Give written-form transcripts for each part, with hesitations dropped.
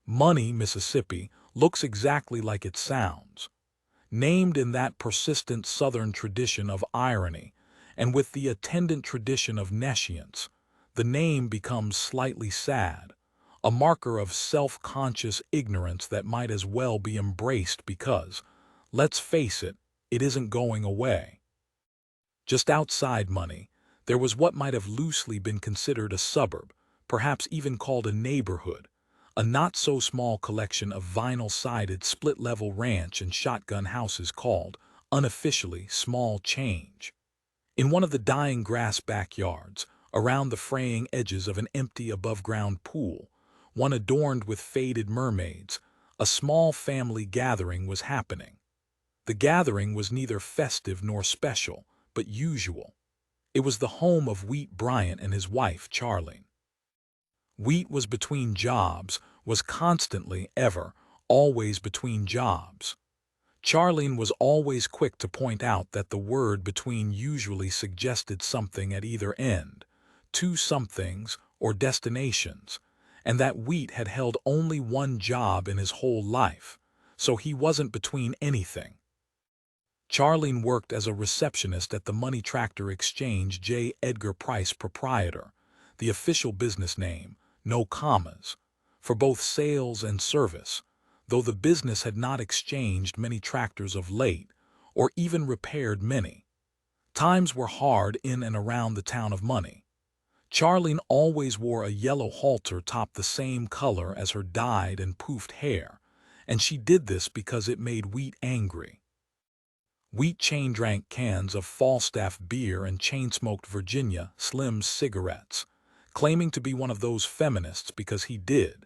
Money, Mississippi, looks exactly like it sounds. Named in that persistent Southern tradition of irony, and with the attendant tradition of nescience, the name becomes slightly sad, a marker of self-conscious ignorance that might as well be embraced because, let's face it, it isn't going away. Just outside Money, there was what might have loosely been considered a suburb, perhaps even called a neighborhood, a not-so-small collection of vinyl-sided split-level ranch and shotgun houses called, unofficially, Small Change. In one of the dying grass backyards, around the fraying edges of an empty above-ground pool, one adorned with faded mermaids, a small family gathering was happening. The gathering was neither festive nor special, but usual. It was the home of Wheat Bryant and his wife, Charlene. Wheat was between jobs, was constantly, ever, always between jobs. Charlene was always quick to point out that the word between usually suggested something at either end, two somethings or destinations, and that Wheat had held only one job in his whole life, so he wasn't between anything. Charlene worked as a receptionist at the Money Tractor Exchange. J. Edgar Price Proprietor, the official business name, no commas, for both sales and service, though the business had not exchanged many tractors of late, or even repaired many. Times were hard in and around the town of Money. Charlene always wore a yellow halter top the same color as her dyed and poofed hair, and she did this because it made Wheat angry. Wheat chain-drank cans of Falstaff beer and chain-smoked Virginia Slims cigarettes, claiming to be one of those feminists because he did,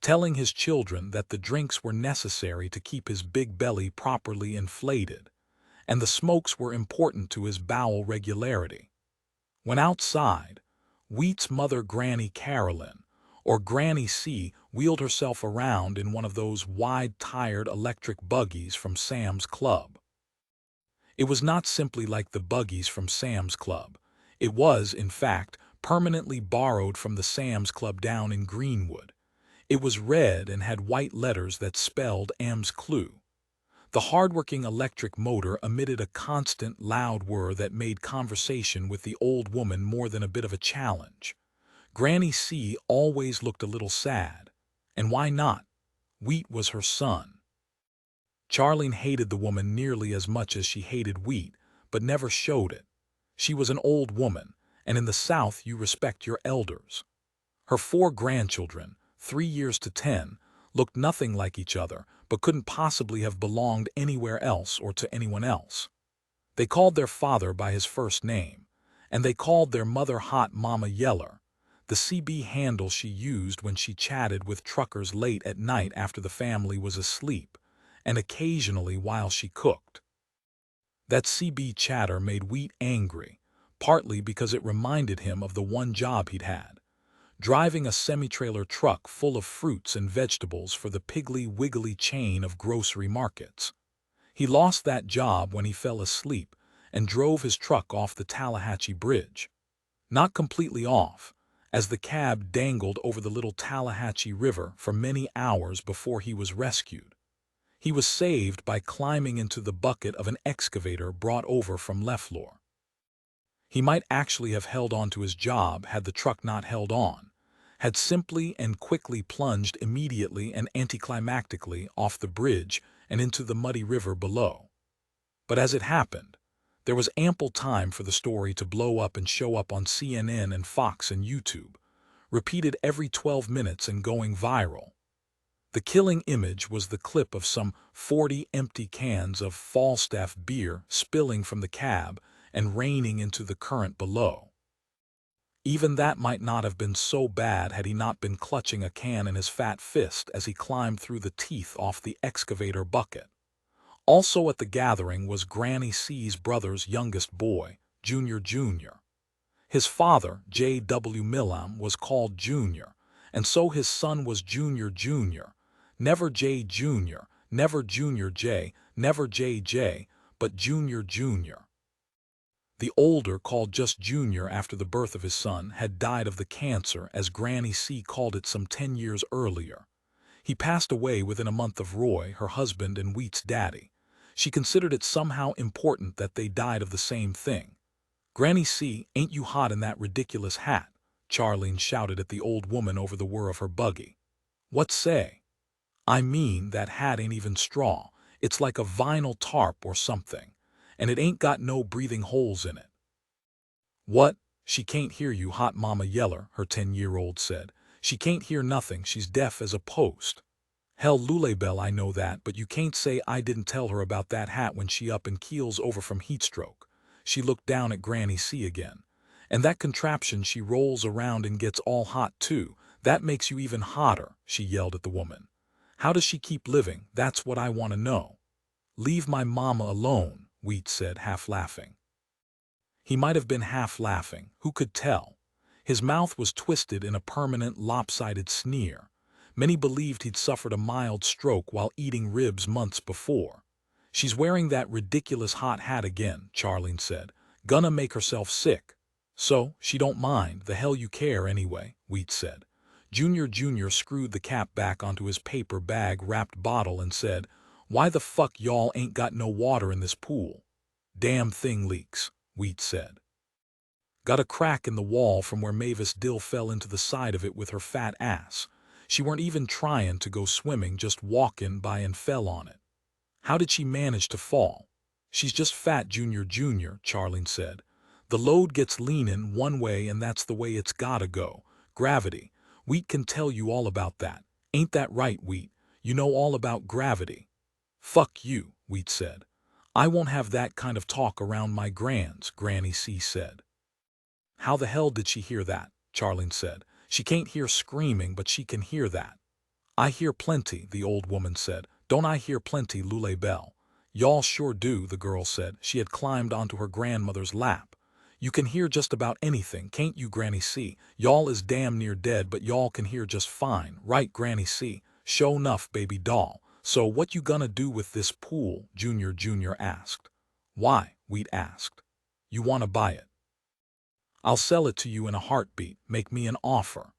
telling his children that the drinks were necessary to keep his big belly properly inflated, and the smokes were important to his bowel regularity. When outside, Wheat's mother, Granny Carolyn, or Granny C, wheeled herself around in one of those wide-tired electric buggies from Sam's Club. It was not simply like the buggies from Sam's Club. It was, in fact, permanently borrowed from the Sam's Club down in Greenwood. It was red and had white letters that spelled M's Clue. The hardworking electric motor emitted a constant, loud whir that made conversation with the old woman more than a bit of a challenge. Granny C always looked a little sad. And why not? Wheat was her son. Charlene hated the woman nearly as much as she hated Wheat, but never showed it. She was an old woman, and in the South you respect your elders. Her 4 grandchildren, 3 years to 10, looked nothing like each other, but couldn't possibly have belonged anywhere else or to anyone else. They called their father by his first name, and they called their mother Hot Mama Yeller, the CB handle she used when she chatted with truckers late at night after the family was asleep, and occasionally while she cooked. That CB chatter made Wheat angry, partly because it reminded him of the one job he'd had, driving a semi-trailer truck full of fruits and vegetables for the Piggly Wiggly chain of grocery markets. He lost that job when he fell asleep and drove his truck off the Tallahatchie Bridge. Not completely off, as the cab dangled over the little Tallahatchie River for many hours before he was rescued. He was saved by climbing into the bucket of an excavator brought over from Leflore. He might actually have held on to his job had the truck not held on, had simply and quickly plunged immediately and anticlimactically off the bridge and into the muddy river below. But as it happened, there was ample time for the story to blow up and show up on CNN and Fox and YouTube, repeated every 12 minutes and going viral. The killing image was the clip of some 40 empty cans of Falstaff beer spilling from the cab and raining into the current below. Even that might not have been so bad had he not been clutching a can in his fat fist as he climbed through the teeth off the excavator bucket. Also at the gathering was Granny C's brother's youngest boy, Junior Jr. His father, J.W. Millam, was called Junior, and so his son was Junior Jr., never J. Jr., never Junior J., never J.J., but Junior Jr. The older, called just Junior after the birth of his son, had died of the cancer, as Granny C called it, some 10 years earlier. He passed away within a month of Roy, her husband and Wheat's daddy. She considered it somehow important that they died of the same thing. "Granny C, ain't you hot in that ridiculous hat?" Charlene shouted at the old woman over the whir of her buggy. "What say?" "I mean, that hat ain't even straw. It's like a vinyl tarp or something. And it ain't got no breathing holes in it." "What? She can't hear you, hot mama yeller," her 10-year-old said. "She can't hear nothing, she's deaf as a post." "Hell, Lulabelle, I know that, but you can't say I didn't tell her about that hat when she up and keels over from heatstroke." She looked down at Granny C again. "And that contraption she rolls around and gets all hot too, that makes you even hotter," she yelled at the woman. "How does she keep living, that's what I want to know." "Leave my mama alone," Wheat said, half laughing. He might have been half laughing, who could tell? His mouth was twisted in a permanent lopsided sneer. Many believed he'd suffered a mild stroke while eating ribs months before. "She's wearing that ridiculous hot hat again," Charlene said. "Gonna make herself sick." "So, she don't mind, the hell you care anyway," Wheat said. Junior screwed the cap back onto his paper bag-wrapped bottle and said, "Why the fuck y'all ain't got no water in this pool?" "Damn thing leaks," Wheat said. "Got a crack in the wall from where Mavis Dill fell into the side of it with her fat ass. She weren't even tryin' to go swimming, just walkin' by and fell on it." "How did she manage to fall?" "She's just fat, Junior," Charlene said. "The load gets leanin' one way and that's the way it's gotta go. Gravity. Wheat can tell you all about that. Ain't that right, Wheat? You know all about gravity." "Fuck you," Wheat said. "I won't have that kind of talk around my grands," Granny C said. "How the hell did she hear that?" Charlene said. "She can't hear screaming, but she can hear that." "I hear plenty," the old woman said. "Don't I hear plenty, Lulabelle?" "Y'all sure do," the girl said. She had climbed onto her grandmother's lap. "You can hear just about anything, can't you, Granny C? Y'all is damn near dead, but y'all can hear just fine, right, Granny C?" "Sho' nuff, baby doll. So what you gonna do with this pool?" Junior asked. "Why?" Wheat asked. "You wanna buy it?" "I'll sell it to you in a heartbeat. Make me an offer."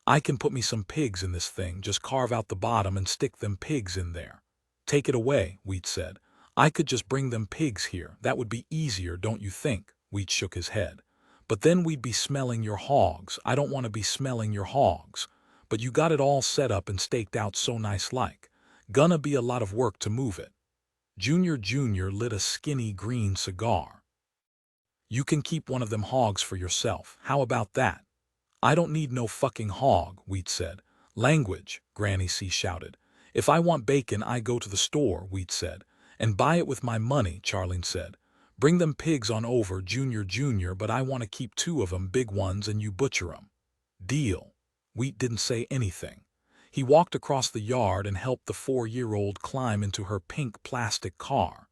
"I can put me some pigs in this thing, just carve out the bottom and stick them pigs in there." "Take it away," Wheat said. "I could just bring them pigs here, that would be easier, don't you think?" Wheat shook his head. "But then we'd be smelling your hogs. I don't want to be smelling your hogs. But you got it all set up and staked out so nice-like. Gonna be a lot of work to move it." Junior lit a skinny green cigar. "You can keep one of them hogs for yourself. How about that?" "I don't need no fucking hog," Wheat said. "Language," Granny C shouted. "If I want bacon, I go to the store," Wheat said. "And buy it with my money," Charlene said. "Bring them pigs on over, Junior, but I want to keep 2 of 'em, big ones, and you butcher 'em." "Deal." Wheat didn't say anything. He walked across the yard and helped the 4-year-old climb into her pink plastic car.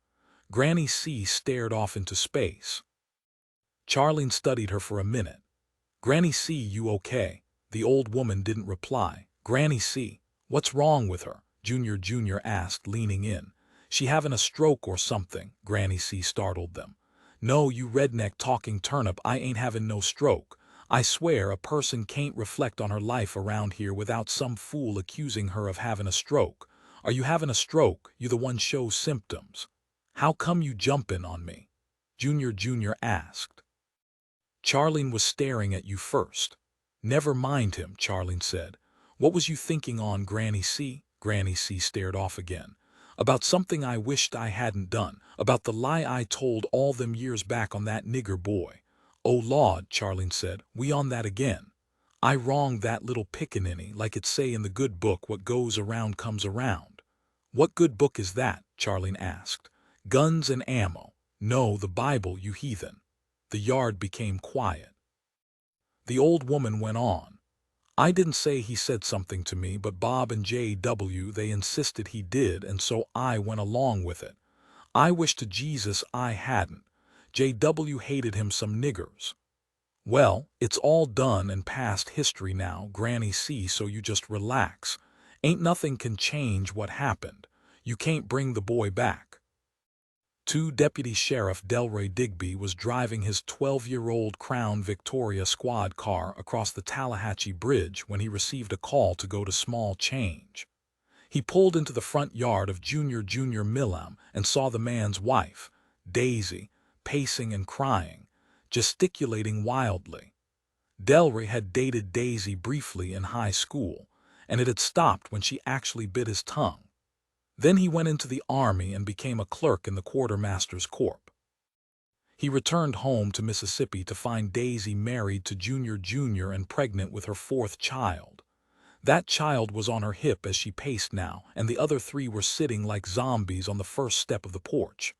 Granny C stared off into space. Charlene studied her for a minute. "Granny C, you okay?" The old woman didn't reply. "Granny C, what's wrong with her?" Junior asked, leaning in. "She having a stroke or something?" Granny C startled them. "No, you redneck talking turnip, I ain't having no stroke. I swear a person can't reflect on her life around here without some fool accusing her of having a stroke. Are you having a stroke? You the one shows symptoms. How come you jumping on me?" Junior asked. "Charlene was staring at you first." "Never mind him," Charlene said. "What was you thinking on, Granny C?" Granny C stared off again. "About something I wished I hadn't done. About the lie I told all them years back on that nigger boy." "Oh Lord," Charlene said, "we on that again." "I wronged that little pickaninny, like it say in the good book, what goes around comes around." "What good book is that?" Charlene asked. "Guns and ammo." "No, the Bible, you heathen." The yard became quiet. The old woman went on. "I didn't say he said something to me, but Bob and J.W. they insisted he did, and so I went along with it. I wish to Jesus I hadn't. J.W. hated him some niggers. Well, it's all done and past history now, Granny C, so you just relax. Ain't nothing can change what happened. You can't bring the boy back." Deputy Sheriff Delroy Digby was driving his 12-year-old Crown Victoria squad car across the Tallahatchie Bridge when he received a call to go to small change. He pulled into the front yard of Junior Millam and saw the man's wife, Daisy, pacing and crying, gesticulating wildly. Delray had dated Daisy briefly in high school, and it had stopped when she actually bit his tongue. Then he went into the army and became a clerk in the quartermaster's corp. He returned home to Mississippi to find Daisy married to Junior and pregnant with her fourth child. That child was on her hip as she paced now, and the other three were sitting like zombies on the first step of the porch.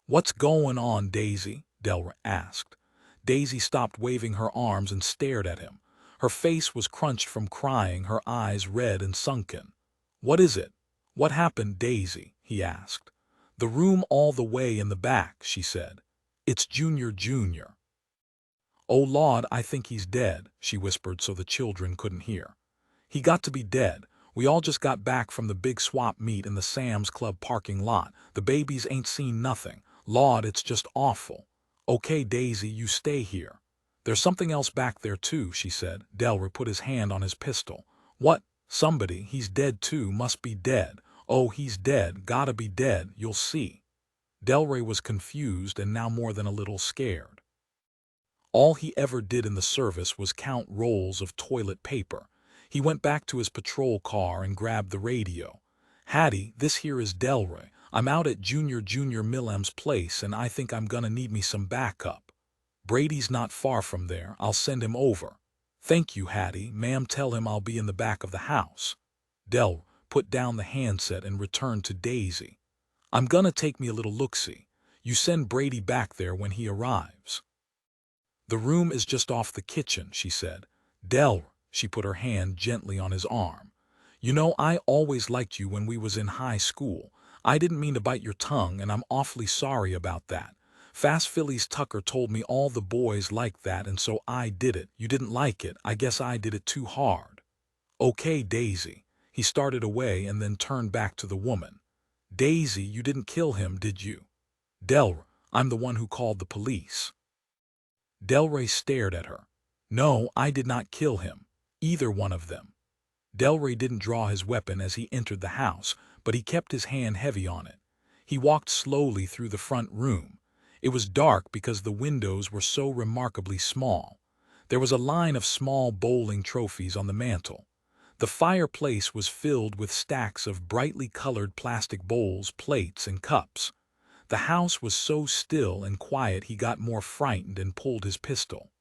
"What's going on, Daisy?" Delray asked. Daisy stopped waving her arms and stared at him. Her face was crunched from crying, her eyes red and sunken. "What is it? What happened, Daisy?" he asked. "The room all the way in the back," she said. "It's Junior." "Oh, Lord, I think he's dead," she whispered so the children couldn't hear. "He got to be dead. We all just got back from the big swap meet in the Sam's Club parking lot. The babies ain't seen nothing. Lord, it's just awful. Okay, Daisy, you stay here. There's something else back there too," she said. Delray put his hand on his pistol. "What? Somebody? He's dead too, must be dead. Oh, he's dead, gotta be dead, you'll see." Delray was confused and now more than a little scared. All he ever did in the service was count rolls of toilet paper. He went back to his patrol car and grabbed the radio. "Hattie, this here is Delray. I'm out at Junior Millam's place and I think I'm gonna need me some backup. Brady's not far from there, I'll send him over." "Thank you, Hattie. Ma'am, tell him I'll be in the back of the house." Delray put down the handset and returned to Daisy. "I'm gonna take me a little look-see. You send Brady back there when he arrives." "The room is just off the kitchen," she said. "Delray," she put her hand gently on his arm. "You know, I always liked you when we was in high school. I didn't mean to bite your tongue, and I'm awfully sorry about that. Fast Phillies Tucker told me all the boys liked that, and so I did it. You didn't like it. I guess I did it too hard." "Okay, Daisy." He started away and then turned back to the woman. "Daisy, you didn't kill him, did you?" "Delray, I'm the one who called the police." Delray stared at her. "No, I did not kill him. Either one of them." Delray didn't draw his weapon as he entered the house, but he kept his hand heavy on it. He walked slowly through the front room. It was dark because the windows were so remarkably small. There was a line of small bowling trophies on the mantel. The fireplace was filled with stacks of brightly colored plastic bowls, plates, and cups. The house was so still and quiet he got more frightened and pulled his pistol.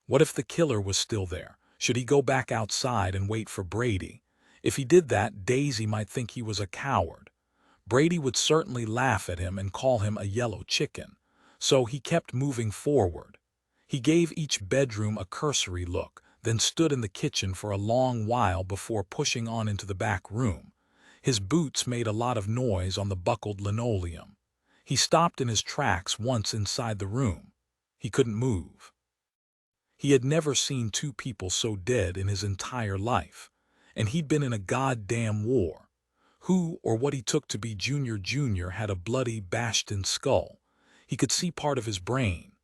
What if the killer was still there? Should he go back outside and wait for Brady? If he did that, Daisy might think he was a coward. Brady would certainly laugh at him and call him a yellow chicken. So he kept moving forward. He gave each bedroom a cursory look, then stood in the kitchen for a long while before pushing on into the back room. His boots made a lot of noise on the buckled linoleum. He stopped in his tracks once inside the room. He couldn't move. He had never seen two people so dead in his entire life, and he'd been in a goddamn war. Who or what he took to be Junior had a bloody, bashed-in skull. He could see part of his brain.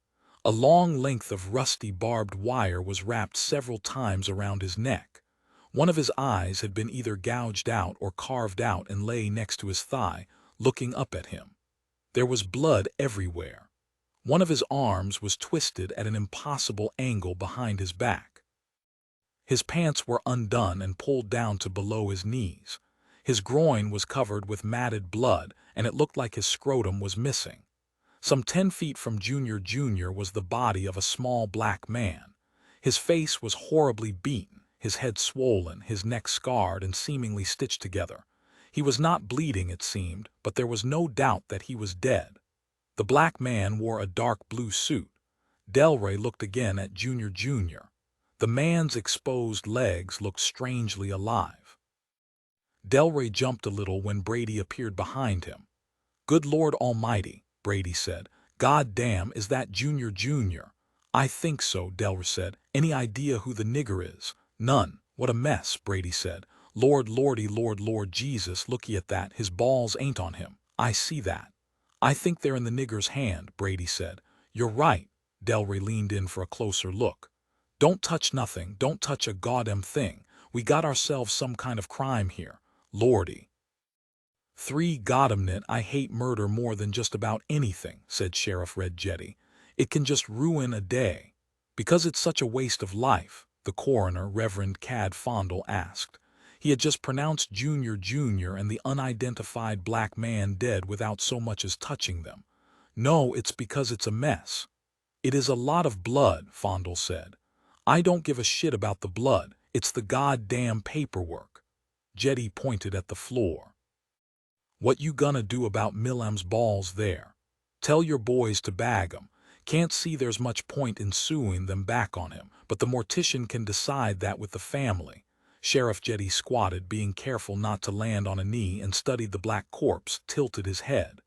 A long length of rusty barbed wire was wrapped several times around his neck. One of his eyes had been either gouged out or carved out and lay next to his thigh, looking up at him. There was blood everywhere. One of his arms was twisted at an impossible angle behind his back. His pants were undone and pulled down to below his knees. His groin was covered with matted blood, and it looked like his scrotum was missing. Some 10 feet from Junior was the body of a small black man. His face was horribly beaten, his head swollen, his neck scarred and seemingly stitched together. He was not bleeding, it seemed, but there was no doubt that he was dead. The black man wore a dark blue suit. Delray looked again at Junior. The man's exposed legs looked strangely alive. Delray jumped a little when Brady appeared behind him. "Good Lord Almighty," Brady said. "God damn, is that Junior?" "I think so," Delray said. "Any idea who the nigger is?" "None." "What a mess," Brady said. Lordy, Lord Jesus, looky at that. His balls ain't on him. I see that." "I think they're in the nigger's hand," Brady said. "You're right." Delray leaned in for a closer look. "Don't touch nothing. Don't touch a goddamn thing. We got ourselves some kind of crime here. Lordy. 3 Godamnit, I hate murder more than just about anything, said Sheriff Red Jetty. It can just ruin a day. Because it's such a waste of life, the coroner, Reverend Cad Fondle, asked. He had just pronounced Junior and the unidentified black man dead without so much as touching them. No, it's because it's a mess. It is a lot of blood, Fondle said. I don't give a shit about the blood, it's the goddamn paperwork. Jetty pointed at the floor. What you gonna do about Millam's balls there? Tell your boys to bag 'em. Can't see there's much point in suing them back on him, but the mortician can decide that with the family. Sheriff Jetty squatted, being careful not to land on a knee, and studied the black corpse, tilted his head.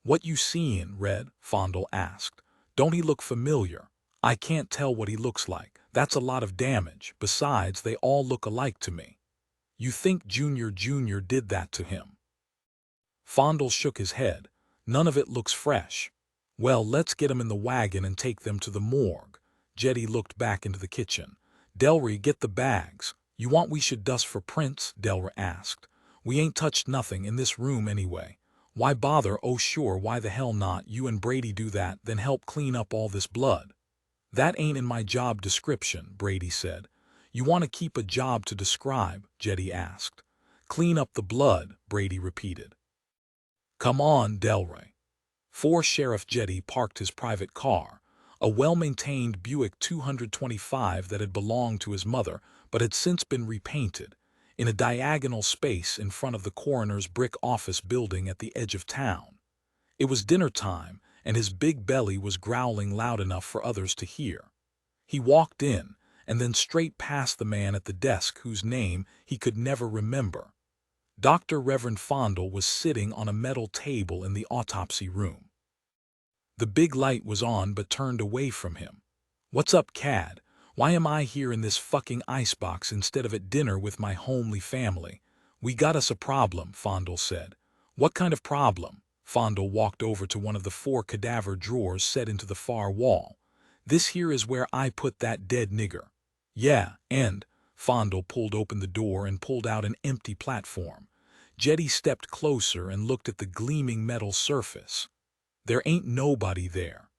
What you seein', Red? Fondle asked. Don't he look familiar? I can't tell what he looks like. That's a lot of damage. Besides, they all look alike to me. You think Junior did that to him? Fondle shook his head. None of it looks fresh. Well, let's get 'em in the wagon and take them to the morgue. Jetty looked back into the kitchen. Delry, get the bags. You want we should dust for prints? Delry asked. We ain't touched nothing in this room anyway. Why bother? Oh sure, why the hell not? You and Brady do that, then help clean up all this blood. That ain't in my job description, Brady said. You want to keep a job to describe? Jetty asked. Clean up the blood, Brady repeated. Come on, Delray. 4 Sheriff Jetty parked his private car, a well-maintained Buick 225 that had belonged to his mother but had since been repainted, in a diagonal space in front of the coroner's brick office building at the edge of town. It was dinner time, and his big belly was growling loud enough for others to hear. He walked in, and then straight past the man at the desk whose name he could never remember. Dr. Reverend Fondle was sitting on a metal table in the autopsy room. The big light was on but turned away from him. What's up, Cad? Why am I here in this fucking icebox instead of at dinner with my homely family? We got us a problem, Fondle said. What kind of problem? Fondle walked over to one of the 4 cadaver drawers set into the far wall. This here is where I put that dead nigger. Yeah, and Fondle pulled open the door and pulled out an empty platform. Jetty stepped closer and looked at the gleaming metal surface. There ain't nobody there.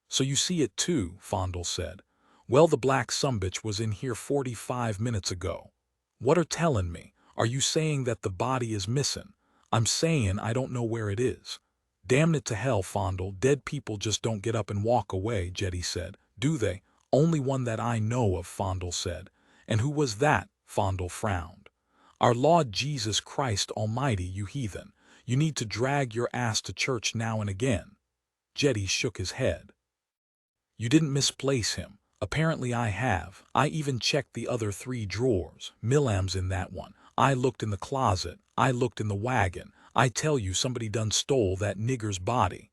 So you see it too, Fondle said. Well, the black sumbitch was in here 45 minutes ago. What are tellin' me? Are you saying that the body is missin'? I'm sayin' I don't know where it is. Damn it to hell, Fondle, dead people just don't get up and walk away, Jetty said. Do they? Only one that I know of, Fondle said. And who was that? Fondle frowned. Our Lord Jesus Christ Almighty, you heathen. You need to drag your ass to church now and again. Jetty shook his head. You didn't misplace him. Apparently I have. I even checked the other 3 drawers. Millam's in that one. I looked in the closet. I looked in the wagon. I tell you, somebody done stole that nigger's body.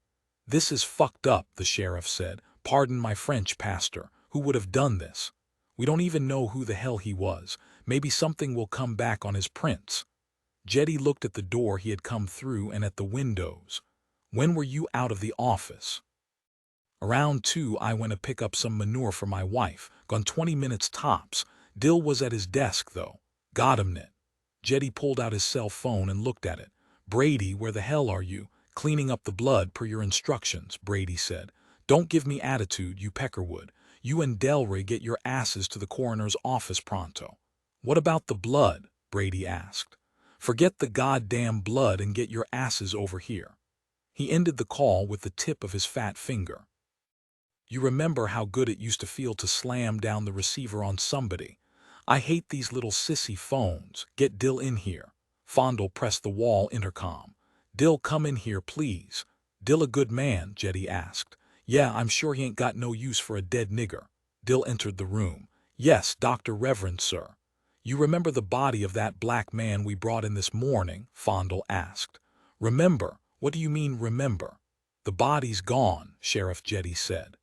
This is fucked up, the sheriff said. Pardon my French, Pastor. Who would have done this? We don't even know who the hell he was. Maybe something will come back on his prints. Jetty looked at the door he had come through and at the windows. When were you out of the office? Around 2, I went to pick up some manure for my wife. Gone 20 minutes tops. Dill was at his desk, though. Got him, Nit. Jetty pulled out his cell phone and looked at it. Brady, where the hell are you? Cleaning up the blood per your instructions, Brady said. Don't give me attitude, you peckerwood. You and Delray get your asses to the coroner's office pronto. What about the blood? Brady asked. Forget the goddamn blood and get your asses over here. He ended the call with the tip of his fat finger. You remember how good it used to feel to slam down the receiver on somebody. I hate these little sissy phones. Get Dill in here. Fondle pressed the wall intercom. Dill, come in here, please. Dill a good man? Jetty asked. Yeah, I'm sure he ain't got no use for a dead nigger. Dill entered the room. Yes, Dr. Reverend, sir. You remember the body of that black man we brought in this morning? Fondle asked. Remember? What do you mean, remember? The body's gone, Sheriff Jetty said.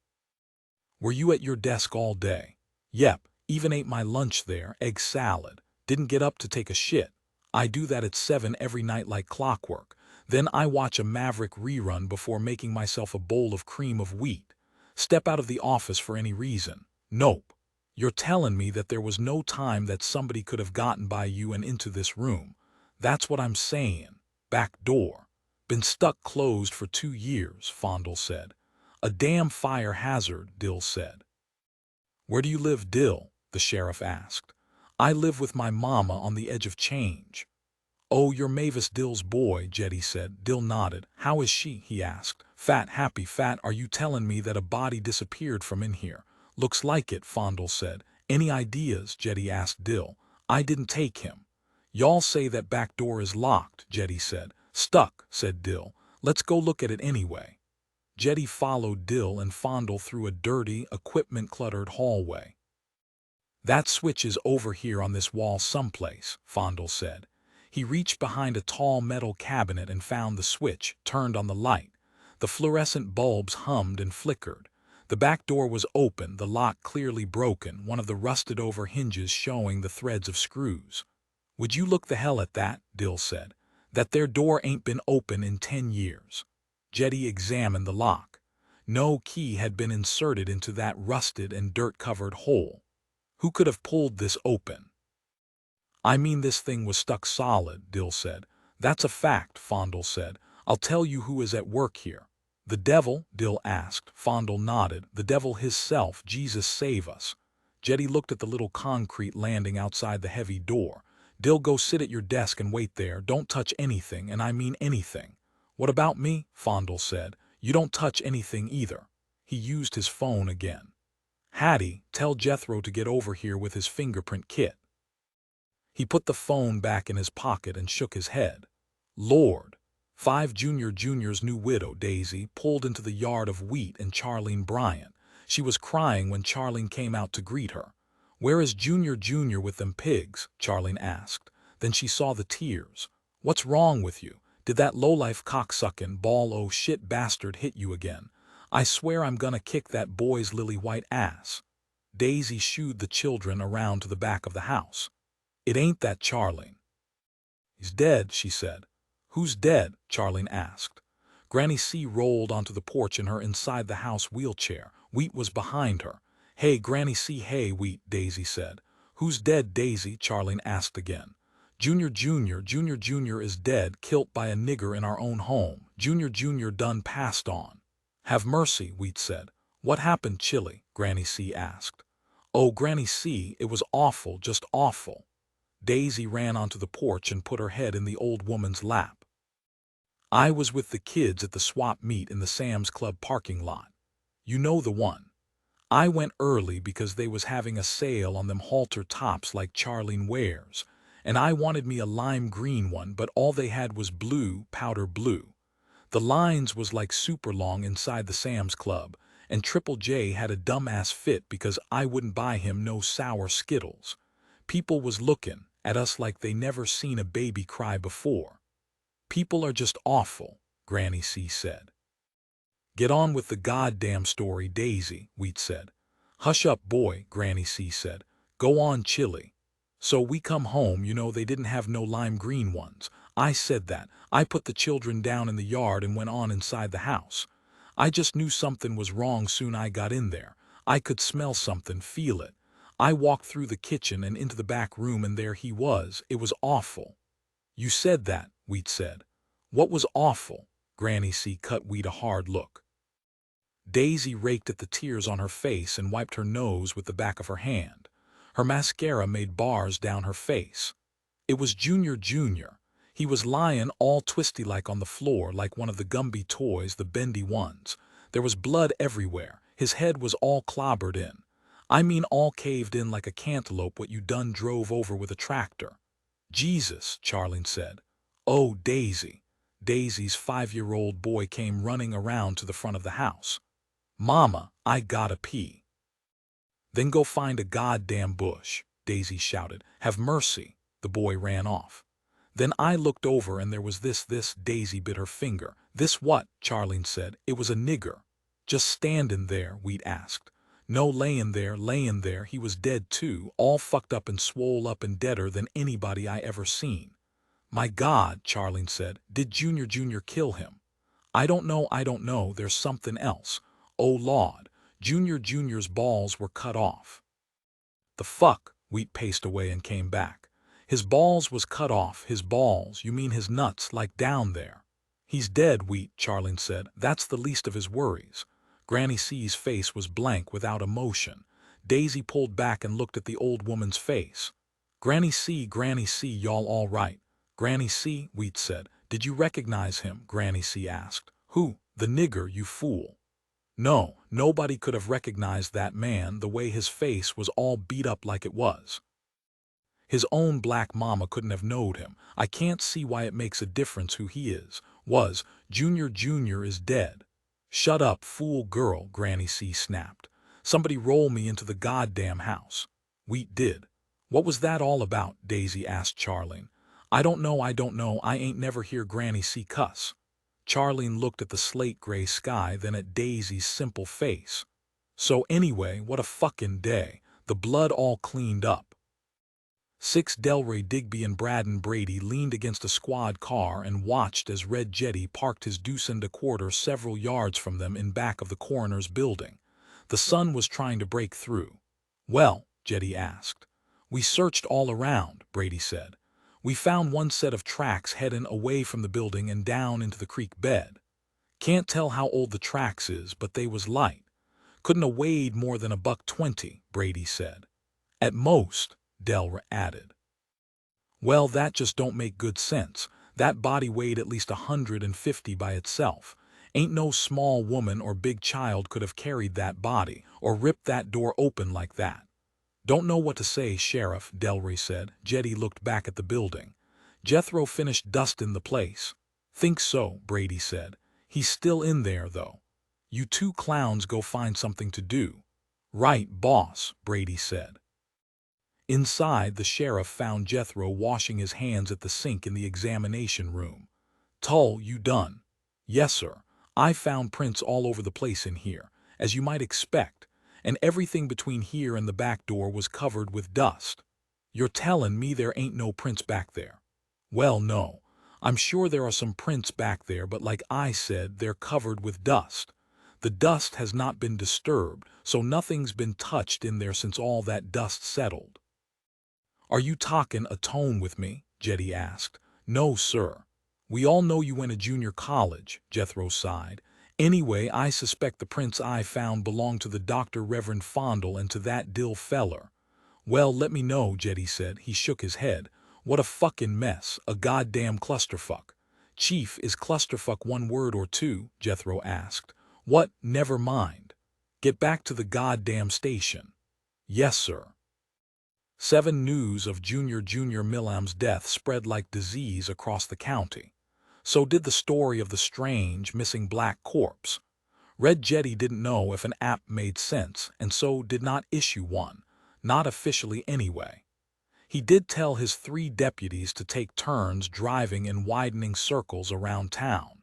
Were you at your desk all day? Yep, even ate my lunch there, egg salad. Didn't get up to take a shit. I do that at 7 every night like clockwork. Then I watch a Maverick rerun before making myself a bowl of cream of wheat. Step out of the office for any reason. Nope. You're telling me that there was no time that somebody could have gotten by you and into this room. That's what I'm saying. Back door. Been stuck closed for 2 years, Fondle said. A damn fire hazard, Dill said. Where do you live, Dill? The sheriff asked. I live with my mama on the edge of change. Oh, you're Mavis Dill's boy, Jetty said. Dill nodded. How is she? He asked. Fat, happy, fat. Are you telling me that a body disappeared from in here? Looks like it, Fondle said. Any ideas? Jetty asked Dill. I didn't take him. Y'all say that back door is locked, Jetty said. Stuck, said Dill. Let's go look at it anyway. Jetty followed Dill and Fondle through a dirty, equipment-cluttered hallway. That switch is over here on this wall someplace, Fondle said. He reached behind a tall metal cabinet and found the switch, turned on the light. The fluorescent bulbs hummed and flickered. The back door was open, the lock clearly broken, one of the rusted-over hinges showing the threads of screws. Would you look the hell at that, Dill said. That there door ain't been open in 10 years. Jetty examined the lock. No key had been inserted into that rusted and dirt-covered hole. Who could have pulled this open? I mean, this thing was stuck solid, Dill said. That's a fact, Fondle said. I'll tell you who is at work here. The devil? Dill asked. Fondle nodded. The devil hisself, Jesus save us. Jetty looked at the little concrete landing outside the heavy door. Dill, go sit at your desk and wait there. Don't touch anything, and I mean anything. What about me? Fondle said. You don't touch anything either. He used his phone again. Hattie, tell Jethro to get over here with his fingerprint kit. He put the phone back in his pocket and shook his head. Lord. 5 Junior's new widow, Daisy, pulled into the yard of Wheat and Charlene Bryant. She was crying when Charlene came out to greet her. Where is Junior with them pigs? Charlene asked. Then she saw the tears. What's wrong with you? Did that lowlife cocksucking ball-o'-shit bastard hit you again? I swear I'm gonna kick that boy's lily-white ass. Daisy shooed the children around to the back of the house. It ain't that, Charlene. He's dead, she said. Who's dead? Charlene asked. Granny C rolled onto the porch in her inside-the-house wheelchair. Wheat was behind her. Hey, Granny C, hey, Wheat, Daisy said. Who's dead, Daisy? Charlene asked again. Junior is dead, killed by a nigger in our own home. Junior done passed on. Have mercy, Wheat said. What happened, Chili? Granny C asked. Oh, Granny C, it was awful, just awful. Daisy ran onto the porch and put her head in the old woman's lap. I was with the kids at the swap meet in the Sam's Club parking lot. You know the one. I went early because they was having a sale on them halter tops like Charlene wears, and I wanted me a lime green one, but all they had was blue, powder blue. The lines was like super long inside the Sam's Club, and Triple J had a dumbass fit because I wouldn't buy him no sour Skittles. People was looking at us like they never seen a baby cry before. People are just awful, Granny C said. Get on with the goddamn story, Daisy, Wheat said. Hush up, boy, Granny C said. Go on, Chili. So we come home, you know they didn't have no lime green ones. I said that. I put the children down in the yard and went on inside the house. I just knew something was wrong soon I got in there. I could smell something, feel it. I walked through the kitchen and into the back room and there he was. It was awful. You said that, Wheat said. What was awful? Granny C cut Wheat a hard look. Daisy raked at the tears on her face and wiped her nose with the back of her hand. Her mascara made bars down her face. It was Junior. He was lying all twisty-like on the floor like one of the Gumby toys, the bendy ones. There was blood everywhere. His head was all clobbered in. I mean all caved in like a cantaloupe what you done drove over with a tractor. Jesus, Charlene said. Oh, Daisy. Daisy's 5-year-old boy came running around to the front of the house. Mama, I gotta pee. Then go find a goddamn bush, Daisy shouted. Have mercy. The boy ran off. Then I looked over and there was this, Daisy bit her finger. This what? Charlene said. It was a nigger. Just standing there, Wheat asked. No, laying there, he was dead too, all fucked up and swole up and deader than anybody I ever seen. My God, Charlene said, did Junior kill him? I don't know, there's something else. Oh Lord, Junior's balls were cut off. The fuck? Wheat paced away and came back. His balls was cut off. His balls, you mean his nuts, like down there. He's dead, Wheat, Charlene said. That's the least of his worries. Granny C's face was blank without emotion. Daisy pulled back and looked at the old woman's face. Granny C, y'all all right? Granny C, Wheat said. Did you recognize him? Granny C asked. Who? The nigger, you fool. No, nobody could have recognized that man the way his face was all beat up like it was. His own black mama couldn't have knowed him. I can't see why it makes a difference who he is. Junior is dead. Shut up, fool girl, Granny C snapped. Somebody roll me into the goddamn house. Wheat did. What was that all about? Daisy asked Charlene. I don't know, I ain't never hear Granny C cuss. Charlene looked at the slate-gray sky, then at Daisy's simple face. So anyway, what a fucking day. The blood all cleaned up. 6 Delray Digby and Braden Brady leaned against a squad car and watched as Red Jetty parked his deuce and a quarter several yards from them in back of the coroner's building. The sun was trying to break through. Well, Jetty asked. We searched all around, Brady said. We found one set of tracks heading away from the building and down into the creek bed. Can't tell how old the tracks is, but they was light. Couldn't have weighed more than $1.20, Brady said. At most, Delra added. Well, that just don't make good sense. That body weighed at least 150 by itself. Ain't no small woman or big child could have carried that body or ripped that door open like that. Don't know what to say, Sheriff, Delray said. Jetty looked back at the building. Jethro finished dusting the place. Think so, Brady said. He's still in there, though. You 2 clowns go find something to do. Right, boss, Brady said. Inside, the sheriff found Jethro washing his hands at the sink in the examination room. Tull, you done? Yes, sir. I found prints all over the place in here, as you might expect, and everything between here and the back door was covered with dust. You're telling me there ain't no prints back there? Well, no. I'm sure there are some prints back there, but like I said, they're covered with dust. The dust has not been disturbed, so nothing's been touched in there since all that dust settled. Are you talking a tone with me? Jetty asked. No, sir. We all know you went to junior college, Jethro sighed. Anyway, I suspect the prints I found belong to the Dr. Reverend Fondle and to that Dill feller. Well, let me know, Jetty said. He shook his head. What a fucking mess, a goddamn clusterfuck. Chief, is clusterfuck one word or two? Jethro asked. What? Never mind. Get back to the goddamn station. Yes, sir. 7 News of Junior Millam's death spread like disease across the county. So did the story of the strange, missing black corpse. Red Jetty didn't know if an app made sense, and so did not issue one, not officially anyway. He did tell his 3 deputies to take turns driving in widening circles around town.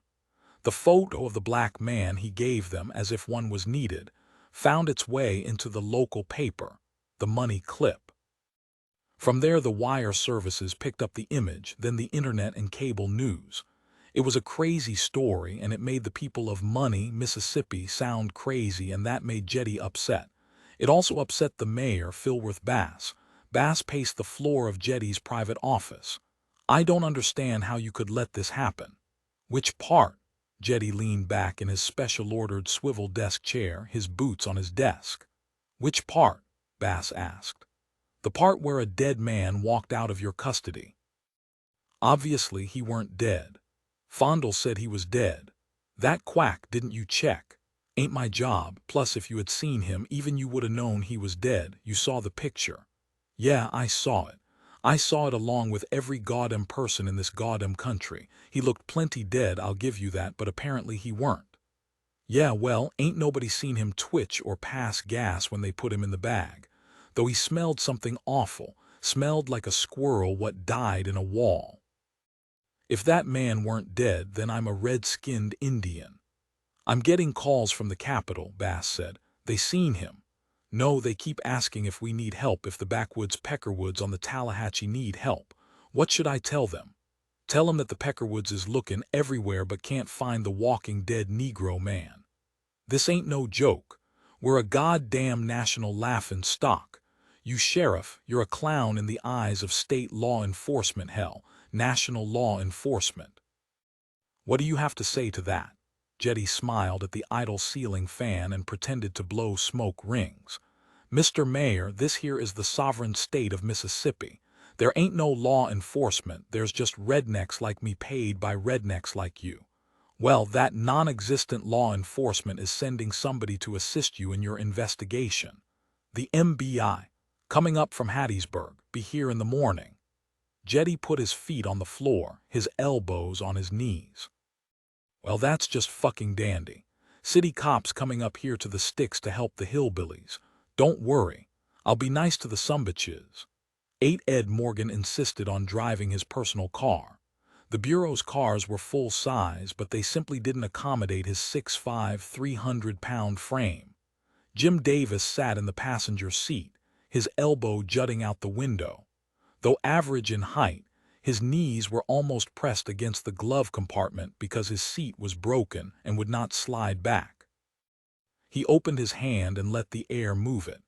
The photo of the black man he gave them, as if one was needed, found its way into the local paper, the Money Clip. From there, the wire services picked up the image, then the internet and cable news. It was a crazy story, and it made the people of Money, Mississippi sound crazy, and that made Jetty upset. It also upset the mayor, Philworth Bass. Bass paced the floor of Jetty's private office. I don't understand how you could let this happen. Which part? Jetty leaned back in his special-ordered swivel desk chair, his boots on his desk. Which part? Bass asked. The part where a dead man walked out of your custody. Obviously, he weren't dead. Fondle said he was dead. That quack, didn't you check? Ain't my job, plus if you had seen him, even you would have known he was dead. You saw the picture. Yeah, I saw it. I saw it along with every goddamn person in this goddamn country. He looked plenty dead, I'll give you that, but apparently he weren't. Yeah, well, ain't nobody seen him twitch or pass gas when they put him in the bag. Though he smelled something awful, smelled like a squirrel what died in a wall. If that man weren't dead, then I'm a red-skinned Indian. I'm getting calls from the Capitol, Bass said. They seen him. No, they keep asking if we need help, if the backwoods Peckerwoods on the Tallahatchie need help. What should I tell them? Tell them that the Peckerwoods is looking everywhere but can't find the walking dead Negro man. This ain't no joke. We're a goddamn national laughing stock. You sheriff, you're a clown in the eyes of state law enforcement, hell, national law enforcement. What do you have to say to that? Jetty smiled at the idle ceiling fan and pretended to blow smoke rings. Mr. Mayor, this here is the sovereign state of Mississippi. There ain't no law enforcement, there's just rednecks like me paid by rednecks like you. Well, that non-existent law enforcement is sending somebody to assist you in your investigation. The MBI, coming up from Hattiesburg, be here in the morning. Jetty put his feet on the floor, his elbows on his knees. Well, that's just fucking dandy. City cops coming up here to the sticks to help the hillbillies. Don't worry, I'll be nice to the sumbitches. Ed Morgan insisted on driving his personal car. The Bureau's cars were full size, but they simply didn't accommodate his 6'5", 300-pound frame. Jim Davis sat in the passenger seat, his elbow jutting out the window. Though average in height, his knees were almost pressed against the glove compartment because his seat was broken and would not slide back. He opened his hand and let the air move it.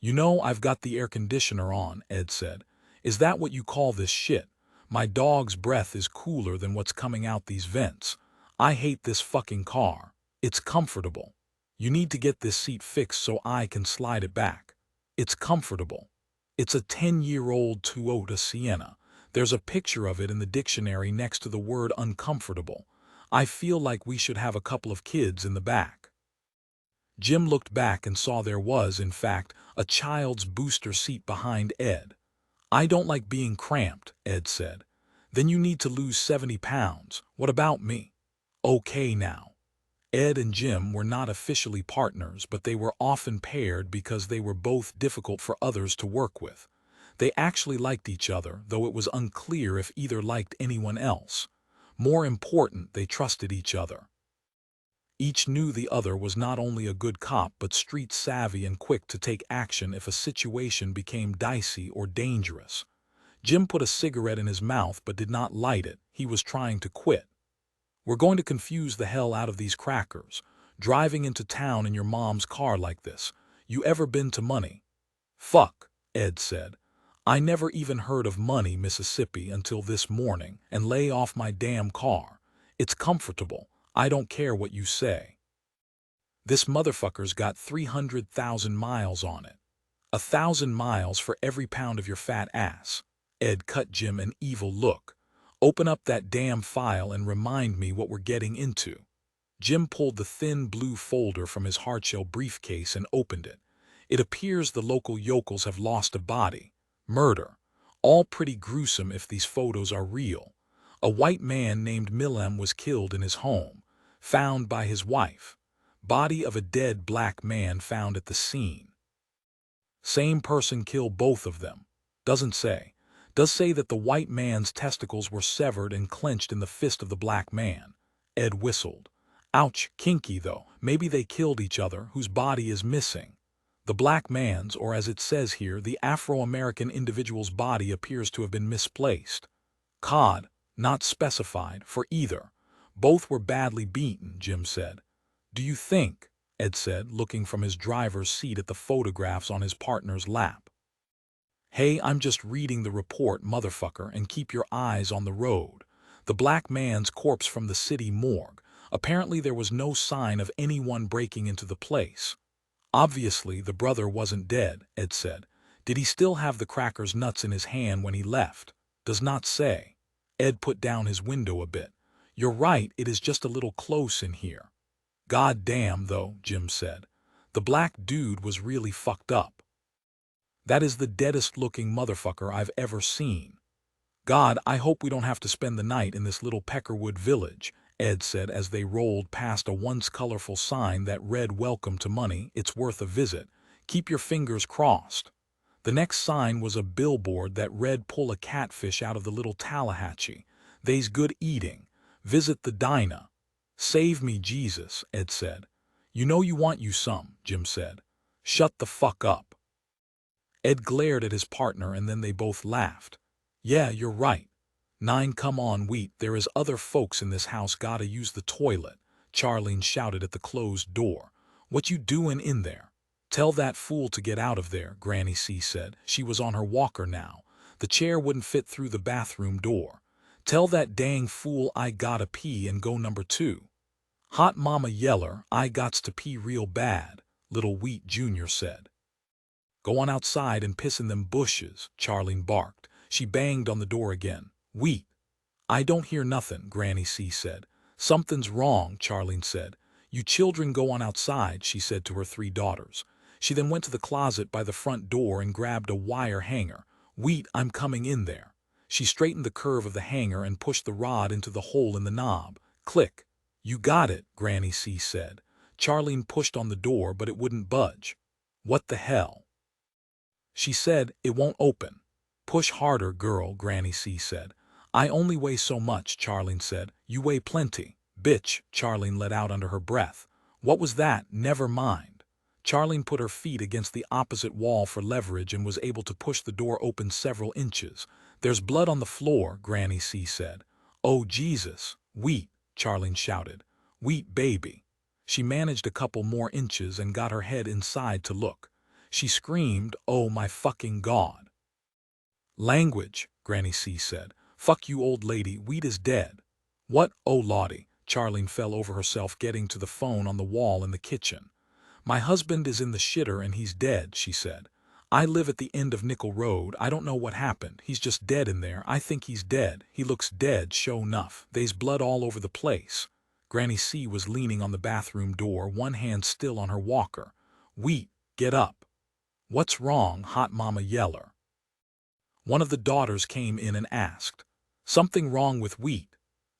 You know, I've got the air conditioner on, Ed said. Is that what you call this shit? My dog's breath is cooler than what's coming out these vents. I hate this fucking car. It's comfortable. You need to get this seat fixed so I can slide it back. It's comfortable. It's a 10-year-old Toyota Sienna. There's a picture of it in the dictionary next to the word uncomfortable. I feel like we should have a couple of kids in the back. Jim looked back and saw there was, in fact, a child's booster seat behind Ed. I don't like being cramped, Ed said. Then you need to lose 70 pounds. What about me? Okay now. Ed and Jim were not officially partners, but they were often paired because they were both difficult for others to work with. They actually liked each other, though it was unclear if either liked anyone else. More important, they trusted each other. Each knew the other was not only a good cop but street-savvy and quick to take action if a situation became dicey or dangerous. Jim put a cigarette in his mouth but did not light it. He was trying to quit. We're going to confuse the hell out of these crackers. Driving into town in your mom's car like this. You ever been to Money? Fuck, Ed said. I never even heard of Money, Mississippi until this morning, and lay off my damn car. It's comfortable. I don't care what you say. This motherfucker's got 300,000 miles on it. 1,000 miles for every pound of your fat ass. Ed cut Jim an evil look. Open up that damn file and remind me what we're getting into. Jim pulled the thin blue folder from his hardshell briefcase and opened it. It appears the local yokels have lost a body. Murder. All pretty gruesome if these photos are real. A white man named Millem was killed in his home, found by his wife. Body of a dead black man found at the scene. Same person killed both of them. Doesn't say. Does say that the white man's testicles were severed and clenched in the fist of the black man. Ed whistled. Ouch, kinky though. Maybe they killed each other, whose body is missing. The black man's, or as it says here, the Afro-American individual's body appears to have been misplaced. Cod, not specified, for either. Both were badly beaten, Jim said. Do you think? Ed said, looking from his driver's seat at the photographs on his partner's lap. Hey, I'm just reading the report, motherfucker, and keep your eyes on the road. The black man's corpse from the city morgue. Apparently there was no sign of anyone breaking into the place. Obviously, the brother wasn't dead, Ed said. Did he still have the cracker's nuts in his hand when he left? Does not say. Ed put down his window a bit. You're right, it is just a little close in here. God damn, though, Jim said. The black dude was really fucked up. That is the deadest-looking motherfucker I've ever seen. God, I hope we don't have to spend the night in this little Peckerwood village, Ed said as they rolled past a once colorful sign that read Welcome to Money, it's worth a visit. Keep your fingers crossed. The next sign was a billboard that read Pull a catfish out of the little Tallahatchie. They's good eating. Visit the Dinah. Save me, Jesus, Ed said. You know you want you some, Jim said. Shut the fuck up. Ed glared at his partner and then they both laughed. Yeah, you're right. 9 come on, Wheat, there is other folks in this house gotta use the toilet, Charlene shouted at the closed door. What you doing in there? Tell that fool to get out of there, Granny C said. She was on her walker now. The chair wouldn't fit through the bathroom door. Tell that dang fool I gotta pee and go number 2. Hot Mama Yeller, I gots to pee real bad, Little Wheat Jr. said. Go on outside and piss in them bushes, Charlene barked. She banged on the door again. Wheat. I don't hear nothing, Granny C said. Something's wrong, Charlene said. You children go on outside, she said to her 3 daughters. She then went to the closet by the front door and grabbed a wire hanger. Wheat, I'm coming in there. She straightened the curve of the hanger and pushed the rod into the hole in the knob. Click. You got it, Granny C said. Charlene pushed on the door, but it wouldn't budge. What the hell? She said, it won't open. Push harder, girl, Granny C said. I only weigh so much, Charlene said. You weigh plenty. Bitch, Charlene let out under her breath. What was that? Never mind. Charlene put her feet against the opposite wall for leverage and was able to push the door open several inches. There's blood on the floor, Granny C said. Oh, Jesus. Wheat, Charlene shouted. Wheat, baby. She managed a couple more inches and got her head inside to look. She screamed, oh my fucking God. Language, Granny C said. Fuck you, old lady, Wheat is dead. What? Oh, Lottie. Charlene fell over herself getting to the phone on the wall in the kitchen. My husband is in the shitter and he's dead, she said. I live at the end of Nickel Road. I don't know what happened. He's just dead in there. I think he's dead. He looks dead, sure enough. They's blood all over the place. Granny C was leaning on the bathroom door, one hand still on her walker. Wheat, get up. What's wrong, Hot Mama Yeller? One of the daughters came in and asked. Something wrong with Wheat.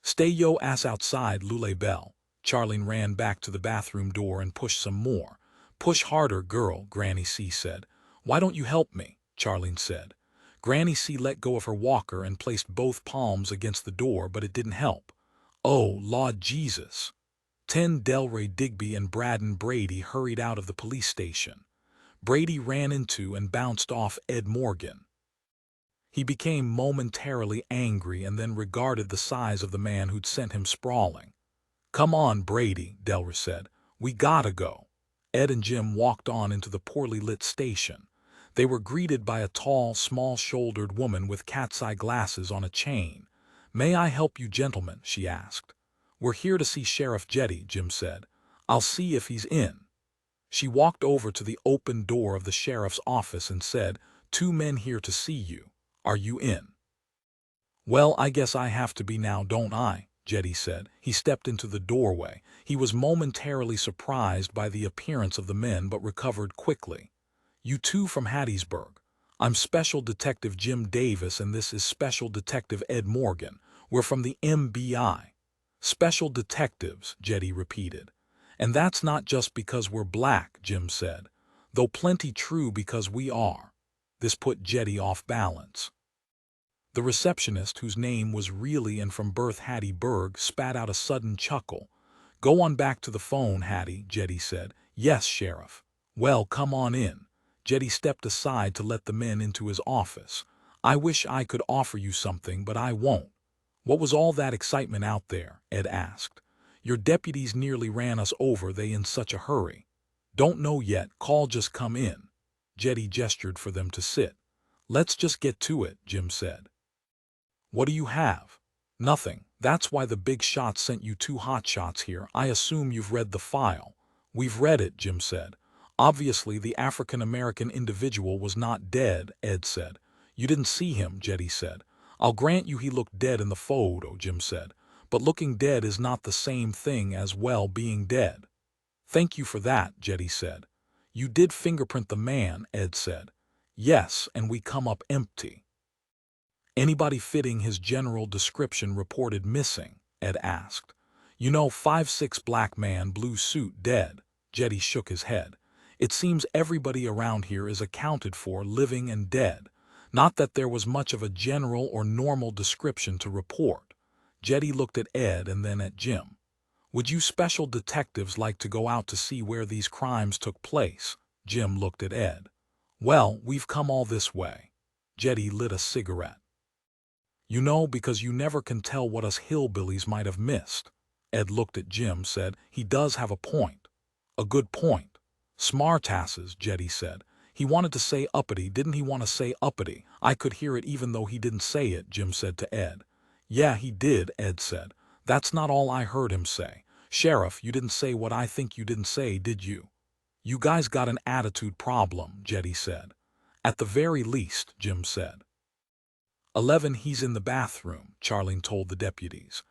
Stay yo ass outside, Lule Bell. Charlene ran back to the bathroom door and pushed some more. Push harder, girl, Granny C said. Why don't you help me? Charlene said. Granny C let go of her walker and placed both palms against the door, but it didn't help. Oh, Lord Jesus. 10 Delray Digby and Braden Brady hurried out of the police station. Brady ran into and bounced off Ed Morgan. He became momentarily angry and then regarded the size of the man who'd sent him sprawling. Come on, Brady, Delray said. We gotta go. Ed and Jim walked on into the poorly lit station. They were greeted by a tall, small-shouldered woman with cat's eye glasses on a chain. May I help you, gentlemen? She asked. We're here to see Sheriff Jetty, Jim said. I'll see if he's in. She walked over to the open door of the sheriff's office and said, 2 men here to see you. Are you in? Well, I guess I have to be now, don't I? Jetty said. He stepped into the doorway. He was momentarily surprised by the appearance of the men but recovered quickly. You 2 from Hattiesburg. I'm Special Detective Jim Davis and this is Special Detective Ed Morgan. We're from the MBI. Special detectives, Jetty repeated. And that's not just because we're black, Jim said. Though plenty true because we are. This put Jetty off balance. The receptionist, whose name was really and from birth Hattie Berg, spat out a sudden chuckle. Go on back to the phone, Hattie, Jetty said. Yes, Sheriff. Well, come on in. Jetty stepped aside to let the men into his office. I wish I could offer you something, but I won't. What was all that excitement out there? Ed asked. Your deputies nearly ran us over, they in such a hurry. Don't know yet, call just come in. Jetty gestured for them to sit. Let's just get to it, Jim said. What do you have? Nothing. That's why the big shot sent you 2 hotshots here. I assume you've read the file. We've read it, Jim said. Obviously, the African-American individual was not dead, Ed said. You didn't see him, Jetty said. I'll grant you he looked dead in the photo, Jim said. But looking dead is not the same thing as well being dead. Thank you for that, Jetty said. You did fingerprint the man, Ed said. Yes, and we come up empty. Anybody fitting his general description reported missing? Ed asked. You know, 5'6" black man, blue suit, dead. Jetty shook his head. It seems everybody around here is accounted for, living and dead. Not that there was much of a general or normal description to report. Jetty looked at Ed and then at Jim. Would you special detectives like to go out to see where these crimes took place? Jim looked at Ed. Well, we've come all this way. Jetty lit a cigarette. You know, because you never can tell what us hillbillies might have missed. Ed looked at Jim, said, he does have a point. A good point. Smartasses, Jetty said. He wanted to say uppity, didn't he want to say uppity? I could hear it even though he didn't say it, Jim said to Ed. Yeah, he did, Ed said. That's not all I heard him say. Sheriff, you didn't say what I think you didn't say, did you? You guys got an attitude problem, Jetty said. At the very least, Jim said. 11, he's in the bathroom, Charlene told the deputies.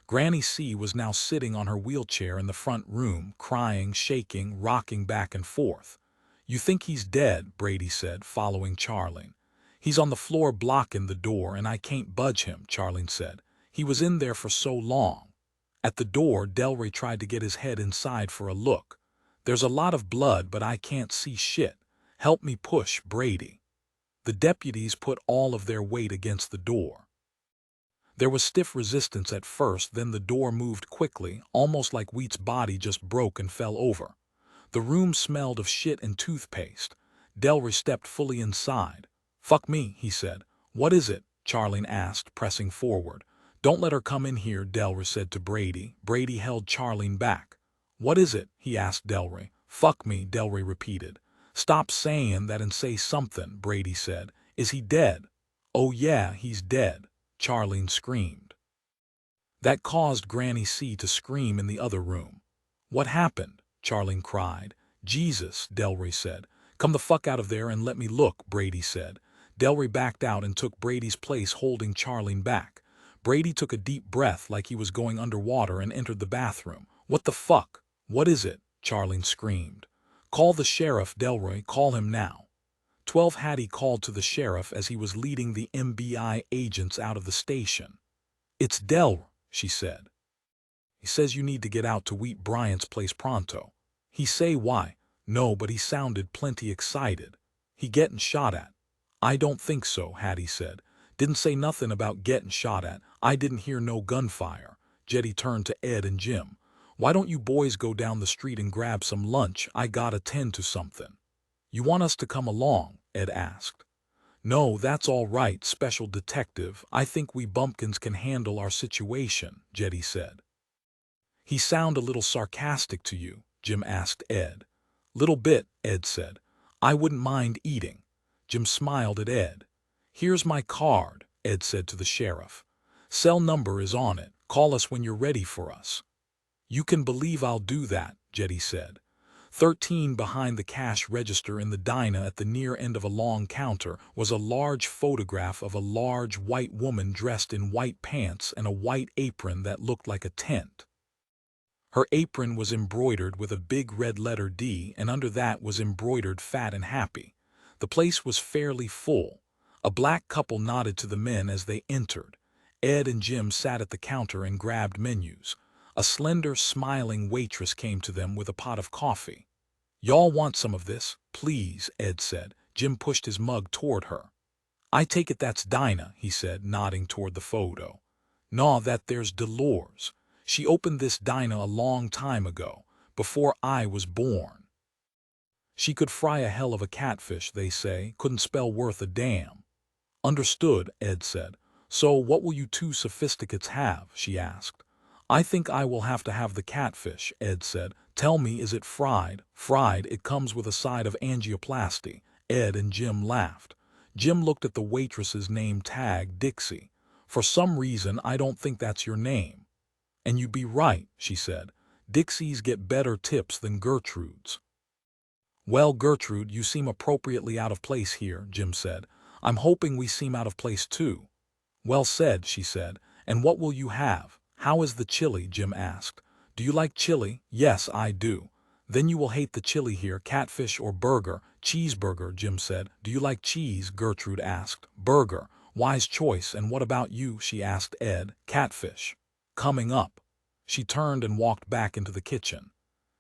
Granny C was now sitting on her wheelchair in the front room, crying, shaking, rocking back and forth. You think he's dead, Brady said, following Charlene. He's on the floor blocking the door and I can't budge him, Charlene said. He was in there for so long. At the door, Delray tried to get his head inside for a look. There's a lot of blood, but I can't see shit. Help me push, Brady. The deputies put all of their weight against the door. There was stiff resistance at first, then the door moved quickly, almost like Wheat's body just broke and fell over. The room smelled of shit and toothpaste. Delray stepped fully inside. Fuck me, he said. What is it? Charlene asked, pressing forward. Don't let her come in here, Delray said to Brady. Brady held Charlene back. What is it? He asked Delray. Fuck me, Delray repeated. Stop saying that and say something, Brady said. Is he dead? Oh yeah, he's dead, Charlene screamed. That caused Granny C to scream in the other room. What happened? Charlene cried. Jesus, Delray said. Come the fuck out of there and let me look, Brady said. Delray backed out and took Brady's place, holding Charlene back. Brady took a deep breath like he was going underwater and entered the bathroom. What the fuck? What is it? Charlene screamed. Call the sheriff, Delray, call him now. 12 Hattie called to the sheriff as he was leading the MBI agents out of the station. It's Delray, she said. He says you need to get out to Wheat Bryant's place pronto. He say why? No, but he sounded plenty excited. He getting shot at. I don't think so, Hattie said. Didn't say nothing about getting shot at. I didn't hear no gunfire. Jetty turned to Ed and Jim. Why don't you boys go down the street and grab some lunch? I gotta tend to something. You want us to come along? Ed asked. No, that's all right, Special Detective. I think we bumpkins can handle our situation, Jetty said. He sound a little sarcastic to you, Jim asked Ed. Little bit, Ed said. I wouldn't mind eating. Jim smiled at Ed. Here's my card, Ed said to the sheriff. Cell number is on it. Call us when you're ready for us. You can believe I'll do that, Jetty said. 13 behind the cash register in the diner at the near end of a long counter was a large photograph of a large white woman dressed in white pants and a white apron that looked like a tent. Her apron was embroidered with a big red letter D, and under that was embroidered Fat and Happy. The place was fairly full. A black couple nodded to the men as they entered. Ed and Jim sat at the counter and grabbed menus. A slender, smiling waitress came to them with a pot of coffee. Y'all want some of this, please, Ed said. Jim pushed his mug toward her. I take it that's Dinah, he said, nodding toward the photo. Naw, that there's Dolores. She opened this diner a long time ago, before I was born. She could fry a hell of a catfish, they say, couldn't spell worth a damn. Understood, Ed said. So what will you two sophisticates have, she asked. I think I will have to have the catfish, Ed said. Tell me, is it fried? Fried, it comes with a side of angioplasty. Ed and Jim laughed. Jim looked at the waitress's name tag, Dixie. For some reason, I don't think that's your name. And you be right, she said. Dixies get better tips than Gertrudes. Well, Gertrude, you seem appropriately out of place here, Jim said. I'm hoping we seem out of place too. Well said, she said. And what will you have? How is the chili? Jim asked. Do you like chili? Yes, I do. Then you will hate the chili here, catfish or burger. Cheeseburger, Jim said. Do you like cheese? Gertrude asked. Burger. Wise choice. And what about you? She asked Ed. Catfish. Coming up. She turned and walked back into the kitchen.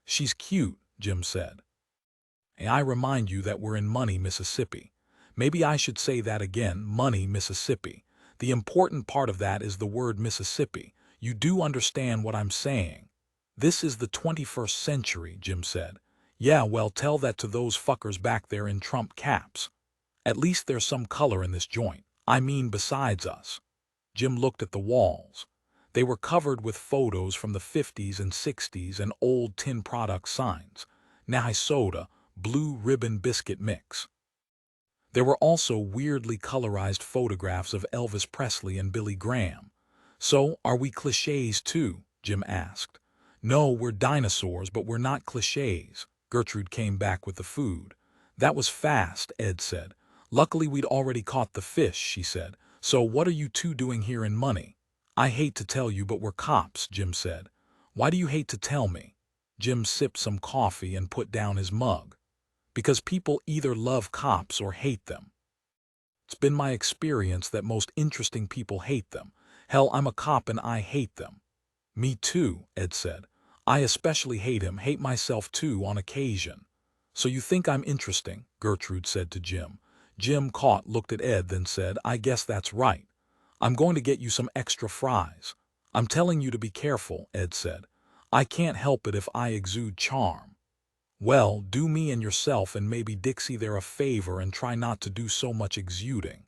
She's cute, Jim said. May I remind you that we're in Money, Mississippi. Maybe I should say that again, Money, Mississippi. The important part of that is the word Mississippi. You do understand what I'm saying. This is the 21st century, Jim said. Yeah, well, tell that to those fuckers back there in Trump caps. At least there's some color in this joint. I mean, besides us. Jim looked at the walls. They were covered with photos from the 50s and 60s and old tin product signs. Nahi soda, blue ribbon biscuit mix. There were also weirdly colorized photographs of Elvis Presley and Billy Graham. "So, are we clichés too?" Jim asked. "No, we're dinosaurs, but we're not clichés." Gertrude came back with the food. "That was fast," Ed said. "Luckily we'd already caught the fish," she said. "So what are you two doing here in Money?" "I hate to tell you, but we're cops," Jim said. "Why do you hate to tell me?" Jim sipped some coffee and put down his mug. "Because people either love cops or hate them. It's been my experience that most interesting people hate them. Hell, I'm a cop and I hate them." "Me too," Ed said. "I especially hate myself too on occasion." "So you think I'm interesting," Gertrude said to Jim. Jim caught, looked at Ed, then said, "I guess that's right. I'm going to get you some extra fries." "I'm telling you to be careful," Ed said. "I can't help it if I exude charm." "Well, do me and yourself and maybe Dixie there a favor and try not to do so much exuding."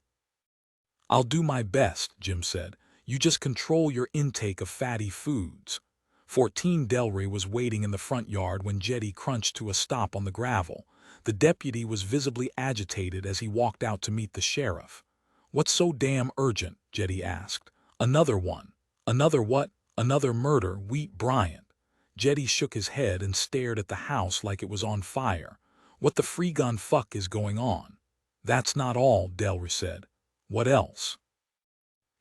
"I'll do my best," Jim said. "You just control your intake of fatty foods." 14 Delray was waiting in the front yard when Jetty crunched to a stop on the gravel. The deputy was visibly agitated as he walked out to meet the sheriff. "What's so damn urgent?" Jetty asked. "Another one." "Another what?" "Another murder, Wheat Bryant." Jetty shook his head and stared at the house like it was on fire. "What the freegun fuck is going on?" "That's not all," Delray said. "What else?"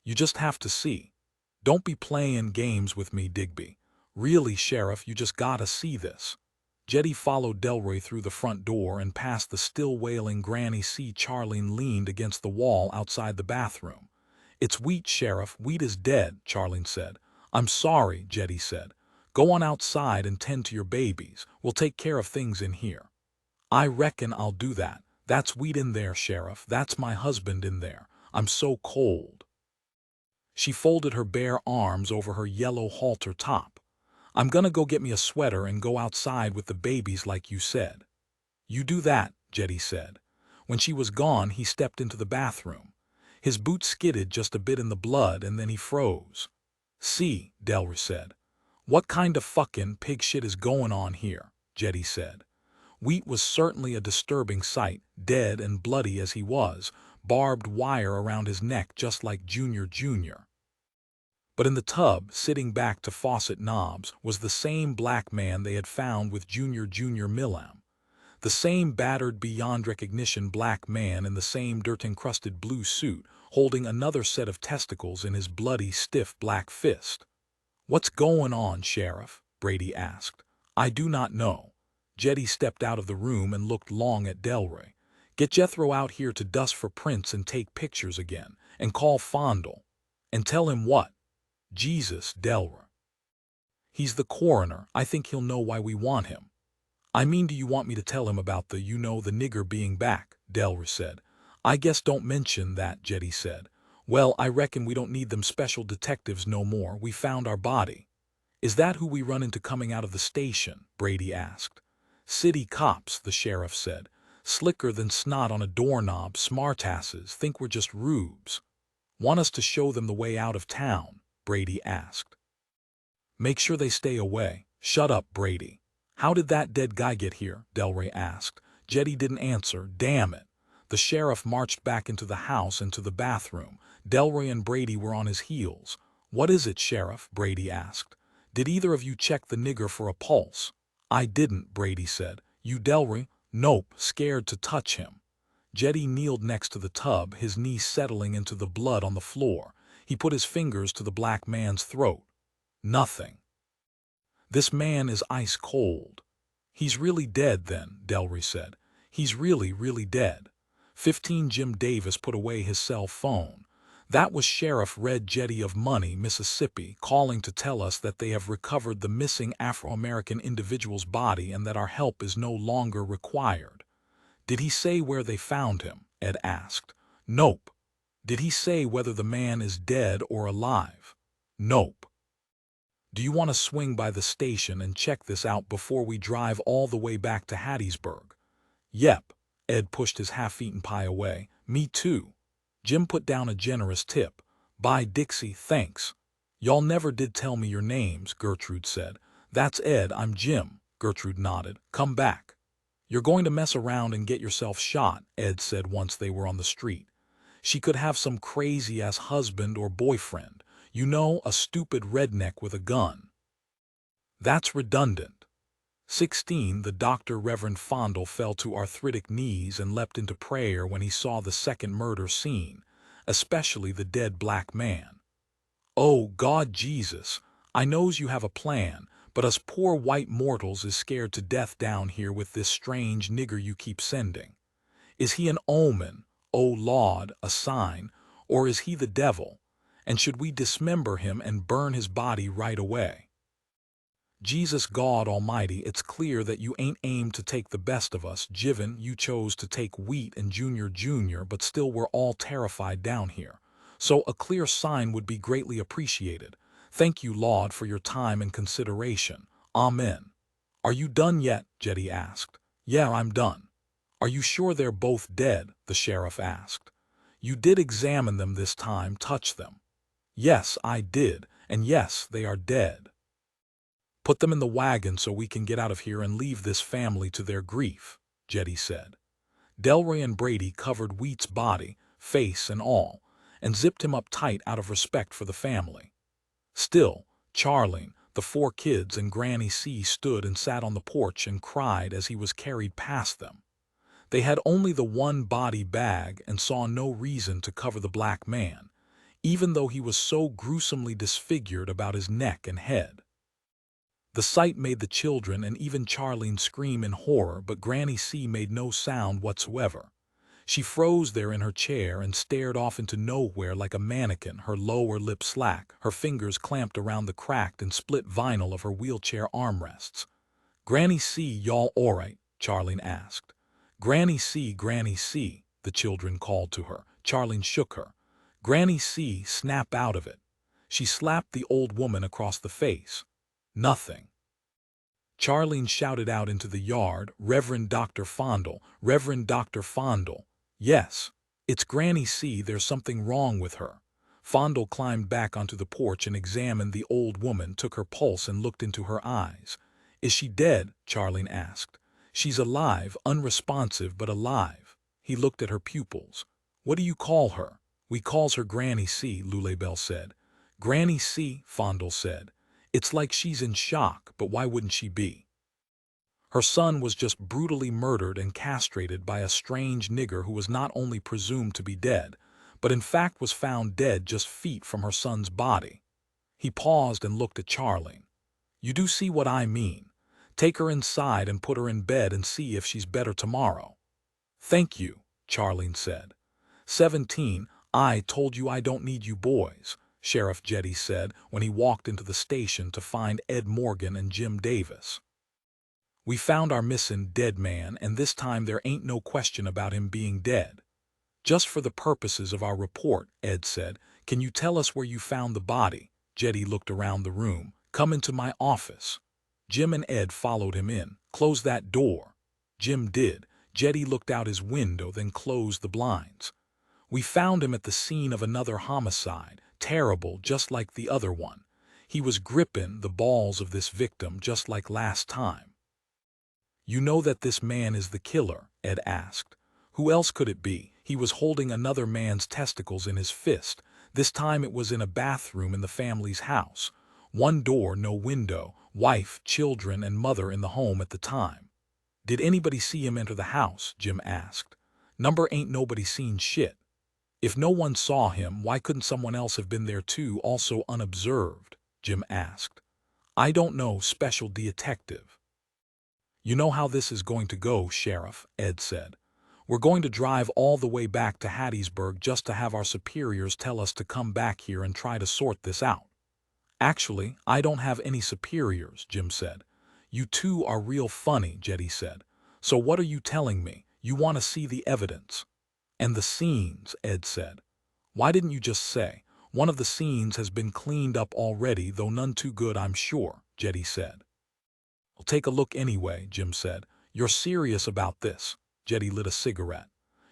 "You just have to see. Don't be playing games with me, Digby. Really, Sheriff, you just gotta see this." Jetty followed Delray through the front door and past the still wailing Granny C. Charlene leaned against the wall outside the bathroom. "It's Wheat, Sheriff. Wheat is dead," Charlene said. "I'm sorry," Jetty said. "Go on outside and tend to your babies. We'll take care of things in here." "I reckon I'll do that. That's Wheat in there, Sheriff. That's my husband in there. I'm so cold." She folded her bare arms over her yellow halter top. "I'm gonna go get me a sweater and go outside with the babies like you said." "You do that," Jetty said. When she was gone, he stepped into the bathroom. His boot skidded just a bit in the blood and then he froze. "See," Delray said. "What kind of fucking pig shit is going on here?" Jetty said. Wheat was certainly a disturbing sight, dead and bloody as he was, barbed wire around his neck just like Junior. But in the tub, sitting back to faucet knobs, was the same black man they had found with Junior Millam. The same battered beyond recognition black man in the same dirt-encrusted blue suit, holding another set of testicles in his bloody, stiff black fist. "What's going on, Sheriff?" Brady asked. "I do not know." Jetty stepped out of the room and looked long at Delray. "Get Jethro out here to dust for prints and take pictures again, and call Fondle." "And tell him what?" "Jesus, Delray. He's the coroner. I think he'll know why we want him." "I mean, do you want me to tell him about the nigger being back?" Delray said. "I guess don't mention that," Jetty said. "Well, I reckon we don't need them special detectives no more. We found our body." "Is that who we run into coming out of the station?" Brady asked. "City cops," the sheriff said. "Slicker than snot on a doorknob, smartasses, think we're just rubes." "Want us to show them the way out of town?" Brady asked. "Make sure they stay away." "Shut up, Brady." "How did that dead guy get here?" Delray asked. Jetty didn't answer. Damn it. The sheriff marched back into the house and to the bathroom. Delray and Brady were on his heels. "What is it, Sheriff?" Brady asked. "Did either of you check the nigger for a pulse?" "I didn't," Brady said. "You, Delray?" "Nope, scared to touch him." Jetty kneeled next to the tub, his knee settling into the blood on the floor. He put his fingers to the black man's throat. "Nothing. This man is ice cold." "He's really dead then," Delray said. "He's really dead." 15 Jim Davis put away his cell phone. "That was Sheriff Red Jetty of Money, Mississippi, calling to tell us that they have recovered the missing Afro-American individual's body and that our help is no longer required." "Did he say where they found him?" Ed asked. "Nope." "Did he say whether the man is dead or alive?" "Nope." "Do you want to swing by the station and check this out before we drive all the way back to Hattiesburg?" "Yep." Ed pushed his half-eaten pie away. "Me too." Jim put down a generous tip. "Bye, Dixie, thanks." "Y'all never did tell me your names," Gertrude said. "That's Ed, I'm Jim." Gertrude nodded. "Come back." "You're going to mess around and get yourself shot," Ed said once they were on the street. "She could have some crazy-ass husband or boyfriend. You know, a stupid redneck with a gun." "That's redundant." 16. The Dr. Reverend Fondle fell to arthritic knees and leapt into prayer when he saw the second murder scene, especially the dead black man. "Oh, God Jesus, I knows you have a plan, but us poor white mortals is scared to death down here with this strange nigger you keep sending. Is he an omen, oh Lord, a sign, or is he the devil? And should we dismember him and burn his body right away?" "Jesus God Almighty, it's clear that you ain't aimed to take the best of us, Jiven. You chose to take Wheat and Junior, but still we're all terrified down here. So a clear sign would be greatly appreciated. Thank you, Lord, for your time and consideration. Amen." "Are you done yet?" Jetty asked. "Yeah, I'm done." "Are you sure they're both dead?" the sheriff asked. "You did examine them this time, touch them?" "Yes, I did, and yes, they are dead." "Put them in the wagon so we can get out of here and leave this family to their grief," Jetty said. Delroy and Brady covered Wheat's body, face and all, and zipped him up tight out of respect for the family. Still, Charlene, the 4 kids, and Granny C stood and sat on the porch and cried as he was carried past them. They had only the one body bag and saw no reason to cover the black man, even though he was so gruesomely disfigured about his neck and head. The sight made the children and even Charlene scream in horror, but Granny C made no sound whatsoever. She froze there in her chair and stared off into nowhere like a mannequin, her lower lip slack, her fingers clamped around the cracked and split vinyl of her wheelchair armrests. "Granny C, y'all alright?" Charlene asked. Granny C, the children called to her. Charlene shook her. "Granny C, snap out of it." She slapped the old woman across the face. "Nothing." Charlene shouted out into the yard, "Reverend Dr. Fondle, Reverend Dr. Fondle." "Yes, it's Granny C, there's something wrong with her." Fondle climbed back onto the porch and examined the old woman, took her pulse and looked into her eyes. "Is she dead?" Charlene asked. "She's alive, unresponsive but alive." He looked at her pupils. "What do you call her?" "We calls her Granny C," Lulabelle said. "Granny C," Fondle said. "It's like she's in shock, but why wouldn't she be? Her son was just brutally murdered and castrated by a strange nigger who was not only presumed to be dead, but in fact was found dead just feet from her son's body." He paused and looked at Charlene. "You do see what I mean. Take her inside and put her in bed and see if she's better tomorrow." "Thank you," Charlene said. 17. "I told you I don't need you boys," Sheriff Jetty said when he walked into the station to find Ed Morgan and Jim Davis. "We found our missing dead man, and this time there ain't no question about him being dead." "Just for the purposes of our report," Ed said, "can you tell us where you found the body?" Jetty looked around the room. "Come into my office." Jim and Ed followed him in. "Close that door." Jim did. Jetty looked out his window, then closed the blinds. "We found him at the scene of another homicide, terrible just like the other one. He was gripping the balls of this victim just like last time." "You know that this man is the killer?" Ed asked. "Who else could it be?" He was holding another man's testicles in his fist. This time it was in a bathroom in the family's house. One door, no window, wife, children, and mother in the home at the time. "Did anybody see him enter the house?" Jim asked. "Number ain't nobody seen shit." "If no one saw him, why couldn't someone else have been there too, also unobserved?" Jim asked. "I don't know, special detective." "You know how this is going to go, Sheriff," Ed said. "We're going to drive all the way back to Hattiesburg just to have our superiors tell us to come back here and try to sort this out." "Actually, I don't have any superiors," Jim said. "You two are real funny," Jetty said. "So what are you telling me? You want to see the evidence?" "And the scenes," Ed said. "Why didn't you just say? One of the scenes has been cleaned up already, though none too good, I'm sure," Jetty said. "I'll take a look anyway," Jim said. "You're serious about this?" Jetty lit a cigarette.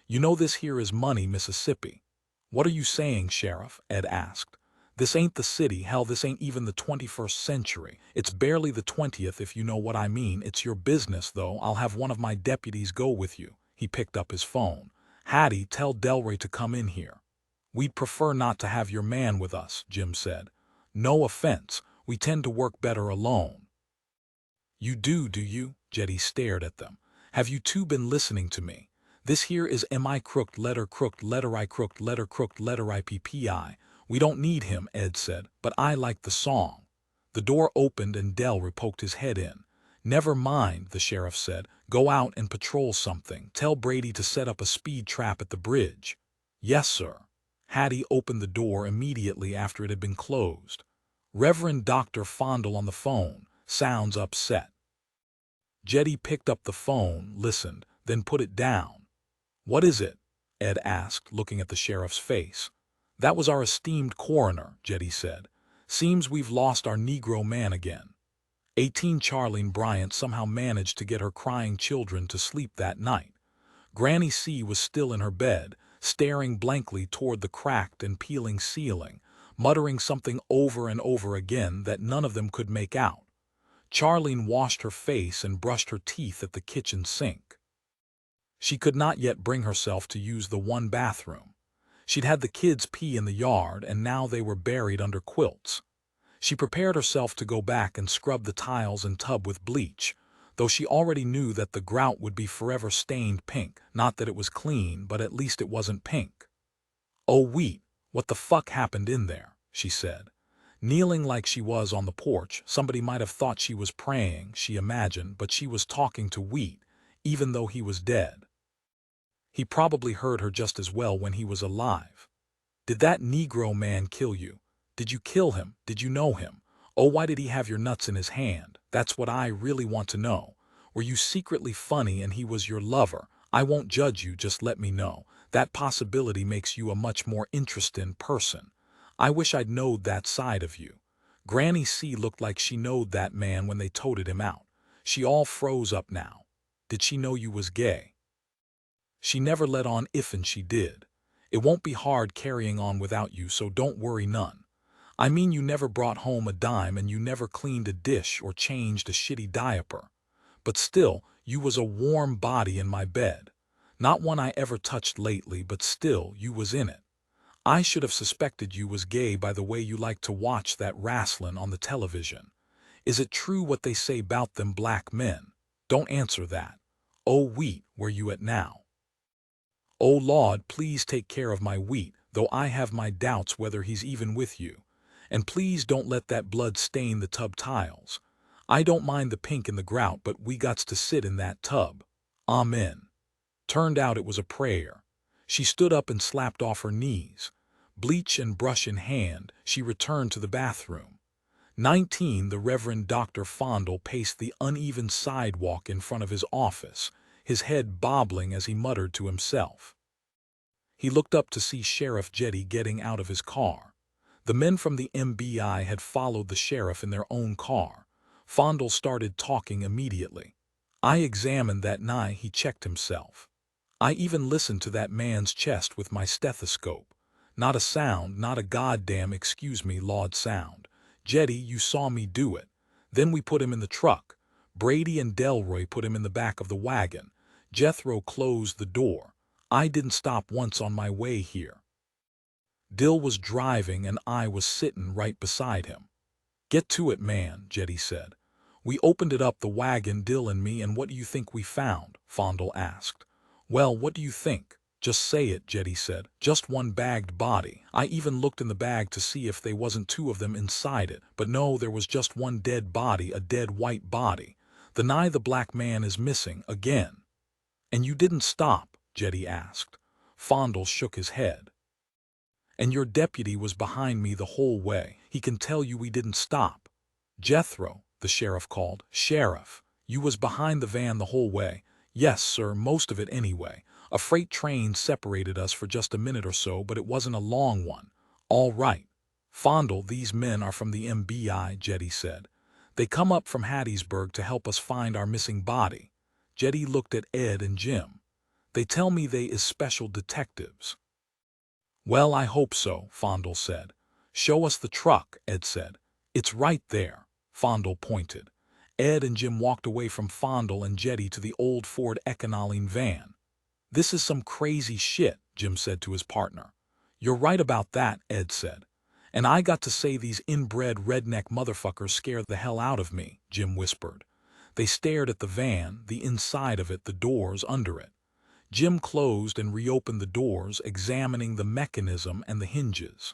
"You know this here is Money, Mississippi." "What are you saying, Sheriff?" Ed asked. This ain't the city, hell, this ain't even the 21st century. It's barely the 20th, if you know what I mean. It's your business, though. I'll have one of my deputies go with you. He picked up his phone. Hattie, tell Delroy to come in here. We'd prefer not to have your man with us, Jim said. No offense, we tend to work better alone. You do you? Jetty stared at them. Have you two been listening to me? This here is M.I. crooked letter I crooked letter IPPI. We don't need him, Ed said, but I like the song. The door opened and Delroy poked his head in. Never mind, the sheriff said. Go out and patrol something. Tell Brady to set up a speed trap at the bridge. Yes, sir. Hattie opened the door immediately after it had been closed. Reverend Dr. Fondle on the phone. Sounds upset. Jetty picked up the phone, listened, then put it down. What is it? Ed asked, looking at the sheriff's face. That was our esteemed coroner, Jetty said. Seems we've lost our Negro man again. 18 Charlene Bryant somehow managed to get her crying children to sleep that night. Granny C was still in her bed, staring blankly toward the cracked and peeling ceiling, muttering something over and over again that none of them could make out. Charlene washed her face and brushed her teeth at the kitchen sink. She could not yet bring herself to use the one bathroom. She'd had the kids pee in the yard, and now they were buried under quilts. She prepared herself to go back and scrub the tiles and tub with bleach, though she already knew that the grout would be forever stained pink. Not that it was clean, but at least it wasn't pink. Oh wait, what the fuck happened in there? She said. Kneeling like she was on the porch, somebody might have thought she was praying, she imagined, but she was talking to Wheat, even though he was dead. He probably heard her just as well when he was alive. Did that Negro man kill you? Did you kill him? Did you know him? Oh, why did he have your nuts in his hand? That's what I really want to know. Were you secretly funny and he was your lover? I won't judge you, just let me know. That possibility makes you a much more interesting person. I wish I'd knowed that side of you. Granny C looked like she knowed that man when they toted him out. She all froze up now. Did she know you was gay? She never let on if'n she did. It won't be hard carrying on without you, so don't worry none. I mean, you never brought home a dime and you never cleaned a dish or changed a shitty diaper. But still, you was a warm body in my bed. Not one I ever touched lately, but still, you was in it. I should have suspected you was gay by the way you like to watch that wrastlin' on the television. Is it true what they say 'bout them black men? Don't answer that. Oh, Wheat, where you at now? Oh, Lord, please take care of my Wheat, though I have my doubts whether he's even with you. And please don't let that blood stain the tub tiles. I don't mind the pink in the grout, but we gots to sit in that tub. Amen. Turned out it was a prayer. She stood up and slapped off her knees. Bleach and brush in hand, she returned to the bathroom. 19 The Reverend Dr. Fondle paced the uneven sidewalk in front of his office, his head bobbling as he muttered to himself. He looked up to see Sheriff Jetty getting out of his car. The men from the MBI had followed the sheriff in their own car. Fondle started talking immediately. I examined that nigh, he checked himself. I even listened to that man's chest with my stethoscope. Not a sound, not a goddamn excuse me lawed sound. Jetty, you saw me do it. Then we put him in the truck. Brady and Delroy put him in the back of the wagon. Jethro closed the door. I didn't stop once on my way here. Dill was driving and I was sitting right beside him. Get to it, man, Jetty said. We opened it up, the wagon, Dill and me, and what do you think we found? Fondle asked. Well, what do you think? Just say it, Jetty said. Just one bagged body. I even looked in the bag to see if they wasn't two of them inside it, but no, there was just one dead body, a dead white body. The black man is missing again. And you didn't stop? Jetty asked. Fondle shook his head. And your deputy was behind me the whole way. He can tell you we didn't stop. Jethro, the sheriff called. Sheriff, you was behind the van the whole way. Yes, sir, most of it anyway. A freight train separated us for just a minute or so, but it wasn't a long one. All right. Fondle, these men are from the MBI, Jetty said. They come up from Hattiesburg to help us find our missing body. Jetty looked at Ed and Jim. They tell me they is special detectives. Well, I hope so, Fondle said. "Show us the truck," Ed said. "It's right there," Fondle pointed. Ed and Jim walked away from Fondle and Jetty to the old Ford Econoline van. "This is some crazy shit," Jim said to his partner. "You're right about that," Ed said. "And I got to say these inbred redneck motherfuckers scare the hell out of me," Jim whispered. They stared at the van, the inside of it, the doors under it. Jim closed and reopened the doors, examining the mechanism and the hinges.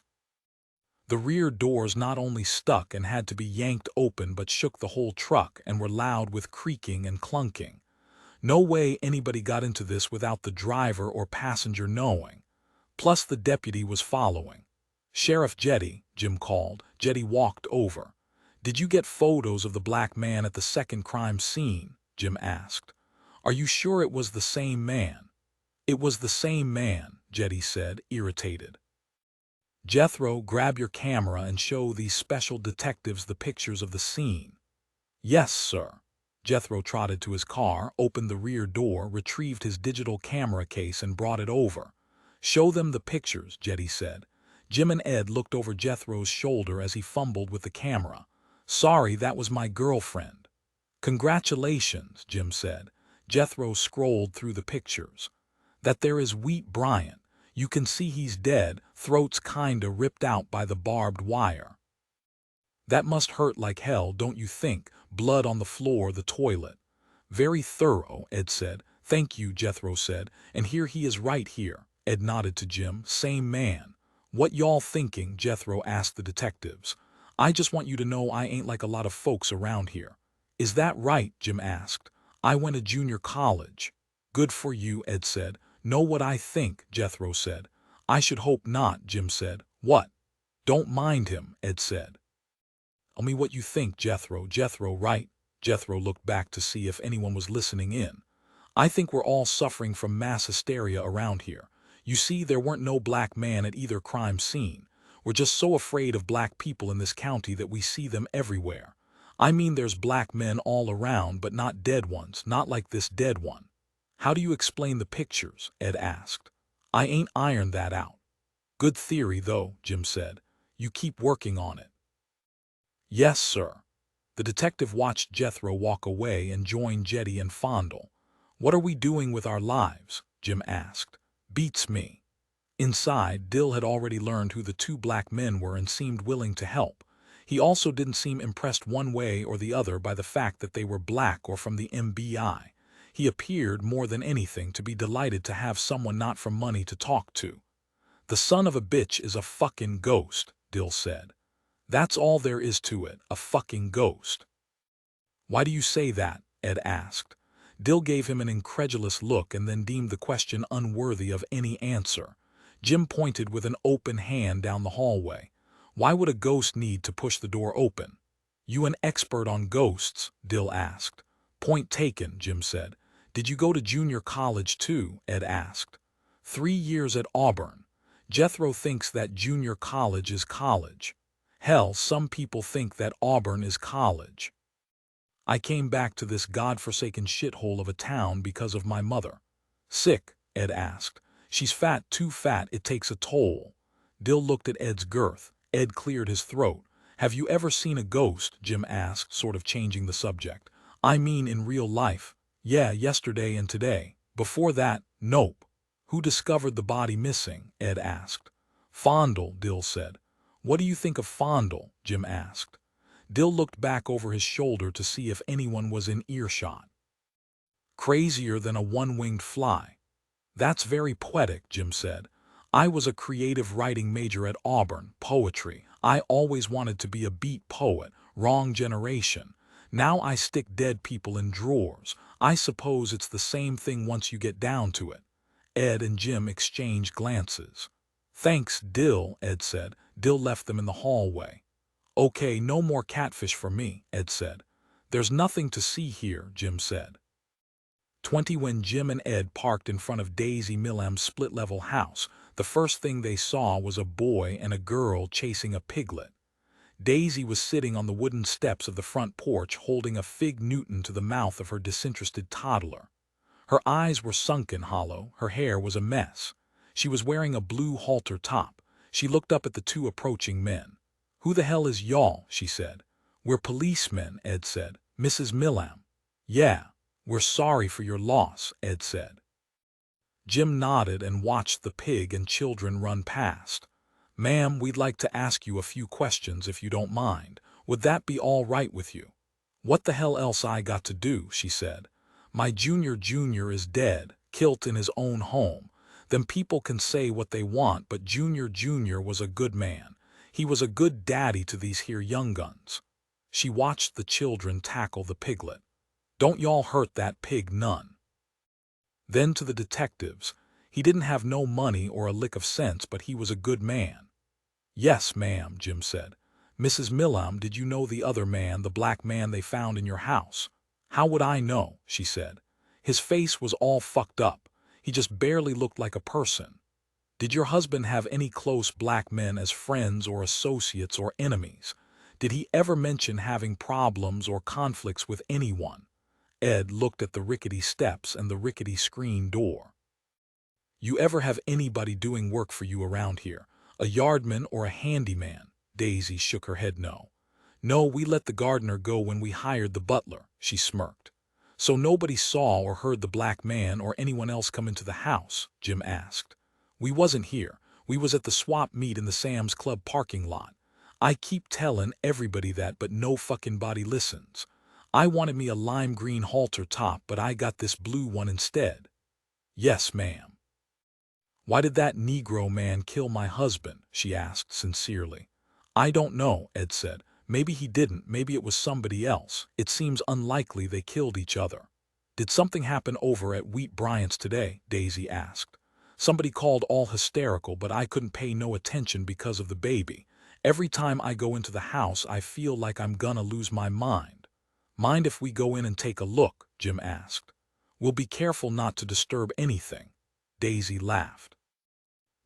The rear doors not only stuck and had to be yanked open but shook the whole truck and were loud with creaking and clunking. No way anybody got into this without the driver or passenger knowing. Plus the deputy was following. "Sheriff Jetty," Jim called. Jetty walked over. "Did you get photos of the black man at the second crime scene?" Jim asked. "Are you sure it was the same man?" "It was the same man," Jetty said, irritated. "Jethro, grab your camera and show these special detectives the pictures of the scene." "Yes, sir." Jethro trotted to his car, opened the rear door, retrieved his digital camera case and brought it over. "Show them the pictures," Jetty said. Jim and Ed looked over Jethro's shoulder as he fumbled with the camera. "Sorry, that was my girlfriend." "Congratulations," Jim said. Jethro scrolled through the pictures. "That there is Wheat Bryant. You can see he's dead, throat's kinda ripped out by the barbed wire. That must hurt like hell, don't you think? Blood on the floor, the toilet." "Very thorough," Ed said. "Thank you," Jethro said. "And here he is right here." Ed nodded to Jim. "Same man." "What y'all thinking?" Jethro asked the detectives. "I just want you to know I ain't like a lot of folks around here." "Is that right?" Jim asked. "I went to junior college." "Good for you," Ed said. "Know what I think?" Jethro said. "I should hope not," Jim said. "What?" "Don't mind him," Ed said. "Tell me what you think, Jethro." "Jethro, right?" Jethro looked back to see if anyone was listening in. "I think we're all suffering from mass hysteria around here. You see, there weren't no black man at either crime scene. We're just so afraid of black people in this county that we see them everywhere. I mean, there's black men all around, but not dead ones, not like this dead one." "How do you explain the pictures?" Ed asked. "I ain't ironed that out." "Good theory, though," Jim said. "You keep working on it." "Yes, sir." The detective watched Jethro walk away and join Jetty and Fondle. "What are we doing with our lives?" Jim asked. "Beats me." Inside, Dill had already learned who the two black men were and seemed willing to help. He also didn't seem impressed one way or the other by the fact that they were black or from the MBI. He appeared, more than anything, to be delighted to have someone not from money to talk to. "The son of a bitch is a fucking ghost," Dill said. "That's all there is to it, a fucking ghost." "Why do you say that?" Ed asked. Dill gave him an incredulous look and then deemed the question unworthy of any answer. Jim pointed with an open hand down the hallway. "Why would a ghost need to push the door open?" "You an expert on ghosts?" Dill asked. "Point taken," Jim said. "Did you go to junior college too?" Ed asked. 3 years at Auburn. Jethro thinks that junior college is college. Hell, some people think that Auburn is college. "I came back to this godforsaken shithole of a town because of my mother." "Sick?" Ed asked. "She's fat, too fat, it takes a toll." Dill looked at Ed's girth. Ed cleared his throat. "Have you ever seen a ghost?" Jim asked, sort of changing the subject. "I mean in real life." "Yeah, yesterday and today. Before that, nope." "Who discovered the body missing?" Ed asked. "Fondle," Dill said. "What do you think of Fondle?" Jim asked. Dill looked back over his shoulder to see if anyone was in earshot. "Crazier than a one-winged fly." "That's very poetic," Jim said. "I was a creative writing major at Auburn, poetry. I always wanted to be a beat poet, wrong generation. Now I stick dead people in drawers. I suppose it's the same thing once you get down to it." Ed and Jim exchanged glances. "Thanks, Dill," Ed said. Dill left them in the hallway. "Okay, no more catfish for me," Ed said. "There's nothing to see here," Jim said. 20 When Jim and Ed parked in front of Daisy Millam's split-level house, the first thing they saw was a boy and a girl chasing a piglet. Daisy was sitting on the wooden steps of the front porch holding a fig Newton to the mouth of her disinterested toddler. Her eyes were sunken hollow, her hair was a mess. She was wearing a blue halter top. She looked up at the two approaching men. "Who the hell is y'all?" she said. "We're policemen," Ed said. "Mrs. Millam." "Yeah, we're sorry for your loss," Ed said. Jim nodded and watched the pig and children run past. "Ma'am, we'd like to ask you a few questions if you don't mind. Would that be all right with you?" "What the hell else I got to do?" she said. "My Junior is dead, killed in his own home. Them people can say what they want, but Junior was a good man. He was a good daddy to these here young guns." She watched the children tackle the piglet. "Don't y'all hurt that pig none." Then to the detectives, "He didn't have no money or a lick of sense, but he was a good man." "Yes, ma'am," Jim said. "Mrs. Millam, did you know the other man, the black man they found in your house?" "How would I know?" she said. "His face was all fucked up. He just barely looked like a person." "Did your husband have any close black men as friends or associates or enemies? Did he ever mention having problems or conflicts with anyone?" Ed looked at the rickety steps and the rickety screen door. "You ever have anybody doing work for you around here? A yardman or a handyman?" Daisy shook her head no. "No, we let the gardener go when we hired the butler," she smirked. "So nobody saw or heard the black man or anyone else come into the house?" Jim asked. "We wasn't here. We was at the swap meet in the Sam's Club parking lot. I keep telling everybody that, but no fucking body listens. I wanted me a lime green halter top, but I got this blue one instead." "Yes, ma'am." "Why did that Negro man kill my husband?" she asked sincerely. "I don't know," Ed said. "Maybe he didn't, maybe it was somebody else. It seems unlikely they killed each other." "Did something happen over at Wheat Bryant's today?" Daisy asked. "Somebody called all hysterical, but I couldn't pay no attention because of the baby. Every time I go into the house I feel like I'm gonna lose my mind." "Mind if we go in and take a look?" Jim asked. "We'll be careful not to disturb anything." Daisy laughed.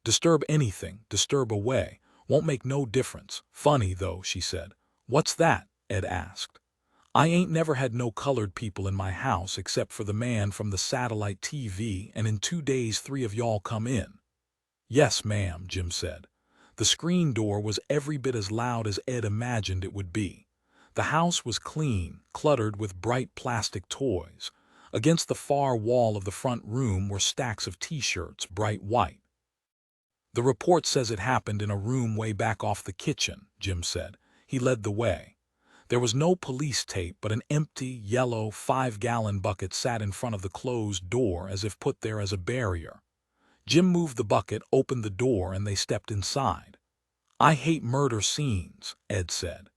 "Disturb anything, disturb away. Won't make no difference. Funny, though," she said. "What's that?" Ed asked. "I ain't never had no colored people in my house except for the man from the satellite TV, and in 2 days 3 of y'all come in." "Yes, ma'am," Jim said. The screen door was every bit as loud as Ed imagined it would be. The house was clean, cluttered with bright plastic toys. Against the far wall of the front room were stacks of T-shirts, bright white. "The report says it happened in a room way back off the kitchen," Jim said. He led the way. There was no police tape, but an empty, yellow, 5-gallon bucket sat in front of the closed door as if put there as a barrier. Jim moved the bucket, opened the door, and they stepped inside. "I hate murder scenes," Ed said.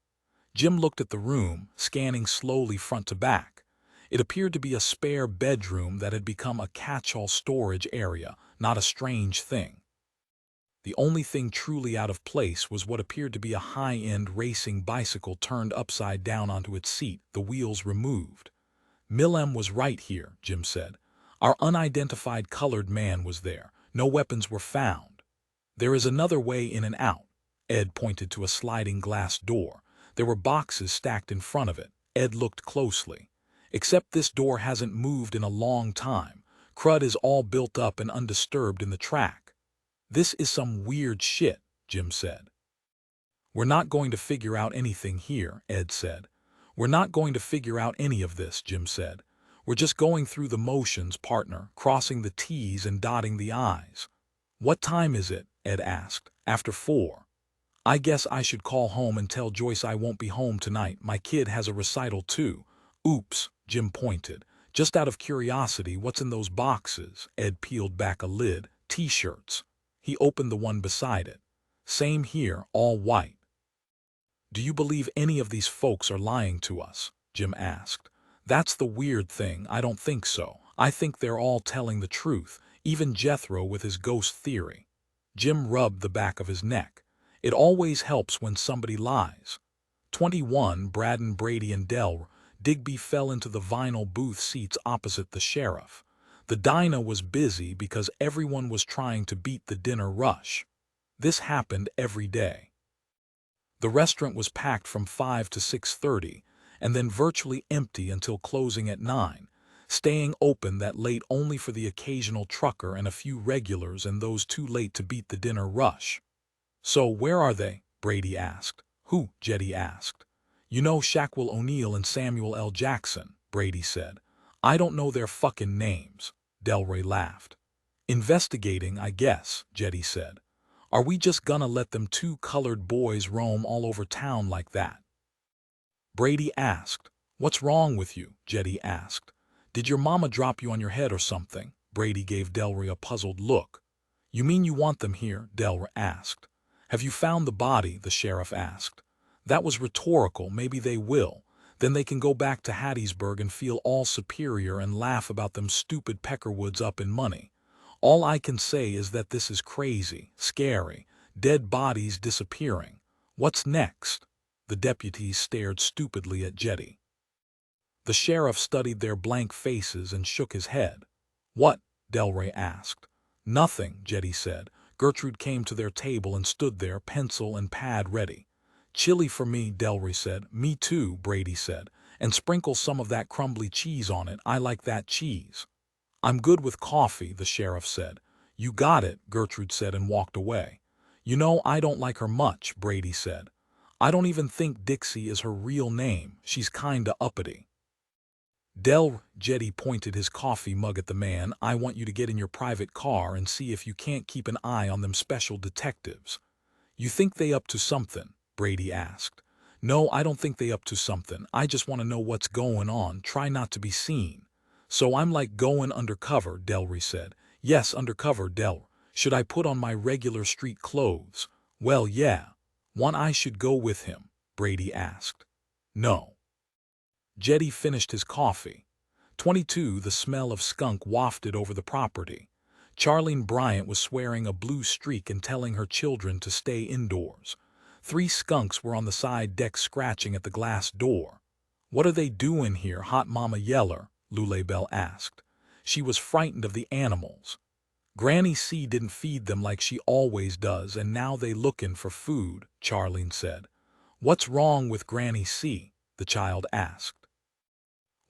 Jim looked at the room, scanning slowly front to back. It appeared to be a spare bedroom that had become a catch-all storage area, not a strange thing. The only thing truly out of place was what appeared to be a high-end racing bicycle turned upside down onto its seat, the wheels removed. "Millam was right here," Jim said. "Our unidentified colored man was there. No weapons were found. There is another way in and out." Ed pointed to a sliding glass door. There were boxes stacked in front of it. Ed looked closely. "Except this door hasn't moved in a long time. Crud is all built up and undisturbed in the track." "This is some weird shit," Jim said. "We're not going to figure out anything here," Ed said. "We're not going to figure out any of this," Jim said. "We're just going through the motions, partner, crossing the T's and dotting the I's." "What time is it?" Ed asked. "After 4. I guess I should call home and tell Joyce I won't be home tonight. My kid has a recital too." "Oops," Jim pointed. "Just out of curiosity, what's in those boxes?" Ed peeled back a lid. "T-shirts." He opened the one beside it. "Same here, all white." "Do you believe any of these folks are lying to us?" Jim asked. "That's the weird thing. I don't think so. I think they're all telling the truth, even Jethro with his ghost theory." Jim rubbed the back of his neck. "It always helps when somebody lies." 21 Braden, Brady, and Dell. Digby fell into the vinyl booth seats opposite the sheriff. The diner was busy because everyone was trying to beat the dinner rush. This happened every day. The restaurant was packed from 5 to 6:30, and then virtually empty until closing at 9, staying open that late only for the occasional trucker and a few regulars and those too late to beat the dinner rush. So where are they? Brady asked. Who? Jetty asked. You know Shaquille O'Neal and Samuel L. Jackson, Brady said. I don't know their fucking names. Delroy laughed. Investigating, I guess, Jetty said. Are we just gonna let them two colored boys roam all over town like that? Brady asked. What's wrong with you? Jetty asked. Did your mama drop you on your head or something? Brady gave Delroy a puzzled look. You mean you want them here? Delroy asked. Have you found the body? The sheriff asked. That was rhetorical. Maybe they will. Then they can go back to Hattiesburg and feel all superior and laugh about them stupid Peckerwoods up in money. All I can say is that this is crazy, scary, dead bodies disappearing. What's next? The deputies stared stupidly at Jetty. The sheriff studied their blank faces and shook his head. What? Delroy asked. Nothing, Jetty said. Gertrude came to their table and stood there, pencil and pad ready. Chili for me, Delroy said. Me too, Brady said. And sprinkle some of that crumbly cheese on it. I like that cheese. I'm good with coffee, the sheriff said. You got it, Gertrude said and walked away. You know, I don't like her much, Brady said. I don't even think Dixie is her real name. She's kinda uppity. Jetty pointed his coffee mug at the man. I want you to get in your private car and see if you can't keep an eye on them special detectives. You think they up to something? Brady asked. No, I don't think they up to something. I just want to know what's going on. Try not to be seen. So I'm like going undercover, Delroy said. Yes, undercover, Del. Should I put on my regular street clothes? Well, yeah. One I should go with him, Brady asked. No. Jetty finished his coffee. 22. The smell of skunk wafted over the property. Charlene Bryant was swearing a blue streak and telling her children to stay indoors. 3 skunks were on the side deck scratching at the glass door. What are they doing here, Hot Mama Yeller? Lulabelle asked. She was frightened of the animals. Granny C didn't feed them like she always does, and now they looking for food, Charlene said. What's wrong with Granny C? The child asked.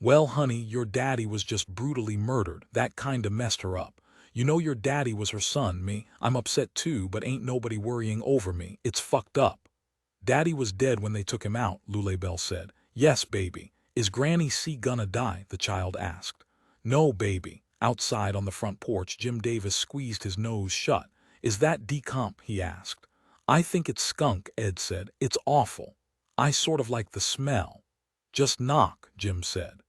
Well, honey, your daddy was just brutally murdered. That kinda messed her up. You know your daddy was her son, me. I'm upset too, but ain't nobody worrying over me. It's fucked up. Daddy was dead when they took him out, Lulabelle said. Yes, baby. Is Granny C gonna die? The child asked. No, baby. Outside on the front porch, Jim Davis squeezed his nose shut. Is that decomp? He asked. I think it's skunk, Ed said. It's awful. I sort of like the smell. Just knock, Jim said.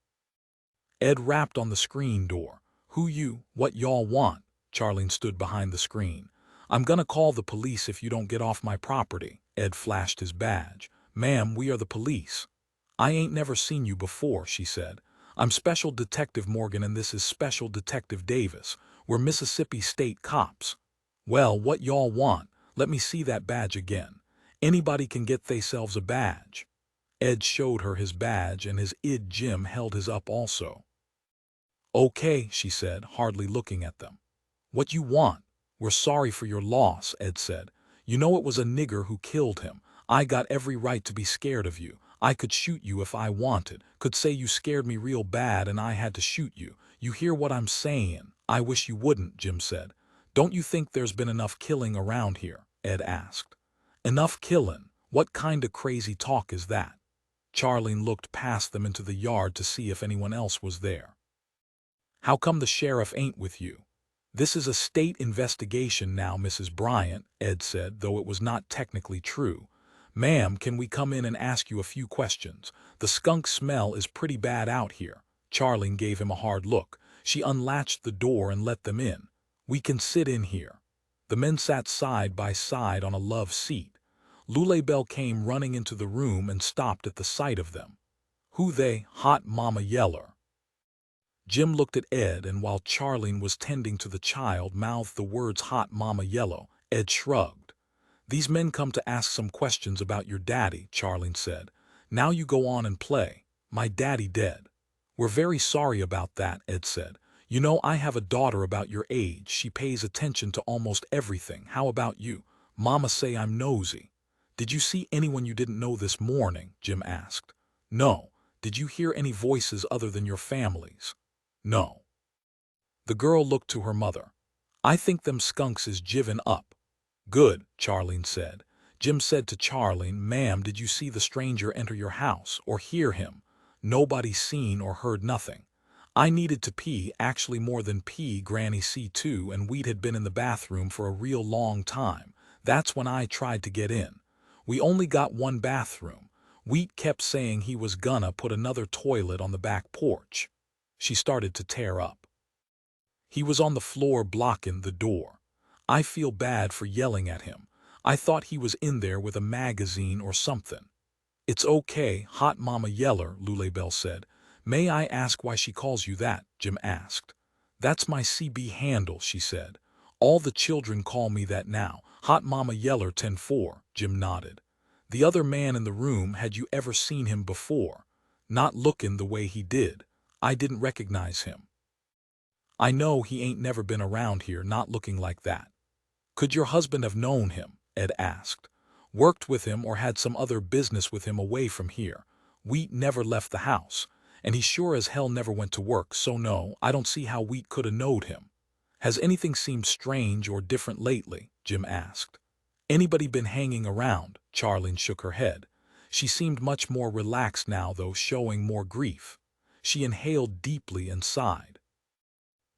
Ed rapped on the screen door. Who you? What y'all want? Charlene stood behind the screen. I'm gonna call the police if you don't get off my property. Ed flashed his badge. Ma'am, we are the police. I ain't never seen you before, she said. I'm Special Detective Morgan and this is Special Detective Davis. We're Mississippi State cops. Well, what y'all want? Let me see that badge again. Anybody can get theyselves a badge. Ed showed her his badge and his id Jim held his up also. Okay, she said, hardly looking at them. What you want? We're sorry for your loss, Ed said. You know it was a nigger who killed him. I got every right to be scared of you. I could shoot you if I wanted. Could say you scared me real bad and I had to shoot you. You hear what I'm saying? I wish you wouldn't, Jim said. Don't you think there's been enough killing around here? Ed asked. Enough killing? What kind of crazy talk is that? Charlene looked past them into the yard to see if anyone else was there. How come the sheriff ain't with you? This is a state investigation now, Mrs. Bryant, Ed said, though it was not technically true. Ma'am, can we come in and ask you a few questions? The skunk smell is pretty bad out here. Charlene gave him a hard look. She unlatched the door and let them in. We can sit in here. The men sat side by side on a love seat. Lulabelle came running into the room and stopped at the sight of them. Who they? Hot Mama Yeller. Jim looked at Ed, and while Charlene was tending to the child, mouthed the words Hot Mama Yellow. Ed shrugged. These men come to ask some questions about your daddy, Charlene said. Now you go on and play. My daddy dead. We're very sorry about that, Ed said. You know, I have a daughter about your age. She pays attention to almost everything. How about you? Mama say I'm nosy. Did you see anyone you didn't know this morning? Jim asked. No. Did you hear any voices other than your family's? No. The girl looked to her mother. I think them skunks is jiven up. Good, Charlene said. Jim said to Charlene, "Ma'am, did you see the stranger enter your house, or hear him?" "Nobody seen or heard nothing. I needed to pee, actually more than pee, Granny C too, and we'd had been in the bathroom for a real long time. That's when I tried to get in. We only got one bathroom. Wheat kept saying he was gonna put another toilet on the back porch." She started to tear up. "He was on the floor blocking the door. I feel bad for yelling at him. I thought he was in there with a magazine or something." "It's okay, Hot Mama Yeller," Lulabelle said. "May I ask why she calls you that?" Jim asked. "That's my CB handle," she said. "All the children call me that now. Hot Mama Yeller 10-4, Jim nodded. "The other man in the room, had you ever seen him before?" "Not looking the way he did. I didn't recognize him." "I know he ain't never been around here not looking like that." "Could your husband have known him?" Ed asked. "Worked with him or had some other business with him away from here. Wheat never left the house, and he sure as hell never went to work, so no, I don't see how Wheat could have knowed him." "Has anything seemed strange or different lately?" Jim asked. "Anybody been hanging around?" Charlene shook her head. She seemed much more relaxed now, though showing more grief. She inhaled deeply and sighed.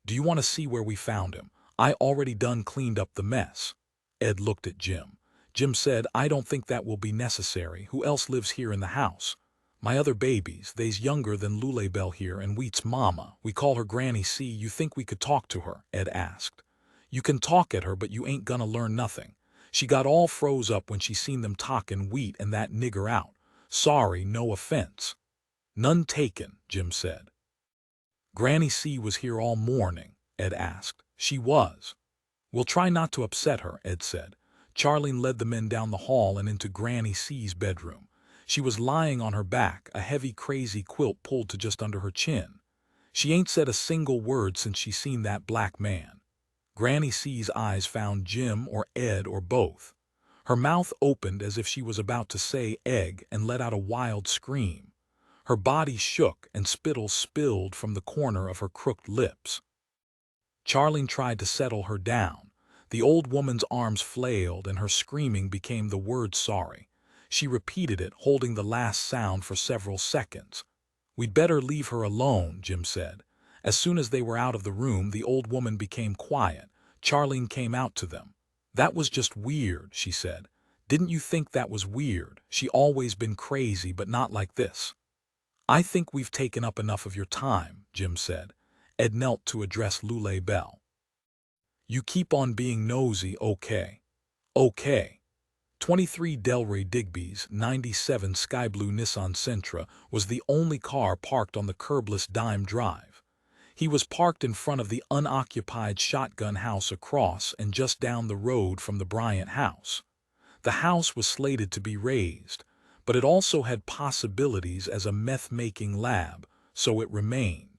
"Do you want to see where we found him? I already done cleaned up the mess." Ed looked at Jim. Jim said, "I don't think that will be necessary. Who else lives here in the house?" "My other babies. They's younger than Lulabelle here and Wheat's mama. We call her Granny C. You think we could talk to her?" Ed asked. "You can talk at her, but you ain't gonna learn nothing. She got all froze up when she seen them talkin' Wheat and that nigger out. Sorry, no offense." "None taken," Jim said. "Granny C was here all morning?" Ed asked. "She was." "We'll try not to upset her," Ed said. Charlene led the men down the hall and into Granny C's bedroom. She was lying on her back, a heavy crazy quilt pulled to just under her chin. "She ain't said a single word since she seen that black man." Granny C's eyes found Jim or Ed or both. Her mouth opened as if she was about to say egg and let out a wild scream. Her body shook and spittle spilled from the corner of her crooked lips. Charlene tried to settle her down. The old woman's arms flailed and her screaming became the word sorry. She repeated it, holding the last sound for several seconds. "We'd better leave her alone," Jim said. As soon as they were out of the room, the old woman became quiet. Charlene came out to them. "That was just weird," she said. "Didn't you think that was weird? She always been crazy, but not like this." "I think we've taken up enough of your time," Jim said. Ed knelt to address Lulabelle. "You keep on being nosy, okay?" "Okay." 23 Delray Digby's 97 sky blue Nissan Sentra was the only car parked on the curbless dime drive. He was parked in front of the unoccupied shotgun house across and just down the road from the Bryant house. The house was slated to be razed, but it also had possibilities as a meth-making lab, so it remained.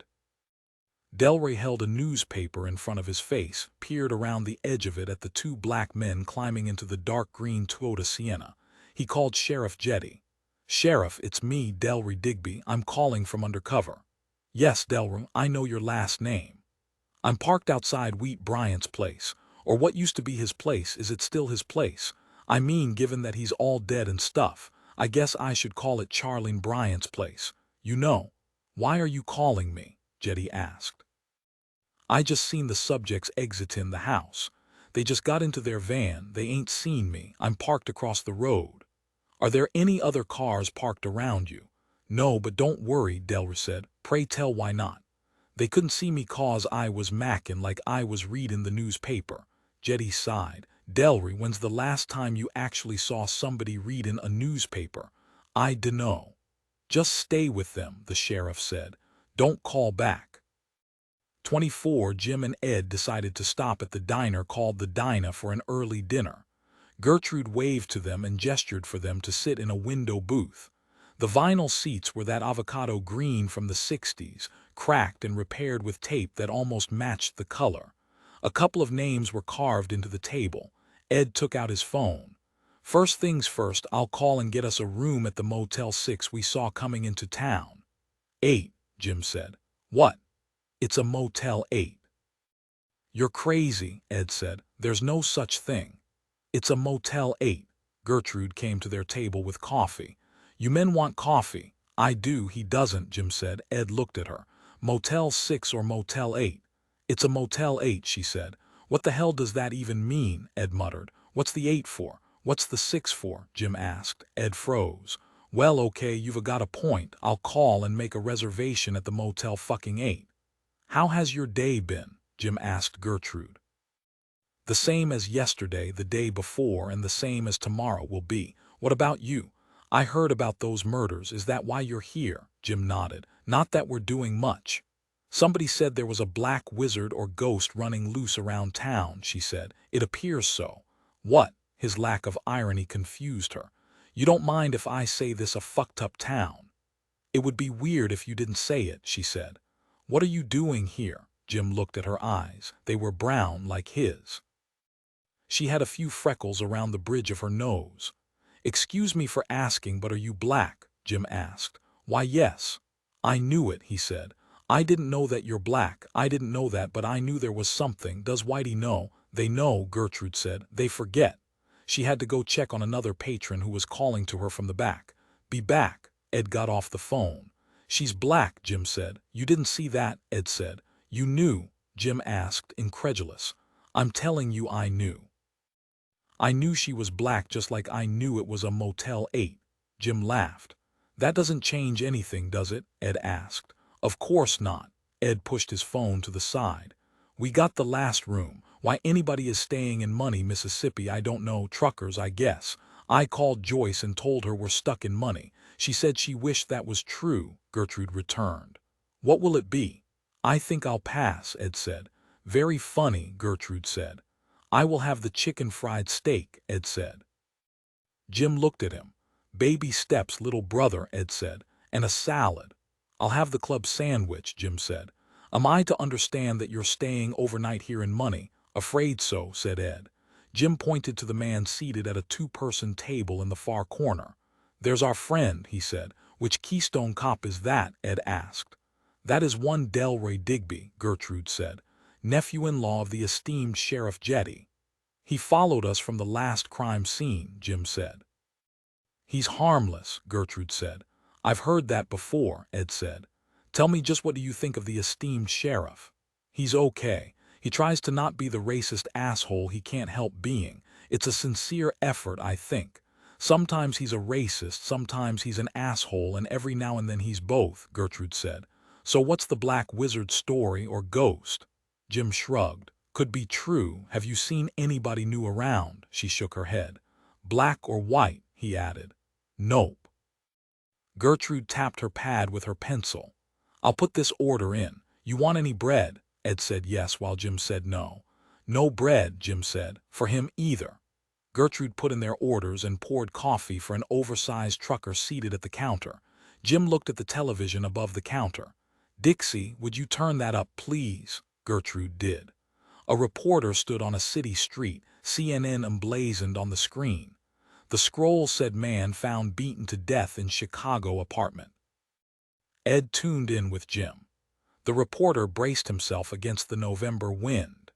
Delray held a newspaper in front of his face, peered around the edge of it at the two black men climbing into the dark green Toyota Sienna. He called Sheriff Jetty. "Sheriff, it's me, Delray Digby. I'm calling from undercover." "Yes, Delray, I know your last name." "I'm parked outside Wheat Bryant's place, or what used to be his place. Is it still his place? I mean, given that he's all dead and stuff, I guess I should call it Charlene Bryant's place. You know." "Why are you calling me?" Jetty asked. "I just seen the subjects exitin' the house. They just got into their van. They ain't seen me. I'm parked across the road." "Are there any other cars parked around you?" "No, but don't worry," Delray said. "Pray tell why not?" "They couldn't see me 'cause I was mackin' like I was readin' the newspaper." Jetty sighed. "Delray, when's the last time you actually saw somebody readin' a newspaper?" "I dunno." "Just stay with them," the sheriff said. "Don't call back." 24 Jim and Ed decided to stop at the diner called the Dinah for an early dinner. Gertrude waved to them and gestured for them to sit in a window booth. The vinyl seats were that avocado green from the 60s, cracked and repaired with tape that almost matched the color. A couple of names were carved into the table. Ed took out his phone. "First things first, I'll call and get us a room at the Motel 6 we saw coming into town." "8, Jim said. "What?" "It's a Motel 8. "You're crazy," Ed said. "There's no such thing." It's a Motel 8. Gertrude came to their table with coffee. You men want coffee. I do, he doesn't, Jim said. Ed looked at her. Motel 6 or Motel 8? It's a Motel 8, she said. What the hell does that even mean? Ed muttered. What's the 8 for? What's the 6 for? Jim asked. Ed froze. Well, okay, you've got a point. I'll call and make a reservation at the Motel fucking 8. How has your day been? Jim asked Gertrude. The same as yesterday, the day before, and the same as tomorrow will be. What about you? I heard about those murders. Is that why you're here? Jim nodded. Not that we're doing much. Somebody said there was a black wizard or ghost running loose around town, she said. It appears so. What? His lack of irony confused her. You don't mind if I say this a fucked up town? It would be weird if you didn't say it, she said. What are you doing here? Jim looked at her eyes. They were brown like his. She had a few freckles around the bridge of her nose. Excuse me for asking, but are you black? Jim asked. Why, yes. I knew it, he said. I didn't know that you're black. I didn't know that, but I knew there was something. Does Whitey know? They know, Gertrude said. They forget. She had to go check on another patron who was calling to her from the back. Be back. Ed got off the phone. She's black, Jim said. You didn't see that, Ed said. You knew? Jim asked, incredulous. I'm telling you I knew. I knew she was black just like I knew it was a Motel 8. Jim laughed. That doesn't change anything, does it? Ed asked. Of course not. Ed pushed his phone to the side. We got the last room. Why anybody is staying in Money, Mississippi, I don't know. Truckers, I guess. I called Joyce and told her we're stuck in Money. She said she wished that was true, Gertrude returned. What will it be? I think I'll pass, Ed said. Very funny, Gertrude said. I will have the chicken fried steak, Ed said. Jim looked at him. Baby steps, little brother, Ed said, and a salad. I'll have the club sandwich, Jim said. Am I to understand that you're staying overnight here in Money? Afraid so, said Ed. Jim pointed to the man seated at a two-person table in the far corner. There's our friend, he said. Which Keystone Cop is that? Ed asked. That is one Delroy Digby, Gertrude said. Nephew-in-law of the esteemed Sheriff Jetty. He followed us from the last crime scene, Jim said. He's harmless, Gertrude said. I've heard that before, Ed said. Tell me, just what do you think of the esteemed sheriff? He's okay. He tries to not be the racist asshole he can't help being. It's a sincere effort, I think. Sometimes he's a racist, sometimes he's an asshole, and every now and then he's both, Gertrude said. So what's the black wizard story or ghost? Jim shrugged. Could be true. Have you seen anybody new around? She shook her head. Black or white? He added. Nope. Gertrude tapped her pad with her pencil. I'll put this order in. You want any bread? Ed said yes while Jim said no. No bread, Jim said. For him either. Gertrude put in their orders and poured coffee for an oversized trucker seated at the counter. Jim looked at the television above the counter. Dixie, would you turn that up, please? Gertrude did. A reporter stood on a city street, CNN emblazoned on the screen. The scroll said man found beaten to death in Chicago apartment. Ed tuned in with Jim. The reporter braced himself against the November wind.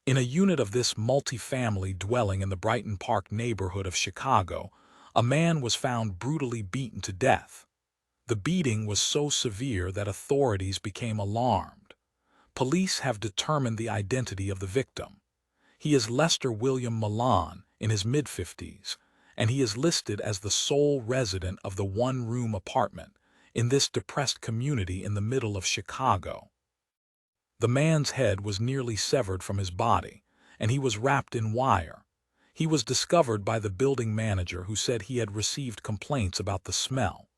In a unit of this multi-family dwelling in the Brighton Park neighborhood of Chicago, a man was found brutally beaten to death. The beating was so severe that authorities became alarmed. Police have determined the identity of the victim. He is Lester William Milan, in his mid-50s, and he is listed as the sole resident of the one-room apartment in this depressed community in the middle of Chicago. The man's head was nearly severed from his body, and he was wrapped in wire. He was discovered by the building manager, who said he had received complaints about the smell.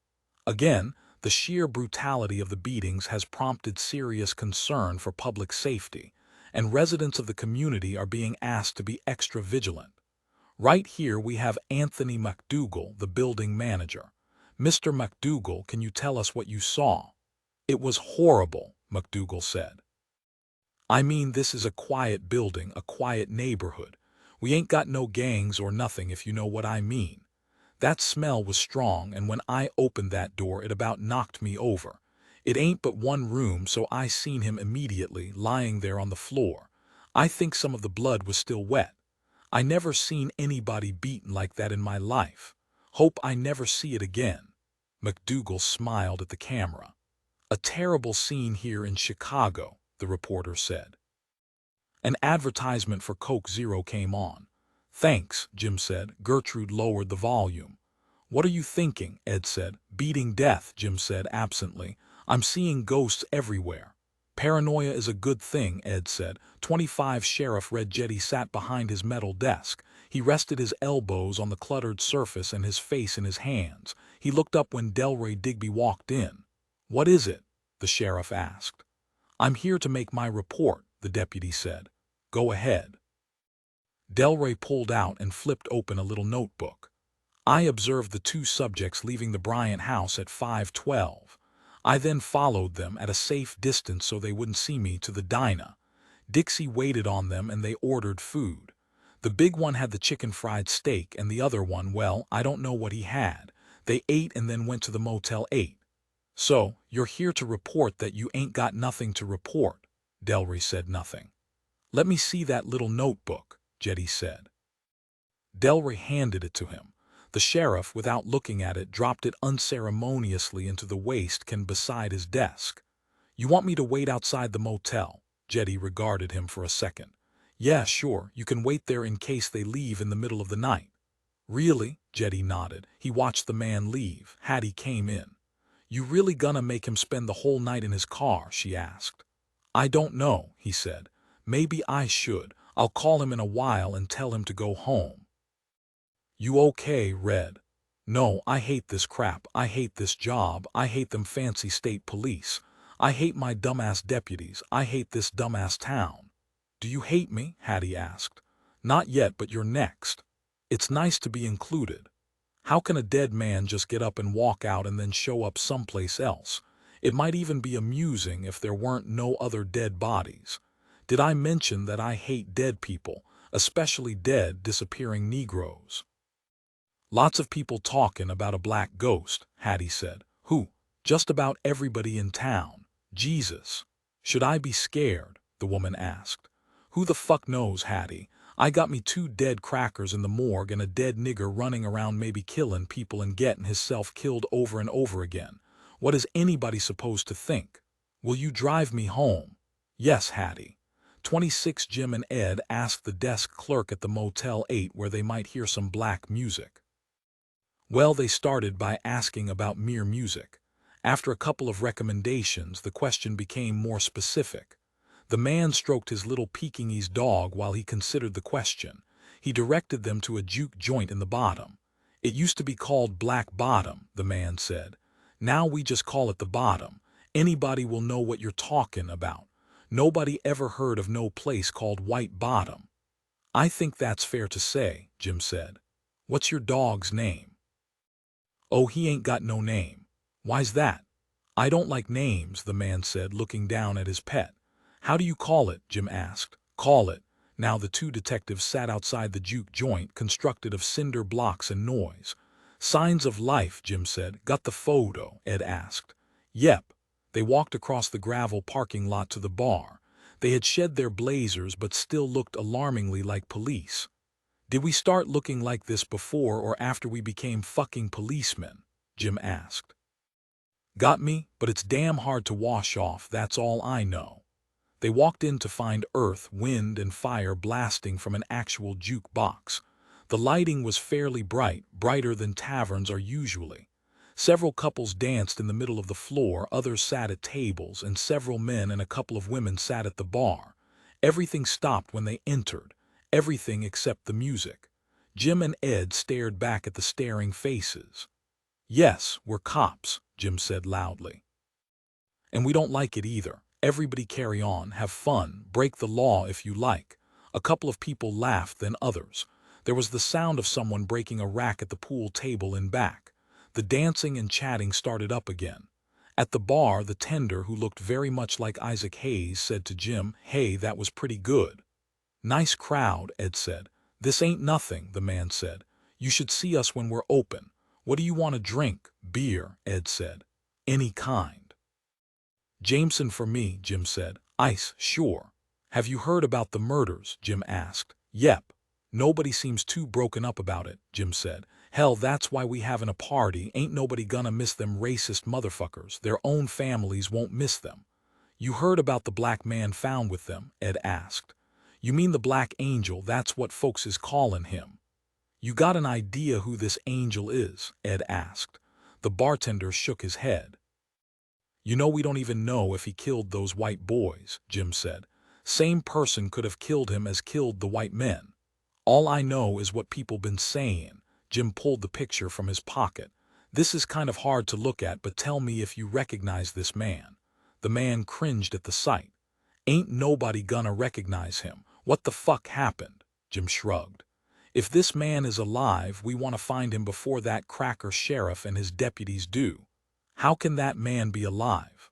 Again, the sheer brutality of the beatings has prompted serious concern for public safety, and residents of the community are being asked to be extra vigilant. Right here we have Anthony McDougal, the building manager. Mr. McDougal, can you tell us what you saw? It was horrible, McDougal said. I mean, this is a quiet building, a quiet neighborhood. We ain't got no gangs or nothing, if you know what I mean. That smell was strong, and when I opened that door it about knocked me over. It ain't but one room, so I seen him immediately lying there on the floor. I think some of the blood was still wet. I never seen anybody beaten like that in my life. Hope I never see it again." McDougal smiled at the camera. "A terrible scene here in Chicago," the reporter said. An advertisement for Coke Zero came on. "Thanks," Jim said. Gertrude lowered the volume. "What are you thinking?" Ed said. "Beating death," Jim said absently. "I'm seeing ghosts everywhere." "Paranoia is a good thing," Ed said. 25 Sheriff Red Jetty sat behind his metal desk. He rested his elbows on the cluttered surface and his face in his hands. He looked up when Delray Digby walked in. "What is it?" the sheriff asked. "I'm here to make my report," the deputy said. "Go ahead." Delray pulled out and flipped open a little notebook. "I observed the two subjects leaving the Bryant house at 5:12. I then followed them at a safe distance so they wouldn't see me to the diner. Dixie waited on them and they ordered food. The big one had the chicken fried steak and the other one, well, I don't know what he had. They ate and then went to the Motel 8. So, you're here to report that you ain't got nothing to report." Delray said nothing. "Let me see that little notebook," Jetty said. Delray handed it to him. The sheriff, without looking at it, dropped it unceremoniously into the waistcoat beside his desk. "You want me to wait outside the motel?" Jetty regarded him for a second. "Yeah, sure, you can wait there in case they leave in the middle of the night." "Really?" Jetty nodded. He watched the man leave. Hattie came in. "You really gonna make him spend the whole night in his car?" she asked. "I don't know," he said. "Maybe I should. I'll call him in a while and tell him to go home." "You okay, Red?" "No, I hate this crap. I hate this job. I hate them fancy state police. I hate my dumbass deputies. I hate this dumbass town." "Do you hate me?" Hattie asked. "Not yet, but you're next. It's nice to be included. How can a dead man just get up and walk out and then show up someplace else? It might even be amusing if there weren't no other dead bodies. Did I mention that I hate dead people, especially dead, disappearing Negroes?" "Lots of people talking about a black ghost," Hattie said. "Who?" "Just about everybody in town." "Jesus. Should I be scared?" the woman asked. "Who the fuck knows, Hattie? I got me 2 dead crackers in the morgue and a dead nigger running around maybe killing people and getting himself killed over and over again. What is anybody supposed to think? Will you drive me home?" "Yes, Hattie." 26 Jim and Ed asked the desk clerk at the Motel 8 where they might hear some black music. Well, they started by asking about mere music. After a couple of recommendations, the question became more specific. The man stroked his little Pekingese dog while he considered the question. He directed them to a juke joint in the bottom. "It used to be called Black Bottom," the man said. "Now we just call it the Bottom. Anybody will know what you're talking about. Nobody ever heard of no place called White Bottom." "I think that's fair to say," Jim said. "What's your dog's name?" "Oh, he ain't got no name." "Why's that?" "I don't like names," the man said, looking down at his pet. "How do you call it?" Jim asked. "Call it." Now the 2 detectives sat outside the juke joint, constructed of cinder blocks and noise. "Signs of life," Jim said. "Got the photo?" Ed asked. "Yep." They walked across the gravel parking lot to the bar. They had shed their blazers but still looked alarmingly like police. "Did we start looking like this before or after we became fucking policemen?" Jim asked. "Got me, but it's damn hard to wash off, that's all I know." They walked in to find earth, wind, and fire blasting from an actual jukebox. The lighting was fairly bright, brighter than taverns are usually. Several couples danced in the middle of the floor, others sat at tables, and several men and a couple of women sat at the bar. Everything stopped when they entered. Everything except the music. Jim and Ed stared back at the staring faces. "Yes, we're cops," Jim said loudly. "And we don't like it either. Everybody carry on, have fun, break the law if you like." A couple of people laughed, then others. There was the sound of someone breaking a rack at the pool table in back. The dancing and chatting started up again. At the bar, the tender, who looked very much like Isaac Hayes, said to Jim, "Hey, that was pretty good." "Nice crowd," Ed said. "This ain't nothing," the man said. "You should see us when we're open." "What do you want to drink?" "Beer," Ed said. "Any kind." "Jameson for me," Jim said. "Ice, sure." "Have you heard about the murders?" Jim asked. "Yep." Nobody seems too broken up about it, Jim said. Hell, that's why we having a party. Ain't nobody gonna miss them racist motherfuckers. Their own families won't miss them. You heard about the black man found with them? Ed asked. You mean the black angel? That's what folks is calling him. You got an idea who this angel is? Ed asked. The bartender shook his head. You know, we don't even know if he killed those white boys, Jim said. Same person could have killed him as killed the white men. All I know is what people been saying. Jim pulled the picture from his pocket. This is kind of hard to look at, but tell me if you recognize this man. The man cringed at the sight. Ain't nobody gonna recognize him. What the fuck happened? Jim shrugged. If this man is alive, we want to find him before that cracker sheriff and his deputies do. How can that man be alive?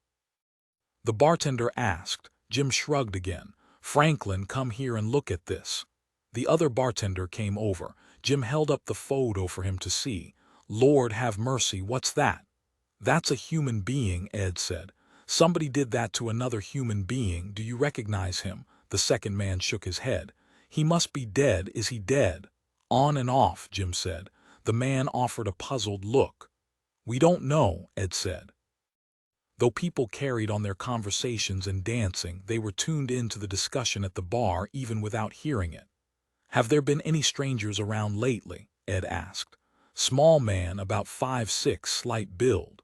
The bartender asked. Jim shrugged again. Franklin, come here and look at this. The other bartender came over. Jim held up the photo for him to see. Lord have mercy, what's that? That's a human being, Ed said. Somebody did that to another human being. Do you recognize him? The second man shook his head. He must be dead. Is he dead? On and off, Jim said. The man offered a puzzled look. We don't know, Ed said. Though people carried on their conversations and dancing, they were tuned in to the discussion at the bar even without hearing it. Have there been any strangers around lately? Ed asked. Small man, about 5'6", slight build.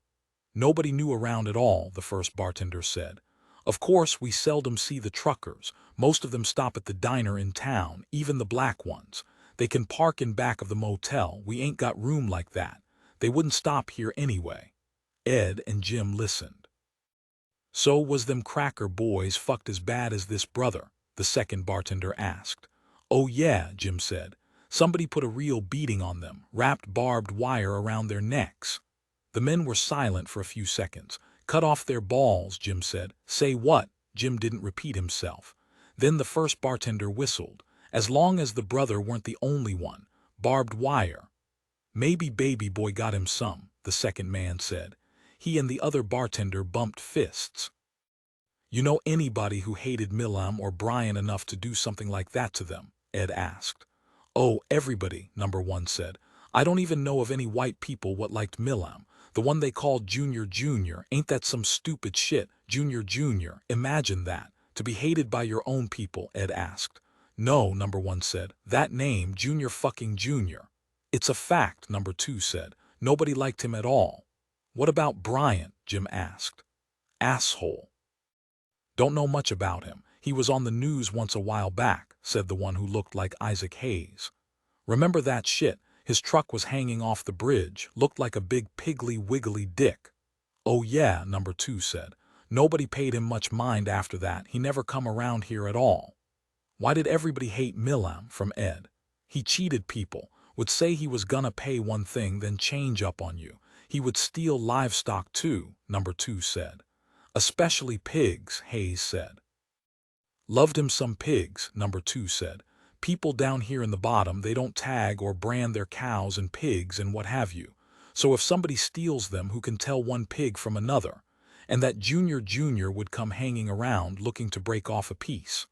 Nobody new around at all, the first bartender said. Of course, we seldom see the truckers. Most of them stop at the diner in town, even the black ones. They can park in back of the motel. We ain't got room like that. They wouldn't stop here anyway. Ed and Jim listened. So was them cracker boys fucked as bad as this brother? The second bartender asked. Oh yeah, Jim said. Somebody put a real beating on them, wrapped barbed wire around their necks. The men were silent for a few seconds. Cut off their balls, Jim said. Say what? Jim didn't repeat himself. Then the first bartender whistled. As long as the brother weren't the only one. Barbed wire. Maybe baby boy got him some, the second man said. He and the other bartender bumped fists. You know anybody who hated Milam or Brian enough to do something like that to them? Ed asked. Oh, everybody, number one said. I don't even know of any white people what liked Milam. The one they called Junior Junior, ain't that some stupid shit? Junior Junior, imagine that. To be hated by your own people, Ed asked. No, number one said. That name, Junior fucking Junior. It's a fact, number two said. Nobody liked him at all. What about Bryant? Jim asked. Asshole. Don't know much about him. He was on the news once a while back, said the one who looked like Isaac Hayes. Remember that shit? His truck was hanging off the bridge, looked like a big piggly wiggly dick. Oh yeah, number two said. Nobody paid him much mind after that. He never come around here at all. Why did everybody hate Milam? From Ed. He cheated people, would say he was gonna pay one thing then change up on you. He would steal livestock too, number two said. Especially pigs, Hayes said. Loved him some pigs, number two said. People down here in the bottom, they don't tag or brand their cows and pigs and what have you. So if somebody steals them, who can tell one pig from another? And that Junior Junior would come hanging around looking to break off a piece.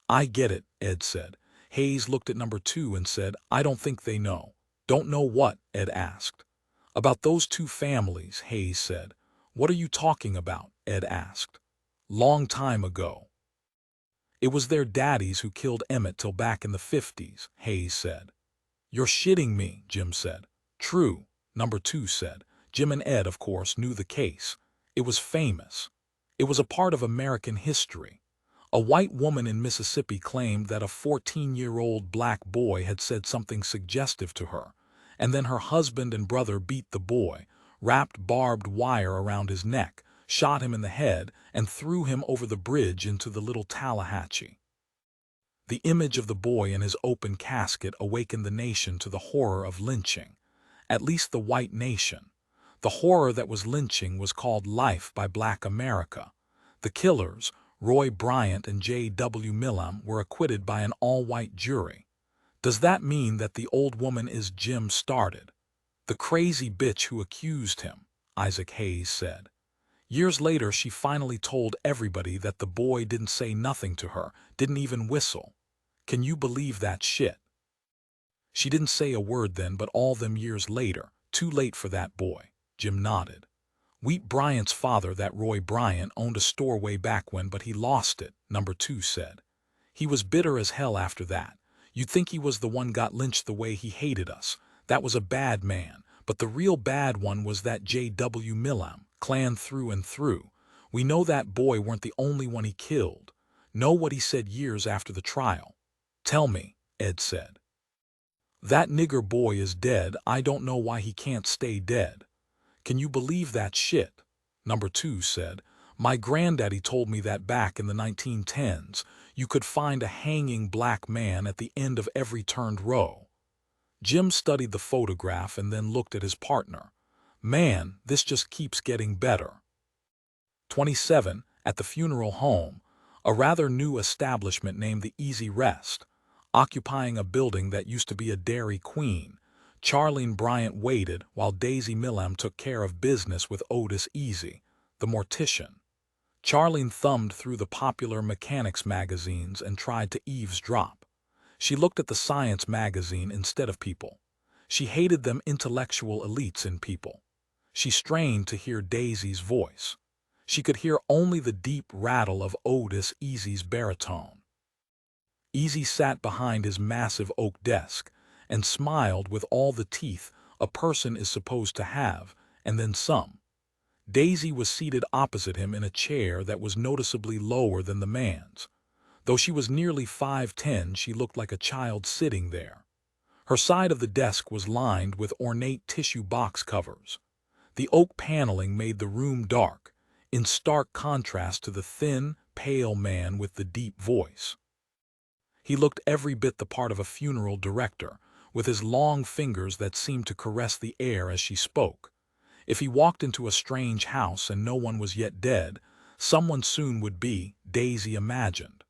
I get it, Ed said. Hayes looked at number two and said, I don't think they know. Don't know what? Ed asked. About those two families, Hayes said. What are you talking about? Ed asked. Long time ago. It was their daddies who killed Emmett till back in the 50s, Hayes said. You're shitting me, Jim said. True, number two said. Jim and Ed, of course, knew the case. It was famous. It was a part of American history. A white woman in Mississippi claimed that a 14-year-old black boy had said something suggestive to her, and then her husband and brother beat the boy, wrapped barbed wire around his neck, shot him in the head, and threw him over the bridge into the Little Tallahatchie. The image of the boy in his open casket awakened the nation to the horror of lynching, at least the white nation. The horror that was lynching was called Life by Black America. The killers, Roy Bryant and J.W. Milam, were acquitted by an all-white jury. Does that mean that the old woman is Jim started? The crazy bitch who accused him, Isaac Hayes said. Years later, she finally told everybody that the boy didn't say nothing to her, didn't even whistle. Can you believe that shit? She didn't say a word then, but all them years later, too late for that boy. Jim nodded. Wheat Bryant's father, that Roy Bryant, owned a store way back when, but he lost it, number 2 said. He was bitter as hell after that. You'd think he was the one got lynched the way he hated us. That was a bad man, but the real bad one was that J.W. Millam, Klan through and through. We know that boy weren't the only one he killed. Know what he said years after the trial. Tell me, Ed said. That nigger boy is dead. I don't know why he can't stay dead. Can you believe that shit? Number 2 said. My granddaddy told me that back in the 1910s, you could find a hanging black man at the end of every turned row. Jim studied the photograph and then looked at his partner. Man, this just keeps getting better. 27, at the funeral home, a rather new establishment named the Easy Rest, occupying a building that used to be a Dairy Queen. Charlene Bryant waited while Daisy Millam took care of business with Otis Easy, the mortician. Charlene thumbed through the popular mechanics magazines and tried to eavesdrop. She looked at the science magazine instead of people. She hated them intellectual elites in people. She strained to hear Daisy's voice. She could hear only the deep rattle of Otis Easy's baritone. Easy sat behind his massive oak desk and smiled with all the teeth a person is supposed to have, and then some. Daisy was seated opposite him in a chair that was noticeably lower than the man's. Though she was nearly 5'10", she looked like a child sitting there. Her side of the desk was lined with ornate tissue box covers. The oak paneling made the room dark, in stark contrast to the thin, pale man with the deep voice. He looked every bit the part of a funeral director, with his long fingers that seemed to caress the air as she spoke. If he walked into a strange house and no one was yet dead, someone soon would be, Daisy imagined.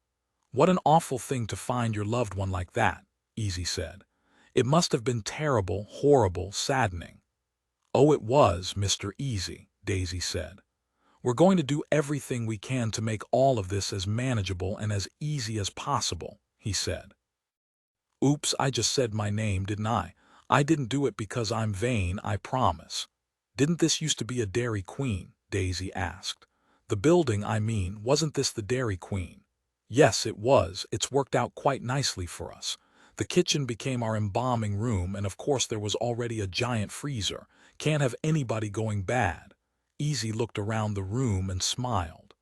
What an awful thing to find your loved one like that, Easy said. It must have been terrible, horrible, saddening. Oh, it was, Mr. Easy, Daisy said. We're going to do everything we can to make all of this as manageable and as easy as possible, he said. Oops, I just said my name, didn't I? I didn't do it because I'm vain, I promise. Didn't this used to be a Dairy Queen? Daisy asked. The building, I mean, wasn't this the Dairy Queen? Yes, it was. It's worked out quite nicely for us. The kitchen became our embalming room, and of course there was already a giant freezer. Can't have anybody going bad. Easy looked around the room and smiled.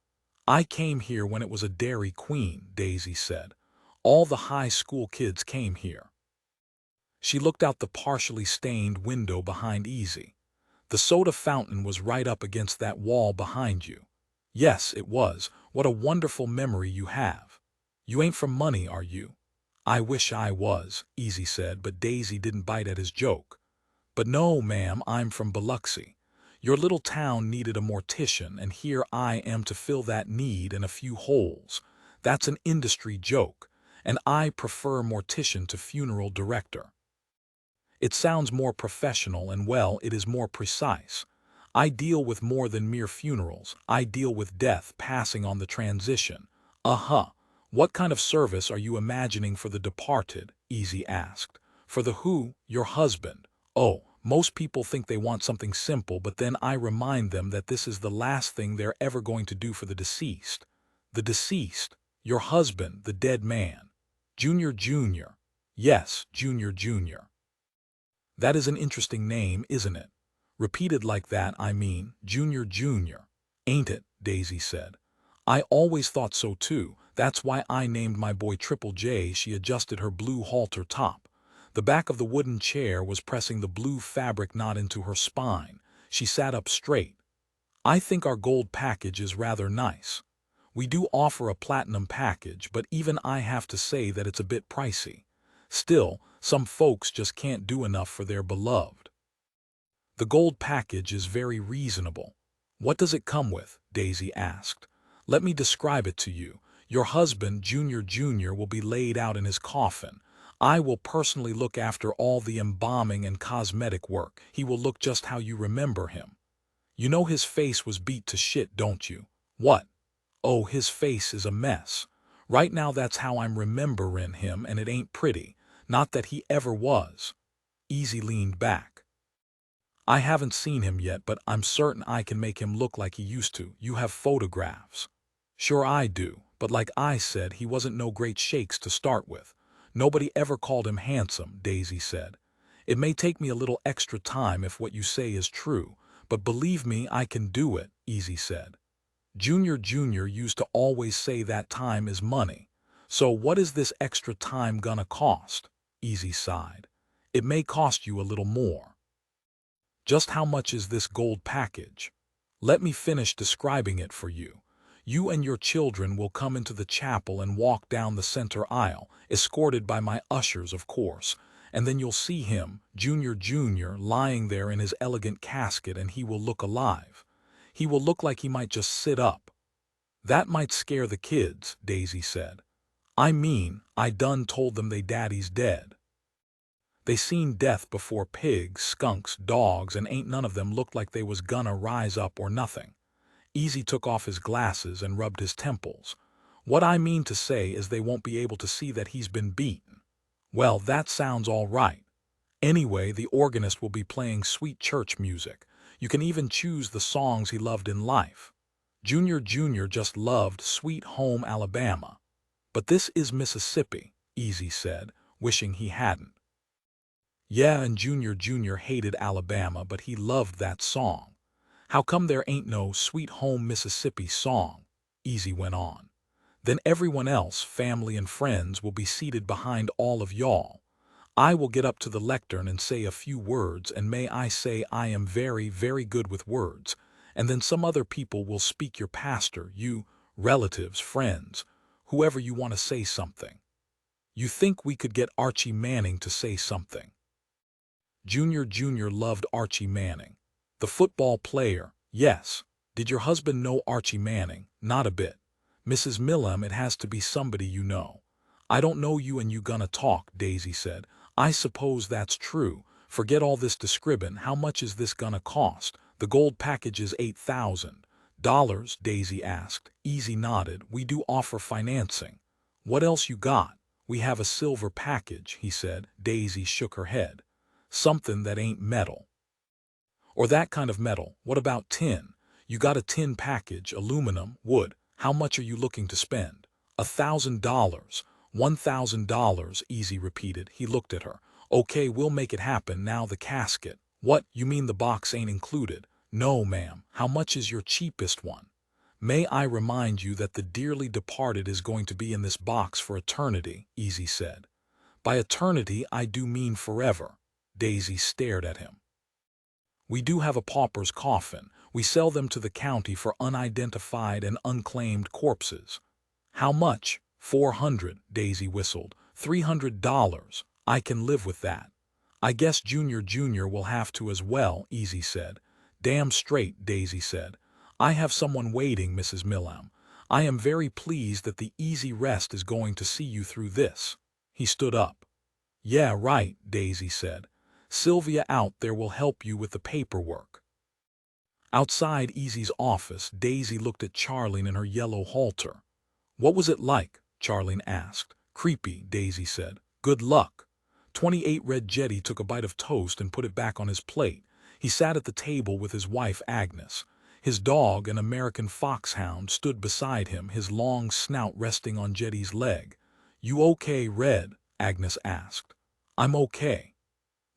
I came here when it was a Dairy Queen, Daisy said. All the high school kids came here. She looked out the partially stained window behind Easy. The soda fountain was right up against that wall behind you. Yes, it was. What a wonderful memory you have. You ain't from money, are you? I wish I was, Easy said, but Daisy didn't bite at his joke. But no, ma'am, I'm from Biloxi. Your little town needed a mortician, and here I am to fill that need and a few holes. That's an industry joke, and I prefer mortician to funeral director. It sounds more professional and, well, it is more precise. I deal with more than mere funerals. I deal with death passing on the transition. What kind of service are you imagining for the departed? Easy asked. For the who? Your husband. Oh, most people think they want something simple, but then I remind them that this is the last thing they're ever going to do for the deceased. The deceased. Your husband, the dead man. Junior Junior. Yes, Junior Junior. That is an interesting name, isn't it? Repeated like that, I mean, Junior Junior. Ain't it? Daisy said. I always thought so too. That's why I named my boy Triple J. She adjusted her blue halter top. The back of the wooden chair was pressing the blue fabric knot into her spine. She sat up straight. I think our gold package is rather nice. We do offer a platinum package, but even I have to say that it's a bit pricey. Still, some folks just can't do enough for their beloved. The gold package is very reasonable. What does it come with? Daisy asked. Let me describe it to you. Your husband, Junior Junior, will be laid out in his coffin. I will personally look after all the embalming and cosmetic work. He will look just how you remember him. You know his face was beat to shit, don't you? What? Oh, his face is a mess. Right now that's how I'm remembering him, and it ain't pretty. Not that he ever was. Easy leaned back. I haven't seen him yet, but I'm certain I can make him look like he used to. You have photographs. Sure I do, but like I said, he wasn't no great shakes to start with. Nobody ever called him handsome, Daisy said. It may take me a little extra time if what you say is true, but believe me, I can do it, Easy said. Junior used to always say that time is money. So what is this extra time gonna cost? Easy sighed. It may cost you a little more. Just how much is this gold package? Let me finish describing it for you. You and your children will come into the chapel and walk down the center aisle, escorted by my ushers, of course, and then you'll see him, Junior, lying there in his elegant casket, and he will look alive. He will look like he might just sit up. That might scare the kids, Daisy said. I mean, I done told them they daddy's dead. They seen death before pigs, skunks, dogs, and ain't none of them looked like they was gonna rise up or nothing. Easy took off his glasses and rubbed his temples. What I mean to say is they won't be able to see that he's been beaten. Well, that sounds all right. Anyway, the organist will be playing sweet church music. You can even choose the songs he loved in life. Junior just loved Sweet Home Alabama. But this is Mississippi, Easy said, wishing he hadn't. Yeah, and Junior hated Alabama, but he loved that song. How come there ain't no Sweet Home Mississippi song? Easy went on. Then everyone else, family and friends, will be seated behind all of y'all. I will get up to the lectern and say a few words, and may I say I am very, very good with words, and then some other people will speak, your pastor, you, relatives, friends, whoever you want to say something. You think we could get Archie Manning to say something? Junior loved Archie Manning. The football player, yes. Did your husband know Archie Manning? Not a bit. Mrs. Millam, it has to be somebody you know. I don't know you and you gonna talk, Daisy said. I suppose that's true. Forget all this describin'. How much is this gonna cost? The gold package is $8,000, Daisy asked. Easy nodded. We do offer financing. What else you got? We have a silver package, he said. Daisy shook her head. Something that ain't metal. Or that kind of metal. What about tin? You got a tin package, aluminum, wood. How much are you looking to spend? $1,000. $1,000, Easy repeated. He looked at her. Okay, we'll make it happen. Now the casket. What, you mean the box ain't included? No, ma'am. How much is your cheapest one? May I remind you that the dearly departed is going to be in this box for eternity, Easy said. By eternity, I do mean forever. Daisy stared at him. We do have a pauper's coffin. We sell them to the county for unidentified and unclaimed corpses. How much? $400, Daisy whistled. $300. I can live with that. I guess Junior will have to as well, Easy said. Damn straight, Daisy said. I have someone waiting, Mrs. Millam. I am very pleased that the Easy Rest is going to see you through this. He stood up. Yeah, right, Daisy said. Sylvia out there will help you with the paperwork. Outside Easy's office, Daisy looked at Charlene in her yellow halter. What was it like? Charlene asked. Creepy, Daisy said. Good luck. 28 Red Jetty took a bite of toast and put it back on his plate. He sat at the table with his wife Agnes. His dog, an American foxhound, stood beside him, his long snout resting on Jetty's leg. You okay, Red? Agnes asked. I'm okay.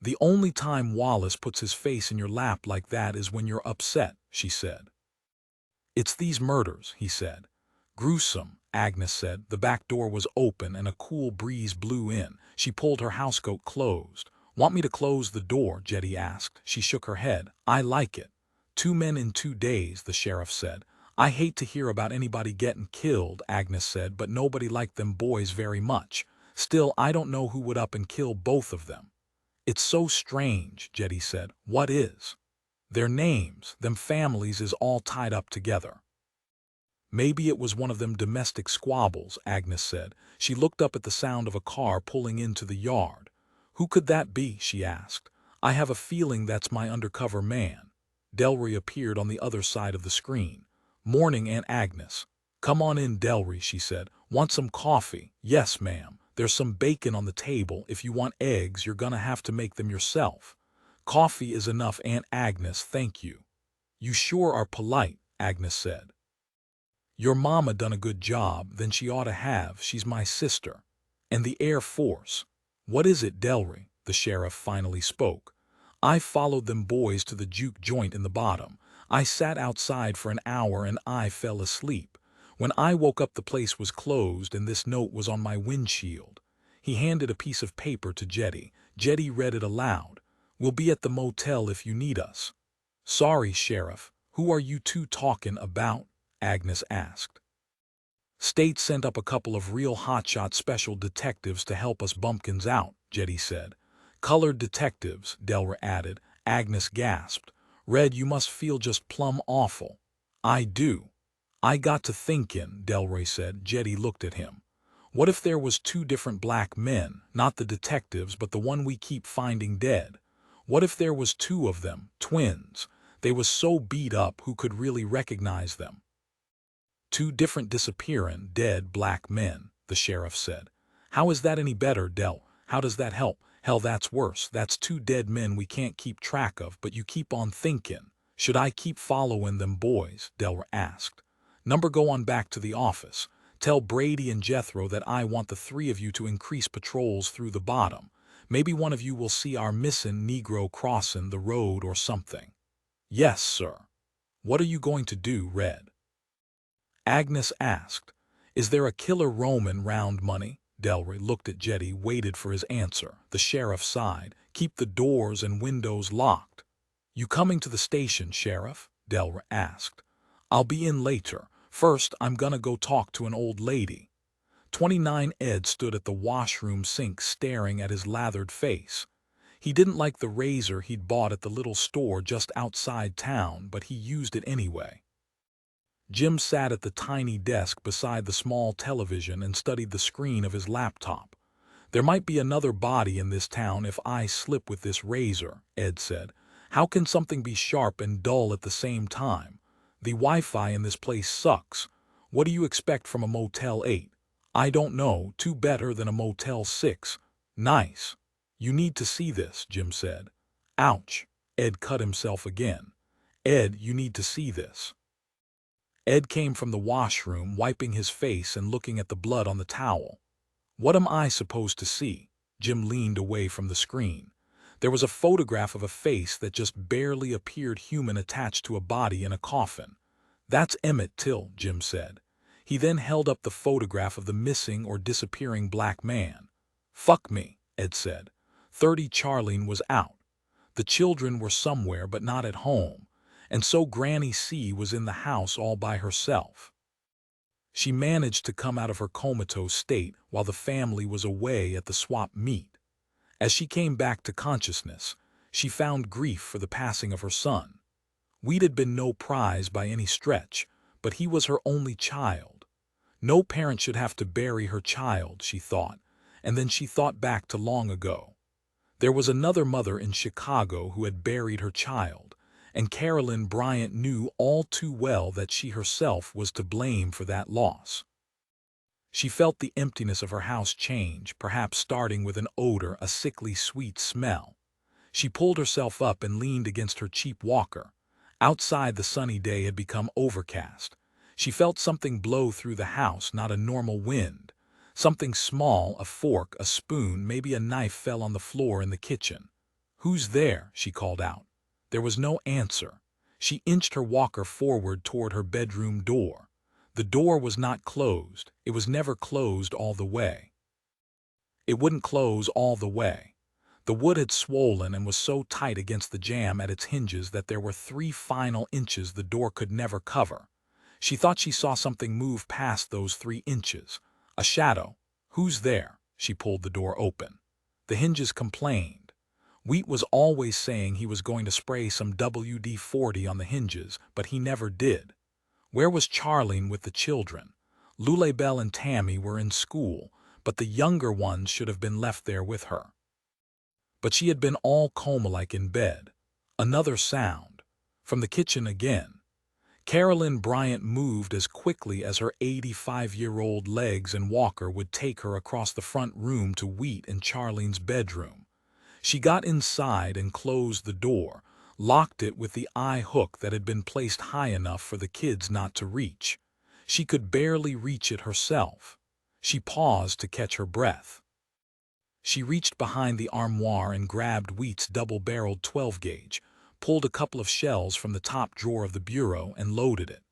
The only time Wallace puts his face in your lap like that is when you're upset, she said. It's these murders, he said. Gruesome, Agnes said. The back door was open and a cool breeze blew in. She pulled her housecoat closed. Want me to close the door? Jetty asked. She shook her head. I like it. 2 men in 2 days, the sheriff said. I hate to hear about anybody getting killed, Agnes said, but nobody liked them boys very much. Still, I don't know who would up and kill both of them. It's so strange, Jetty said. What is? Their names, them families is all tied up together. Maybe it was one of them domestic squabbles, Agnes said. She looked up at the sound of a car pulling into the yard. Who could that be? She asked. I have a feeling that's my undercover man. Delry appeared on the other side of the screen. Morning, Aunt Agnes. Come on in, Delry, she said. Want some coffee? Yes, ma'am. There's some bacon on the table. If you want eggs, you're gonna have to make them yourself. Coffee is enough, Aunt Agnes, thank you. You sure are polite, Agnes said. Your mama done a good job, then she ought to have. She's my sister. And the Air Force. What is it, Delray? The sheriff finally spoke. I followed them boys to the juke joint in the bottom. I sat outside for an hour and I fell asleep. When I woke up, the place was closed and this note was on my windshield. He handed a piece of paper to Jetty. Jetty read it aloud. We'll be at the motel if you need us. Sorry, Sheriff. Who are you two talking about? Agnes asked. State sent up a couple of real hotshot special detectives to help us bumpkins out, Jetty said. Colored detectives, Delray added. Agnes gasped. Red, you must feel just plumb awful. I do. I got to thinking, Delray said. Jetty looked at him. What if there was two different black men, not the detectives, but the one we keep finding dead? What if there was two of them, twins? They was so beat up who could really recognize them? Two different disappearing, dead black men, the sheriff said. How is that any better, Del? How does that help? Hell, that's worse. That's two dead men we can't keep track of, but you keep on thinking. Should I keep following them boys? Delray asked. Number, go on back to the office. Tell Brady and Jethro that I want the three of you to increase patrols through the bottom. Maybe one of you will see our missing Negro crossing the road or something. Yes, sir. What are you going to do, Red? Agnes asked. Is there a killer roaming round money? Delray looked at Jetty, waited for his answer. The sheriff sighed. Keep the doors and windows locked. You coming to the station, Sheriff? Delray asked. I'll be in later. First, I'm gonna go talk to an old lady. 29 Ed stood at the washroom sink staring at his lathered face. He didn't like the razor he'd bought at the little store just outside town, but he used it anyway. Jim sat at the tiny desk beside the small television and studied the screen of his laptop. There might be another body in this town if I slip with this razor, Ed said. How can something be sharp and dull at the same time? The Wi-Fi in this place sucks. What do you expect from a Motel 8? I don't know, two better than a Motel 6. Nice. You need to see this, Jim said. Ouch. Ed cut himself again. Ed, you need to see this. Ed came from the washroom, wiping his face and looking at the blood on the towel. What am I supposed to see? Jim leaned away from the screen. There was a photograph of a face that just barely appeared human attached to a body in a coffin. That's Emmett Till, Jim said. He then held up the photograph of the missing or disappearing black man. Fuck me, Ed said. 30 Charlene was out. The children were somewhere but not at home, and so Granny C was in the house all by herself. She managed to come out of her comatose state while the family was away at the swap meet. As she came back to consciousness, she found grief for the passing of her son. Weed had been no prize by any stretch, but he was her only child. No parent should have to bury her child, she thought, and then she thought back to long ago. There was another mother in Chicago who had buried her child, and Carolyn Bryant knew all too well that she herself was to blame for that loss. She felt the emptiness of her house change, perhaps starting with an odor, a sickly sweet smell. She pulled herself up and leaned against her cheap walker. Outside, the sunny day had become overcast. She felt something blow through the house, not a normal wind. Something small, a fork, a spoon, maybe a knife fell on the floor in the kitchen. Who's there? She called out. There was no answer. She inched her walker forward toward her bedroom door. The door was not closed. It was never closed all the way. It wouldn't close all the way. The wood had swollen and was so tight against the jamb at its hinges that there were 3 final inches the door could never cover. She thought she saw something move past those 3 inches. A shadow. Who's there? She pulled the door open. The hinges complained. Wheat was always saying he was going to spray some WD-40 on the hinges, but he never did. Where was Charlene with the children? Lulabelle and Tammy were in school, but the younger ones should have been left there with her. But she had been all coma-like in bed. Another sound. From the kitchen again. Carolyn Bryant moved as quickly as her 85-year-old legs and walker would take her across the front room to Wheat and Charlene's bedroom. She got inside and closed the door, locked it with the eye hook that had been placed high enough for the kids not to reach. She could barely reach it herself. She paused to catch her breath. She reached behind the armoire and grabbed Wheat's double-barreled 12-gauge, pulled a couple of shells from the top drawer of the bureau and loaded it.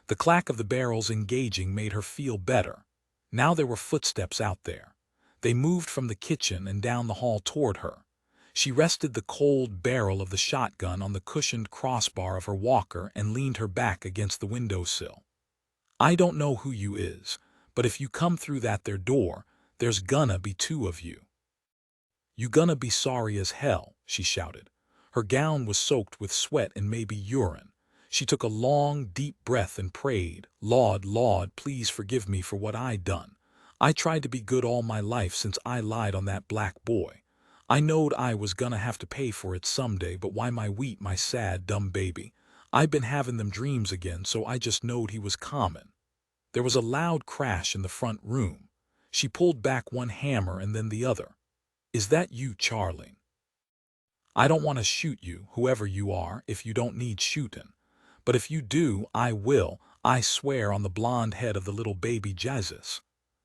The clack of the barrels engaging made her feel better. Now there were footsteps out there. They moved from the kitchen and down the hall toward her. She rested the cold barrel of the shotgun on the cushioned crossbar of her walker and leaned her back against the windowsill. "I don't know who you is, but if you come through that there door, there's gonna be two of you. You gonna be sorry as hell," she shouted. Her gown was soaked with sweat and maybe urine. She took a long, deep breath and prayed, Lord, please forgive me for what I done. I tried to be good all my life since I lied on that black boy. I knowed I was gonna have to pay for it someday, but why my Wheat, my sad, dumb baby. I been having them dreams again, so I just knowed he was common." There was a loud crash in the front room. She pulled back one hammer and then the other. "Is that you, Charlene? I don't want to shoot you, whoever you are, if you don't need shooting. But if you do, I will, I swear on the blonde head of the little baby Jesus."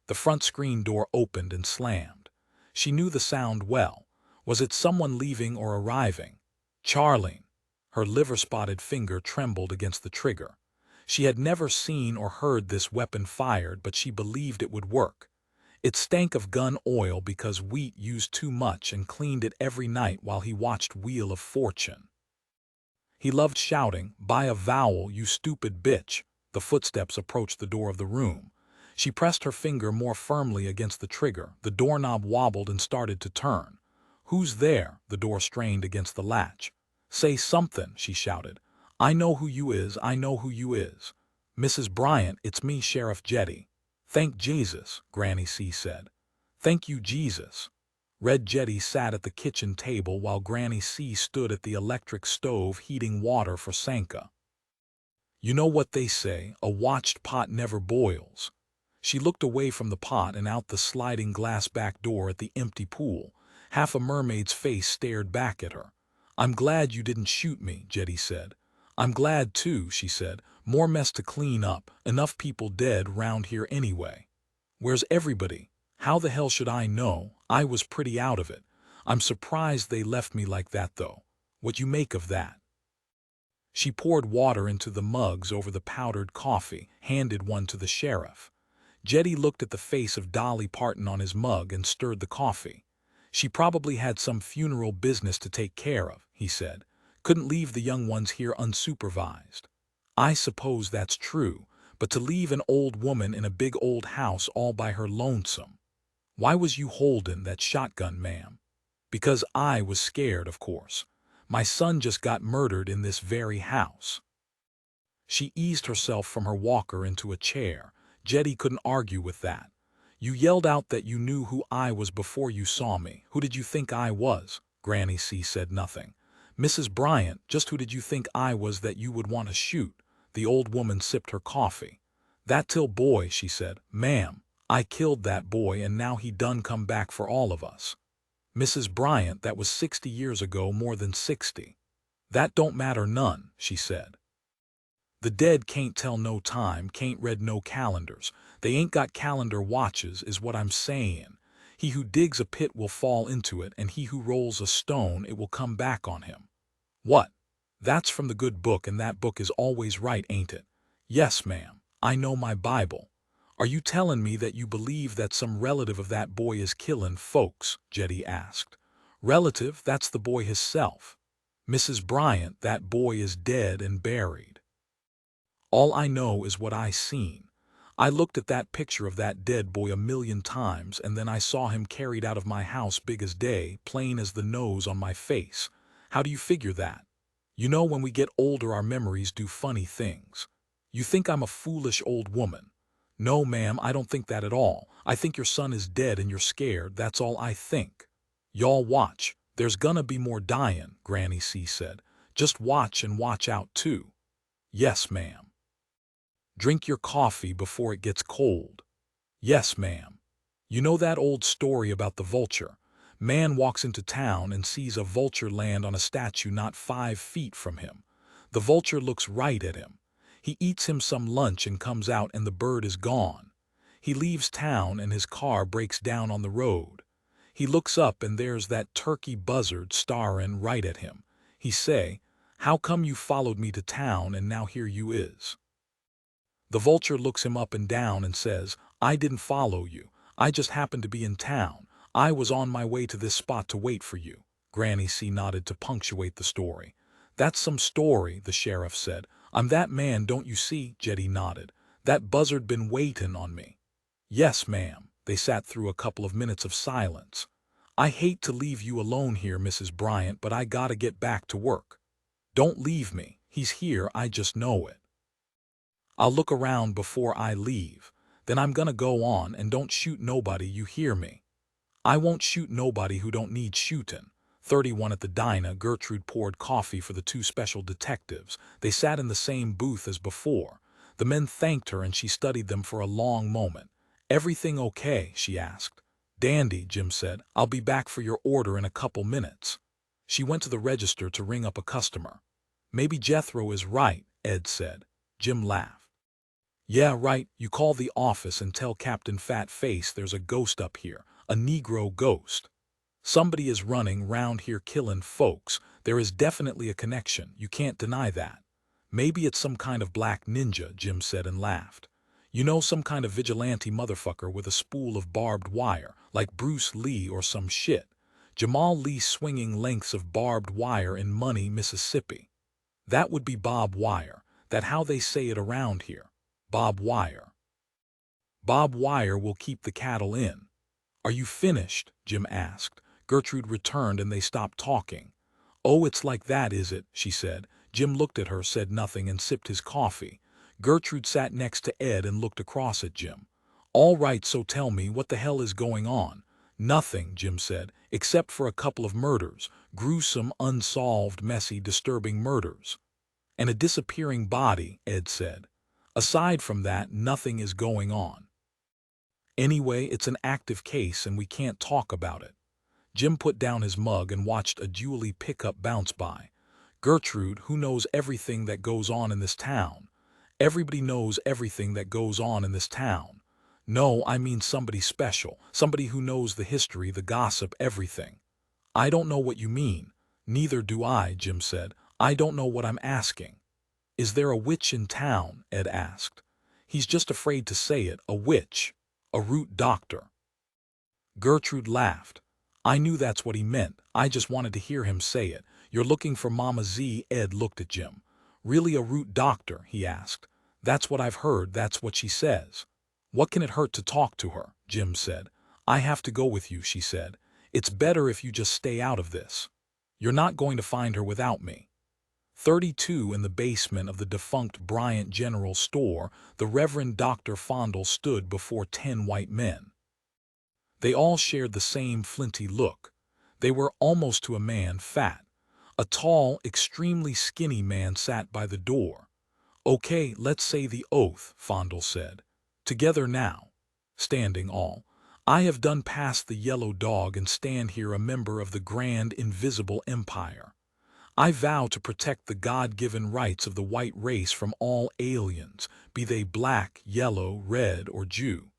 The front screen door opened and slammed. She knew the sound well. Was it someone leaving or arriving? Charlene. Her liver-spotted finger trembled against the trigger. She had never seen or heard this weapon fired, but she believed it would work. It stank of gun oil because Wheat used too much and cleaned it every night while he watched Wheel of Fortune. He loved shouting, "Buy a vowel, you stupid bitch." The footsteps approached the door of the room. She pressed her finger more firmly against the trigger. The doorknob wobbled and started to turn. "Who's there?" The door strained against the latch. "Say something," she shouted. "I know who you is, I know who you is." "Mrs. Bryant, it's me, Sheriff Jetty." "Thank Jesus," Granny C said. "Thank you, Jesus." Red Jetty sat at the kitchen table while Granny C stood at the electric stove heating water for Sanka. "You know what they say, a watched pot never boils." She looked away from the pot and out the sliding glass back door at the empty pool. Half a mermaid's face stared back at her. "I'm glad you didn't shoot me," Jetty said. "I'm glad too," she said. "More mess to clean up, enough people dead round here anyway." "Where's everybody?" "How the hell should I know? I was pretty out of it. I'm surprised they left me like that though. What you make of that?" She poured water into the mugs over the powdered coffee, handed one to the sheriff. Jetty looked at the face of Dolly Parton on his mug and stirred the coffee. "She probably had some funeral business to take care of," he said. "Couldn't leave the young ones here unsupervised." "I suppose that's true, but to leave an old woman in a big old house all by her lonesome." "Why was you holding that shotgun, ma'am?" "Because I was scared, of course. My son just got murdered in this very house." She eased herself from her walker into a chair. Jetty couldn't argue with that. "You yelled out that you knew who I was before you saw me. Who did you think I was?" Granny C said nothing. "Mrs. Bryant, just who did you think I was that you would want to shoot?" The old woman sipped her coffee. "That till boy," she said. "Ma'am, I killed that boy and now he done come back for all of us." "Mrs. Bryant, that was 60 years ago, more than 60. "That don't matter none," she said. "The dead can't tell no time, can't read no calendars. They ain't got calendar watches is what I'm sayin'. He who digs a pit will fall into it, and he who rolls a stone it will come back on him." "What? That's from the good book, and that book is always right, ain't it?" "Yes, ma'am. I know my Bible." "Are you tellin' me that you believe that some relative of that boy is killin' folks?" Jetty asked. "Relative? That's the boy hisself. Mrs. Bryant, that boy is dead and buried. All I know is what I seen. I looked at that picture of that dead boy a million times, and then I saw him carried out of my house big as day, plain as the nose on my face. How do you figure that? You know, when we get older our memories do funny things. You think I'm a foolish old woman. No, ma'am, I don't think that at all. I think your son is dead and you're scared, that's all I think." "Y'all watch. There's gonna be more dying," Granny C said. "Just watch and watch out too." "Yes, ma'am." Drink your coffee before it gets cold. Yes, ma'am. You know that old story about the vulture? Man walks into town and sees a vulture land on a statue not 5 feet from him. The vulture looks right at him. He eats him some lunch and comes out and the bird is gone. He leaves town and his car breaks down on the road. He looks up and there's that turkey buzzard starin' right at him. He say, "How come you followed me to town and now here you is?" The vulture looks him up and down and says, "I didn't follow you. I just happened to be in town. I was on my way to this spot to wait for you." Granny C nodded to punctuate the story. "That's some story," the sheriff said. "I'm that man, don't you see?" Jetty nodded. "That buzzard been waitin' on me." "Yes, ma'am." They sat through a couple of minutes of silence. "I hate to leave you alone here, Mrs. Bryant, but I gotta get back to work." "Don't leave me. He's here, I just know it. I'll look around before I leave. Then I'm gonna go on, and don't shoot nobody, you hear me?" "I won't shoot nobody who don't need shootin'." 31 at the diner, Gertrude poured coffee for the two special detectives. They sat in the same booth as before. The men thanked her and she studied them for a long moment. "Everything okay?" she asked. "Dandy," Jim said. "I'll be back for your order in a couple minutes." She went to the register to ring up a customer. "Maybe Jethro is right," Ed said. Jim laughed. "Yeah, right. You call the office and tell Captain Fat Face there's a ghost up here, a Negro ghost. Somebody is running round here killing folks. There is definitely a connection, you can't deny that. Maybe it's some kind of black ninja," Jim said and laughed. "You know, some kind of vigilante motherfucker with a spool of barbed wire, like Bruce Lee or some shit. Jamal Lee swinging lengths of barbed wire in Money, Mississippi. That would be Bob Wire, that how they say it around here. Bob Wire. Bob Wire will keep the cattle in." "Are you finished?" Jim asked. Gertrude returned and they stopped talking. "Oh, it's like that, is it?" she said. Jim looked at her, said nothing, and sipped his coffee. Gertrude sat next to Ed and looked across at Jim. "All right, so tell me, what the hell is going on?" "Nothing," Jim said, "except for a couple of murders. Gruesome, unsolved, messy, disturbing murders." "And a disappearing body," Ed said. "Aside from that, nothing is going on. Anyway, it's an active case and we can't talk about it." Jim put down his mug and watched a Julie pickup bounce by. "Gertrude, who knows everything that goes on in this town?" "Everybody knows everything that goes on in this town." "No, I mean somebody special, somebody who knows the history, the gossip, everything." "I don't know what you mean." "Neither do I," Jim said. "I don't know what I'm asking." "Is there a witch in town?" Ed asked. "He's just afraid to say it. A witch. A root doctor." Gertrude laughed. "I knew that's what he meant. I just wanted to hear him say it. You're looking for Mama Z." Ed looked at Jim. "Really a root doctor?" he asked. "That's what I've heard. That's what she says." "What can it hurt to talk to her?" Jim said. "I have to go with you," she said. "It's better if you just stay out of this. You're not going to find her without me." 32 in the basement of the defunct Bryant General Store, the Reverend Dr. Fondle stood before 10 white men. They all shared the same flinty look. They were almost to a man fat. A tall, extremely skinny man sat by the door. "Okay, let's say the oath," Fondle said. "Together now. Standing all. I have done past the yellow dog and stand here a member of the grand invisible empire. I vow to protect the God-given rights of the white race from all aliens, be they black, yellow, red, or Jew.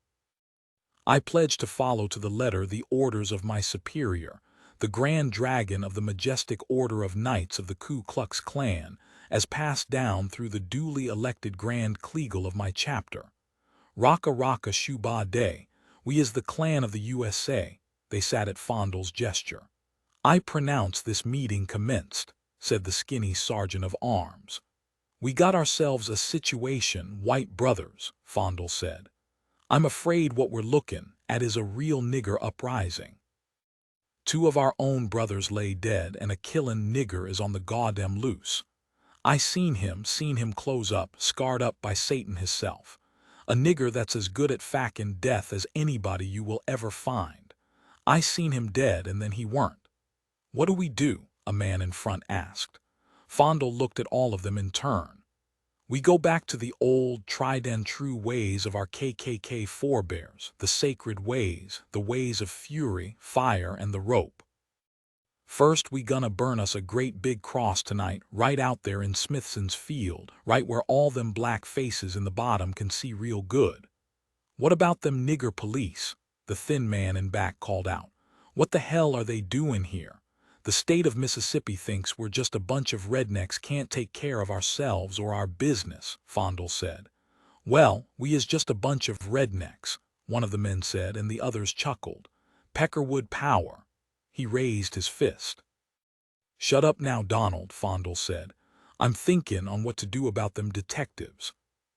I pledge to follow to the letter the orders of my superior, the Grand Dragon of the majestic order of Knights of the Ku Klux Klan, as passed down through the duly elected Grand Kleagle of my chapter. Rocka Rocka Shuba Day, we is the clan of the USA." They sat at Fondle's gesture. "I pronounce this meeting commenced," said the skinny sergeant of arms. "We got ourselves a situation, white brothers," Fondle said. "I'm afraid what we're looking at is a real nigger uprising. 2 of our own brothers lay dead and a killin' nigger is on the goddamn loose. I seen him close up, scarred up by Satan hisself. A nigger that's as good at fackin' death as anybody you will ever find. I seen him dead and then he weren't." "What do we do?" a man in front asked. Fondle looked at all of them in turn. We go back to the old, tried-and-true ways of our KKK forebears, the sacred ways, the ways of fury, fire, and the rope. First, we gonna burn us a great big cross tonight, right out there in Smithson's field, right where all them black faces in the bottom can see real good. What about them nigger police? The thin man in back called out. What the hell are they doing here? The state of Mississippi thinks we're just a bunch of rednecks can't take care of ourselves or our business, Fondle said. Well, we is just a bunch of rednecks, one of the men said, and the others chuckled. Peckerwood power. He raised his fist. Shut up now, Donald, Fondle said. I'm thinking on what to do about them detectives.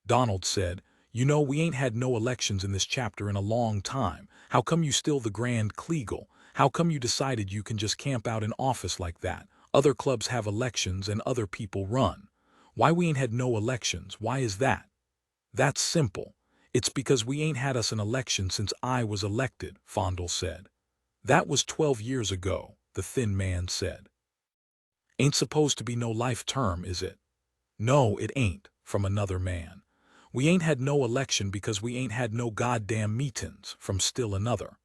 Donald said, You know, we ain't had no elections in this chapter in a long time. How come you still the Grand Kleagle? How come you decided you can just camp out in office like that? Other clubs have elections and other people run. Why we ain't had no elections? Why is that? That's simple. It's because we ain't had us an election since I was elected, Fondle said. That was 12 years ago, the thin man said. Ain't supposed to be no life term, is it? No, it ain't, from another man. We ain't had no election because we ain't had no goddamn meetings, from still another.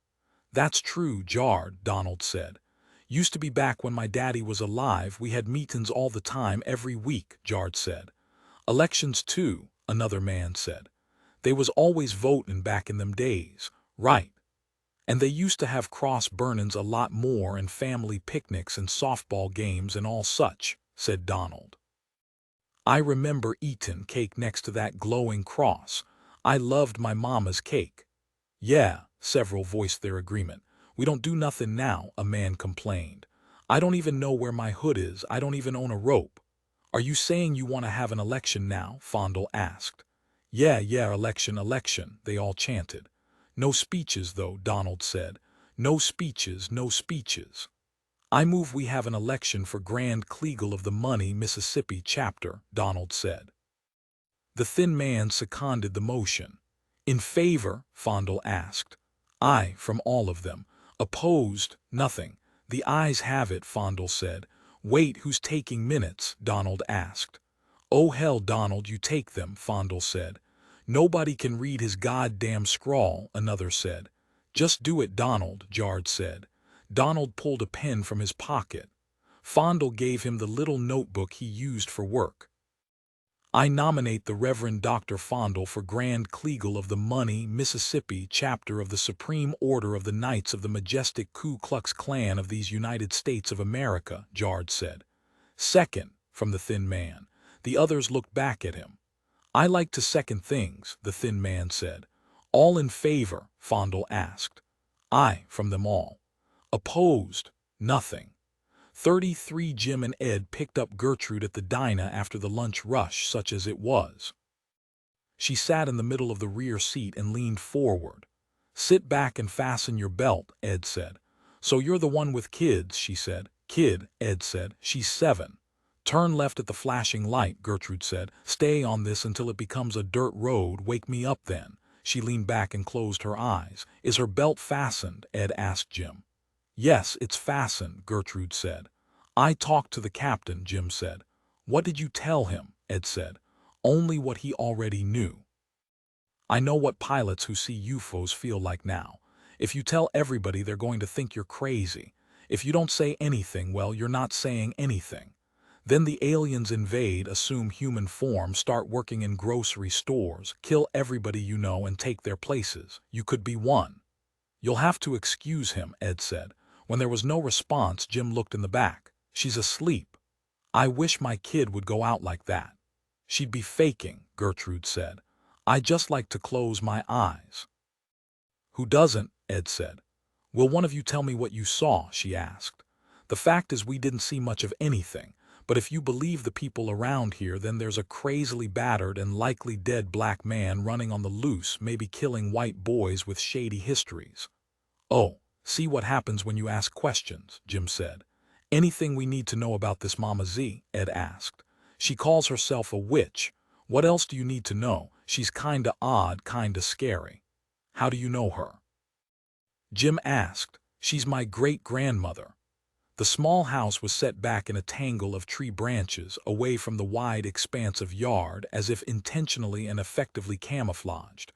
That's true, Jard, Donald said. Used to be back when my daddy was alive, we had meetings all the time every week, Jard said. Elections too, another man said. They was always votin' back in them days, right. And they used to have cross burnin's a lot more and family picnics and softball games and all such, said Donald. I remember eatin' cake next to that glowing cross. I loved my mama's cake. Yeah, several voiced their agreement. We don't do nothing now, a man complained. I don't even know where my hood is. I don't even own a rope. Are you saying you want to have an election now? Fondle asked. Yeah, election, they all chanted. No speeches, though, Donald said. No speeches, no speeches. I move we have an election for Grand Kleagle of the Money, Mississippi chapter, Donald said. The thin man seconded the motion. In favor? Fondle asked. Aye, from all of them. Opposed? Nothing. The ayes have it, Fondle said. Wait, who's taking minutes? Donald asked. Oh hell, Donald, you take them, Fondle said. Nobody can read his goddamn scrawl, another said. Just do it, Donald, Jard said. Donald pulled a pen from his pocket. Fondle gave him the little notebook he used for work. I nominate the Reverend Dr. Fondle for Grand Kleagle of the Money, Mississippi chapter of the Supreme Order of the Knights of the Majestic Ku Klux Klan of these United States of America, Jard said. Second, from the thin man. The others looked back at him. I like to second things, the thin man said. All in favor? Fondle asked. Aye, from them all. Opposed? Nothing. 33 Jim and Ed picked up Gertrude at the diner after the lunch rush, such as it was. She sat in the middle of the rear seat and leaned forward. Sit back and fasten your belt, Ed said. So you're the one with kids, she said. Kid, Ed said. She's 7. Turn left at the flashing light, Gertrude said. Stay on this until it becomes a dirt road. Wake me up then. She leaned back and closed her eyes. Is her belt fastened? Ed asked Jim. Yes, it's fastened, Gertrude said. I talked to the captain, Jim said. What did you tell him? Ed said. Only what he already knew. I know what pilots who see UFOs feel like now. If you tell everybody, they're going to think you're crazy. If you don't say anything, well, you're not saying anything. Then the aliens invade, assume human form, start working in grocery stores, kill everybody you know and take their places. You could be one. You'll have to excuse him, Ed said. When there was no response, Jim looked in the back. She's asleep. I wish my kid would go out like that. She'd be faking, Gertrude said. I just like to close my eyes. Who doesn't? Ed said. Will one of you tell me what you saw? She asked. The fact is we didn't see much of anything. But if you believe the people around here, then there's a crazily battered and likely dead black man running on the loose, maybe killing white boys with shady histories. Oh, see what happens when you ask questions, Jim said. Anything we need to know about this Mama Z? Ed asked. She calls herself a witch. What else do you need to know? She's kinda odd, kinda scary. How do you know her? Jim asked. She's my great-grandmother. The small house was set back in a tangle of tree branches, away from the wide expanse of yard, as if intentionally and effectively camouflaged.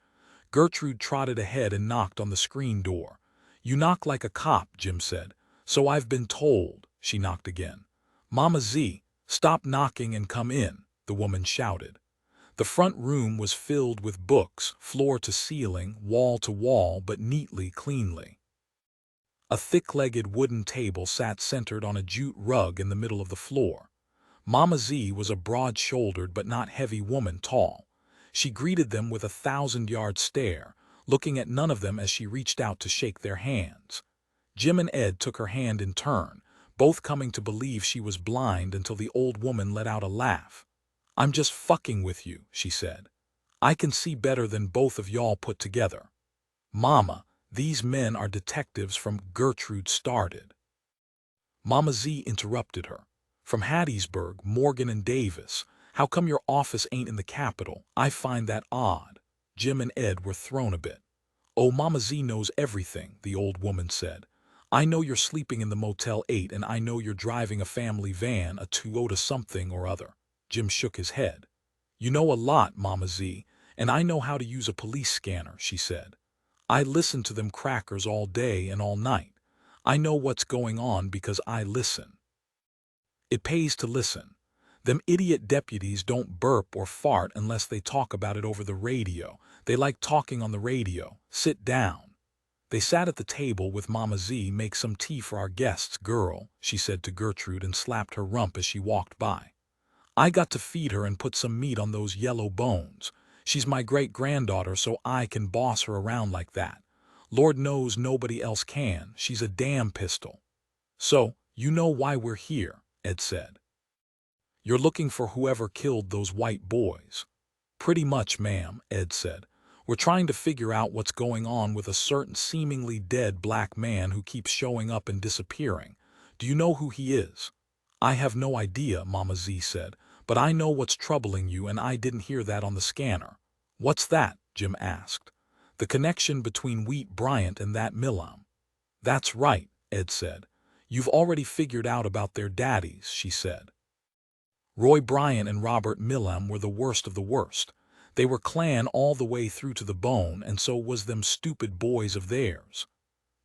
Gertrude trotted ahead and knocked on the screen door. "You knock like a cop," Jim said. "So I've been told." She knocked again. "Mama Z, stop knocking and come in," the woman shouted. The front room was filled with books, floor to ceiling, wall to wall, but neatly, cleanly. A thick-legged wooden table sat centered on a jute rug in the middle of the floor. Mama Z was a broad-shouldered but not heavy woman, tall. She greeted them with a 1,000-yard stare, looking at none of them as she reached out to shake their hands. Jim and Ed took her hand in turn, both coming to believe she was blind until the old woman let out a laugh. "I'm just fucking with you," she said. "I can see better than both of y'all put together." "Mama, these men are detectives from," Gertrude started. Mama Z interrupted her. "From Hattiesburg, Morgan and Davis. How come your office ain't in the capital? I find that odd." Jim and Ed were thrown a bit. "Oh, Mama Z knows everything," the old woman said. "I know you're sleeping in the Motel 8, and I know you're driving a family van, a Toyota something or other." Jim shook his head. "You know a lot, Mama Z, and I know how to use a police scanner," she said. "I listen to them crackers all day and all night. I know what's going on because I listen. It pays to listen. Them idiot deputies don't burp or fart unless they talk about it over the radio. They like talking on the radio. Sit down." They sat at the table with Mama Z. "Make some tea for our guests, girl," she said to Gertrude, and slapped her rump as she walked by. "I got to feed her and put some meat on those yellow bones. She's my great-granddaughter, so I can boss her around like that. Lord knows nobody else can. She's a damn pistol." "So, you know why we're here," Ed said. "You're looking for whoever killed those white boys." "Pretty much, ma'am," Ed said. "We're trying to figure out what's going on with a certain seemingly dead black man who keeps showing up and disappearing. Do you know who he is?" "I have no idea," Mama Z said, "but I know what's troubling you, and I didn't hear that on the scanner." "What's that?" Jim asked. "The connection between Wheat Bryant and that Milam." "That's right," Ed said. "You've already figured out about their daddies," she said. Roy Bryant and Robert Milam were the worst of the worst. They were Klan all the way through to the bone, and so was them stupid boys of theirs.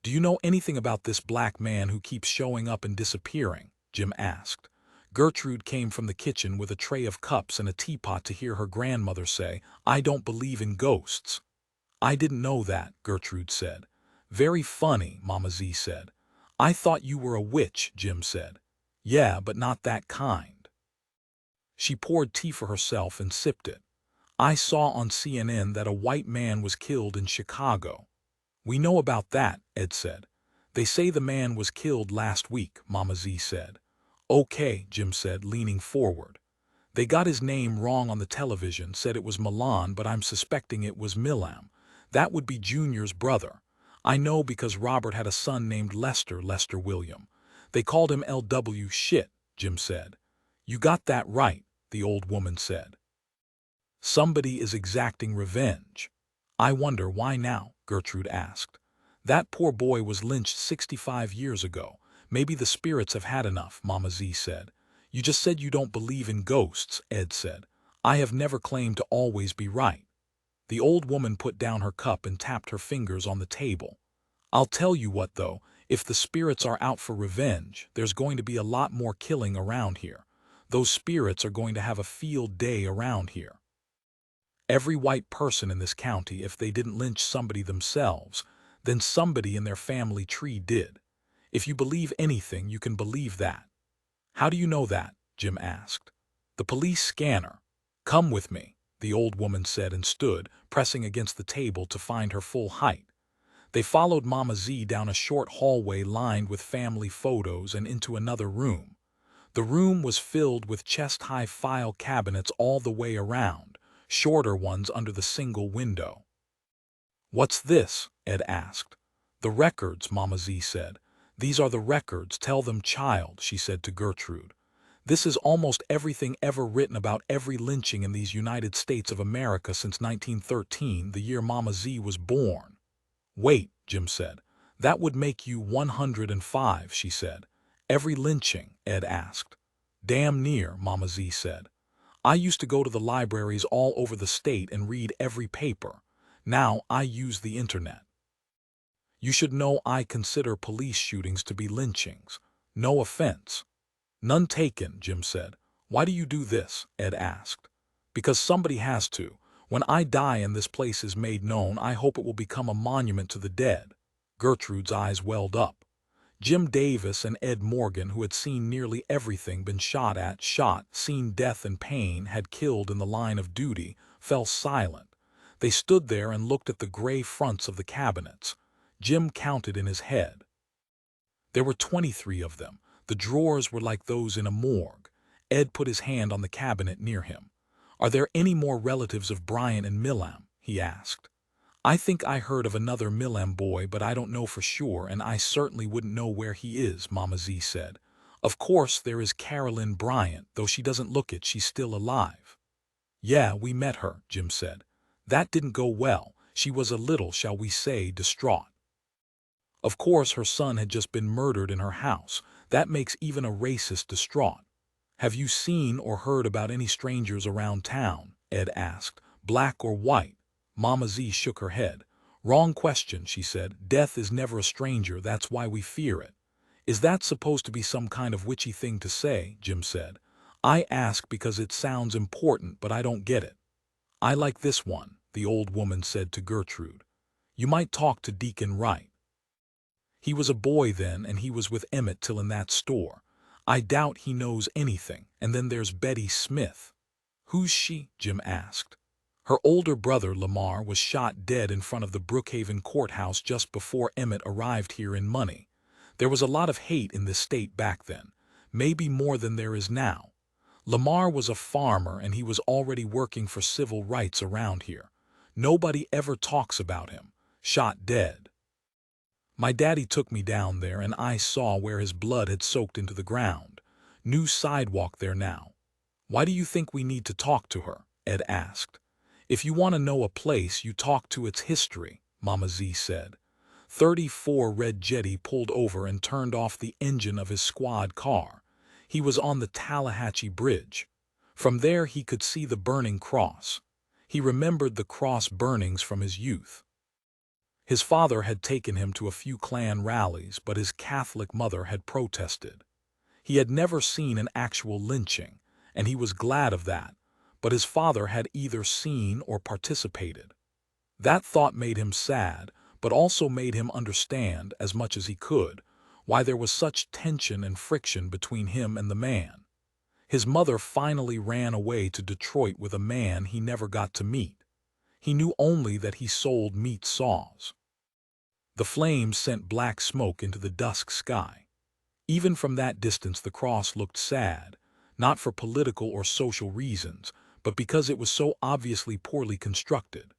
"Do you know anything about this black man who keeps showing up and disappearing?" Jim asked. Gertrude came from the kitchen with a tray of cups and a teapot to hear her grandmother say, "I don't believe in ghosts." "I didn't know that," Gertrude said. "Very funny," Mama Z said. "I thought you were a witch," Jim said. "Yeah, but not that kind." She poured tea for herself and sipped it. "I saw on CNN that a white man was killed in Chicago." "We know about that," Ed said. "They say the man was killed last week," Mama Z said. "Okay," Jim said, leaning forward. "They got his name wrong on the television, said it was Milan, but I'm suspecting it was Milam. That would be Junior's brother. I know because Robert had a son named Lester William. They called him LW shit," Jim said. "You got that right," the old woman said. "Somebody is exacting revenge." "I wonder why now?" Gertrude asked. "That poor boy was lynched 65 years ago. Maybe the spirits have had enough," Mama Z said. "You just said you don't believe in ghosts," Ed said. "I have never claimed to always be right." The old woman put down her cup and tapped her fingers on the table. "I'll tell you what, though, if the spirits are out for revenge, there's going to be a lot more killing around here. Those spirits are going to have a field day around here. Every white person in this county, if they didn't lynch somebody themselves, then somebody in their family tree did. If you believe anything, you can believe that." "How do you know that?" Jim asked. "The police scanner. Come with me," the old woman said, and stood, pressing against the table to find her full height. They followed Mama Z down a short hallway lined with family photos and into another room. The room was filled with chest-high file cabinets all the way around, shorter ones under the single window. "What's this?" Ed asked. "The records," Mama Z said. "These are the records. Tell them, child," she said to Gertrude. "This is almost everything ever written about every lynching in these United States of America since 1913, the year Mama Z was born." "Wait," Jim said. "That would make you 105, she said. Every lynching? Ed asked. Damn near, Mama Z said. I used to go to the libraries all over the state and read every paper. Now I use the internet. You should know I consider police shootings to be lynchings. No offense. None taken, Jim said. Why do you do this? Ed asked. Because somebody has to. When I die and this place is made known, I hope it will become a monument to the dead. Gertrude's eyes welled up. Jim Davis and Ed Morgan, who had seen nearly everything, been shot, seen death and pain, had killed in the line of duty, fell silent. They stood there and looked at the gray fronts of the cabinets. Jim counted in his head. There were 23 of them. The drawers were like those in a morgue. Ed put his hand on the cabinet near him. Are there any more relatives of Bryant and Milam? He asked. I think I heard of another Milam boy, but I don't know for sure, and I certainly wouldn't know where he is, Mama Z said. Of course there is Carolyn Bryant, though she doesn't look it, she's still alive. Yeah, we met her, Jim said. That didn't go well. She was a little, shall we say, distraught. Of course her son had just been murdered in her house. That makes even a racist distraught. Have you seen or heard about any strangers around town? Ed asked. Black or white? Mama Z shook her head. Wrong question, she said. Death is never a stranger, that's why we fear it. Is that supposed to be some kind of witchy thing to say? Jim said. I ask because it sounds important, but I don't get it. I like this one, the old woman said to Gertrude. You might talk to Deacon Wright. He was a boy then, and he was with Emmett Till in that store. I doubt he knows anything. And then there's Betty Smith. Who's she? Jim asked. Her older brother, Lamar, was shot dead in front of the Brookhaven courthouse just before Emmett arrived here in Money. There was a lot of hate in this state back then, maybe more than there is now. Lamar was a farmer, and he was already working for civil rights around here. Nobody ever talks about him. Shot dead. My daddy took me down there, and I saw where his blood had soaked into the ground. New sidewalk there now. Why do you think we need to talk to her? Ed asked. If you want to know a place, you talk to its history, Mama Z said. 34 Red Jetty pulled over and turned off the engine of his squad car. He was on the Tallahatchie Bridge. From there he could see the burning cross. He remembered the cross burnings from his youth. His father had taken him to a few Klan rallies, but his Catholic mother had protested. He had never seen an actual lynching, and he was glad of that, but his father had either seen or participated. That thought made him sad, but also made him understand, as much as he could, why there was such tension and friction between him and the man. His mother finally ran away to Detroit with a man he never got to meet. He knew only that he sold meat saws. The flames sent black smoke into the dusk sky. Even from that distance the cross looked sad, not for political or social reasons, but because it was so obviously poorly constructed.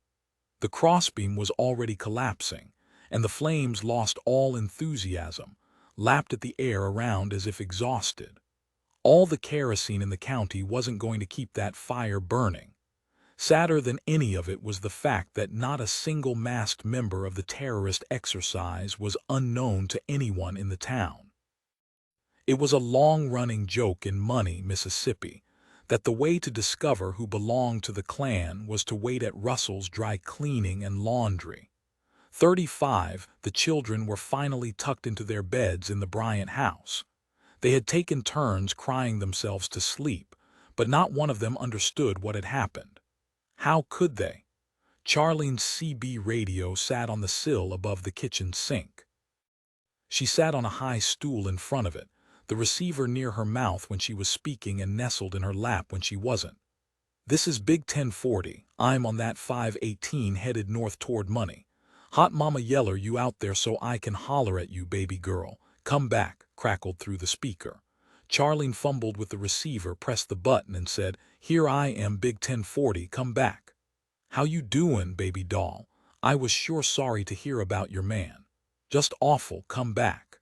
The crossbeam was already collapsing, and the flames lost all enthusiasm, lapped at the air around as if exhausted. All the kerosene in the county wasn't going to keep that fire burning. Sadder than any of it was the fact that not a single masked member of the terrorist exercise was unknown to anyone in the town. It was a long-running joke in Money, Mississippi, that the way to discover who belonged to the Klan was to wait at Russell's dry cleaning and laundry. 35, the children were finally tucked into their beds in the Bryant house. They had taken turns crying themselves to sleep, but not one of them understood what had happened. How could they? Charlene's CB radio sat on the sill above the kitchen sink. She sat on a high stool in front of it, the receiver near her mouth when she was speaking and nestled in her lap when she wasn't. This is Big 1040. I'm on that 518 headed north toward Money. Hot Mama Yeller, you out there so I can holler at you, baby girl. Come back, crackled through the speaker. Charlene fumbled with the receiver, pressed the button, and said, Here I am, Big 1040, come back. How you doin', baby doll? I was sure sorry to hear about your man. Just awful, come back.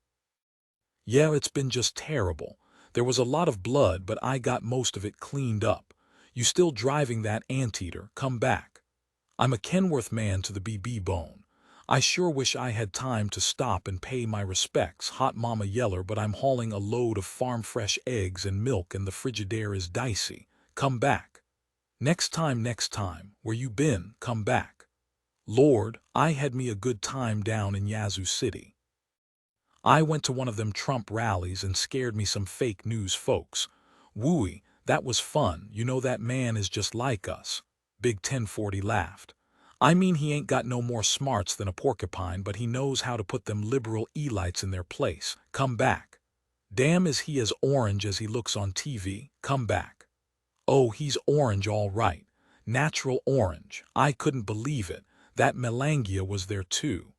Yeah, it's been just terrible. There was a lot of blood, but I got most of it cleaned up. You still driving that anteater, come back. I'm a Kenworth man to the BB bone. I sure wish I had time to stop and pay my respects, hot Mama Yeller, but I'm hauling a load of farm-fresh eggs and milk and the Frigidaire is dicey. Come back. Next time, where you been, come back. Lord, I had me a good time down in Yazoo City. I went to one of them Trump rallies and scared me some fake news folks. Wooey, that was fun. You know that man is just like us. Big 1040 laughed. I mean, he ain't got no more smarts than a porcupine, but he knows how to put them liberal elites in their place. Come back. Damn, is he as orange as he looks on TV? Come back. Oh, he's orange all right. Natural orange. I couldn't believe it. That Melangia was there too.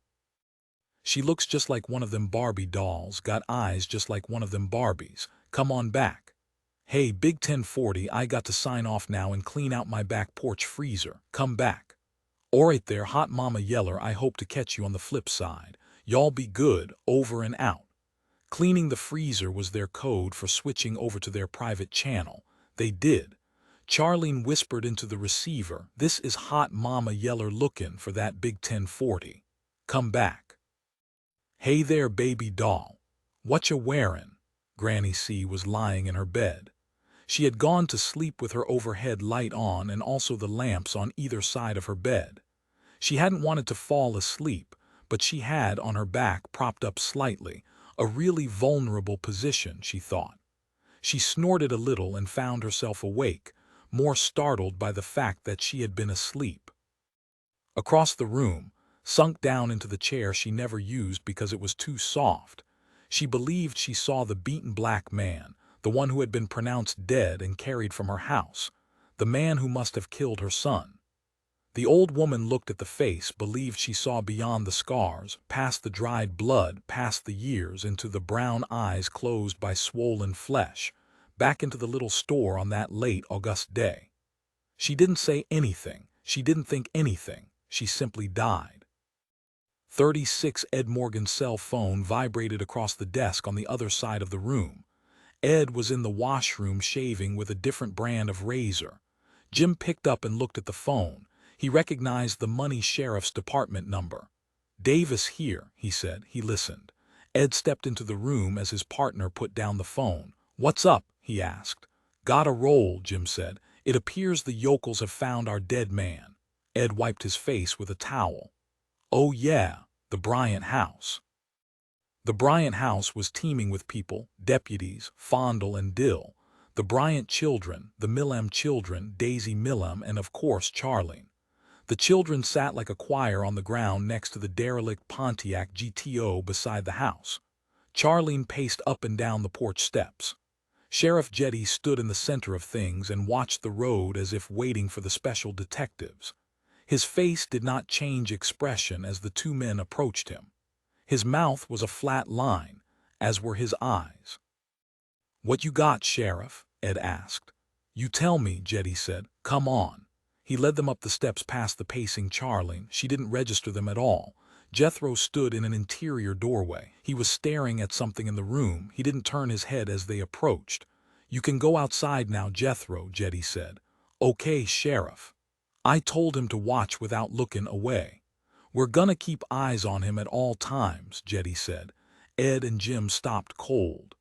She looks just like one of them Barbie dolls, got eyes just like one of them Barbies. Come on back. Hey, Big 1040, I got to sign off now and clean out my back porch freezer. Come back. Alright there, hot Mama Yeller, I hope to catch you on the flip side. Y'all be good, over and out. Cleaning the freezer was their code for switching over to their private channel. They did. Charlene whispered into the receiver, this is hot Mama Yeller looking for that Big 1040. Come back. Hey there, baby doll. What ya wearin'? Granny C was lying in her bed. She had gone to sleep with her overhead light on and also the lamps on either side of her bed. She hadn't wanted to fall asleep, but she had on her back propped up slightly, a really vulnerable position, she thought. She snorted a little and found herself awake, more startled by the fact that she had been asleep. Across the room, sunk down into the chair she never used because it was too soft, she believed she saw the beaten black man, the one who had been pronounced dead and carried from her house, the man who must have killed her son. The old woman looked at the face, believed she saw beyond the scars, past the dried blood, past the years, into the brown eyes closed by swollen flesh, back into the little store on that late August day. She didn't say anything, she didn't think anything, she simply died. 36 Ed Morgan's cell phone vibrated across the desk on the other side of the room. Ed was in the washroom shaving with a different brand of razor. Jim picked up and looked at the phone. He recognized the money sheriff's department number. Davis here, he said. He listened. Ed stepped into the room as his partner put down the phone. What's up? He asked. Gotta roll, Jim said. It appears the yokels have found our dead man. Ed wiped his face with a towel. Oh yeah, the Bryant house. The Bryant house was teeming with people, deputies, Fondle and Dill, the Bryant children, the Millam children, Daisy Millam, and of course Charlene. The children sat like a choir on the ground next to the derelict Pontiac GTO beside the house. Charlene paced up and down the porch steps. Sheriff Jetty stood in the center of things and watched the road as if waiting for the special detectives. His face did not change expression as the two men approached him. His mouth was a flat line, as were his eyes. What you got, Sheriff? Ed asked. You tell me, Jetty said. Come on. He led them up the steps past the pacing Charlene. She didn't register them at all. Jethro stood in an interior doorway. He was staring at something in the room. He didn't turn his head as they approached. You can go outside now, Jethro, Jetty said. Okay, Sheriff. I told him to watch without looking away. We're gonna keep eyes on him at all times, Jetty said. Ed and Jim stopped cold.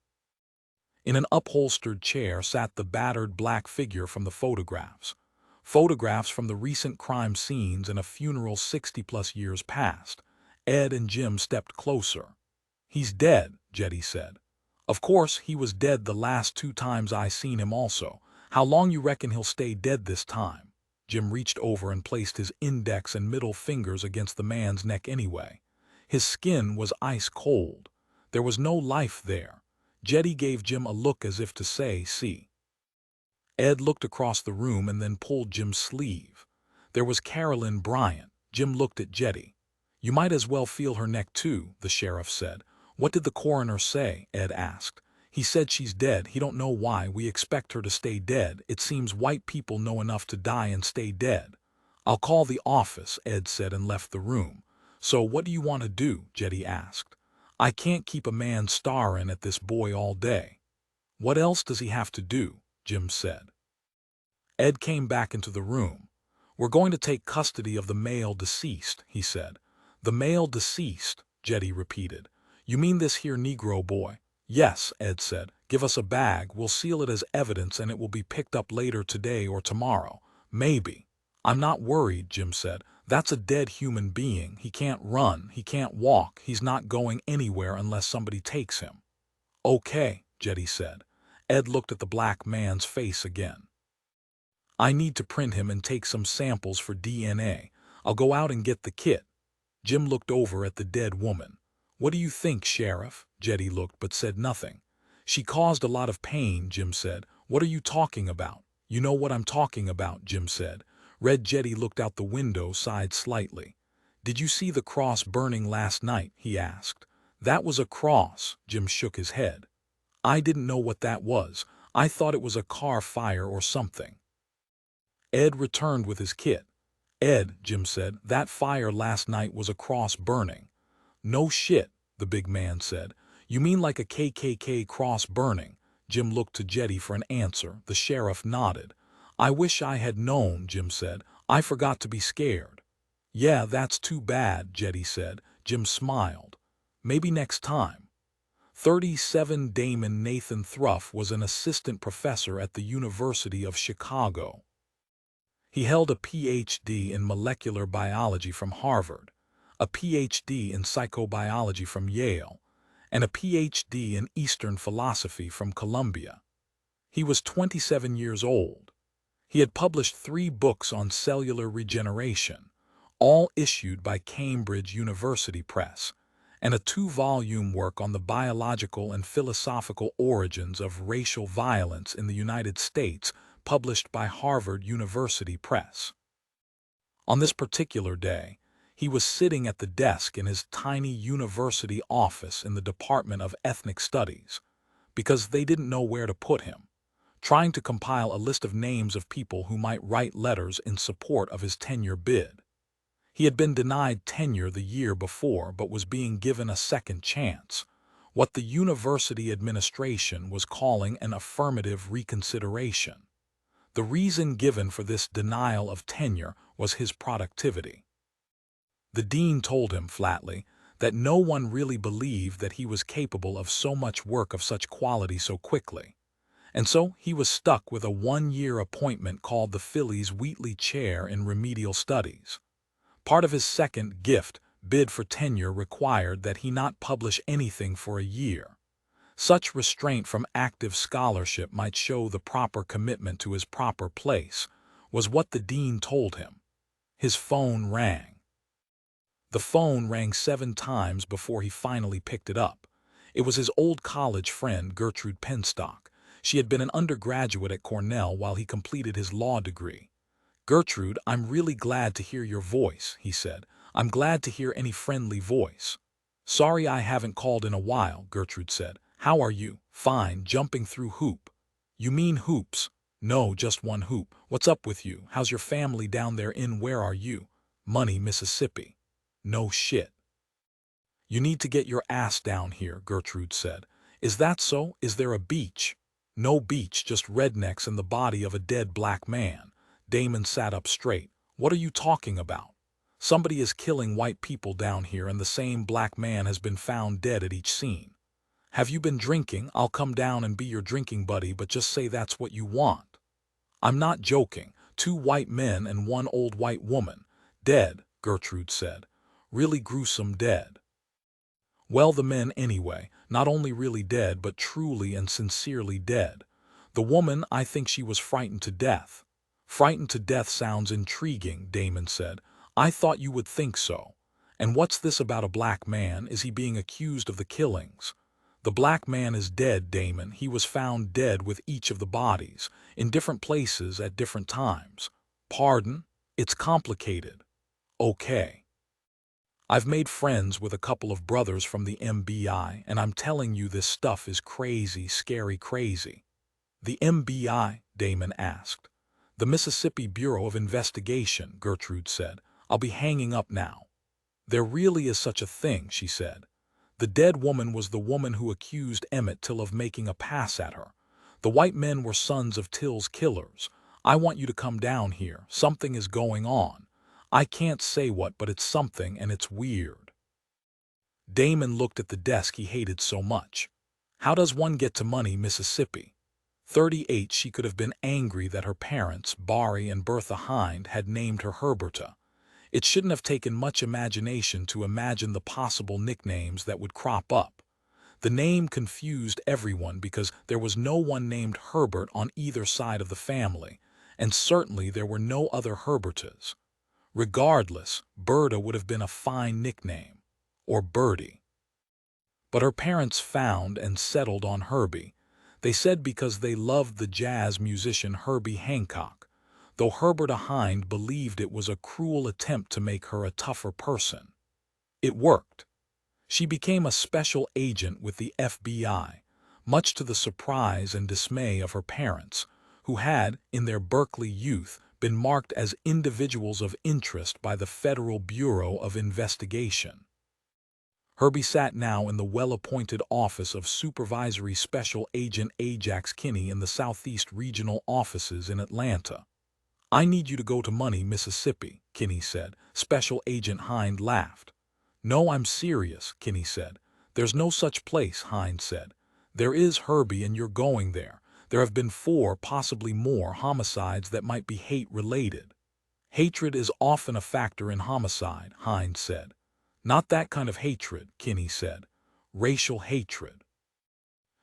In an upholstered chair sat the battered black figure from the photographs. Photographs from the recent crime scenes and a funeral 60-plus years past. Ed and Jim stepped closer. He's dead, Jetty said. Of course, he was dead the last 2 times I seen him also. How long you reckon he'll stay dead this time? Jim reached over and placed his index and middle fingers against the man's neck anyway. His skin was ice cold. There was no life there. Jetty gave Jim a look as if to say, see. Ed looked across the room and then pulled Jim's sleeve. There was Carolyn Bryant. Jim looked at Jetty. You might as well feel her neck too, the sheriff said. What did the coroner say? Ed asked. He said she's dead. He don't know why we expect her to stay dead. It seems white people know enough to die and stay dead. I'll call the office, Ed said and left the room. So what do you want to do? Jetty asked. I can't keep a man staring at this boy all day. What else does he have to do? Jim said. Ed came back into the room. We're going to take custody of the male deceased, he said. The male deceased, Jetty repeated. You mean this here Negro boy? Yes, Ed said. Give us a bag, we'll seal it as evidence and it will be picked up later today or tomorrow. Maybe. I'm not worried, Jim said. That's a dead human being. He can't run, he can't walk, he's not going anywhere unless somebody takes him. Okay, Jetty said. Ed looked at the black man's face again. I need to print him and take some samples for DNA. I'll go out and get the kit. Jim looked over at the dead woman. What do you think, Sheriff? Jetty looked but said nothing. She caused a lot of pain, Jim said. What are you talking about? You know what I'm talking about, Jim said. Red Jetty looked out the window, sighed slightly. Did you see the cross burning last night? He asked. That was a cross, Jim shook his head. I didn't know what that was. I thought it was a car fire or something. Ed returned with his kit. Ed, Jim said, that fire last night was a cross burning. No shit, the big man said. You mean like a KKK cross burning? Jim looked to Jetty for an answer. The sheriff nodded. I wish I had known, Jim said. I forgot to be scared. Yeah, that's too bad, Jetty said. Jim smiled. Maybe next time. 37 Damon Nathan Thruff was an assistant professor at the University of Chicago. He held a Ph.D. in molecular biology from Harvard, a Ph.D. in psychobiology from Yale, and a Ph.D. in Eastern philosophy from Columbia. He was 27 years old. He had published 3 books on cellular regeneration, all issued by Cambridge University Press, and a 2-volume work on the biological and philosophical origins of racial violence in the United States, published by Harvard University Press. On this particular day, he was sitting at the desk in his tiny university office in the Department of Ethnic Studies, because they didn't know where to put him, trying to compile a list of names of people who might write letters in support of his tenure bid. He had been denied tenure the year before but was being given a second chance, what the university administration was calling an affirmative reconsideration. The reason given for this denial of tenure was his productivity. The dean told him flatly that no one really believed that he was capable of so much work of such quality so quickly, and so he was stuck with a 1-year appointment called the Phillies Wheatley Chair in Remedial Studies. Part of his second gift bid for tenure required that he not publish anything for a year. Such restraint from active scholarship might show the proper commitment to his proper place, was what the dean told him. His phone rang. The phone rang 7 times before he finally picked it up. It was his old college friend Gertrude Penstock. She had been an undergraduate at Cornell while he completed his law degree. Gertrude, I'm really glad to hear your voice, he said. I'm glad to hear any friendly voice. Sorry I haven't called in a while, Gertrude said. How are you? Fine, jumping through hoop. You mean hoops? No, just one hoop. What's up with you? How's your family down there in where are you? Money, Mississippi. No shit. You need to get your ass down here, Gertrude said. Is that so? Is there a beach? No beach, just rednecks and the body of a dead black man. Damon sat up straight. What are you talking about? Somebody is killing white people down here and the same black man has been found dead at each scene. Have you been drinking? I'll come down and be your drinking buddy, but just say that's what you want. I'm not joking. 2 white men and 1 old white woman. Dead, Gertrude said. Really gruesome dead. Well, the men anyway, not only really dead but truly and sincerely dead. The woman, I think she was frightened to death. Frightened to death sounds intriguing, Damon said. I thought you would think so. And what's this about a black man? Is he being accused of the killings? The black man is dead, Damon. He was found dead with each of the bodies, in different places at different times. Pardon? It's complicated. Okay. I've made friends with a couple of brothers from the MBI, and I'm telling you this stuff is crazy, scary crazy. The MBI? Damon asked. The Mississippi Bureau of Investigation, Gertrude said. I'll be hanging up now. There really is such a thing, she said. The dead woman was the woman who accused Emmett Till of making a pass at her. The white men were sons of Till's killers. I want you to come down here. Something is going on. I can't say what, but it's something, and it's weird." Damon looked at the desk he hated so much. How does one get to money, Mississippi? 38. She could have been angry that her parents, Barry and Bertha Hind, had named her Herberta. It shouldn't have taken much imagination to imagine the possible nicknames that would crop up. The name confused everyone because there was no one named Herbert on either side of the family, and certainly there were no other Herbertas. Regardless, Berta would have been a fine nickname, or Bertie. But her parents found and settled on Herbie. They said because they loved the jazz musician Herbie Hancock, though Herberta Hind believed it was a cruel attempt to make her a tougher person. It worked. She became a special agent with the FBI, much to the surprise and dismay of her parents, who had, in their Berkeley youth, been marked as individuals of interest by the Federal Bureau of Investigation. Herbie sat now in the well-appointed office of Supervisory Special Agent Ajax Kinney in the Southeast Regional Offices in Atlanta. "I need you to go to Money, Mississippi," Kinney said. Special Agent Hind laughed. "No, I'm serious," Kinney said. "There's no such place," Hind said. "There is, Herbie, and you're going there. There have been 4, possibly more, homicides that might be hate-related." "Hatred is often a factor in homicide," Hind said. "Not that kind of hatred," Kinney said. "Racial hatred.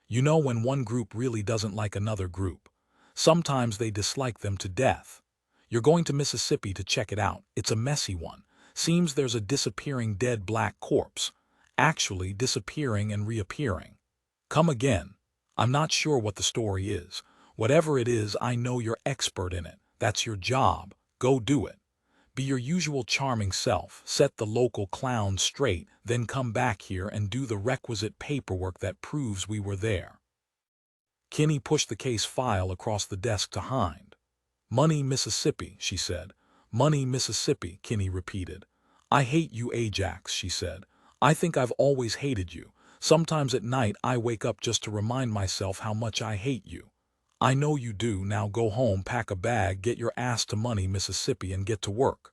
You know, when one group really doesn't like another group. Sometimes they dislike them to death. You're going to Mississippi to check it out. It's a messy one. Seems there's a disappearing dead black corpse. Actually disappearing and reappearing. Come again. I'm not sure what the story is. Whatever it is, I know you're expert in it. That's your job. Go do it. Be your usual charming self, set the local clowns straight, then come back here and do the requisite paperwork that proves we were there." Kinney pushed the case file across the desk to Hind. "Money, Mississippi," she said. "Money, Mississippi," Kinney repeated. "I hate you, Ajax," she said. "I think I've always hated you. Sometimes at night I wake up just to remind myself how much I hate you. I know you do. Now go home, pack a bag, get your ass to Money, Mississippi, and get to work."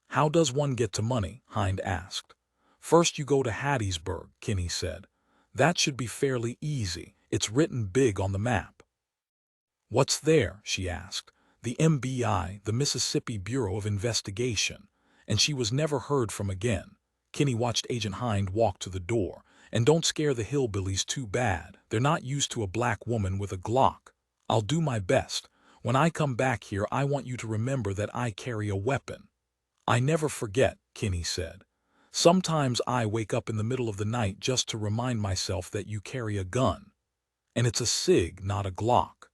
"How does one get to Money?" Hind asked. "First you go to Hattiesburg," Kinney said. "That should be fairly easy. It's written big on the map." "What's there?" she asked. "The MBI, the Mississippi Bureau of Investigation," and she was never heard from again. Kinney watched Agent Hind walk to the door. "And don't scare the hillbillies too bad. They're not used to a black woman with a Glock. I'll do my best. When I come back here, I want you to remember that I carry a weapon." "I never forget," Kinney said. "Sometimes I wake up in the middle of the night just to remind myself that you carry a gun. And it's a SIG, not a Glock."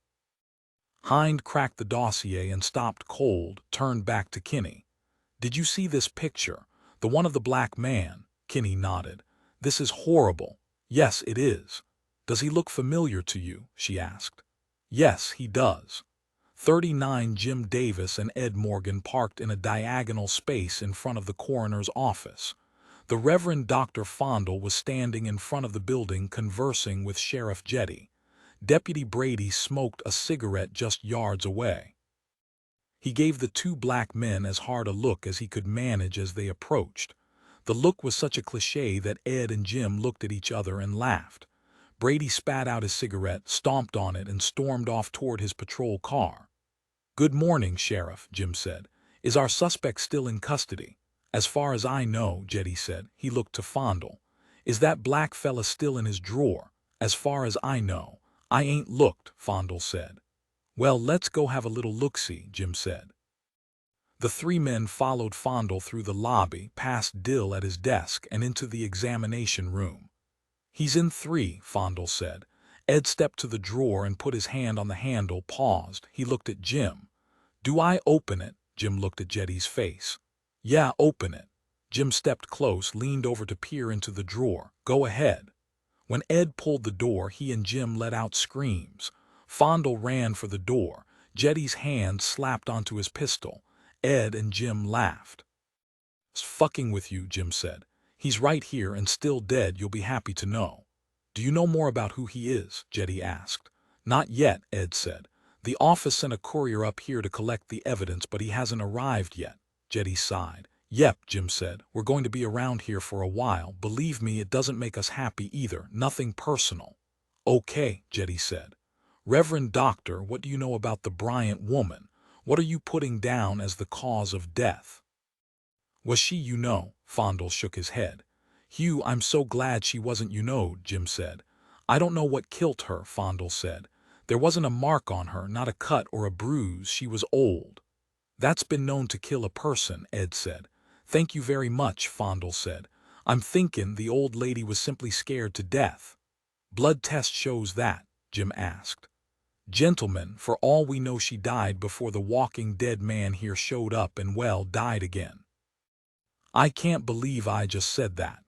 Hind cracked the dossier and stopped cold, turned back to Kinney. "Did you see this picture? The one of the black man?" Kinney nodded. "This is horrible." "Yes, it is." "Does he look familiar to you?" she asked. "Yes, he does." 39 Jim Davis and Ed Morgan parked in a diagonal space in front of the coroner's office. The Reverend Dr. Fondle was standing in front of the building conversing with Sheriff Jetty. Deputy Brady smoked a cigarette just yards away. He gave the 2 black men as hard a look as he could manage as they approached. The look was such a cliché that Ed and Jim looked at each other and laughed. Brady spat out his cigarette, stomped on it, and stormed off toward his patrol car. "Good morning, Sheriff," Jim said. "Is our suspect still in custody?" "As far as I know," Jetty said. He looked to Fondle. "Is that black fella still in his drawer?" "As far as I know. I ain't looked," Fondle said. "Well, let's go have a little look-see," Jim said. The 3 men followed Fondle through the lobby, past Dill at his desk, and into the examination room. "He's in 3, Fondle said. Ed stepped to the drawer and put his hand on the handle, paused. He looked at Jim. "Do I open it?" Jim looked at Jetty's face. "Yeah, open it." Jim stepped close, leaned over to peer into the drawer. "Go ahead." When Ed pulled the door, he and Jim let out screams. Fondle ran for the door. Jetty's hand slapped onto his pistol. Ed and Jim laughed. "He's fucking with you," Jim said. "He's right here and still dead, you'll be happy to know." "Do you know more about who he is?" Jetty asked. "Not yet," Ed said. "The office sent a courier up here to collect the evidence, but he hasn't arrived yet." Jetty sighed. Yep, Jim said. We're going to be around here for a while. Believe me, it doesn't make us happy either. Nothing personal. Okay, Jetty said. Reverend Doctor, what do you know about the Bryant woman? What are you putting down as the cause of death? Was she, you know? Fondle shook his head. Hugh, I'm so glad she wasn't, you know, Jim said. I don't know what killed her, Fondle said. There wasn't a mark on her, not a cut or a bruise. She was old. That's been known to kill a person, Ed said. Thank you very much, Fondle said. I'm thinking the old lady was simply scared to death. Blood test shows that, Jim asked. Gentlemen, for all we know she died before the walking dead man here showed up and, well, died again. I can't believe I just said that.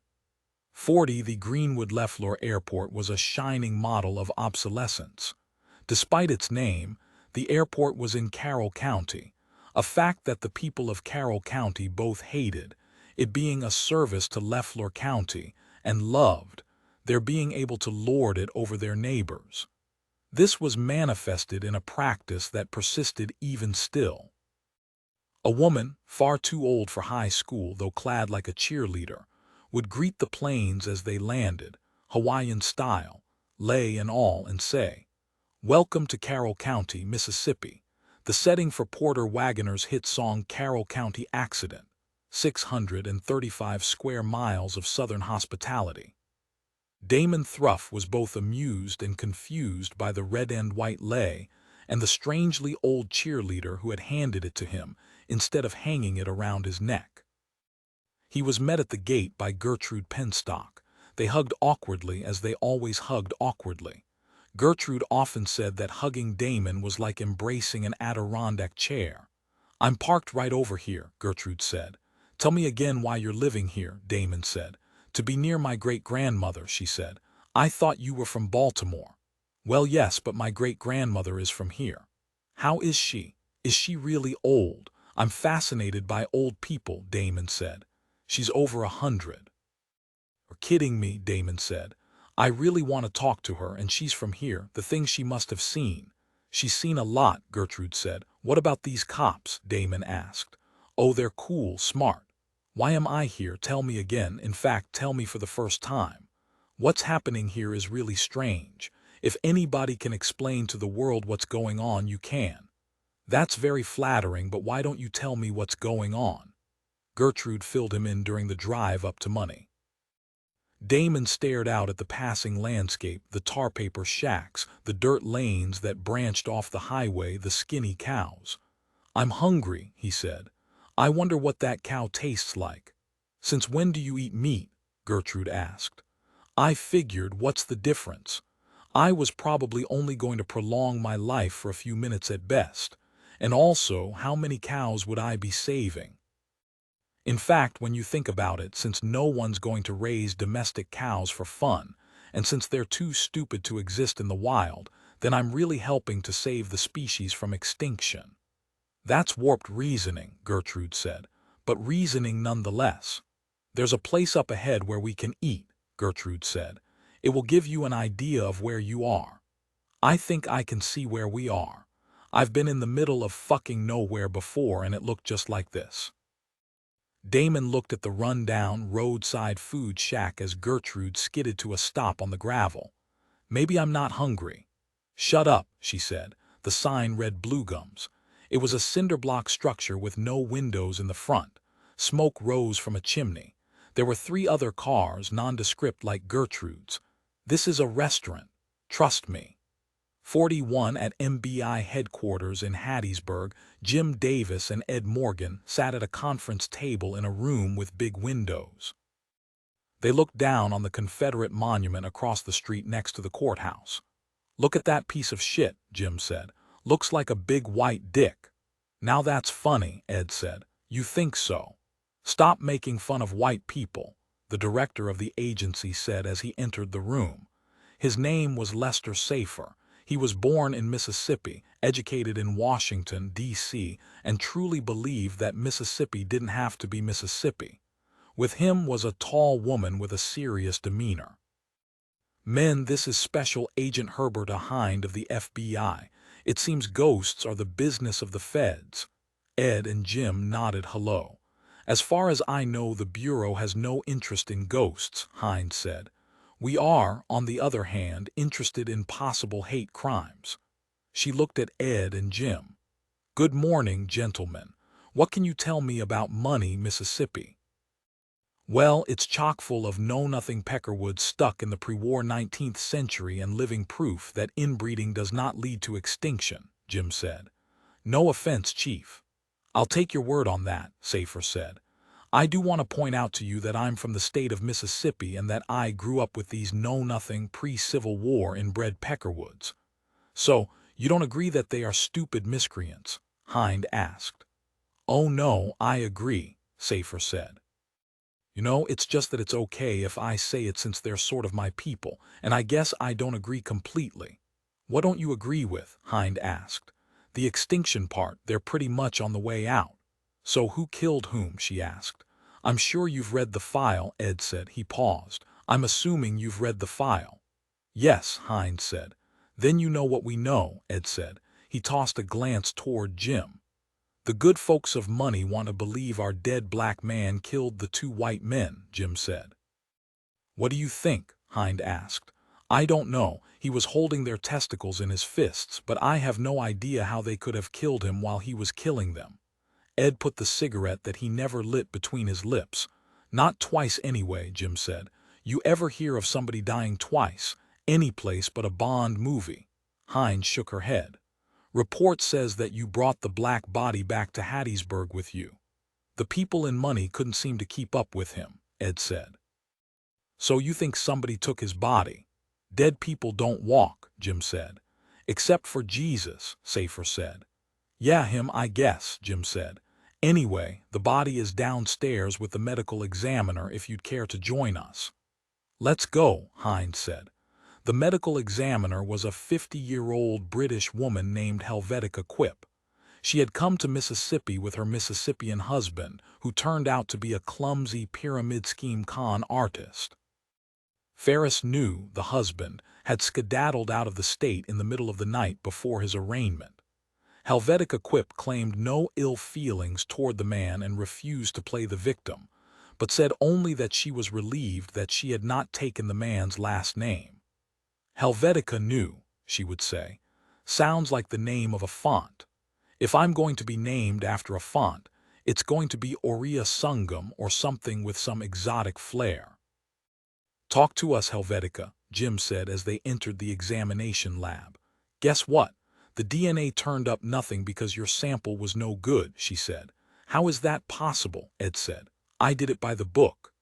40 The Greenwood Leflore Airport was a shining model of obsolescence. Despite its name, the airport was in Carroll County, a fact that the people of Carroll County both hated, it being a service to Leflore County, and loved, their being able to lord it over their neighbors. This was manifested in a practice that persisted even still. A woman, far too old for high school though clad like a cheerleader, would greet the planes as they landed, Hawaiian style, lei and all, and say, "Welcome to Carroll County, Mississippi," the setting for Porter Wagoner's hit song Carroll County Accident, 635 square miles of Southern hospitality. Damon Thruff was both amused and confused by the red and white lei and the strangely old cheerleader who had handed it to him instead of hanging it around his neck. He was met at the gate by Gertrude Penstock. They hugged awkwardly as they always hugged awkwardly. Gertrude often said that hugging Damon was like embracing an Adirondack chair. "I'm parked right over here," Gertrude said. "Tell me again why you're living here," Damon said. "To be near my great-grandmother," she said. "I thought you were from Baltimore." "Well, yes, but my great-grandmother is from here." "How is she? Is she really old? I'm fascinated by old people," Damon said. "She's over 100. "You're kidding me," Damon said. "I really want to talk to her, and she's from here. The things she must have seen." "She's seen a lot," Gertrude said. "What about these cops?" Damon asked. "Oh, they're cool, smart. Why am I here? Tell me again. In fact, tell me for the first time. What's happening here is really strange. If anybody can explain to the world what's going on, you can." "That's very flattering, but why don't you tell me what's going on?" Gertrude filled him in during the drive up to Money. Damon stared out at the passing landscape, the tar paper shacks, the dirt lanes that branched off the highway, the skinny cows. "I'm hungry," he said. "I wonder what that cow tastes like." "Since when do you eat meat?" Gertrude asked. "I figured, what's the difference? I was probably only going to prolong my life for a few minutes at best. And also, how many cows would I be saving? In fact, when you think about it, since no one's going to raise domestic cows for fun, and since they're too stupid to exist in the wild, then I'm really helping to save the species from extinction." "That's warped reasoning," Gertrude said, "but reasoning nonetheless." "There's a place up ahead where we can eat," Gertrude said. "It will give you an idea of where you are." "I think I can see where we are. I've been in the middle of fucking nowhere before and it looked just like this." Damon looked at the run-down roadside food shack as Gertrude skidded to a stop on the gravel. "Maybe I'm not hungry." "Shut up," she said. The sign read Bluegums. It was a cinder-block structure with no windows in the front. Smoke rose from a chimney. There were 3 other cars, nondescript like Gertrude's. "This is a restaurant. Trust me." 41 at MBI headquarters in Hattiesburg, Jim Davis and Ed Morgan sat at a conference table in a room with big windows. They looked down on the Confederate monument across the street next to the courthouse. "Look at that piece of shit," Jim said. "Looks like a big white dick." "Now that's funny," Ed said. "You think so?" "Stop making fun of white people," the director of the agency said as he entered the room. His name was Lester Safer. He was born in Mississippi, educated in Washington, D.C., and truly believed that Mississippi didn't have to be Mississippi. With him was a tall woman with a serious demeanor. "Men, this is Special Agent Herbert Hind of the FBI. It seems ghosts are the business of the feds." Ed and Jim nodded hello. As far as I know, the Bureau has no interest in ghosts, Hines said. We are, on the other hand, interested in possible hate crimes. She looked at Ed and Jim. Good morning, gentlemen. What can you tell me about Money, Mississippi? Well, it's chock full of know-nothing peckerwoods stuck in the pre-war 19th century and living proof that inbreeding does not lead to extinction, Jim said. No offense, Chief. I'll take your word on that, Safer said. I do want to point out to you that I'm from the state of Mississippi and that I grew up with these know-nothing pre-Civil War inbred peckerwoods. So, you don't agree that they are stupid miscreants? Hind asked. Oh no, I agree, Safer said. You know, it's just that it's okay if I say it since they're sort of my people, and I guess I don't agree completely. What don't you agree with? Hind asked. The extinction part, they're pretty much on the way out. So who killed whom? She asked. I'm sure you've read the file, Ed said. He paused. I'm assuming you've read the file. Yes, Hind said. Then you know what we know, Ed said. He tossed a glance toward Jim. The good folks of Money want to believe our dead black man killed the two white men, Jim said. What do you think? Hind asked. I don't know. He was holding their testicles in his fists, but I have no idea how they could have killed him while he was killing them. Ed put the cigarette that he never lit between his lips. Not twice anyway, Jim said. You ever hear of somebody dying twice? Any place but a Bond movie. Hind shook her head. Report says that you brought the black body back to Hattiesburg with you. The people in Money couldn't seem to keep up with him, Ed said. So you think somebody took his body? Dead people don't walk, Jim said. Except for Jesus, Safer said. Yeah, him, I guess, Jim said. Anyway, the body is downstairs with the medical examiner if you'd care to join us. Let's go, Hind said. The medical examiner was a 50-year-old British woman named Helvetica Quip. She had come to Mississippi with her Mississippian husband, who turned out to be a clumsy pyramid scheme con artist. Ferris knew, the husband, had skedaddled out of the state in the middle of the night before his arraignment. Helvetica Quip claimed no ill feelings toward the man and refused to play the victim, but said only that she was relieved that she had not taken the man's last name. Helvetica knew, she would say. Sounds like the name of a font. If I'm going to be named after a font, it's going to be Aurea Sungum or something with some exotic flair. Talk to us, Helvetica, Jim said as they entered the examination lab. Guess what? The DNA turned up nothing because your sample was no good, she said. How is that possible? Ed said. I did it by the book.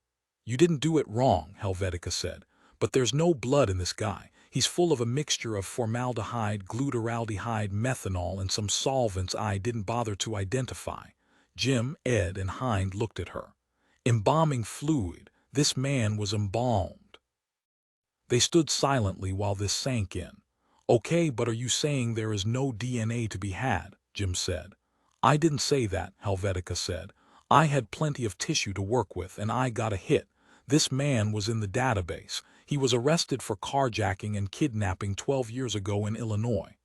You didn't do it wrong, Helvetica said. But there's no blood in this guy. He's full of a mixture of formaldehyde, glutaraldehyde, methanol, and some solvents I didn't bother to identify. Jim, Ed, and Hind looked at her. Embalming fluid. This man was embalmed. They stood silently while this sank in. Okay, but are you saying there is no DNA to be had? Jim said. I didn't say that, Helvetica said. I had plenty of tissue to work with, and I got a hit. This man was in the database. He was arrested for carjacking and kidnapping 12 years ago in Illinois.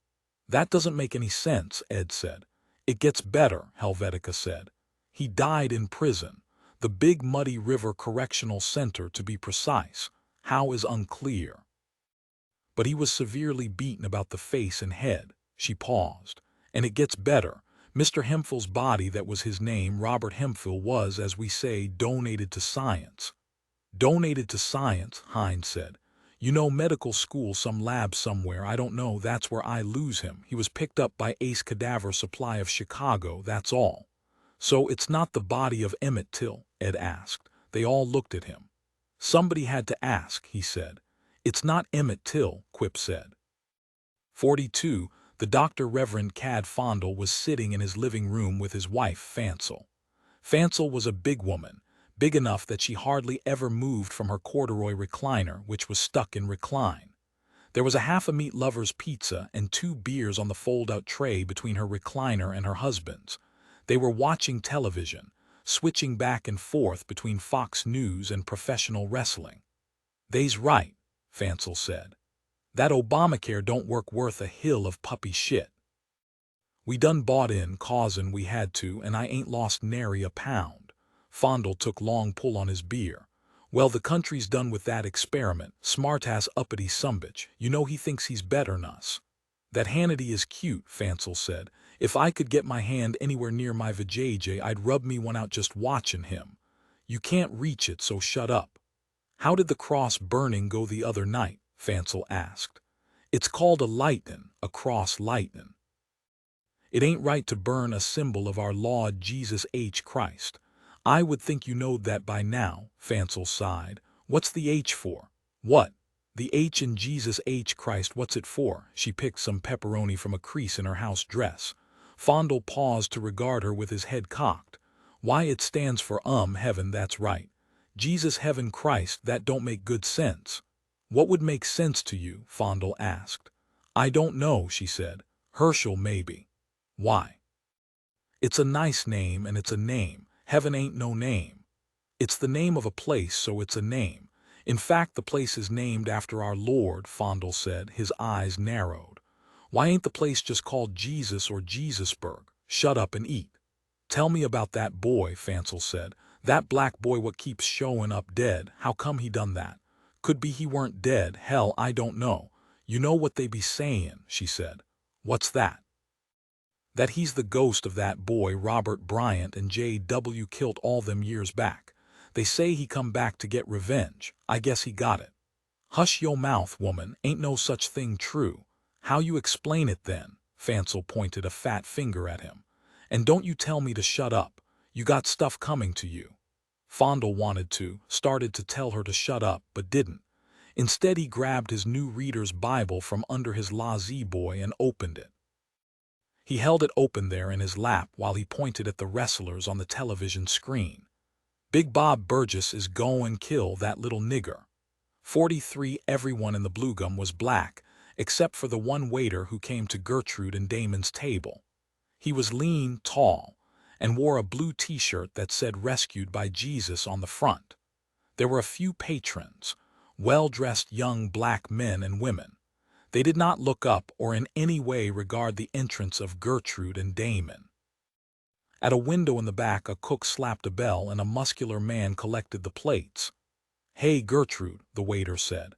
That doesn't make any sense, Ed said. It gets better, Helvetica said. He died in prison. The Big Muddy River Correctional Center, to be precise. How is unclear. But he was severely beaten about the face and head. She paused. And it gets better. Mr. Hemphel's body, that was his name, Robert Hemphill, was, as we say, donated to science. Donated to science, Hind said. You know, medical school, some lab somewhere, I don't know, that's where I lose him. He was picked up by Ace Cadaver Supply of Chicago, that's all. So it's not the body of Emmett Till? Ed asked. They all looked at him. Somebody had to ask, he said. It's not Emmett Till, Quip said. 42, the Dr. Reverend Cad Fondle was sitting in his living room with his wife, Fansel. Fansel was a big woman, big enough that she hardly ever moved from her corduroy recliner, which was stuck in recline. There was a half-a-meat lover's pizza and 2 beers on the fold-out tray between her recliner and her husband's. They were watching television, switching back and forth between Fox News and professional wrestling. They's right, Fansel said. That Obamacare don't work worth a hill of puppy shit. We done bought in, causin' we had to, and I ain't lost nary a pound. Fondle took long pull on his beer. Well, the country's done with that experiment. Smart-ass uppity sumbitch. You know he thinks he's better'n us. That Hannity is cute, Fansel said. If I could get my hand anywhere near my vajayjay, I'd rub me one out just watchin' him. You can't reach it, so shut up. How did the cross burning go the other night? Fansel asked. It's called a lightnin', a cross lightnin'. It ain't right to burn a symbol of our Lord Jesus H. Christ. I would think you knowed that by now, Fansel sighed. What's the H for? What? The H in Jesus H. Christ, what's it for? She picked some pepperoni from a crease in her house dress. Fondle paused to regard her with his head cocked. Why, it stands for heaven, that's right. Jesus heaven Christ, that don't make good sense. What would make sense to you? Fondle asked. I don't know, she said. Herschel, maybe. Why? It's a nice name, and it's a name. Heaven ain't no name. It's the name of a place, so it's a name. In fact, the place is named after our Lord, Fondle said, his eyes narrowed. Why ain't the place just called Jesus or Jesusburg? Shut up and eat. Tell me about that boy, Fansel said. That black boy what keeps showing up dead, how come he done that? Could be he weren't dead, hell, I don't know. You know what they be sayin', she said. What's that? That he's the ghost of that boy Robert Bryant and J.W. killed all them years back. They say he come back to get revenge. I guess he got it. Hush yo mouth, woman, ain't no such thing true. How you explain it then? Fansel pointed a fat finger at him. And don't you tell me to shut up. You got stuff coming to you. Fondle started to tell her to shut up, but didn't. Instead, he grabbed his new reader's Bible from under his la-z-boy and opened it. He held it open there in his lap while he pointed at the wrestlers on the television screen. Big Bob Burgess is goin' kill that little nigger. 43. Everyone in the Blue Gum was black, except for the one waiter who came to Gertrude and Damon's table. He was lean, tall, and wore a blue t-shirt that said "Rescued by Jesus" on the front. There were a few patrons, well-dressed young black men and women. They did not look up or in any way regard the entrance of Gertrude and Damon. At a window in the back, a cook slapped a bell and a muscular man collected the plates. "Hey, Gertrude," the waiter said.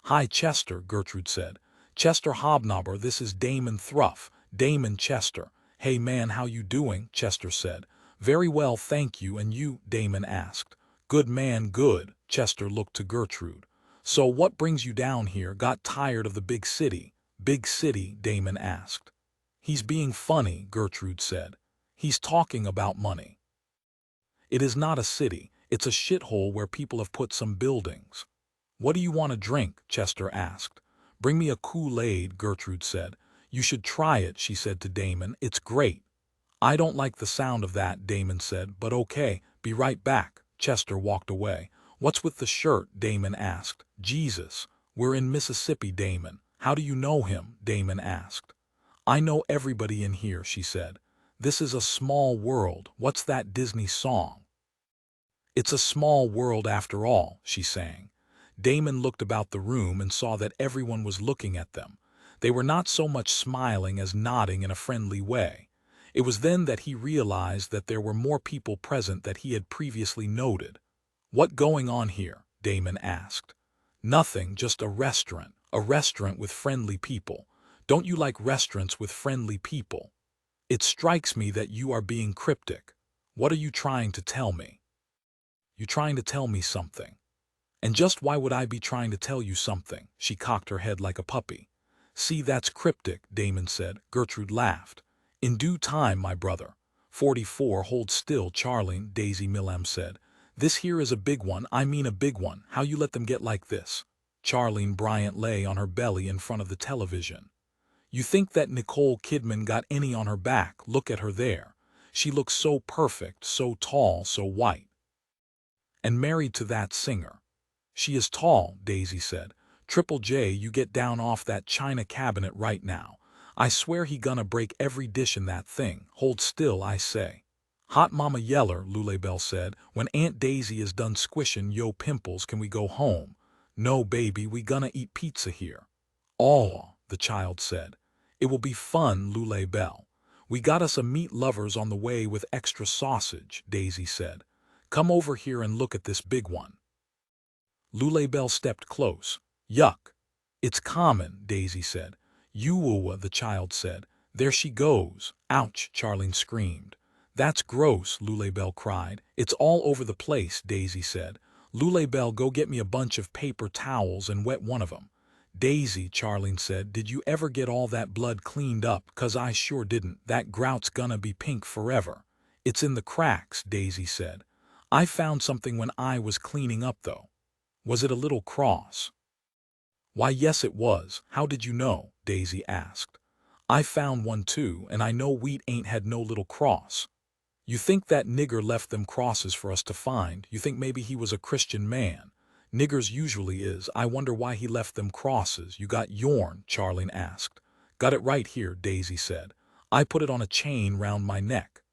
"Hi, Chester," Gertrude said. "Chester Hobnobber, this is Damon Thruff, Damon Chester." "Hey man, how you doing?" Chester said. "Very well, thank you, and you?" Damon asked. "Good man, good." Chester looked to Gertrude. "So what brings you down here? Got tired of the big city?" "Big city?" Damon asked. "He's being funny," Gertrude said. "He's talking about money." "It is not a city. It's a shithole where people have put some buildings." "What do you want to drink?" Chester asked. "Bring me a Kool-Aid," Gertrude said. "You should try it," she said to Damon. "It's great." "I don't like the sound of that," Damon said, "but okay, be right back." Chester walked away. "What's with the shirt?" Damon asked. "Jesus, we're in Mississippi, Damon. How do you know him?" Damon asked. "I know everybody in here," she said. "This is a small world. What's that Disney song?" "It's a small world after all," she sang. Damon looked about the room and saw that everyone was looking at them. They were not so much smiling as nodding in a friendly way. It was then that he realized that there were more people present than he had previously noted. "What going on here?" Damon asked. "Nothing, just a restaurant with friendly people. Don't you like restaurants with friendly people?" "It strikes me that you are being cryptic. What are you trying to tell me?" "You trying to tell me something." "And just why would I be trying to tell you something?" She cocked her head like a puppy. "See, that's cryptic," Damon said. Gertrude laughed. "In due time, my brother." 44. "Hold still, Charlene," Daisy Millam said. "This here is a big one, I mean a big one. How you let them get like this?" Charlene Bryant lay on her belly in front of the television. "You think that Nicole Kidman got any on her back? Look at her there. She looks so perfect, so tall, so white. And married to that singer." "She is tall," Daisy said. "Triple J, you get down off that china cabinet right now. I swear he gonna break every dish in that thing. Hold still, I say." "Hot Mama Yeller," Lulabelle said, "when Aunt Daisy is done squishin' yo pimples, can we go home?" "No, baby, we gonna eat pizza here." "Oh," the child said. "It will be fun, Lulabelle. "We got us a meat lovers on the way with extra sausage," Daisy said. "Come over here and look at this big one." Lulabelle stepped close. "Yuck. It's common," Daisy said. "Yoo-woo," the child said. "There she goes." "Ouch," Charlene screamed. "That's gross," Lulabelle cried. "It's all over the place," Daisy said. "Lulabelle, go get me a bunch of paper towels and wet one of 'em." "Daisy," Charlene said, "did you ever get all that blood cleaned up? 'Cause I sure didn't. That grout's gonna be pink forever." "It's in the cracks," Daisy said. "I found something when I was cleaning up, though." "Was it a little cross?" "Why, yes it was. How did you know?" Daisy asked. "I found one too, and I know wheat ain't had no little cross." "You think that nigger left them crosses for us to find? You think maybe he was a Christian man?" "Niggers usually is. I wonder why he left them crosses." "You got yourn?" Charlene asked. "Got it right here," Daisy said. "I put it on a chain round my neck.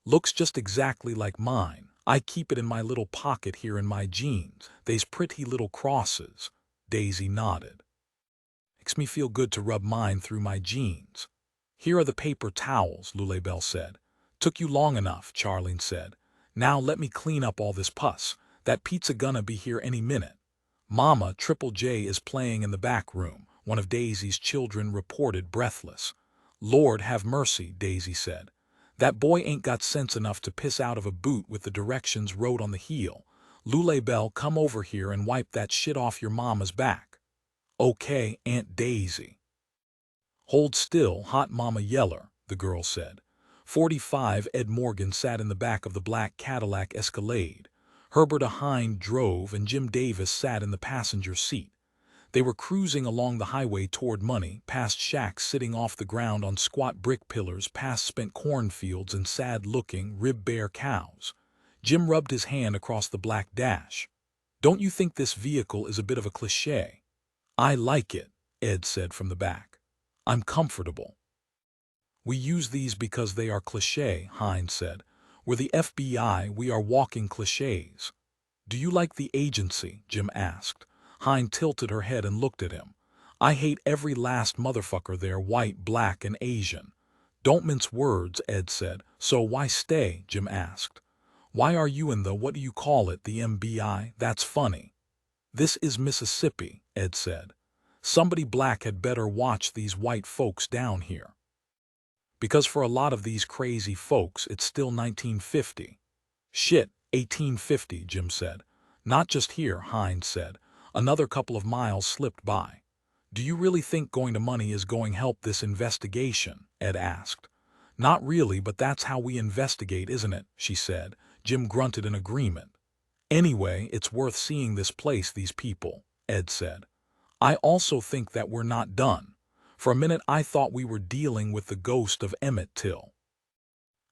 Looks just exactly like mine. I keep it in my little pocket here in my jeans. They's pretty little crosses." Daisy nodded. "Makes me feel good to rub mine through my jeans." "Here are the paper towels," Lulabelle said. "Took you long enough," Charlene said. "Now let me clean up all this pus. That pizza gonna be here any minute." "Mama, Triple J is playing in the back room," one of Daisy's children reported, breathless. "Lord have mercy," Daisy said. "That boy ain't got sense enough to piss out of a boot with the directions wrote on the heel. Lulabelle, come over here and wipe that shit off your mama's back." "Okay, Aunt Daisy." "Hold still, hot mama yeller," the girl said. 45 Ed Morgan sat in the back of the black Cadillac Escalade. Herbert Hind drove and Jim Davis sat in the passenger seat. They were cruising along the highway toward Money, past shacks sitting off the ground on squat brick pillars, past spent cornfields and sad-looking, rib-bare cows. Jim rubbed his hand across the black dash. "Don't you think this vehicle is a bit of a cliché?" "I like it," Ed said from the back. "I'm comfortable." "We use these because they are cliché," Hind said. "We're the FBI, we are walking clichés." "Do you like the agency?" Jim asked. Hind tilted her head and looked at him. "I hate every last motherfucker there, white, black, and Asian." "Don't mince words," Ed said. "So why stay?" Jim asked. "Why are you in the, what do you call it, the MBI? That's funny." "This is Mississippi," Ed said. "Somebody black had better watch these white folks down here. Because for a lot of these crazy folks, it's still 1950. "Shit, 1850, Jim said. "Not just here," Hind said. Another couple of miles slipped by. "Do you really think going to Money is going to help this investigation?" Ed asked. "Not really, but that's how we investigate, isn't it?" she said. Jim grunted in agreement. "Anyway, it's worth seeing this place, these people," Ed said. "I also think that we're not done. For a minute I thought we were dealing with the ghost of Emmett Till."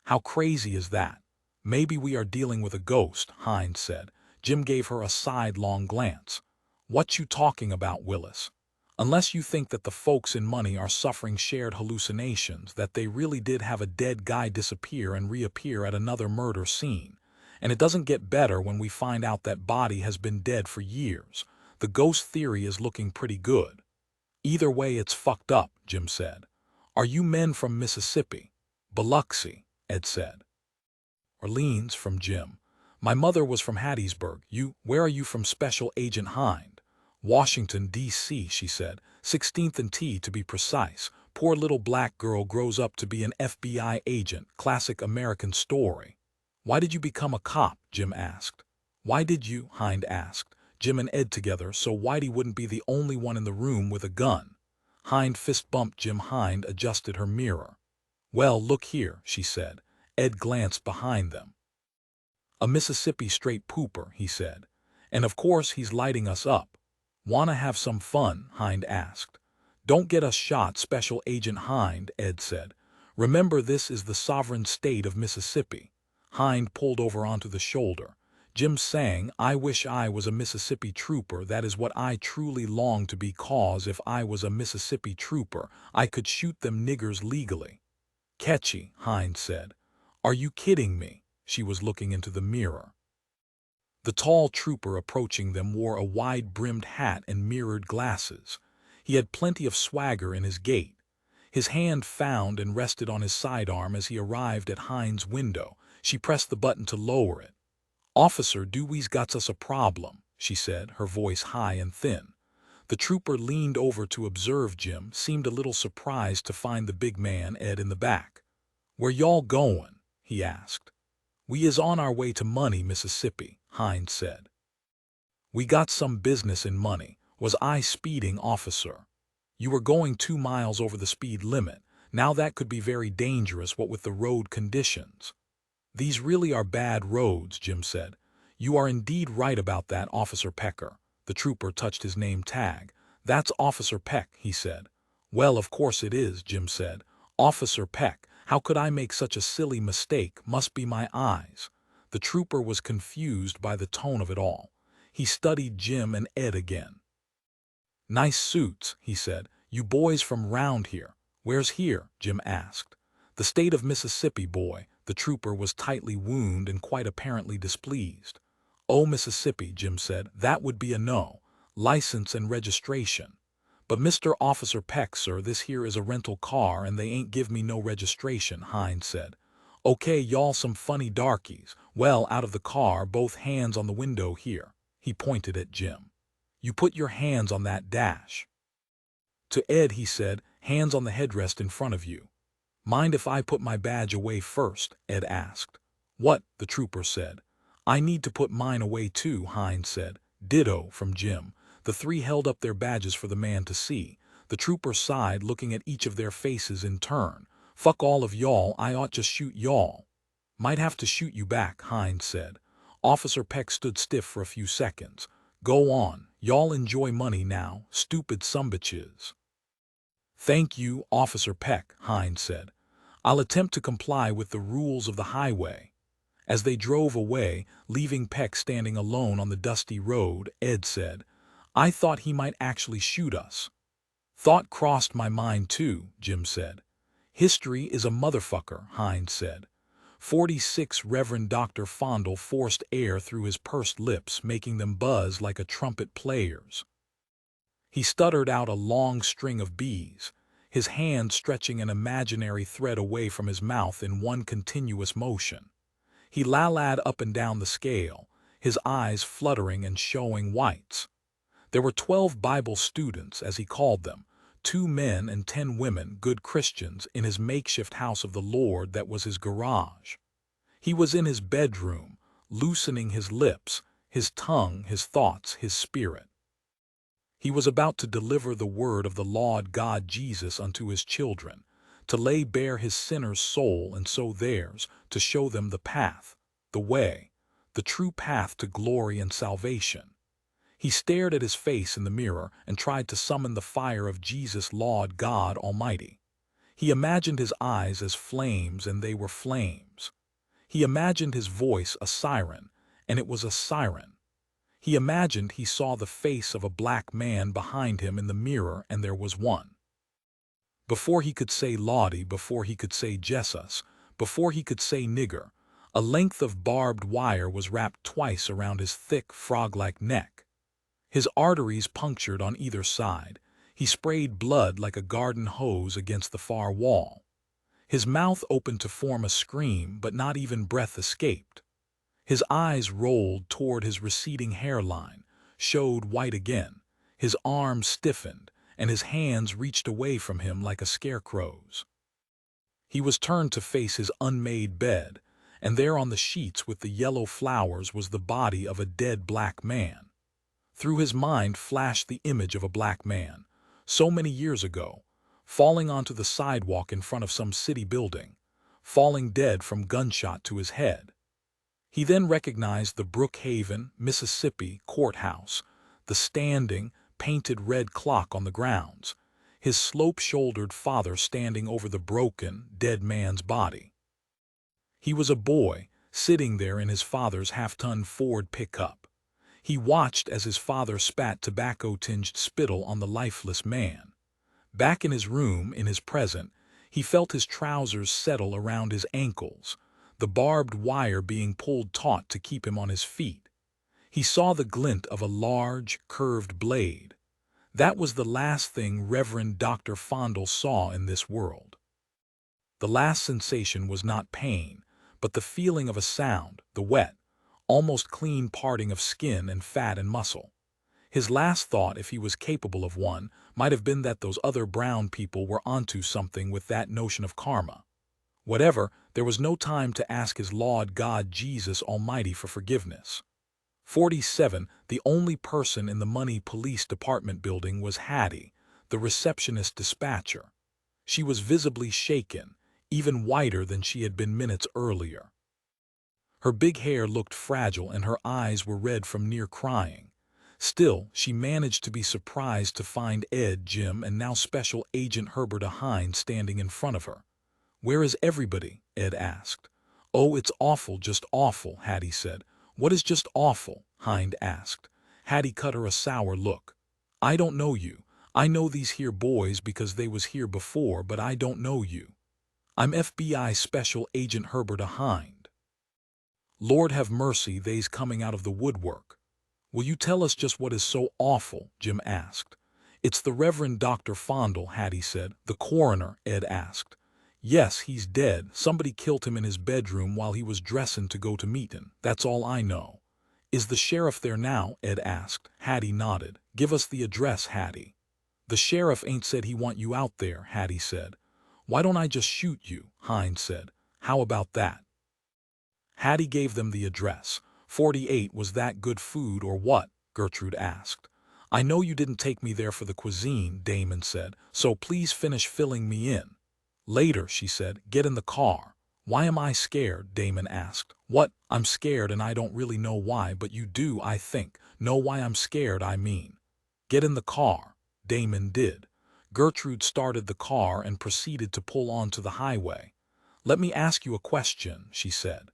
"How crazy is that?" "Maybe we are dealing with a ghost," Hind said. Jim gave her a sidelong glance. "What you talking about, Willis? Unless you think that the folks in Money are suffering shared hallucinations, that they really did have a dead guy disappear and reappear at another murder scene. And it doesn't get better when we find out that body has been dead for years. The ghost theory is looking pretty good." "Either way it's fucked up," Jim said. "Are you men from Mississippi?" "Biloxi," Ed said. "Orleans," from Jim. "My mother was from Hattiesburg. Where are you from, Special Agent Hind?" "Washington, D.C., she said. 16th and T, to be precise. Poor little black girl grows up to be an FBI agent. Classic American story." "Why did you become a cop?" Jim asked. "Why did you?" Hind asked. Jim and Ed together, so Whitey wouldn't be the only one in the room with a gun. Hind fist bumped Jim. Hind adjusted her mirror. "Well, look here," she said. Ed glanced behind them. "A Mississippi straight pooper," he said. "And of course he's lighting us up." "Wanna have some fun?" Hind asked. "Don't get us shot, Special Agent Hind," Ed said. "Remember, this is the sovereign state of Mississippi." Hind pulled over onto the shoulder. Jim sang, "I wish I was a Mississippi trooper, that is what I truly long to be, 'cause if I was a Mississippi trooper, I could shoot them niggers legally." "Catchy," Hind said. "Are you kidding me?" She was looking into the mirror. The tall trooper approaching them wore a wide-brimmed hat and mirrored glasses. He had plenty of swagger in his gait. His hand found and rested on his sidearm as he arrived at Hines' window. She pressed the button to lower it. "Officer, Dewey's got us a problem," she said, her voice high and thin. The trooper leaned over to observe Jim, seemed a little surprised to find the big man, Ed, in the back. "Where y'all goin'?" he asked. "We is on our way to Money, Mississippi," Hines said. "We got some business in Money. Was I speeding, officer?" "You were going 2 miles over the speed limit. Now that could be very dangerous, what with the road conditions." "These really are bad roads," Jim said. "You are indeed right about that, Officer Pecker." The trooper touched his name tag. "That's Officer Peck," he said. "Well, of course it is," Jim said. "Officer Peck, how could I make such a silly mistake? Must be my eyes." The trooper was confused by the tone of it all. He studied Jim and Ed again. "Nice suits," he said. "You boys from round here?" "Where's here?" Jim asked. "The state of Mississippi, boy." The trooper was tightly wound and quite apparently displeased. "Oh, Mississippi," Jim said. "That would be a no. License and registration." "But Mr. Officer Peck, sir, this here is a rental car and they ain't give me no registration," Hines said. "Okay, y'all some funny darkies. Well, out of the car, both hands on the window here." He pointed at Jim. "You put your hands on that dash." To Ed he said, "Hands on the headrest in front of you." "Mind if I put my badge away first?" Ed asked. "What?" the trooper said. "I need to put mine away too," Hines said. "Ditto," from Jim. The three held up their badges for the man to see. The trooper sighed, looking at each of their faces in turn. "Fuck all of y'all, I ought just shoot y'all." "Might have to shoot you back," Hines said. Officer Peck stood stiff for a few seconds. "Go on, y'all enjoy Money now, stupid sumbitches." "Thank you, Officer Peck," Hines said. "I'll attempt to comply with the rules of the highway." As they drove away, leaving Peck standing alone on the dusty road, Ed said, "I thought he might actually shoot us." "Thought crossed my mind too," Jim said. "History is a motherfucker," Hines said. 46 Reverend Dr. Fondle forced air through his pursed lips, making them buzz like a trumpet player's. He stuttered out a long string of B's, his hand stretching an imaginary thread away from his mouth in one continuous motion. He lalad up and down the scale, his eyes fluttering and showing whites. There were 12 Bible students, as he called them, 2 men and 10 women, good Christians, in his makeshift house of the Lord that was his garage. He was in his bedroom, loosening his lips, his tongue, his thoughts, his spirit. He was about to deliver the word of the Lord God Jesus unto his children, to lay bare his sinner's soul and so theirs, to show them the path, the way, the true path to glory and salvation. He stared at his face in the mirror and tried to summon the fire of Jesus, Lord God Almighty. He imagined his eyes as flames, and they were flames. He imagined his voice a siren, and it was a siren. He imagined he saw the face of a black man behind him in the mirror, and there was one. Before he could say Lottie, before he could say Jesus, before he could say nigger, a length of barbed wire was wrapped twice around his thick, frog-like neck. His arteries punctured on either side. He sprayed blood like a garden hose against the far wall. His mouth opened to form a scream, but not even breath escaped. His eyes rolled toward his receding hairline, showed white again. His arms stiffened, and his hands reached away from him like a scarecrow's. He was turned to face his unmade bed, and there on the sheets with the yellow flowers was the body of a dead black man. Through his mind flashed the image of a black man, so many years ago, falling onto the sidewalk in front of some city building, falling dead from gunshot to his head. He then recognized the Brookhaven, Mississippi courthouse, the standing, painted red clock on the grounds, his slope-shouldered father standing over the broken, dead man's body. He was a boy, sitting there in his father's half-ton Ford pickup. He watched as his father spat tobacco-tinged spittle on the lifeless man. Back in his room, in his present, he felt his trousers settle around his ankles, the barbed wire being pulled taut to keep him on his feet. He saw the glint of a large, curved blade. That was the last thing Reverend Dr. Fondle saw in this world. The last sensation was not pain, but the feeling of a sound, the wet, almost clean parting of skin and fat and muscle. His last thought, if he was capable of one, might have been that those other brown people were onto something with that notion of karma. Whatever, there was no time to ask his Lord God Jesus Almighty for forgiveness. 47. The only person in the Money Police Department building was Hattie, the receptionist dispatcher. She was visibly shaken, even whiter than she had been minutes earlier. Her big hair looked fragile and her eyes were red from near crying. Still, she managed to be surprised to find Ed, Jim, and now Special Agent Herbert Hine standing in front of her. "Where is everybody?" Ed asked. "Oh, it's awful, just awful," Hattie said. "What is just awful?" Hind asked. Hattie cut her a sour look. "I don't know you. I know these here boys because they was here before, but I don't know you. I'm FBI Special Agent Herbert Hind." "Lord have mercy, they's coming out of the woodwork." "Will you tell us just what is so awful?" Jim asked. "It's the Reverend Dr. Fondle," Hattie said. "The coroner," Ed asked. "Yes, he's dead. Somebody killed him in his bedroom while he was dressin' to go to meetin'. That's all I know." "Is the sheriff there now?" Ed asked. Hattie nodded. "Give us the address, Hattie." "The sheriff ain't said he want you out there," Hattie said. "Why don't I just shoot you?" Hines said. "How about that?" Hattie gave them the address. 48 was that good food or what? Gertrude asked. "I know you didn't take me there for the cuisine," Damon said, "so please finish filling me in." "Later," she said. "Get in the car." "Why am I scared?" Damon asked. "What? I'm scared and I don't really know why, but you do, I think, know why I'm scared, I mean." "Get in the car." Damon did. Gertrude started the car and proceeded to pull onto the highway. "Let me ask you a question," she said.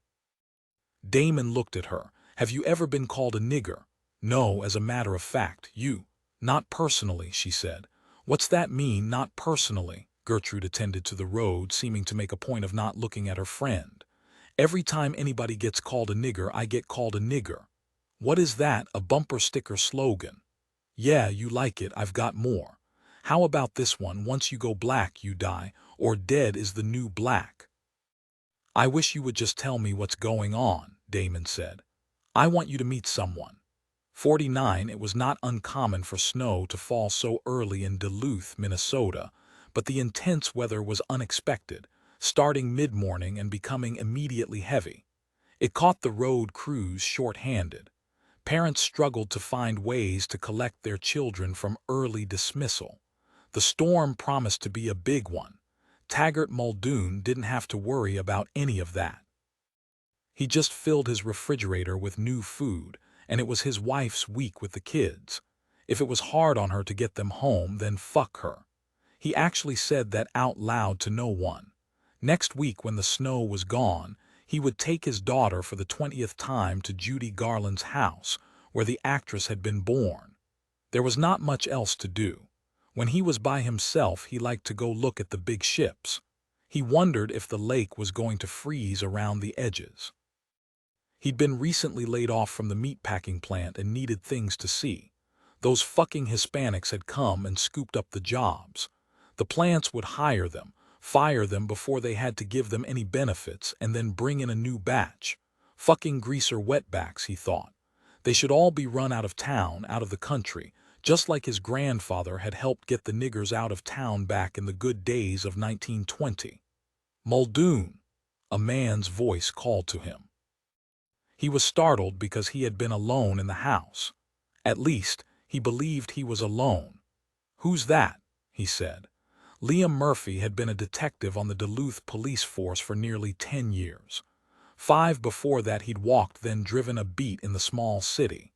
Damon looked at her. "Have you ever been called a nigger?" "No, as a matter of fact, you—" "Not personally," she said. "What's that mean, not personally?" Gertrude attended to the road, seeming to make a point of not looking at her friend. "Every time anybody gets called a nigger, I get called a nigger." "What is that, a bumper sticker slogan?" "Yeah, you like it, I've got more. How about this one, once you go black, you die, or dead is the new black?" "I wish you would just tell me what's going on," Damon said. "I want you to meet someone." 49. It was not uncommon for snow to fall so early in Duluth, Minnesota, but the intense weather was unexpected, starting mid-morning and becoming immediately heavy. It caught the road crews short-handed. Parents struggled to find ways to collect their children from early dismissal. The storm promised to be a big one. Taggart Muldoon didn't have to worry about any of that. He just filled his refrigerator with new food, and it was his wife's week with the kids. If it was hard on her to get them home, then fuck her. He actually said that out loud to no one. Next week, when the snow was gone, he would take his daughter for the 20th time to Judy Garland's house, where the actress had been born. There was not much else to do. When he was by himself, he liked to go look at the big ships. He wondered if the lake was going to freeze around the edges. He'd been recently laid off from the meatpacking plant and needed things to see. Those fucking Hispanics had come and scooped up the jobs. The plants would hire them, fire them before they had to give them any benefits, and then bring in a new batch. Fucking greaser wetbacks, he thought. They should all be run out of town, out of the country, just like his grandfather had helped get the niggers out of town back in the good days of 1920. "Muldoon!" A man's voice called to him. He was startled because he had been alone in the house. At least, he believed he was alone. "Who's that?" he said. Liam Murphy had been a detective on the Duluth police force for nearly 10 years. 5 before that he'd walked, then driven a beat in the small city.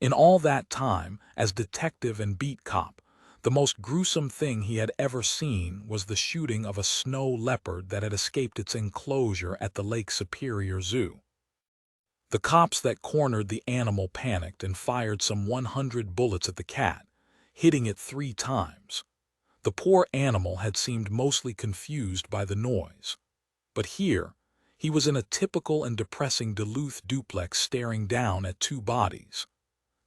In all that time, as detective and beat cop, the most gruesome thing he had ever seen was the shooting of a snow leopard that had escaped its enclosure at the Lake Superior Zoo. The cops that cornered the animal panicked and fired some 100 bullets at the cat, hitting it 3 times. The poor animal had seemed mostly confused by the noise. But here, he was in a typical and depressing Duluth duplex staring down at 2 bodies.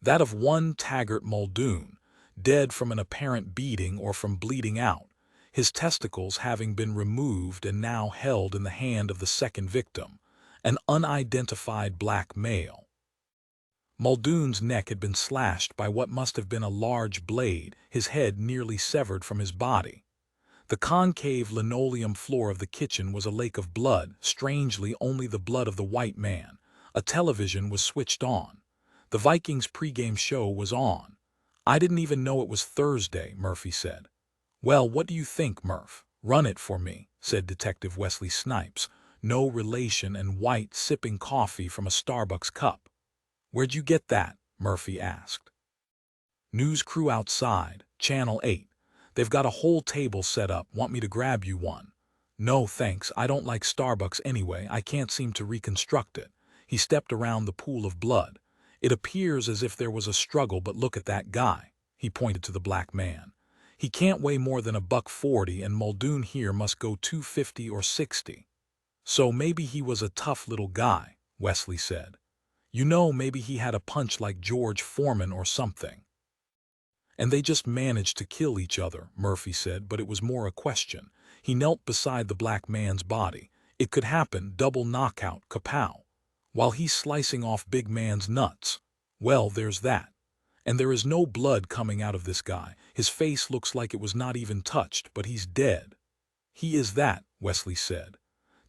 That of one Taggart Muldoon, dead from an apparent beating or from bleeding out, his testicles having been removed and now held in the hand of the second victim, an unidentified black male. Muldoon's neck had been slashed by what must have been a large blade, his head nearly severed from his body. The concave linoleum floor of the kitchen was a lake of blood, strangely only the blood of the white man. A television was switched on. The Vikings pregame show was on. "I didn't even know it was Thursday," Murphy said. "Well, what do you think, Murph? Run it for me," said Detective Wesley Snipes, no relation and white, sipping coffee from a Starbucks cup. "Where'd you get that?" Murphy asked. "News crew outside, Channel 8. They've got a whole table set up. Want me to grab you one?" "No, thanks. I don't like Starbucks anyway. I can't seem to reconstruct it." He stepped around the pool of blood. "It appears as if there was a struggle, but look at that guy." He pointed to the black man. "He can't weigh more than $140, and Muldoon here must go 250 or 60. So maybe he was a tough little guy," Wesley said. "You know, maybe he had a punch like George Foreman or something." "And they just managed to kill each other," Murphy said, but it was more a question. He knelt beside the black man's body. "It could happen, double knockout, kapow. While he's slicing off big man's nuts. Well, there's that. And there is no blood coming out of this guy. His face looks like it was not even touched, but he's dead." "He is that," Wesley said.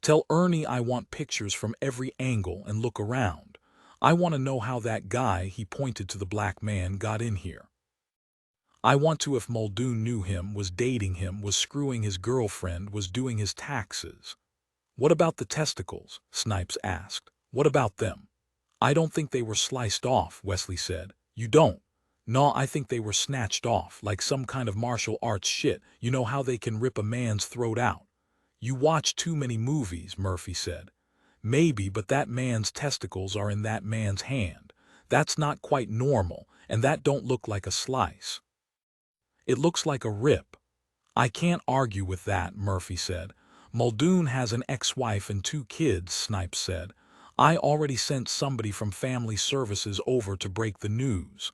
"Tell Ernie I want pictures from every angle and look around. I want to know how that guy," he pointed to the black man, "got in here. I want to if Muldoon knew him, was dating him, was screwing his girlfriend, was doing his taxes." "What about the testicles?" Snipes asked. "What about them?" "I don't think they were sliced off," Wesley said. "You don't?" "No, I think they were snatched off, like some kind of martial arts shit. You know how they can rip a man's throat out." "You watch too many movies," Murphy said. "Maybe, but that man's testicles are in that man's hand. That's not quite normal, and that don't look like a slice. It looks like a rip." "I can't argue with that," Murphy said. "Muldoon has an ex-wife and 2 kids, Snipes said. I already sent somebody from family services over to break the news."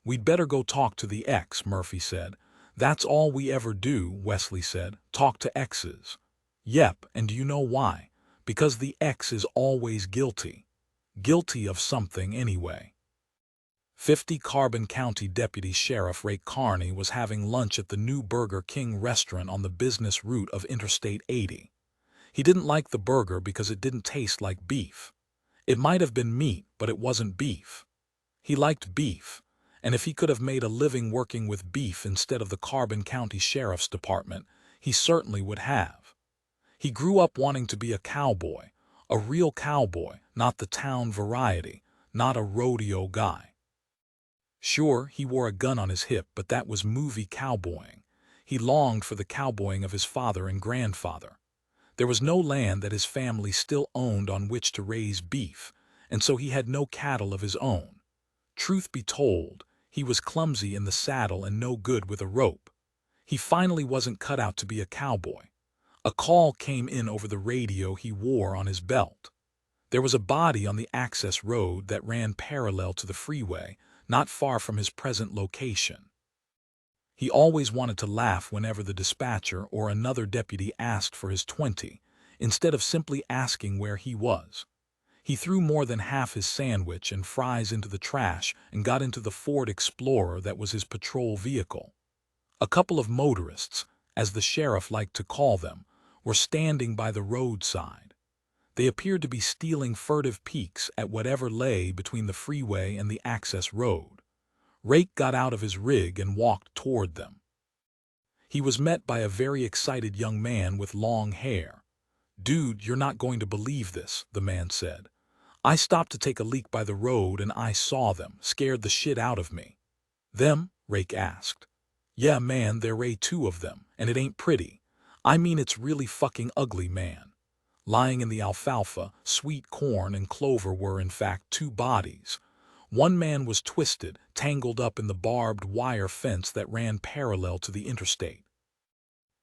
"We'd better go talk to the ex," Murphy said. "That's all we ever do," Wesley said, "talk to exes." "Yep, and do you know why? Because the ex is always guilty. Guilty of something anyway." 50 Carbon County Deputy Sheriff Ray Carney was having lunch at the new Burger King restaurant on the business route of Interstate 80. He didn't like the burger because it didn't taste like beef. It might have been meat, but it wasn't beef. He liked beef, and if he could have made a living working with beef instead of the Carbon County Sheriff's Department, he certainly would have. He grew up wanting to be a cowboy, a real cowboy, not the town variety, not a rodeo guy. Sure, he wore a gun on his hip, but that was movie cowboying. He longed for the cowboying of his father and grandfather. There was no land that his family still owned on which to raise beef, and so he had no cattle of his own. Truth be told, he was clumsy in the saddle and no good with a rope. He finally wasn't cut out to be a cowboy. A call came in over the radio he wore on his belt. There was a body on the access road that ran parallel to the freeway, not far from his present location. He always wanted to laugh whenever the dispatcher or another deputy asked for his 20, instead of simply asking where he was. He threw more than half his sandwich and fries into the trash and got into the Ford Explorer that was his patrol vehicle. A couple of motorists, as the sheriff liked to call them, were standing by the roadside. They appeared to be stealing furtive peeks at whatever lay between the freeway and the access road. Rake got out of his rig and walked toward them. He was met by a very excited young man with long hair. "Dude, you're not going to believe this," the man said. "I stopped to take a leak by the road and I saw them. Scared the shit out of me." "Them?" Rake asked. "Yeah, man, there are 2 of them, and it ain't pretty. I mean, it's really fucking ugly, man." Lying in the alfalfa, sweet corn, and clover were, in fact, 2 bodies. One man was twisted, tangled up in the barbed wire fence that ran parallel to the interstate.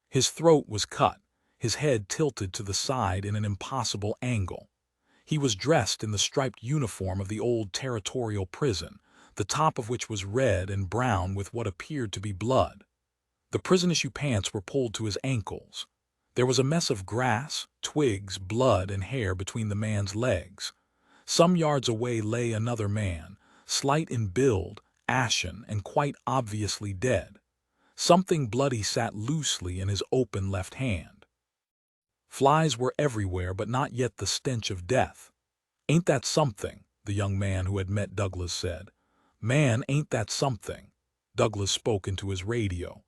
His throat was cut, his head tilted to the side in an impossible angle. He was dressed in the striped uniform of the old territorial prison, the top of which was red and brown with what appeared to be blood. The prison-issue pants were pulled to his ankles. There was a mess of grass, twigs, blood, and hair between the man's legs. Some yards away lay another man, slight in build, ashen, and quite obviously dead. Something bloody sat loosely in his open left hand. Flies were everywhere, but not yet the stench of death. "Ain't that something?" the young man who had met Douglas said. "Man, ain't that something?" Douglas spoke into his radio.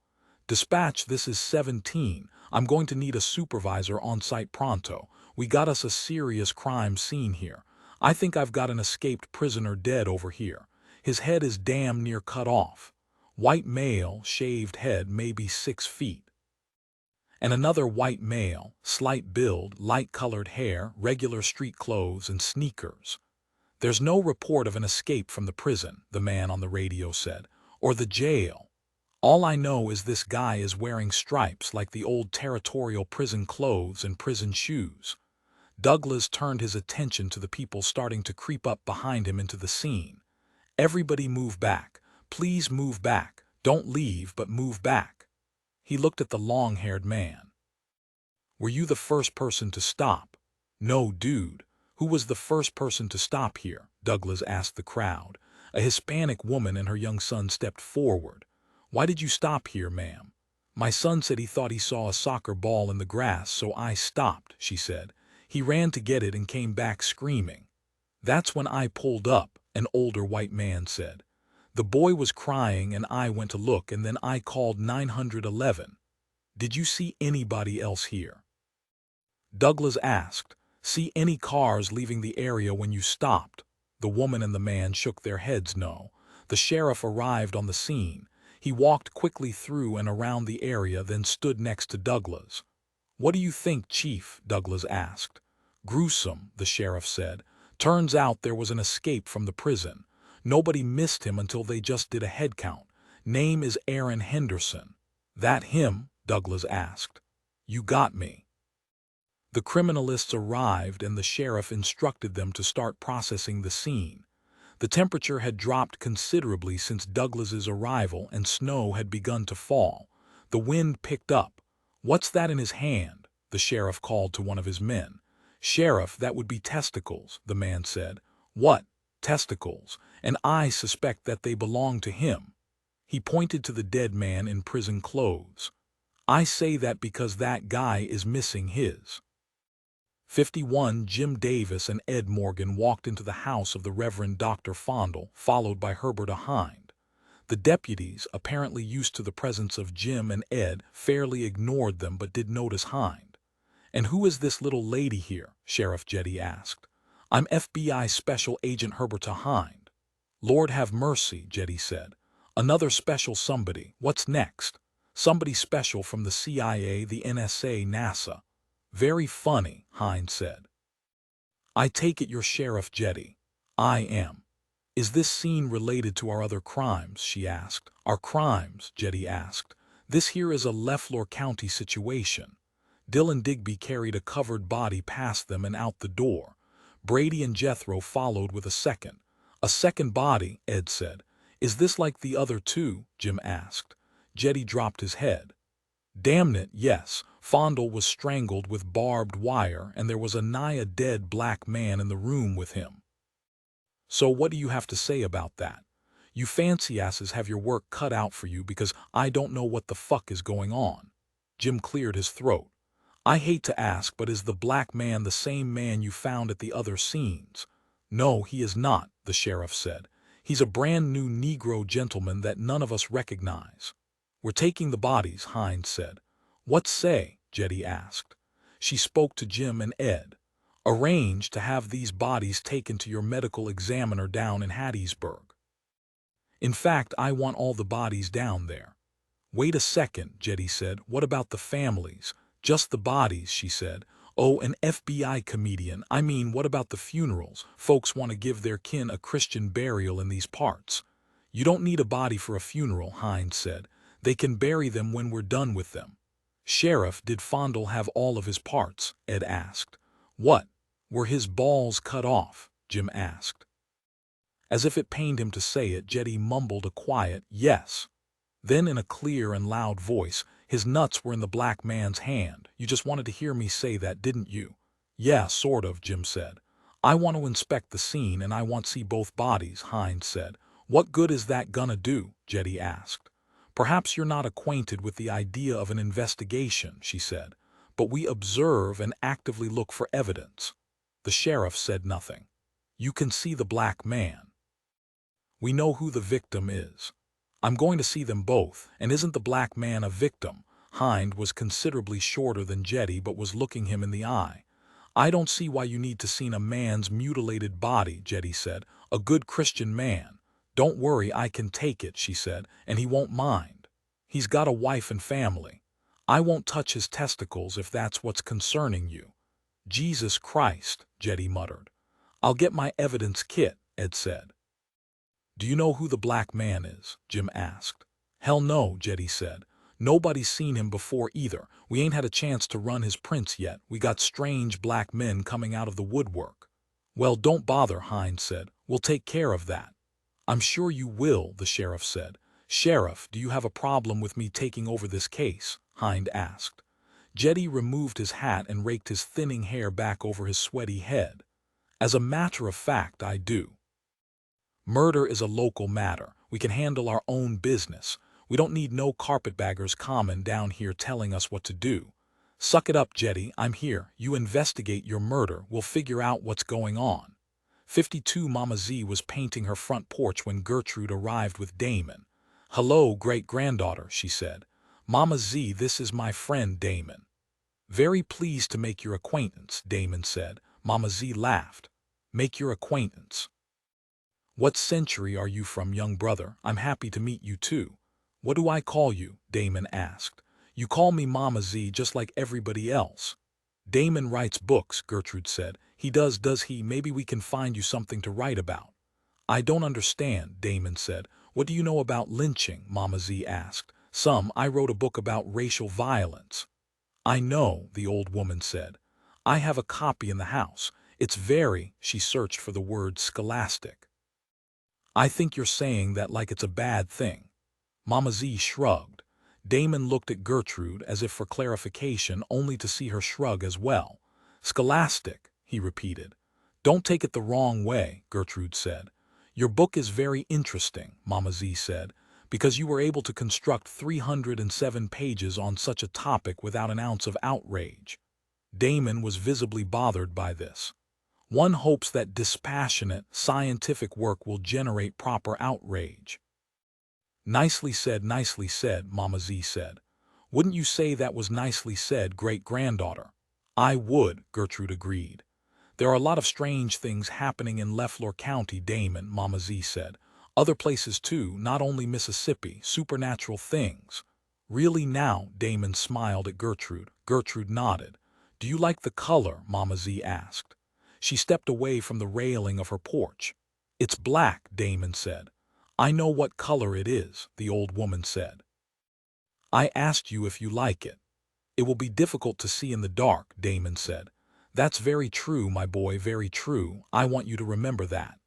"Dispatch, this is 17. I'm going to need a supervisor on site pronto. We got us a serious crime scene here. I think I've got an escaped prisoner dead over here. His head is damn near cut off. White male, shaved head, maybe 6 feet. And another white male, slight build, light-colored hair, regular street clothes, and sneakers. There's no report of an escape from the prison," the man on the radio said, "or the jail. All I know is this guy is wearing stripes like the old territorial prison clothes and prison shoes." Douglas turned his attention to the people starting to creep up behind him into the scene. "Everybody move back. Please move back. Don't leave, but move back." He looked at the long-haired man. "Were you the first person to stop?" "No, dude. Who was the first person to stop here?" Douglas asked the crowd. A Hispanic woman and her young son stepped forward. "Why did you stop here, ma'am?" "My son said he thought he saw a soccer ball in the grass, so I stopped," she said. "He ran to get it and came back screaming. That's when I pulled up," an older white man said. "The boy was crying and I went to look, and then I called 911. Did you see anybody else here?" Douglas asked. "See any cars leaving the area when you stopped?" The woman and the man shook their heads no. The sheriff arrived on the scene. He walked quickly through and around the area, then stood next to Douglas. "What do you think, Chief?" Douglas asked. "Gruesome," the sheriff said. "Turns out there was an escape from the prison. Nobody missed him until they just did a head count. Name is Aaron Henderson." "That him?" Douglas asked. "You got me." The criminalists arrived and the sheriff instructed them to start processing the scene. The temperature had dropped considerably since Douglas's arrival and snow had begun to fall. The wind picked up. "What's that in his hand?" the sheriff called to one of his men. "Sheriff, that would be testicles," the man said. "What? Testicles? And I suspect that they belong to him." He pointed to the dead man in prison clothes. "I say that because that guy is missing his." 51 Jim Davis and Ed Morgan walked into the house of the Reverend Dr. Fondle, followed by Herbert Hind. The deputies, apparently used to the presence of Jim and Ed, fairly ignored them but did notice Hind. "And who is this little lady here?" Sheriff Jetty asked. "I'm FBI Special Agent Herbert Hind." "Lord have mercy," Jetty said. "Another special somebody. What's next?" "Somebody special from the CIA, the NSA, NASA." "Very funny," Hind said. "I take it you're Sheriff Jetty." "I am." "Is this scene related to our other crimes?" she asked. "Our crimes?" Jetty asked. "This here is a Leflore County situation." Dylan Digby carried a covered body past them and out the door. Brady and Jethro followed with a second. "A second body," Ed said. "Is this like the other two?" Jim asked. Jetty dropped his head. "Damn it, yes. Fondle was strangled with barbed wire, and there was a nigh dead black man in the room with him." "So what do you have to say about that? You fancy asses have your work cut out for you because I don't know what the fuck is going on." Jim cleared his throat. "I hate to ask, but is the black man the same man you found at the other scenes?" "No, he is not," the sheriff said. "He's a brand new Negro gentleman that none of us recognize." "We're taking the bodies," Hines said. "What say?" Jetty asked. She spoke to Jim and Ed. "Arrange to have these bodies taken to your medical examiner down in Hattiesburg. In fact, I want all the bodies down there." "Wait a second," Jetty said. "What about the families?" "Just the bodies," she said. "Oh, an FBI comedian. I mean, what about the funerals? Folks want to give their kin a Christian burial in these parts." "You don't need a body for a funeral," Hines said. "They can bury them when we're done with them." "Sheriff, did Fondle have all of his parts?" Ed asked. "What? Were his balls cut off?" Jim asked. As if it pained him to say it, Jetty mumbled a quiet, "Yes." Then in a clear and loud voice, "His nuts were in the black man's hand. You just wanted to hear me say that, didn't you?" "Yeah, sort of," Jim said. "I want to inspect the scene and I want to see both bodies," Hines said. "What good is that gonna do?" Jetty asked. "Perhaps you're not acquainted with the idea of an investigation," she said. "But we observe and actively look for evidence." The sheriff said nothing. "You can see the black man. We know who the victim is. I'm going to see them both, and isn't the black man a victim?" Hind was considerably shorter than Jetty but was looking him in the eye. "I don't see why you need to see a man's mutilated body," Jetty said. "A good Christian man." "Don't worry, I can take it," she said, "and he won't mind. He's got a wife and family. I won't touch his testicles if that's what's concerning you." "Jesus Christ," Jetty muttered. "I'll get my evidence kit," Ed said. "Do you know who the black man is?" Jim asked. "Hell no," Jetty said. "Nobody's seen him before either. We ain't had a chance to run his prints yet. We got strange black men coming out of the woodwork." "Well, don't bother," Hines said. "We'll take care of that." "I'm sure you will," the sheriff said. "Sheriff, do you have a problem with me taking over this case?" Hind asked. Jetty removed his hat and raked his thinning hair back over his sweaty head. "As a matter of fact, I do. Murder is a local matter. We can handle our own business. We don't need no carpetbaggers common down here telling us what to do. Suck it up, Jetty. I'm here. You investigate your murder. We'll figure out what's going on." 52 Mama Z was painting her front porch when Gertrude arrived with Damon. "Hello, great-granddaughter," she said. "Mama Z, this is my friend Damon." "Very pleased to make your acquaintance," Damon said. Mama Z laughed. "Make your acquaintance. What century are you from, young brother? I'm happy to meet you too." "What do I call you?" Damon asked. "You call me Mama Z just like everybody else." "Damon writes books," Gertrude said. "He does he? Maybe we can find you something to write about." "I don't understand," Damon said. "What do you know about lynching?" Mama Z asked. "Some. I wrote a book about racial violence." "I know," the old woman said. "I have a copy in the house. It's very," she searched for the word, "scholastic." "I think you're saying that like it's a bad thing." Mama Z shrugged. Damon looked at Gertrude as if for clarification, only to see her shrug as well. "Scholastic," he repeated. "Don't take it the wrong way," Gertrude said. "Your book is very interesting," Mama Z said, "because you were able to construct 307 pages on such a topic without an ounce of outrage." Damon was visibly bothered by this. "One hopes that dispassionate, scientific work will generate proper outrage." Nicely said, Mama Z said. "Wouldn't you say that was nicely said, great-granddaughter?" "I would," Gertrude agreed. "There are a lot of strange things happening in Leflore County, Damon," Mama Z said. "Other places too, not only Mississippi, supernatural things." "Really now?" Damon smiled at Gertrude. Gertrude nodded. "Do you like the color?" Mama Z asked. She stepped away from the railing of her porch. "It's black," Damon said. "I know what color it is," the old woman said. "I asked you if you like it." "It will be difficult to see in the dark," Damon said. "That's very true, my boy, very true. I want you to remember that."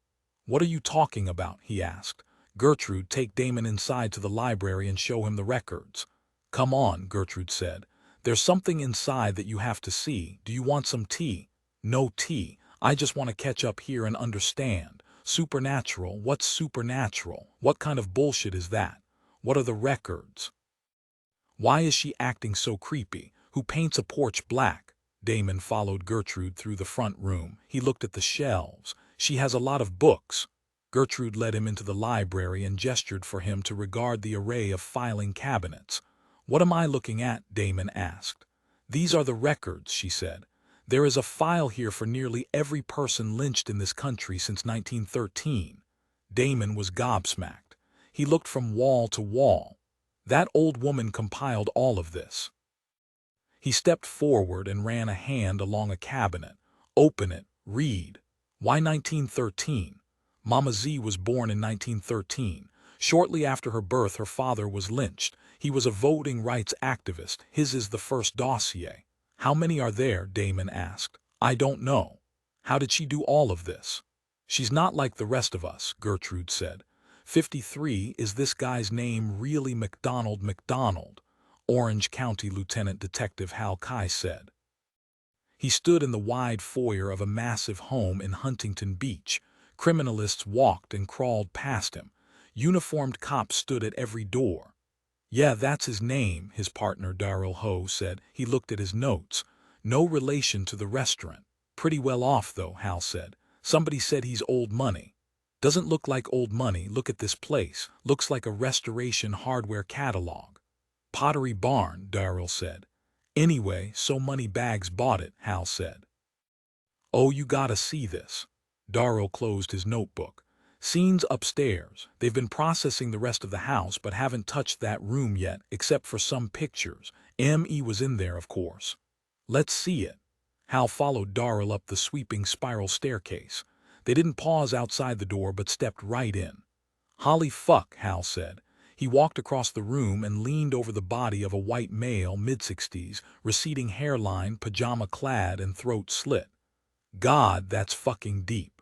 "What are you talking about?" he asked. "Gertrude, take Damon inside to the library and show him the records." "Come on," Gertrude said. "There's something inside that you have to see. Do you want some tea?" "No tea. I just want to catch up here and understand. Supernatural? What's supernatural? What kind of bullshit is that? What are the records? Why is she acting so creepy? Who paints a porch black?" Damon followed Gertrude through the front room. He looked at the shelves. "She has a lot of books." Gertrude led him into the library and gestured for him to regard the array of filing cabinets. "What am I looking at?" Damon asked. "These are the records," she said. "There is a file here for nearly every person lynched in this country since 1913. Damon was gobsmacked. He looked from wall to wall. That old woman compiled all of this. He stepped forward and ran a hand along a cabinet. "Open it. Read." "Why 1913? Mama Z was born in 1913. Shortly after her birth, her father was lynched. He was a voting rights activist. His is the first dossier." "How many are there?" Damon asked. "I don't know." "How did she do all of this?" She's not like the rest of us, Gertrude said. 53, is this guy's name really McDonald McDonald? Orange County Lieutenant Detective Hal Kai said. He stood in the wide foyer of a massive home in Huntington Beach. Criminalists walked and crawled past him. Uniformed cops stood at every door. Yeah, that's his name, his partner Darrell Ho said. He looked at his notes. No relation to the restaurant. Pretty well off, though, Hal said. Somebody said he's old money. Doesn't look like old money. Look at this place. Looks like a restoration hardware catalog. Pottery Barn, Darrell said. Anyway, so Moneybags bought it, Hal said. Oh, you gotta see this. Darrell closed his notebook. Scenes upstairs. They've been processing the rest of the house but haven't touched that room yet, except for some pictures. M.E. was in there, of course. Let's see it. Hal followed Darrell up the sweeping spiral staircase. They didn't pause outside the door but stepped right in. Holy fuck, Hal said. He walked across the room and leaned over the body of a white male, mid-60s, receding hairline, pajama-clad and throat slit. God, that's fucking deep.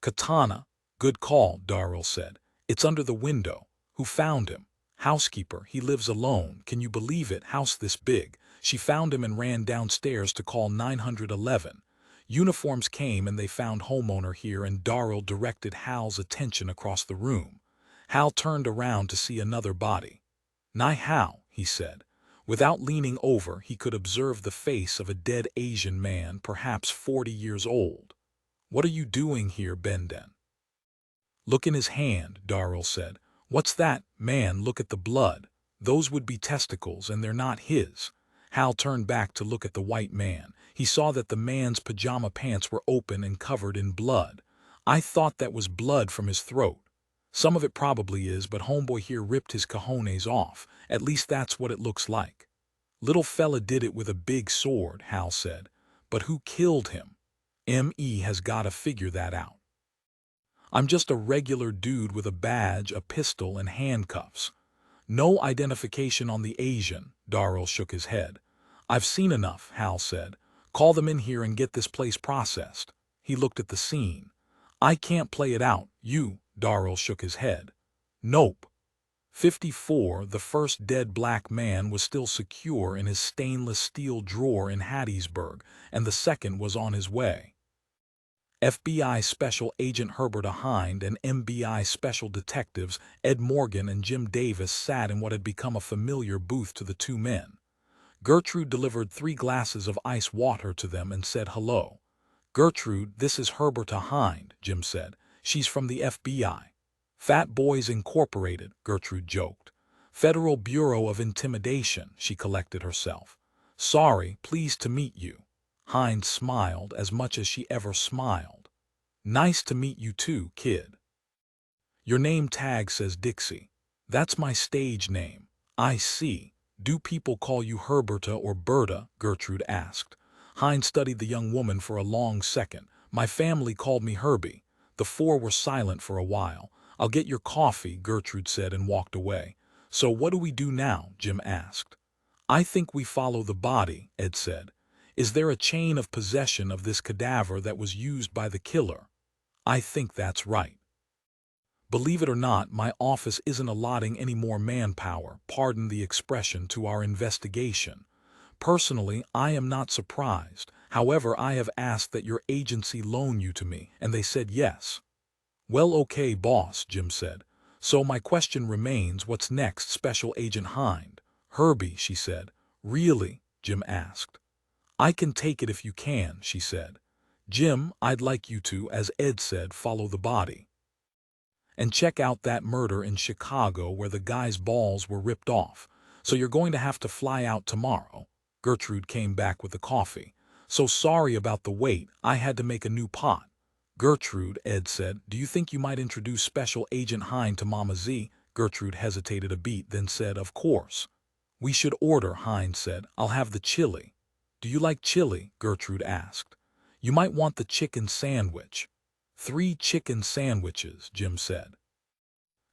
Katana. Good call, Darrell said. It's under the window. Who found him? Housekeeper. He lives alone. Can you believe it? House this big. She found him and ran downstairs to call 911. Uniforms came and they found homeowner here, and Darrell directed Hal's attention across the room. Hal turned around to see another body. Nai Hal, he said. Without leaning over, he could observe the face of a dead Asian man, perhaps 40 years old. What are you doing here, Benden? Look in his hand, Darrell said. What's that? Man, look at the blood. Those would be testicles, and they're not his. Hal turned back to look at the white man. He saw that the man's pajama pants were open and covered in blood. I thought that was blood from his throat. Some of it probably is, but homeboy here ripped his cojones off. At least that's what it looks like. Little fella did it with a big sword, Hal said. But who killed him? M.E. has got to figure that out. I'm just a regular dude with a badge, a pistol, and handcuffs. No identification on the Asian, Darrell shook his head. I've seen enough, Hal said. Call them in here and get this place processed. He looked at the scene. I can't play it out, you, Darrell shook his head. Nope. 54, the first dead black man was still secure in his stainless steel drawer in Hattiesburg, and the second was on his way. FBI Special Agent Herbert Hind and MBI Special Detectives Ed Morgan and Jim Davis sat in what had become a familiar booth to the two men. Gertrude delivered 3 glasses of ice water to them and said hello. Gertrude, this is Herbert Hind, Jim said. She's from the FBI. Fat Boys Incorporated, Gertrude joked. Federal Bureau of Intimidation, she collected herself. Sorry, pleased to meet you. Hind smiled as much as she ever smiled. Nice to meet you too, kid. Your name tag says Dixie. That's my stage name. I see. Do people call you Herberta or Berta? Gertrude asked. Hind studied the young woman for a long second. My family called me Herbie. The 4 were silent for a while. I'll get your coffee, Gertrude said and walked away. So what do we do now? Jim asked. I think we follow the body, Ed said. Is there a chain of possession of this cadaver that was used by the killer? I think that's right. Believe it or not, my office isn't allotting any more manpower, pardon the expression, to our investigation. Personally, I am not surprised. However, I have asked that your agency loan you to me, and they said yes. Well, okay, boss, Jim said. So my question remains, what's next, Special Agent Hind? Herbie, she said. Really? Jim asked. I can take it if you can, she said. Jim, I'd like you to, as Ed said, follow the body. And check out that murder in Chicago where the guy's balls were ripped off. So you're going to have to fly out tomorrow. Gertrude came back with the coffee. So sorry about the wait, I had to make a new pot. Gertrude, Ed said, do you think you might introduce Special Agent Hind to Mama Z? Gertrude hesitated a beat, then said, of course. We should order, Hind said. I'll have the chili. Do you like chili? Gertrude asked. You might want the chicken sandwich. 3 chicken sandwiches, Jim said.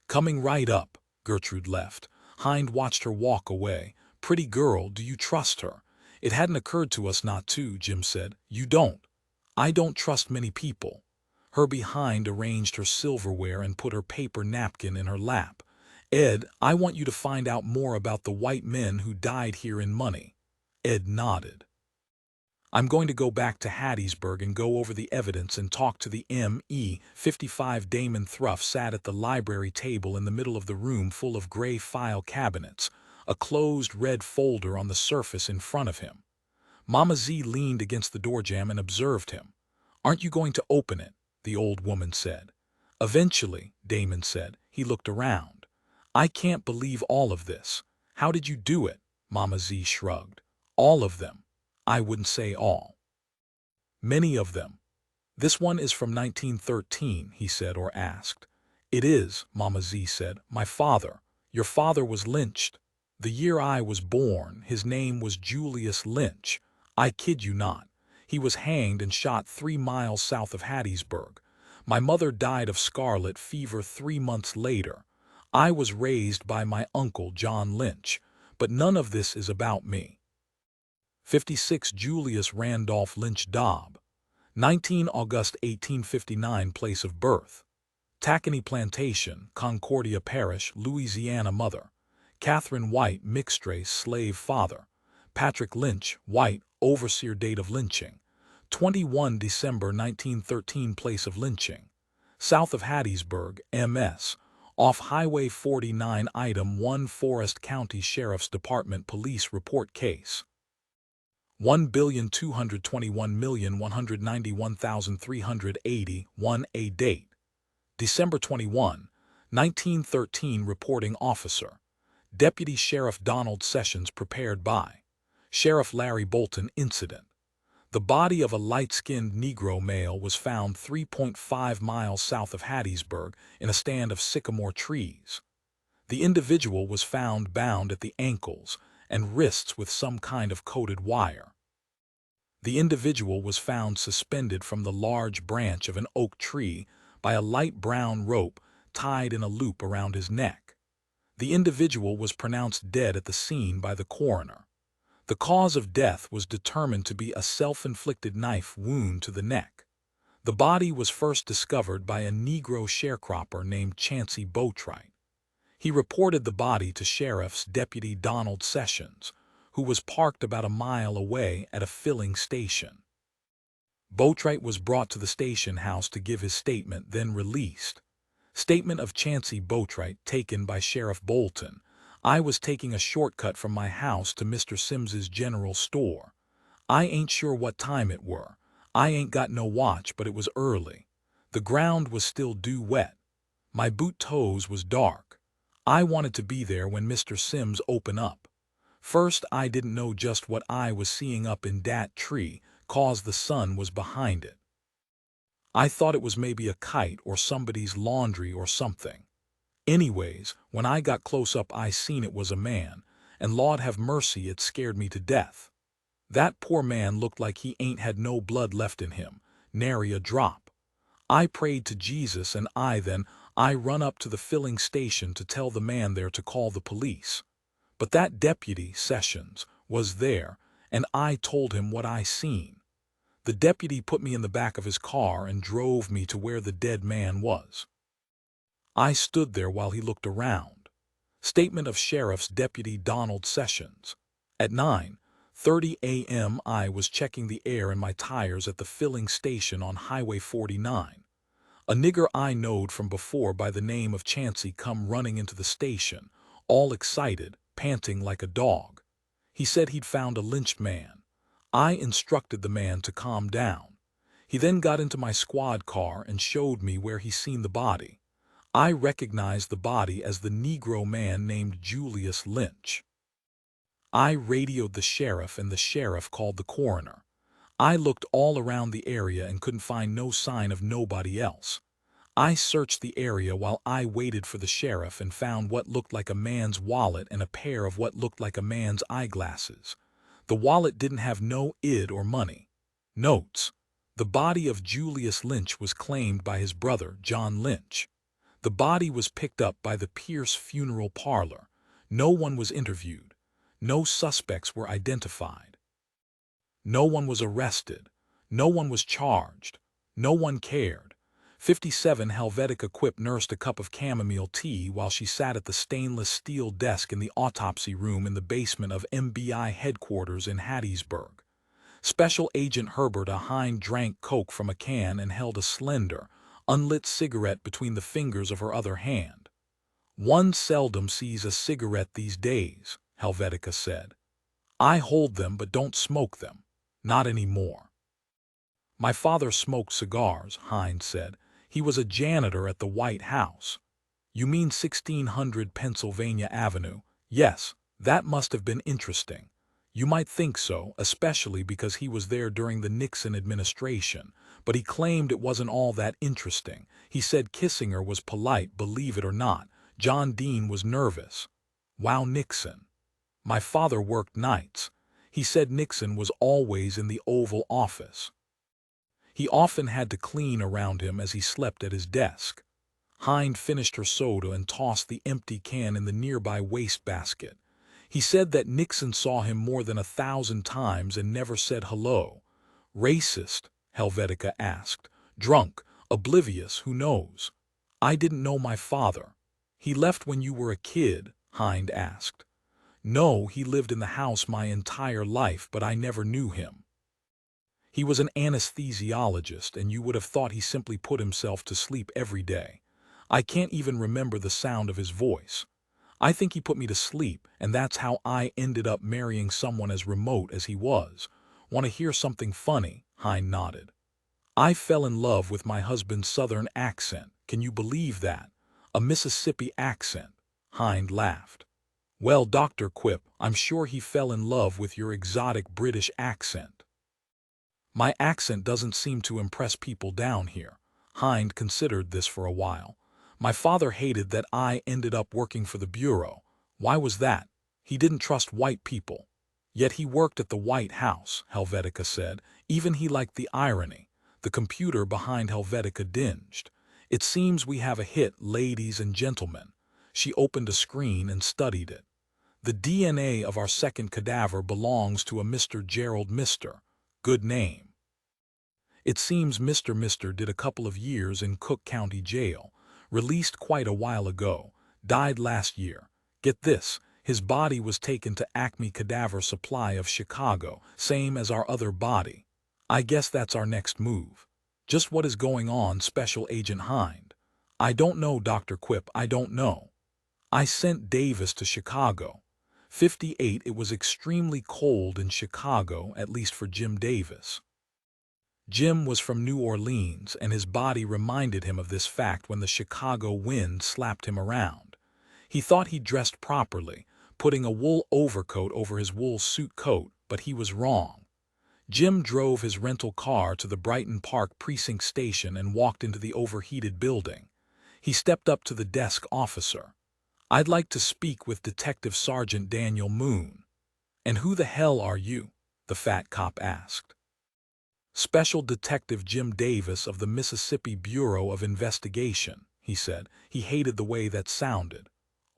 Coming right up. Gertrude left. Hind watched her walk away. Pretty girl, do you trust her? It hadn't occurred to us not to, Jim said. You don't. I don't trust many people. Her behind arranged her silverware and put her paper napkin in her lap. "Ed, I want you to find out more about the white men who died here in money." Ed nodded. "I'm going to go back to Hattiesburg and go over the evidence and talk to the M.E. 55." Damon Thruff sat at the library table in the middle of the room, full of gray file cabinets, a closed red folder on the surface in front of him. Mama Z leaned against the doorjamb and observed him. "Aren't you going to open it?" the old woman said. "Eventually," Damon said. He looked around. "I can't believe all of this. How did you do it?" Mama Z shrugged. "All of them. I wouldn't say all. Many of them." "This one is from 1913, he said or asked. "It is," Mama Z said. "My father. Your father was lynched. The year I was born, his name was Julius Lynch. I kid you not. He was hanged and shot 3 miles south of Hattiesburg. My mother died of scarlet fever 3 months later. I was raised by my uncle John Lynch, but none of this is about me." 56 Julius Randolph Lynch Dobb. 19 August 1859 place of birth. Tacony Plantation, Concordia Parish, Louisiana. Mother: Catherine White, mixed race, slave. Father: Patrick Lynch, white, overseer. Date of lynching: 21 December 1913. Place of lynching: south of Hattiesburg, MS. Off Highway 49. Item 1 Forest County Sheriff's Department Police Report Case 1,221,191,380. Date: December 21, 1913. Reporting Officer: Deputy Sheriff Donald Sessions. Prepared by Sheriff Larry Bolton. Incident: the body of a light-skinned Negro male was found 3.5 miles south of Hattiesburg in a stand of sycamore trees. The individual was found bound at the ankles and wrists with some kind of coated wire. The individual was found suspended from the large branch of an oak tree by a light brown rope tied in a loop around his neck. The individual was pronounced dead at the scene by the coroner. The cause of death was determined to be a self-inflicted knife wound to the neck. The body was first discovered by a Negro sharecropper named Chancey Boatwright. He reported the body to Sheriff's Deputy Donald Sessions, who was parked about a mile away at a filling station. Boatwright was brought to the station house to give his statement, then released. Statement of Chancey Boatwright taken by Sheriff Bolton: "I was taking a shortcut from my house to Mr. Sims's general store. I ain't sure what time it were. I ain't got no watch, but it was early. The ground was still dew wet. My boot toes was dark. I wanted to be there when Mr. Sims open up. First I didn't know just what I was seeing up in dat tree, 'cause the sun was behind it. I thought it was maybe a kite or somebody's laundry or something. Anyways, when I got close up I seen it was a man, and Lord have mercy, it scared me to death. That poor man looked like he ain't had no blood left in him, nary a drop. I prayed to Jesus and I run up to the filling station to tell the man there to call the police. But that deputy, Sessions, was there, and I told him what I seen. The deputy put me in the back of his car and drove me to where the dead man was. I stood there while he looked around." Statement of Sheriff's Deputy Donald Sessions: "At 9:30 a.m. I was checking the air in my tires at the filling station on Highway 49. A nigger I knowed from before by the name of Chancey come running into the station, all excited, panting like a dog. He said he'd found a lynched man. I instructed the man to calm down. He then got into my squad car and showed me where he seen the body. I recognized the body as the Negro man named Julius Lynch. I radioed the sheriff and the sheriff called the coroner. I looked all around the area and couldn't find no sign of nobody else. I searched the area while I waited for the sheriff and found what looked like a man's wallet and a pair of what looked like a man's eyeglasses. The wallet didn't have no ID or money. Notes: the body of Julius Lynch was claimed by his brother, John Lynch. The body was picked up by the Pierce Funeral Parlor. No one was interviewed. No suspects were identified. No one was arrested. No one was charged. No one cared. 57 Helvetica Quip nursed a cup of chamomile tea while she sat at the stainless steel desk in the autopsy room in the basement of MBI headquarters in Hattiesburg. Special Agent Herbert Hind drank Coke from a can and held a slender, unlit cigarette between the fingers of her other hand. "One seldom sees a cigarette these days," Helvetica said. "I hold them but don't smoke them. Not anymore." "My father smoked cigars," Hind said. "He was a janitor at the White House." "You mean 1600 Pennsylvania Avenue? Yes, that must have been interesting." "You might think so, especially because he was there during the Nixon administration, but he claimed it wasn't all that interesting. He said Kissinger was polite, believe it or not. John Dean was nervous." "Wow, Nixon." "My father worked nights. He said Nixon was always in the Oval Office. He often had to clean around him as he slept at his desk." Hind finished her soda and tossed the empty can in the nearby wastebasket. "He said that Nixon saw him more than 1,000 times and never said hello." "Racist?" Helvetica asked. "Drunk, oblivious, who knows?" "I didn't know my father." "He left when you were a kid?" Hind asked. "No, he lived in the house my entire life, but I never knew him. He was an anesthesiologist, and you would have thought he simply put himself to sleep every day. I can't even remember the sound of his voice. I think he put me to sleep, and that's how I ended up marrying someone as remote as he was." "Want to hear something funny?" Hind nodded. "I fell in love with my husband's southern accent. Can you believe that? A Mississippi accent." Hind laughed. "Well, Dr. Quip, I'm sure he fell in love with your exotic British accent." "My accent doesn't seem to impress people down here." Hind considered this for a while. "My father hated that I ended up working for the Bureau." "Why was that?" "He didn't trust white people." "Yet he worked at the White House," Helvetica said. "Even he liked the irony." The computer behind Helvetica dinged. "It seems we have a hit, ladies and gentlemen." She opened a screen and studied it. "The DNA of our second cadaver belongs to a Mr. Gerald Mister. Good name. It seems Mr. did a couple of years in Cook County Jail. Released quite a while ago. Died last year. Get this, his body was taken to Acme Cadaver Supply of Chicago, same as our other body. I guess that's our next move." "Just what is going on, Special Agent Hind?" "I don't know, Dr. Quip, I don't know. I sent Davis to Chicago." 58 It was extremely cold in Chicago, at least for Jim Davis. Jim was from New Orleans, and his body reminded him of this fact when the Chicago wind slapped him around. He thought he dressed properly, putting a wool overcoat over his wool suit coat, but he was wrong. Jim drove his rental car to the Brighton Park Precinct Station and walked into the overheated building. He stepped up to the desk officer. "I'd like to speak with Detective Sergeant Daniel Moon." "And who the hell are you?" the fat cop asked. "Special Detective Jim Davis of the Mississippi Bureau of Investigation," he said. He hated the way that sounded.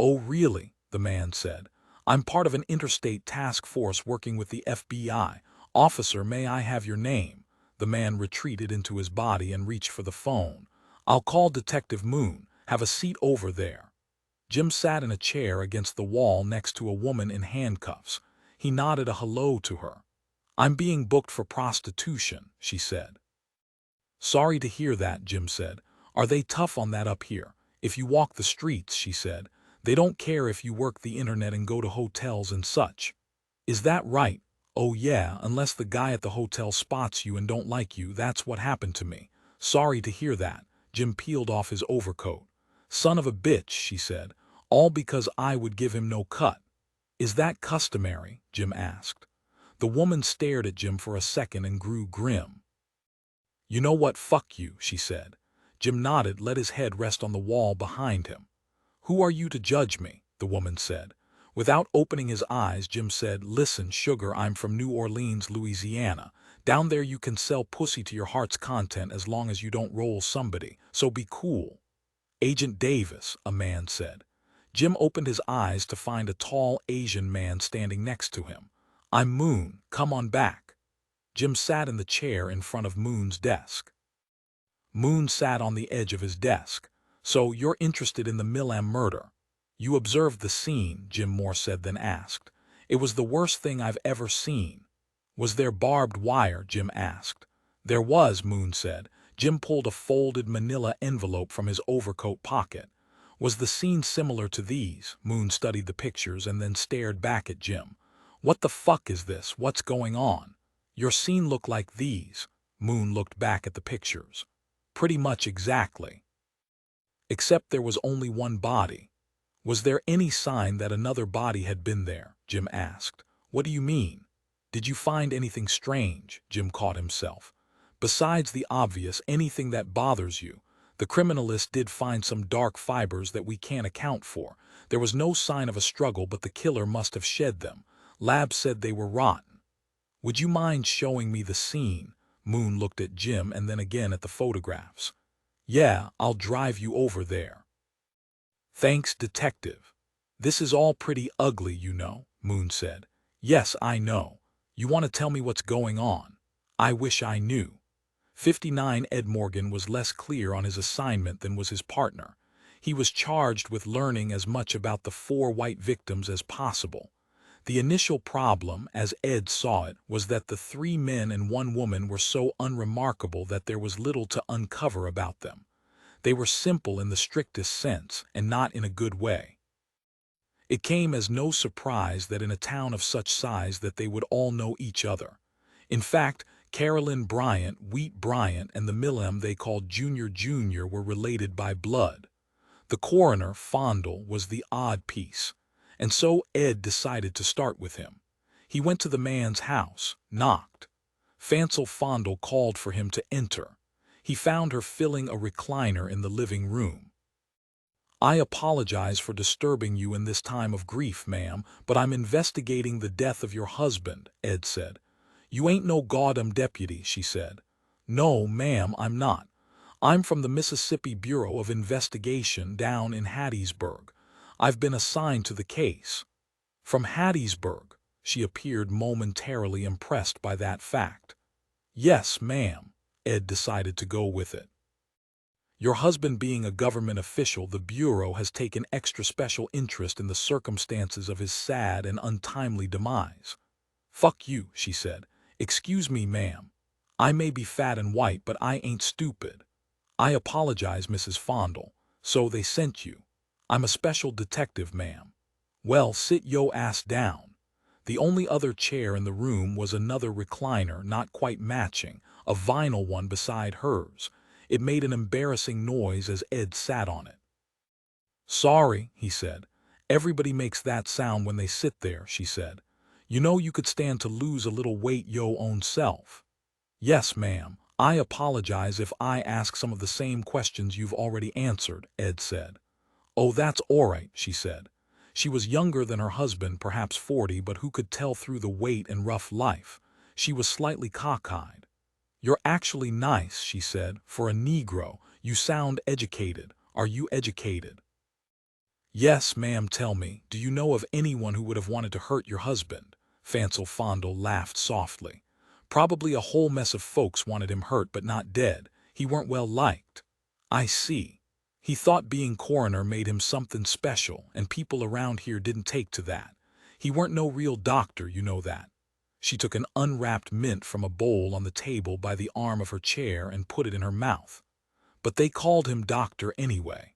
"Oh, really?" the man said. "I'm part of an interstate task force working with the FBI. Officer, may I have your name?" The man retreated into his body and reached for the phone. "I'll call Detective Moon. Have a seat over there." Jim sat in a chair against the wall next to a woman in handcuffs. He nodded a hello to her. "I'm being booked for prostitution," she said. "Sorry to hear that," Jim said. "Are they tough on that up here?" "If you walk the streets," she said. "They don't care if you work the internet and go to hotels and such." "Is that right?" "Oh yeah, unless the guy at the hotel spots you and don't like you. That's what happened to me." "Sorry to hear that." Jim peeled off his overcoat. "Son of a bitch," she said. "All because I would give him no cut." "Is that customary?" Jim asked. The woman stared at Jim for a second and grew grim. "You know what, fuck you," she said. Jim nodded, let his head rest on the wall behind him. "Who are you to judge me?" the woman said. Without opening his eyes, Jim said, "Listen, sugar, I'm from New Orleans, Louisiana. Down there you can sell pussy to your heart's content as long as you don't roll somebody, so be cool." "Agent Davis," a man said. Jim opened his eyes to find a tall Asian man standing next to him. "I'm Moon, come on back." Jim sat in the chair in front of Moon's desk. Moon sat on the edge of his desk. So you're interested in the Millam murder? You observed the scene, Jim more said than asked. It was the worst thing I've ever seen. Was there barbed wire? Jim asked. There was, Moon said. Jim pulled a folded manila envelope from his overcoat pocket. Was the scene similar to these? Moon studied the pictures and then stared back at Jim. What the fuck is this? What's going on? Your scene looked like these. Moon looked back at the pictures. Pretty much exactly. Except there was only one body. Was there any sign that another body had been there? Jim asked. What do you mean? Did you find anything strange? Jim caught himself. Besides the obvious, anything that bothers you. The criminalist did find some dark fibers that we can't account for. There was no sign of a struggle, but the killer must have shed them. Lab said they were rotten. Would you mind showing me the scene? Moon looked at Jim and then again at the photographs. Yeah, I'll drive you over there. Thanks, detective. This is all pretty ugly, you know, Moon said. Yes, I know. You want to tell me what's going on? I wish I knew. 59 Ed Morgan was less clear on his assignment than was his partner. He was charged with learning as much about the 4 white victims as possible. The initial problem, as Ed saw it, was that the 3 men and 1 woman were so unremarkable that there was little to uncover about them. They were simple in the strictest sense, and not in a good way. It came as no surprise that in a town of such size that they would all know each other. In fact, Carolyn Bryant, Wheat Bryant, and the Millam they called Junior were related by blood. The coroner, Fondle, was the odd piece, and so Ed decided to start with him. He went to the man's house, knocked. Fancel Fondle called for him to enter. He found her filling a recliner in the living room. I apologize for disturbing you in this time of grief, ma'am, but I'm investigating the death of your husband, Ed said. You ain't no goddamn deputy, she said. No, ma'am, I'm not. I'm from the Mississippi Bureau of Investigation down in Hattiesburg. I've been assigned to the case. From Hattiesburg, she appeared momentarily impressed by that fact. Yes, ma'am, Ed decided to go with it. Your husband being a government official, the Bureau has taken extra special interest in the circumstances of his sad and untimely demise. Fuck you, she said. Excuse me, ma'am. I may be fat and white, but I ain't stupid. I apologize, Mrs. Fondle. So they sent you. I'm a special detective, ma'am. Well, sit yo ass down. The only other chair in the room was another recliner, not quite matching, a vinyl one beside hers. It made an embarrassing noise as Ed sat on it. Sorry, he said. Everybody makes that sound when they sit there, she said. You know you could stand to lose a little weight yo own self. Yes, ma'am. I apologize if I ask some of the same questions you've already answered, Ed said. Oh, that's all right, she said. She was younger than her husband, perhaps 40, but who could tell through the weight and rough life? She was slightly cockeyed. You're actually nice, she said. For a Negro, you sound educated. Are you educated? Yes, ma'am. Tell me, do you know of anyone who would have wanted to hurt your husband? Fancel Fondle laughed softly. Probably a whole mess of folks wanted him hurt but not dead. He weren't well liked. I see. He thought being coroner made him something special, and people around here didn't take to that. He weren't no real doctor, you know that. She took an unwrapped mint from a bowl on the table by the arm of her chair and put it in her mouth. But they called him doctor anyway.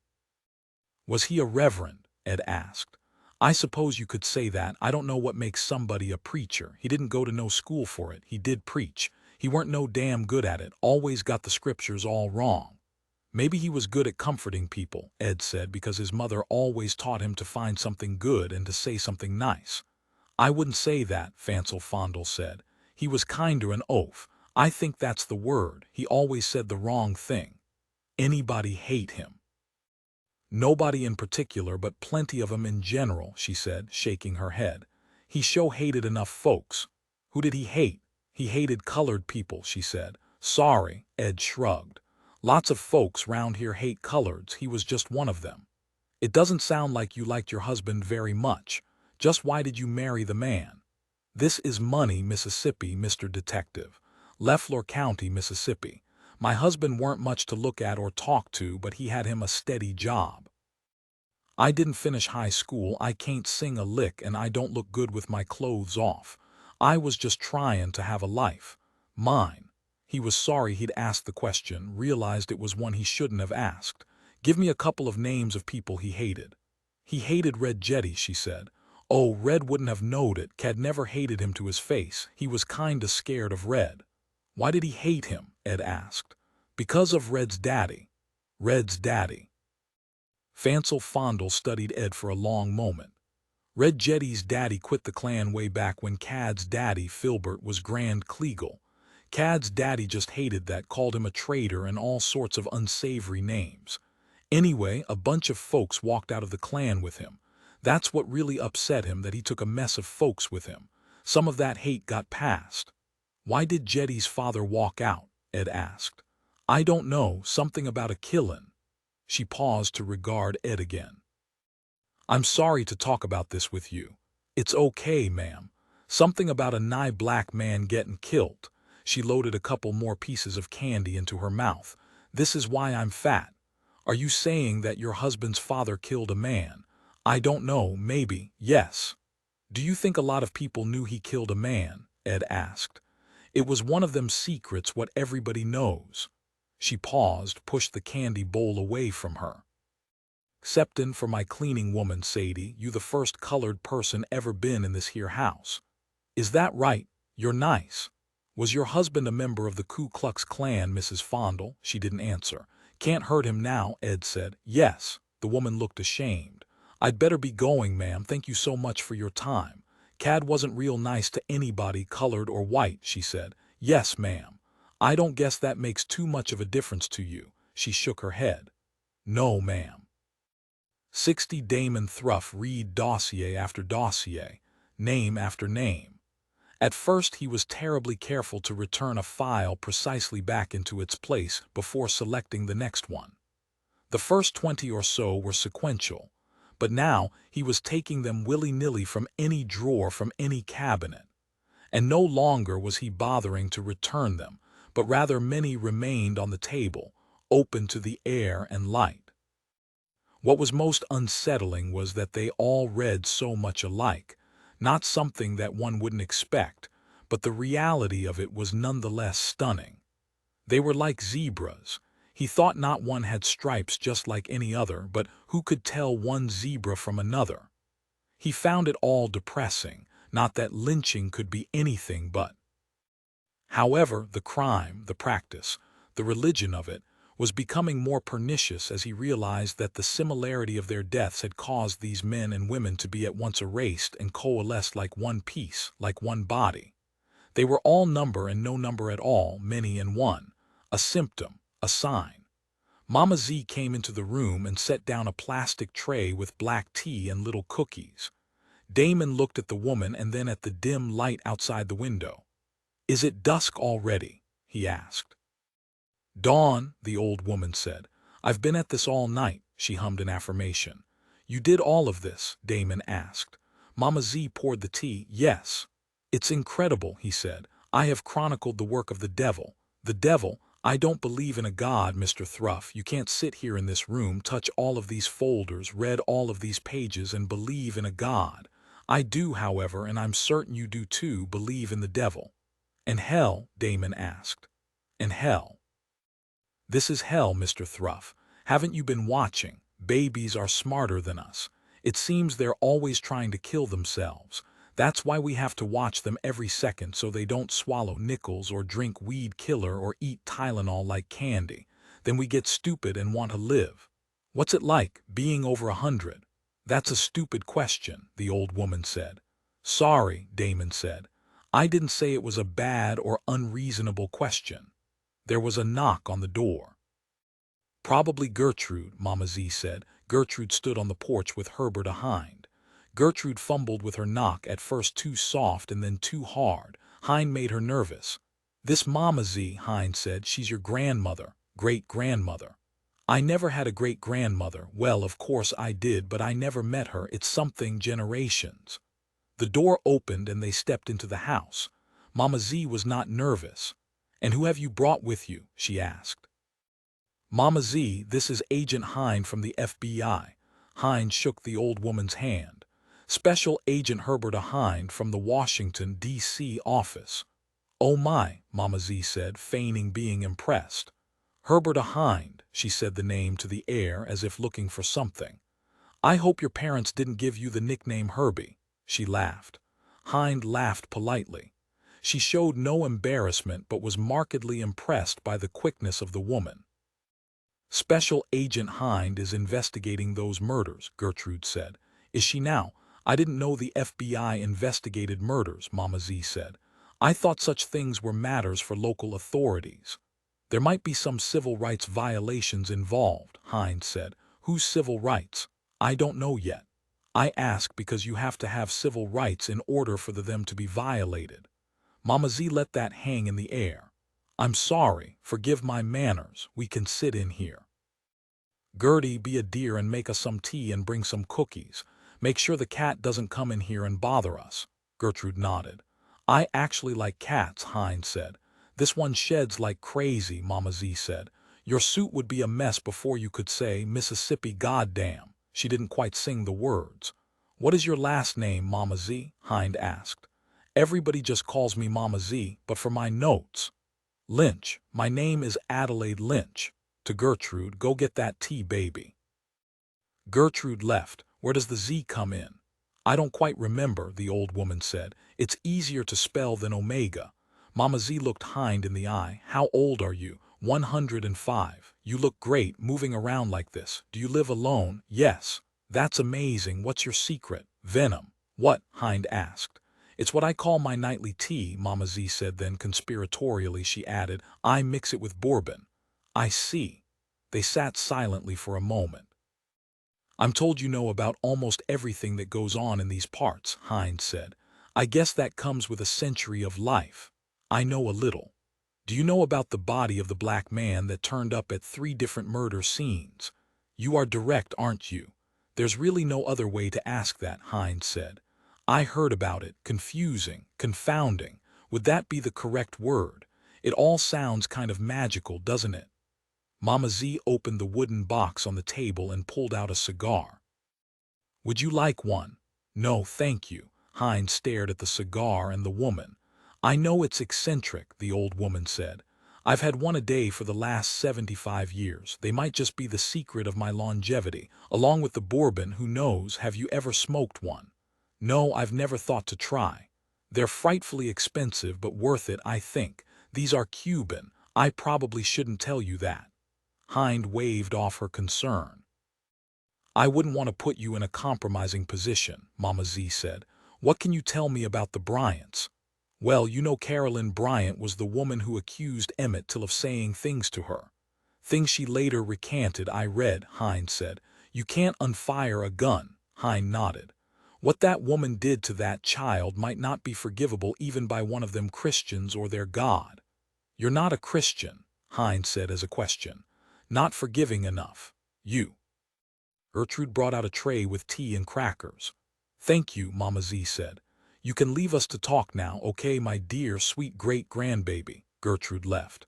Was he a reverend? Ed asked. I suppose you could say that. I don't know what makes somebody a preacher. He didn't go to no school for it. He did preach. He weren't no damn good at it. Always got the scriptures all wrong. Maybe he was good at comforting people, Ed said, because his mother always taught him to find something good and to say something nice. I wouldn't say that, Fancel Fondle said. He was kinder an oaf. I think that's the word. He always said the wrong thing. Anybody hate him? Nobody in particular, but plenty of 'em in general, she said, shaking her head. He sure hated enough folks. Who did he hate? He hated colored people, she said. Sorry, Ed shrugged. Lots of folks round here hate coloreds. He was just one of them. It doesn't sound like you liked your husband very much. Just why did you marry the man? This is Money, Mississippi, Mr. Detective. Leflore County, Mississippi. My husband weren't much to look at or talk to, but he had him a steady job. I didn't finish high school, I can't sing a lick, and I don't look good with my clothes off. I was just trying to have a life. Mine. He was sorry he'd asked the question, realized it was one he shouldn't have asked. Give me a couple of names of people he hated. He hated Red Jetty, she said. Oh, Red wouldn't have knowed it. Cad never hated him to his face. He was kinda scared of Red. Why did he hate him? Ed asked. Because of Red's daddy. Red's daddy. Fancel Fondle studied Ed for a long moment. Red Jetty's daddy quit the clan way back when Cad's daddy, Filbert, was Grand Kleagle. Cad's daddy just hated that, called him a traitor and all sorts of unsavory names. Anyway, a bunch of folks walked out of the clan with him. That's what really upset him, that he took a mess of folks with him. Some of that hate got passed. Why did Jetty's father walk out? Ed asked. I don't know, something about a killin'. She paused to regard Ed again. I'm sorry to talk about this with you. It's okay, ma'am. Something about a nigh black man getting killed. She loaded a couple more pieces of candy into her mouth. This is why I'm fat. Are you saying that your husband's father killed a man? I don't know, maybe, yes. Do you think a lot of people knew he killed a man? Ed asked. It was one of them secrets what everybody knows. She paused, pushed the candy bowl away from her. Exceptin' for my cleaning woman, Sadie, you the first colored person ever been in this here house. Is that right? You're nice. Was your husband a member of the Ku Klux Klan, Mrs. Fondle? She didn't answer. Can't hurt him now, Ed said. Yes. The woman looked ashamed. I'd better be going, ma'am. Thank you so much for your time. Cad wasn't real nice to anybody, colored or white, she said. Yes, ma'am. I don't guess that makes too much of a difference to you. She shook her head. No, ma'am. 60 Damon Thruff read dossier after dossier, name after name. At first he was terribly careful to return a file precisely back into its place before selecting the next one. The first 20 or so were sequential, but now he was taking them willy-nilly from any drawer, from any cabinet. And no longer was he bothering to return them, but rather many remained on the table, open to the air and light. What was most unsettling was that they all read so much alike, not something that one wouldn't expect, but the reality of it was nonetheless stunning. They were like zebras. He thought not one had stripes just like any other, but who could tell one zebra from another? He found it all depressing, not that lynching could be anything but. However, the crime, the practice, the religion of it, was becoming more pernicious as he realized that the similarity of their deaths had caused these men and women to be at once erased and coalesced like one piece, like one body. They were all number and no number at all, many and one, a symptom, a sign. Mama Z came into the room and set down a plastic tray with black tea and little cookies. Damon looked at the woman and then at the dim light outside the window. Is it dusk already? He asked. Dawn, the old woman said. I've been at this all night, she hummed an affirmation. You did all of this? Damon asked. Mama Z poured the tea. Yes. It's incredible, he said. I have chronicled the work of the devil. The devil? I don't believe in a god, Mr. Thruff. You can't sit here in this room, touch all of these folders, read all of these pages, and believe in a god. I do, however, and I'm certain you do too, believe in the devil. And hell? Damon asked. And hell? This is hell, Mr. Thruff. Haven't you been watching? Babies are smarter than us. It seems they're always trying to kill themselves. That's why we have to watch them every second so they don't swallow nickels or drink weed killer or eat Tylenol like candy. Then we get stupid and want to live. What's it like, being over 100? That's a stupid question, the old woman said. Sorry, Damon said. I didn't say it was a bad or unreasonable question. There was a knock on the door. Probably Gertrude, Mama Z said. Gertrude stood on the porch with Herbert behind. Gertrude fumbled with her knock, at first too soft and then too hard. Hein made her nervous. This Mama Z, Hein said, she's your grandmother, great-grandmother. I never had a great-grandmother. Well, of course I did, but I never met her. It's something generations. The door opened and they stepped into the house. Mama Z was not nervous. "And who have you brought with you?" she asked. "Mama Z, this is Agent Hind from the FBI." Hind shook the old woman's hand. "Special Agent Herbert Hind from the Washington, D.C. office." "Oh my," Mama Z said, feigning being impressed. "Herbert Hind," she said the name to the air as if looking for something. "I hope your parents didn't give you the nickname Herbie." She laughed. Hind laughed politely. She showed no embarrassment but was markedly impressed by the quickness of the woman. "Special Agent Hind is investigating those murders," Gertrude said. "Is she now?" "I didn't know the FBI investigated murders," Mama Z said. "I thought such things were matters for local authorities." "There might be some civil rights violations involved," Hind said. "Whose civil rights?" "I don't know yet. I ask because you have to have civil rights in order for them to be violated." Mama Z let that hang in the air. "I'm sorry, forgive my manners, we can sit in here." "Gertie, be a dear and make us some tea and bring some cookies. Make sure the cat doesn't come in here and bother us." Gertrude nodded. "I actually like cats," Hind said. "This one sheds like crazy," Mama Z said. "Your suit would be a mess before you could say Mississippi goddamn." She didn't quite sing the words. "What is your last name, Mama Z?" Hind asked. "Everybody just calls me Mama Z, but for my notes—" "Lynch. My name is Adelaide Lynch." To Gertrude, "Go get that tea, baby." Gertrude left. "Where does the Z come in?" "I don't quite remember," the old woman said. "It's easier to spell than Omega." Mama Z looked Hind in the eye. "How old are you?" 105. "You look great, moving around like this. Do you live alone?" "Yes." "That's amazing. What's your secret?" "Venom." "What?" Hind asked. "It's what I call my nightly tea," Mama Z said. Then conspiratorially she added, "I mix it with bourbon." "I see." They sat silently for a moment. "I'm told you know about almost everything that goes on in these parts," Hind said. "I guess that comes with a century of life." "I know a little." "Do you know about the body of the black man that turned up at 3 different murder scenes?" "You are direct, aren't you?" "There's really no other way to ask that," Hind said. "I heard about it. Confusing, confounding. Would that be the correct word? It all sounds kind of magical, doesn't it?" Mama Z opened the wooden box on the table and pulled out a cigar. "Would you like one?" "No, thank you." Hind stared at the cigar and the woman. "I know it's eccentric," the old woman said. "I've had one a day for the last 75 years. They might just be the secret of my longevity, along with the bourbon, who knows. Have you ever smoked one?" "No, I've never thought to try." "They're frightfully expensive, but worth it, I think. These are Cuban. I probably shouldn't tell you that." Hind waved off her concern. "I wouldn't want to put you in a compromising position," Mama Z said. "What can you tell me about the Bryants?" "Well, you know Carolyn Bryant was the woman who accused Emmett Till of saying things to her. Things she later recanted, I read," Hind said. "You can't unfire a gun." Hind nodded. "What that woman did to that child might not be forgivable even by one of them Christians or their God." "You're not a Christian," Hind said as a question. "Not forgiving enough. You." Gertrude brought out a tray with tea and crackers. "Thank you," Mama Z said. "You can leave us to talk now, okay, my dear sweet great-grandbaby." Gertrude left.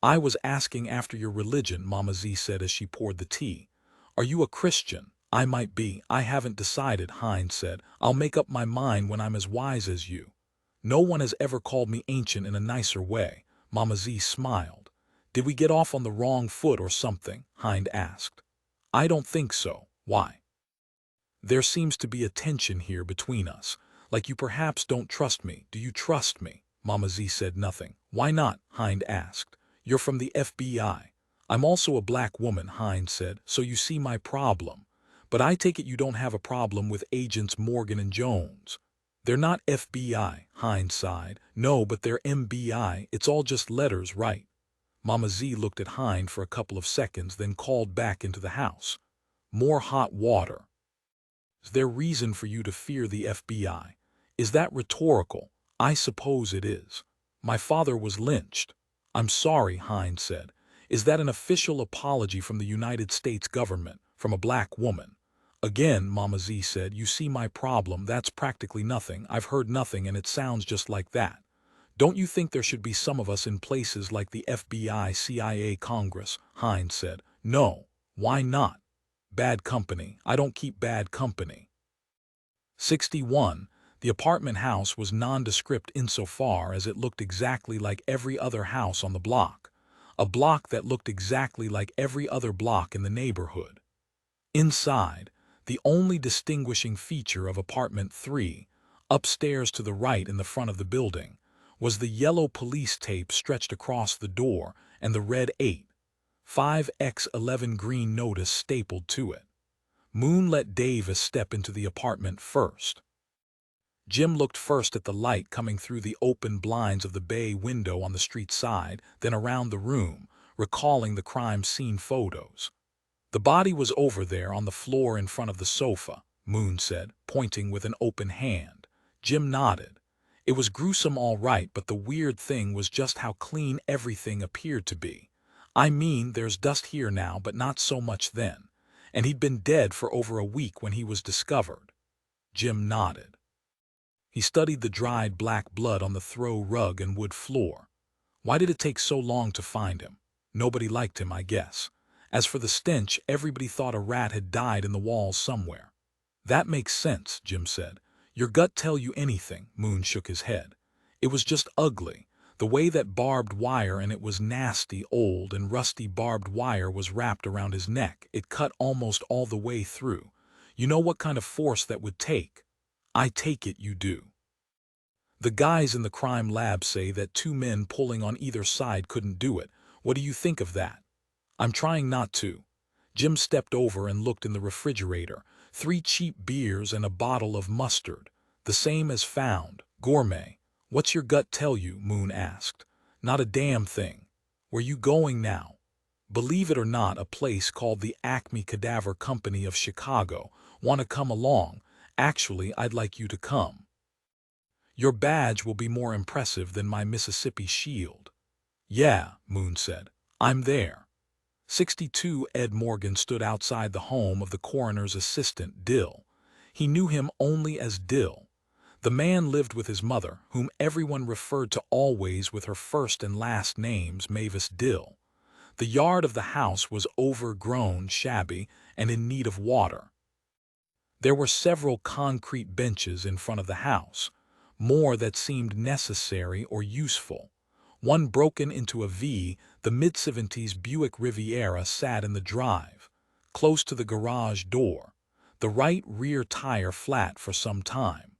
"I was asking after your religion," Mama Z said as she poured the tea. "Are you a Christian?" "I might be. I haven't decided," Hind said. "I'll make up my mind when I'm as wise as you." "No one has ever called me ancient in a nicer way." Mama Z smiled. "Did we get off on the wrong foot or something?" Hind asked. "I don't think so. Why?" "There seems to be a tension here between us. Like you perhaps don't trust me. Do you trust me?" Mama Z said nothing. "Why not?" Hind asked. "You're from the FBI. I'm also a black woman," Hind said, "so you see my problem. But I take it you don't have a problem with Agents Morgan and Jones." "They're not FBI," Hind sighed. "No, but they're MBI. It's all just letters, right?" Mama Z looked at Hind for a couple of seconds, then called back into the house. "More hot water." "Is there reason for you to fear the FBI? Is that rhetorical?" "I suppose it is. My father was lynched." "I'm sorry," Hind said. "Is that an official apology from the United States government, from a black woman?" "Again," Mama Z said, "you see my problem. That's practically nothing. I've heard nothing and it sounds just like that." Don't you think there should be some of us in places like the FBI, CIA, Congress? Hines said. No. Why not? Bad company. I don't keep bad company. 61. The apartment house was nondescript insofar as it looked exactly like every other house on the block. A block that looked exactly like every other block in the neighborhood. Inside, the only distinguishing feature of apartment 3, upstairs to the right in the front of the building, was the yellow police tape stretched across the door and the red 5x11 green notice stapled to it. Moon let Davis step into the apartment first. Jim looked first at the light coming through the open blinds of the bay window on the street side, then around the room, recalling the crime scene photos. The body was over there on the floor in front of the sofa, Moon said, pointing with an open hand. Jim nodded. It was gruesome all right, but the weird thing was just how clean everything appeared to be. I mean, there's dust here now, but not so much then. And he'd been dead for over a week when he was discovered. Jim nodded. He studied the dried black blood on the throw rug and wood floor. Why did it take so long to find him? Nobody liked him, I guess. As for the stench, everybody thought a rat had died in the walls somewhere. That makes sense, Jim said. Your gut tell you anything, Moon shook his head. It was just ugly. The way that barbed wire, and it was nasty, old, and rusty barbed wire, was wrapped around his neck. It cut almost all the way through. You know what kind of force that would take? I take it you do. The guys in the crime lab say that 2 men pulling on either side couldn't do it. What do you think of that? I'm trying not to. Jim stepped over and looked in the refrigerator. 3 cheap beers and a bottle of mustard. The same as found. Gourmet. What's your gut tell you? Moon asked. Not a damn thing. Where you going now? Believe it or not, a place called the Acme Cadaver Company of Chicago. Want to come along? Actually, I'd like you to come. Your badge will be more impressive than my Mississippi shield. Yeah, Moon said. I'm there. 62. Ed Morgan stood outside the home of the coroner's assistant, Dill. He knew him only as Dill. The man lived with his mother, whom everyone referred to always with her first and last names, Mavis Dill. The yard of the house was overgrown, shabby, and in need of water. There were several concrete benches in front of the house, more that seemed necessary or useful. One broken into a V, the mid-70s Buick Riviera sat in the drive, close to the garage door, the right rear tire flat for some time.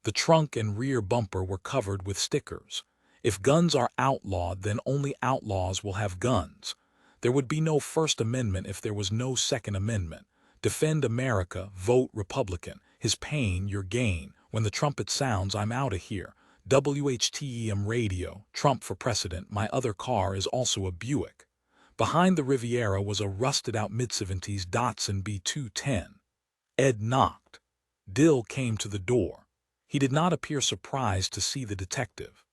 The trunk and rear bumper were covered with stickers. If guns are outlawed, then only outlaws will have guns. There would be no First Amendment if there was no Second Amendment. Defend America, vote Republican. His pain, your gain. When the trumpet sounds, I'm out of here. WHTEM radio, Trump for president. My other car is also a Buick. Behind the Riviera was a rusted-out mid-70s Datsun B210. Ed knocked. Dill came to the door. He did not appear surprised to see the detective.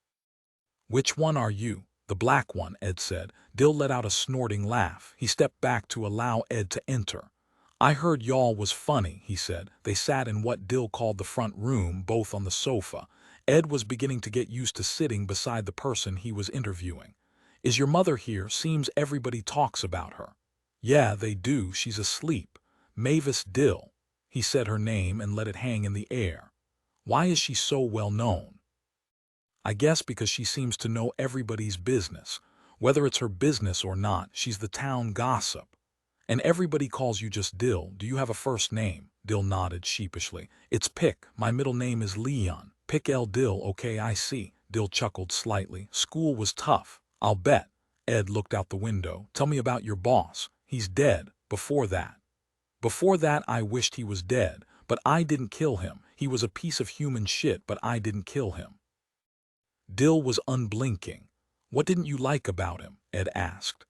Which one are you? The black one, Ed said. Dill let out a snorting laugh. He stepped back to allow Ed to enter. I heard y'all was funny, he said. They sat in what Dill called the front room, both on the sofa. Ed was beginning to get used to sitting beside the person he was interviewing. Is your mother here? Seems everybody talks about her. Yeah, they do. She's asleep. Mavis Dill. He said her name and let it hang in the air. Why is she so well known? I guess because she seems to know everybody's business. Whether it's her business or not, she's the town gossip. And everybody calls you just Dill. Do you have a first name? Dill nodded sheepishly. It's Pick. My middle name is Leon. Pick L. Dill. Okay, I see. Dill chuckled slightly. School was tough. I'll bet. Ed looked out the window. Tell me about your boss. He's dead. Before that. Before that, I wished he was dead, but I didn't kill him. He was a piece of human shit, but I didn't kill him. Dill was unblinking. What didn't you like about him? Ed asked.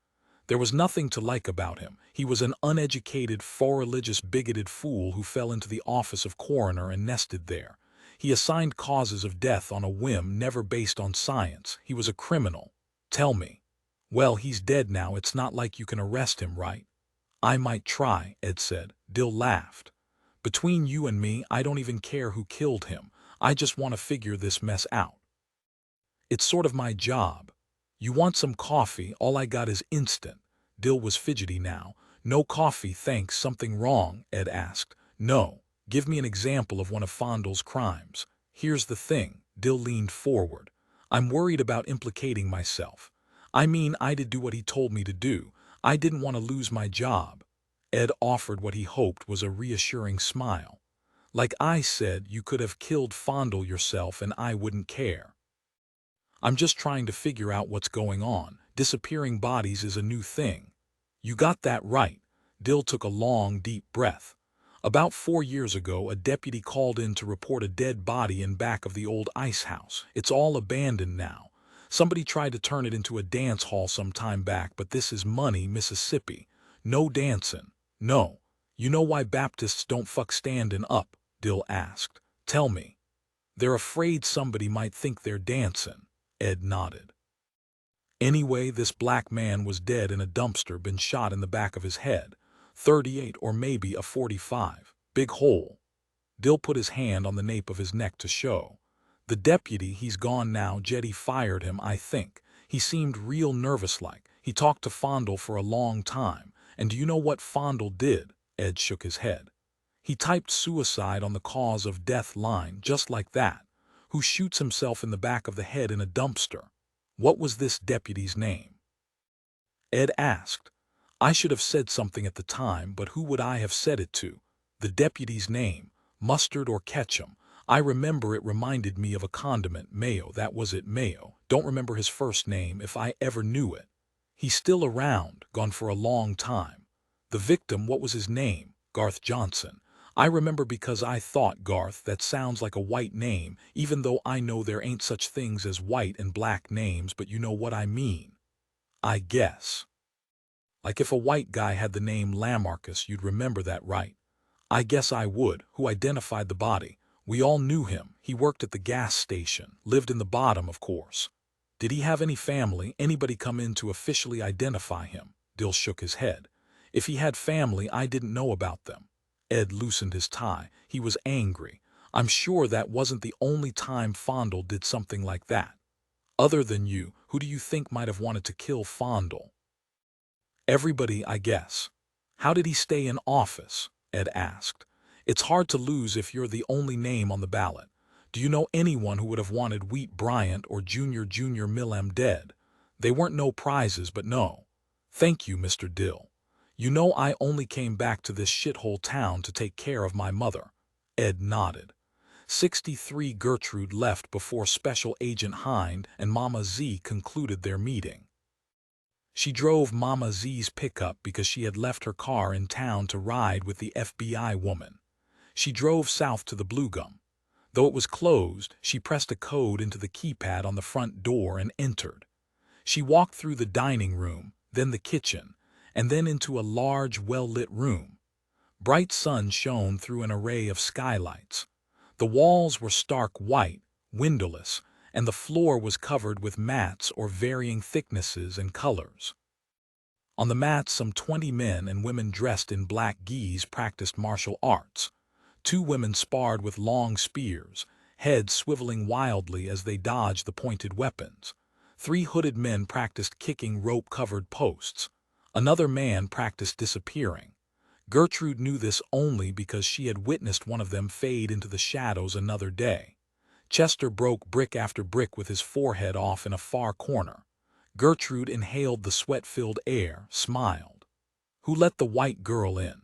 There was nothing to like about him. He was an uneducated, faux-religious, bigoted fool who fell into the office of coroner and nested there. He assigned causes of death on a whim, never based on science. He was a criminal. Tell me. Well, he's dead now. It's not like you can arrest him, right? I might try, Ed said. Dill laughed. Between you and me, I don't even care who killed him. I just want to figure this mess out. It's sort of my job. You want some coffee? All I got is instant. Dill was fidgety now. No coffee, thanks. Something wrong? Ed asked. No. Give me an example of one of Fondle's crimes. Here's the thing. Dill leaned forward. I'm worried about implicating myself. I mean, I did do what he told me to do. I didn't want to lose my job. Ed offered what he hoped was a reassuring smile. Like I said, you could have killed Fondle yourself and I wouldn't care. I'm just trying to figure out what's going on. Disappearing bodies is a new thing. You got that right. Dill took a long, deep breath. About 4 years ago, a deputy called in to report a dead body in back of the old ice house. It's all abandoned now. Somebody tried to turn it into a dance hall some time back, but this is Money, Mississippi. No dancing. No. You know why Baptists don't fuck standing up? Dill asked. Tell me. They're afraid somebody might think they're dancing. Ed nodded. Anyway, this black man was dead in a dumpster, been shot in the back of his head. 38 or maybe a 45. Big hole. Dill put his hand on the nape of his neck to show. The deputy, he's gone now. Jetty fired him, I think. He seemed real nervous-like. He talked to Fondle for a long time. And do you know what Fondle did? Ed shook his head. He typed suicide on the cause of death line, just like that. Who shoots himself in the back of the head in a dumpster? What was this deputy's name? Ed asked. I should have said something at the time, but who would I have said it to? The deputy's name, mustard or ketchum. I remember it reminded me of a condiment, mayo. That was it, mayo. Don't remember his first name, if I ever knew it. He's still around, gone for a long time. The victim, what was his name? Garth Johnson. I remember because I thought, Garth, that sounds like a white name, even though I know there ain't such things as white and black names, but you know what I mean. I guess. Like if a white guy had the name Lamarcus, you'd remember that, right? I guess I would. Who identified the body? We all knew him. He worked at the gas station, lived in the bottom, of course. Did he have any family, anybody come in to officially identify him? Dill shook his head. If he had family, I didn't know about them. Ed loosened his tie. He was angry. I'm sure that wasn't the only time Fondle did something like that. Other than you, who do you think might have wanted to kill Fondle? Everybody, I guess. How did he stay in office? Ed asked. It's hard to lose if you're the only name on the ballot. Do you know anyone who would have wanted Wheat Bryant or Junior Millem dead? They weren't no prizes, but no. Thank you, Mr. Dill. You know I only came back to this shithole town to take care of my mother. Ed nodded. 63 Gertrude left before Special Agent Hind and Mama Z concluded their meeting. She drove Mama Z's pickup because she had left her car in town to ride with the FBI woman. She drove south to the Blue Gum. Though it was closed, she pressed a code into the keypad on the front door and entered. She walked through the dining room, then the kitchen, and then into a large, well-lit room. Bright sun shone through an array of skylights. The walls were stark white, windowless, and the floor was covered with mats or varying thicknesses and colors. On the mats, some 20 men and women dressed in black geese practiced martial arts. 2 women sparred with long spears, heads swiveling wildly as they dodged the pointed weapons. 3 hooded men practiced kicking rope-covered posts. Another man practiced disappearing. Gertrude knew this only because she had witnessed one of them fade into the shadows another day. Chester broke brick after brick with his forehead off in a far corner. Gertrude inhaled the sweat-filled air, smiled. Who let the white girl in?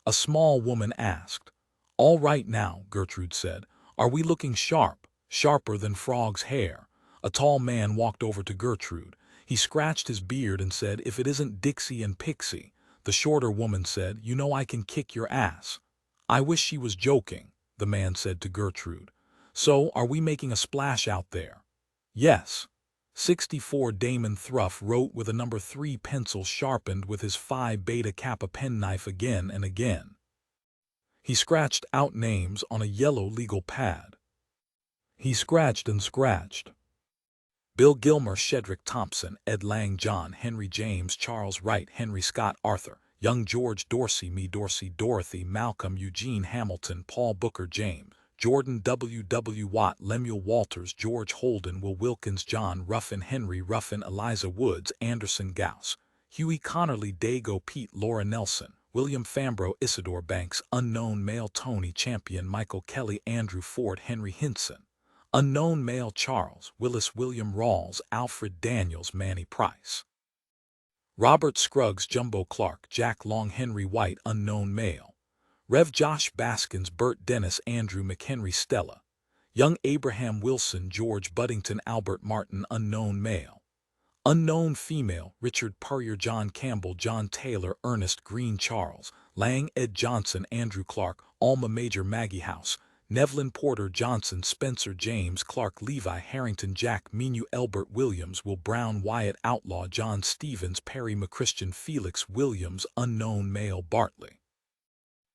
A small woman asked. All right now, Gertrude said. Are we looking sharp? Sharper than Frog's hair. A tall man walked over to Gertrude. He scratched his beard and said, if it isn't Dixie and Pixie. The shorter woman said, you know I can kick your ass. I wish she was joking, the man said to Gertrude. So, are we making a splash out there? Yes. 64 Damon Thruff wrote with a number 3 pencil sharpened with his Phi Beta Kappa penknife again and again. He scratched out names on a yellow legal pad. He scratched and scratched. Bill Gilmer, Shedrick Thompson, Ed Lang, John Henry, James Charles Wright, Henry Scott, Arthur, Young George Dorsey, Me Dorsey, Dorothy, Malcolm, Eugene Hamilton, Paul Booker, James, Jordan W. W. Watt, Lemuel Walters, George Holden, Will Wilkins, John Ruffin, Henry Ruffin, Eliza Woods, Anderson Gauss, Huey Connerly, Dago Pete, Laura Nelson, William Fambro, Isidore Banks, unknown male Tony Champion, Michael Kelly, Andrew Ford, Henry Hinson, unknown male Charles Willis, William Rawls, Alfred Daniels, Manny Price, Robert Scruggs, Jumbo Clark, Jack Long, Henry White, unknown male, Rev. Josh Baskins, Burt Dennis, Andrew McHenry, Stella, young Abraham Wilson, George Buddington, Albert Martin, unknown male, unknown female, Richard Purrier, John Campbell, John Taylor, Ernest Green, Charles Lang, Ed Johnson, Andrew Clark, Alma Major, Maggie House, Nevlin Porter, Johnson, Spencer James, Clark, Levi Harrington, Jack Menu, Elbert Williams, Will Brown, Wyatt Outlaw, John Stevens, Perry McChristian, Felix Williams, unknown male, Bartley,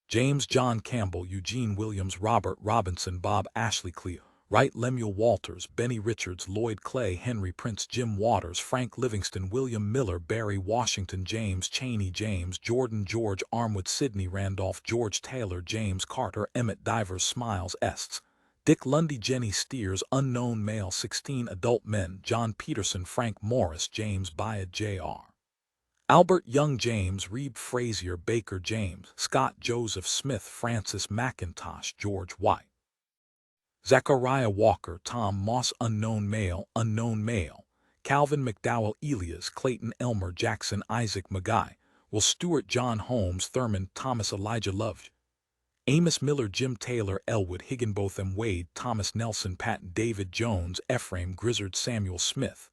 James John Campbell, Eugene Williams, Robert Robinson, Bob Ashley, Cleo Wright, Lemuel Walters, Benny Richards, Lloyd Clay, Henry Prince, Jim Waters, Frank Livingston, William Miller, Barry Washington, James Cheney, James Jordan, George Armwood, Sidney Randolph, George Taylor, James Carter, Emmett Divers, Smiles Ests, Dick Lundy, Jenny Steers, unknown male, 16 adult men, John Peterson, Frank Morris, James Byard, Jr. Albert Young, James Reeb, Frazier, Baker, James Scott, Joseph Smith, Francis McIntosh, George White, Zachariah Walker, Tom Moss, unknown male, Calvin McDowell, Elias Clayton, Elmer Jackson, Isaac Magai, Will Stewart, John Holmes, Thurman Thomas, Elijah Love, Amos Miller, Jim Taylor, Elwood Higginbotham, Wade Thomas, Nelson Patton, David Jones, Ephraim Grizzard, Samuel Smith,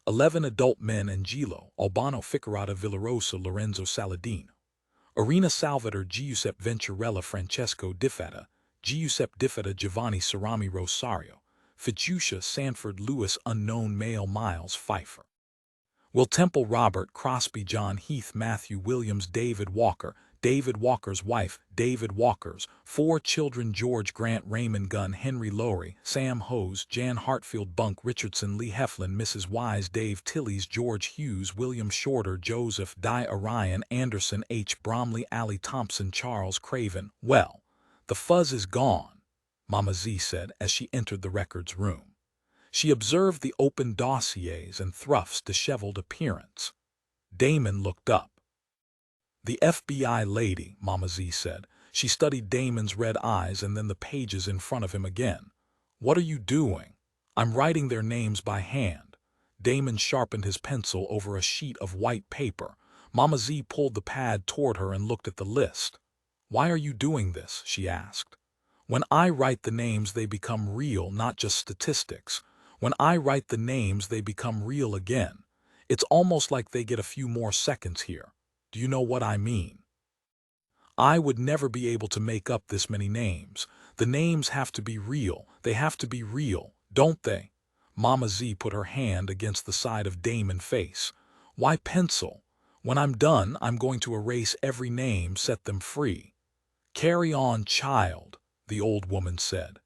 11 adult men, Angelo Albano, Ficarata, Villarosa, Lorenzo Saladino, Arena Salvador, Giuseppe Venturella, Francesco Diffetta, Giuseppe Diffetta, Giovanni Cerami, Rosario, Fiducia, Sanford Lewis, unknown male, Miles Pfeiffer, Will Temple, Robert Crosby, John Heath, Matthew Williams, David Walker, David Walker's wife, David Walker's 4 children, George Grant, Raymond Gunn, Henry Lowry, Sam Hose, Jan Hartfield, Bunk Richardson, Lee Heflin, Mrs. Wise, Dave Tillies, George Hughes, William Shorter, Joseph Di Orion, Anderson H. Bromley, Allie Thompson, Charles Craven. Well, the fuzz is gone, Mama Z said as she entered the records room. She observed the open dossiers and Thruff's disheveled appearance. Damon looked up. The FBI lady, Mama Z said. She studied Damon's red eyes and then the pages in front of him again. What are you doing? I'm writing their names by hand. Damon sharpened his pencil over a sheet of white paper. Mama Z pulled the pad toward her and looked at the list. Why are you doing this? She asked. When I write the names, they become real, not just statistics. When I write the names, they become real again. It's almost like they get a few more seconds here. Do you know what I mean? I would never be able to make up this many names. The names have to be real. They have to be real, don't they? Mama Z put her hand against the side of Damon's face. Why pencil? When I'm done, I'm going to erase every name, set them free. Carry on, child, the old woman said.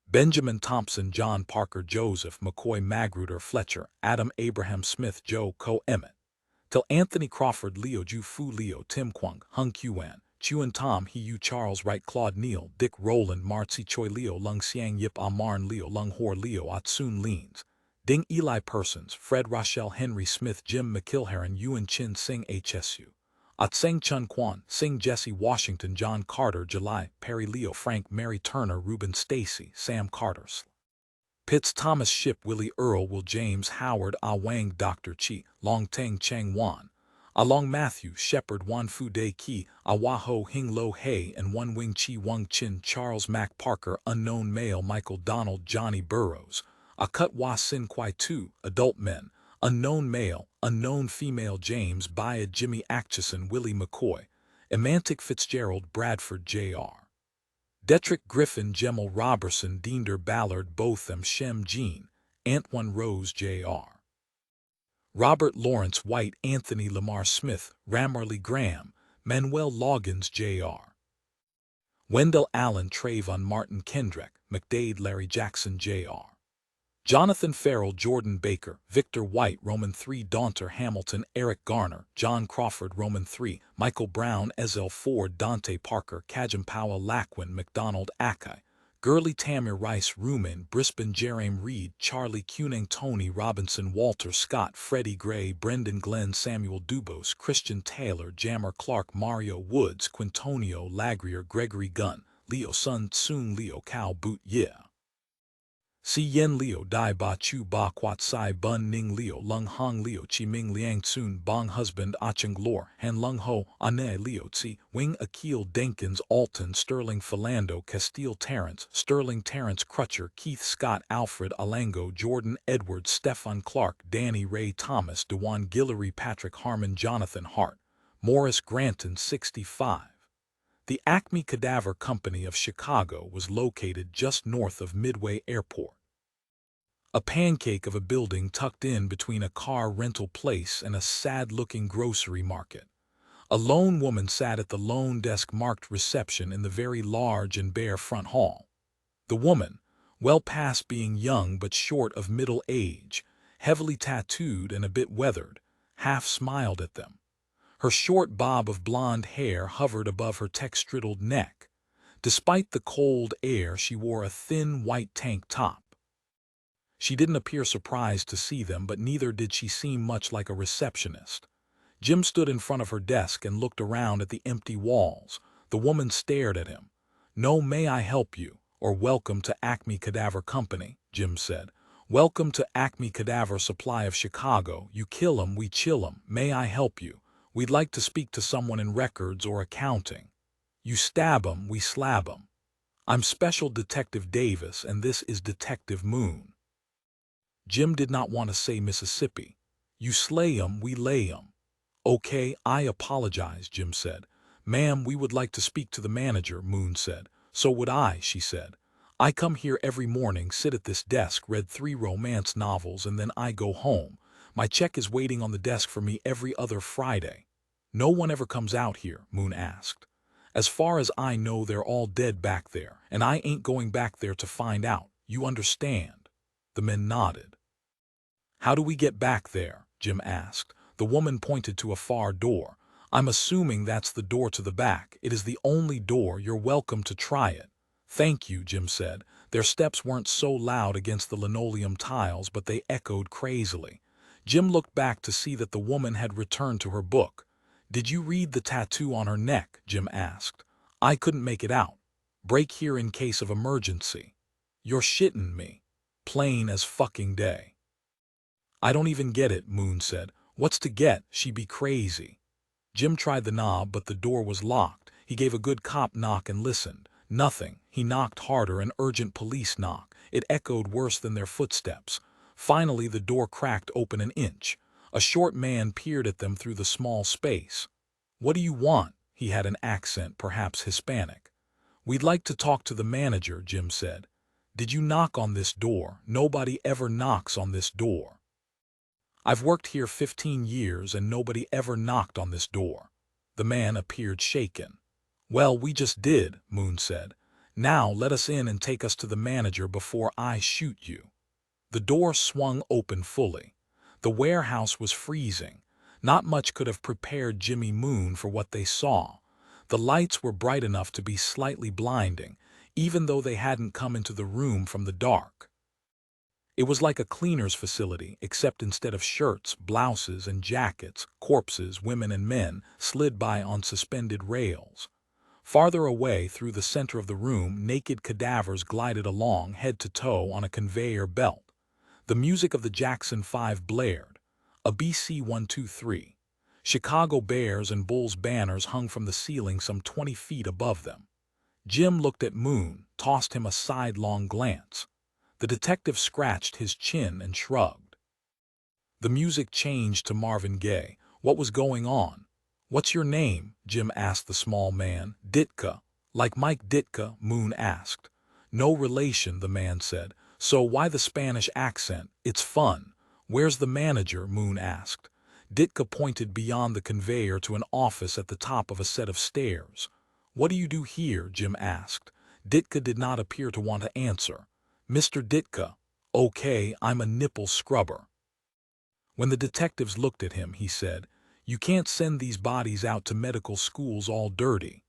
Benjamin Thompson, John Parker, Joseph McCoy, Magruder, Fletcher, Adam Abraham Smith, Joe Coe, Emmett Till, Anthony Crawford, Leo Ju Fu, Leo Tim Kwang, Hung Quan, Chuan Tom, He Yu, Charles Wright, Claude Neal, Dick Rowland, Marzi Choi, Leo Lung Xiang, Yip Amarn, Leo Lung Hor, Leo Atsun Leans, Ding Eli Persons, Fred Rochelle, Henry Smith, Jim McIlherran, Yuan Chin Sing, HSU, Atseng Chun Kwan, Sing Jesse Washington, John Carter, July, Perry Leo Frank, Mary Turner, Reuben Stacy, Sam Carter, Pitts, Thomas Ship, Willie Earl, Will James, Howard, Ah Wang, Dr. Chi, Long Teng Cheng Wan, Along Matthew, Shepard, Wan Fu De Ki, Awaho, Hing Lo Hei, and One Wing Chi Wang Chin, Charles Mack Parker, unknown male, Michael Donald, Johnny Burrows, Akut Wa Sin Kwai Tu, adult men, unknown male, unknown female, James Byard, Jimmy Atchison, Willie McCoy, Emantic Fitzgerald, Bradford, Jr. Detrick Griffin, Gemel Robertson, Deender Ballard, Botham, Shem Jean, Antoine Rose, Jr. Robert Lawrence White, Anthony Lamar Smith, Ramarley Graham, Manuel Loggins, Jr. Wendell Allen, Trayvon Martin Kendrick, McDade Larry Jackson, Jr. Jonathan Farrell, Jordan Baker, Victor White, Roman 3, Daunter Hamilton, Eric Garner, John Crawford, Roman 3, Michael Brown, Ezel Ford, Dante Parker, Kajim Powell, Laquin, McDonald Akai, Gurley Tamir Rice Ruman, Brisbane Jerame Reed, Charlie Cunning, Tony Robinson, Walter Scott, Freddie Gray, Brendan Glenn, Samuel Dubose, Christian Taylor, Jammer Clark, Mario Woods, Quintonio Lagrier, Gregory Gunn, Leo Sun Tsung, Leo Cao Boot Si Yen Leo Dai Ba Chu Ba Quat Sai Bun Ning Leo Lung Hong Leo Chi Ming Liang Tsun Bong Husband Acheng Lor Han Lung Ho Ane Leo Tsi Wing Akil Denkins Alton Sterling Philando Castile Terrence Sterling Terrence Crutcher Keith Scott Alfred Alango Jordan Edward Stefan Clark Danny Ray Thomas Dewan Guillory Patrick Harmon Jonathan Hart Morris Granton 65. The Acme Cadaver Company of Chicago was located just north of Midway Airport. A pancake of a building tucked in between a car rental place and a sad-looking grocery market. A lone woman sat at the lone desk marked reception in the very large and bare front hall. The woman, well past being young but short of middle age, heavily tattooed and a bit weathered, half smiled at them. Her short bob of blonde hair hovered above her text-riddled neck. Despite the cold air, she wore a thin white tank top. She didn't appear surprised to see them, but neither did she seem much like a receptionist. Jim stood in front of her desk and looked around at the empty walls. The woman stared at him. "No, may I help you?" or "Welcome to Acme Cadaver Company," Jim said. "Welcome to Acme Cadaver Supply of Chicago. You kill 'em, we chill 'em. May I help you? We'd like to speak to someone in records or accounting. You stab 'em, we slab 'em. I'm Special Detective Davis, and this is Detective Moon." Jim did not want to say Mississippi. "You slay 'em, we lay 'em." "Okay, I apologize," Jim said. "Ma'am, we would like to speak to the manager," Moon said. "So would I," she said. "I come here every morning, sit at this desk, read 3 romance novels, and then I go home. My check is waiting on the desk for me every other Friday." "No one ever comes out here?" Moon asked. "As far as I know, they're all dead back there, and I ain't going back there to find out. You understand?" The men nodded. "How do we get back there?" Jim asked. The woman pointed to a far door. "I'm assuming that's the door to the back. It is the only door. You're welcome to try it." "Thank you," Jim said. Their steps weren't so loud against the linoleum tiles, but they echoed crazily. Jim looked back to see that the woman had returned to her book. "Did you read the tattoo on her neck?" Jim asked. "I couldn't make it out. Break here in case of emergency." "You're shitting me." "Plain as fucking day." "I don't even get it," Moon said. "What's to get? She be crazy." Jim tried the knob, but the door was locked. He gave a good cop knock and listened. Nothing. He knocked harder, an urgent police knock. It echoed worse than their footsteps. Finally, the door cracked open an inch. A short man peered at them through the small space. "What do you want?" He had an accent, perhaps Hispanic. "We'd like to talk to the manager," Jim said. "Did you knock on this door?" "Nobody ever knocks on this door." "I've worked here 15 years and nobody ever knocked on this door." The man appeared shaken. "Well, we just did," Moon said. "Now let us in and take us to the manager before I shoot you." The door swung open fully. The warehouse was freezing. Not much could have prepared Jimmy Moon for what they saw. The lights were bright enough to be slightly blinding, even though they hadn't come into the room from the dark. It was like a cleaner's facility, except instead of shirts, blouses, and jackets, corpses, women and men, slid by on suspended rails. Farther away, through the center of the room, naked cadavers glided along, head to toe, on a conveyor belt. The music of the Jackson 5 blared. A BC 123. Chicago Bears and Bulls banners hung from the ceiling some 20 feet above them. Jim looked at Moon, tossed him a sidelong glance. The detective scratched his chin and shrugged. The music changed to Marvin Gaye. What was going on? "What's your name?" Jim asked the small man. "Ditka." "Like Mike Ditka?" Moon asked. "No relation," the man said. "So why the Spanish accent? It's fun." "Where's the manager?" Moon asked. Ditka pointed beyond the conveyor to an office at the top of a set of stairs. "What do you do here?" Jim asked. Ditka did not appear to want to answer. "Mr. Ditka." "Okay, I'm a nipple scrubber." When the detectives looked at him, he said, "You can't send these bodies out to medical schools all dirty."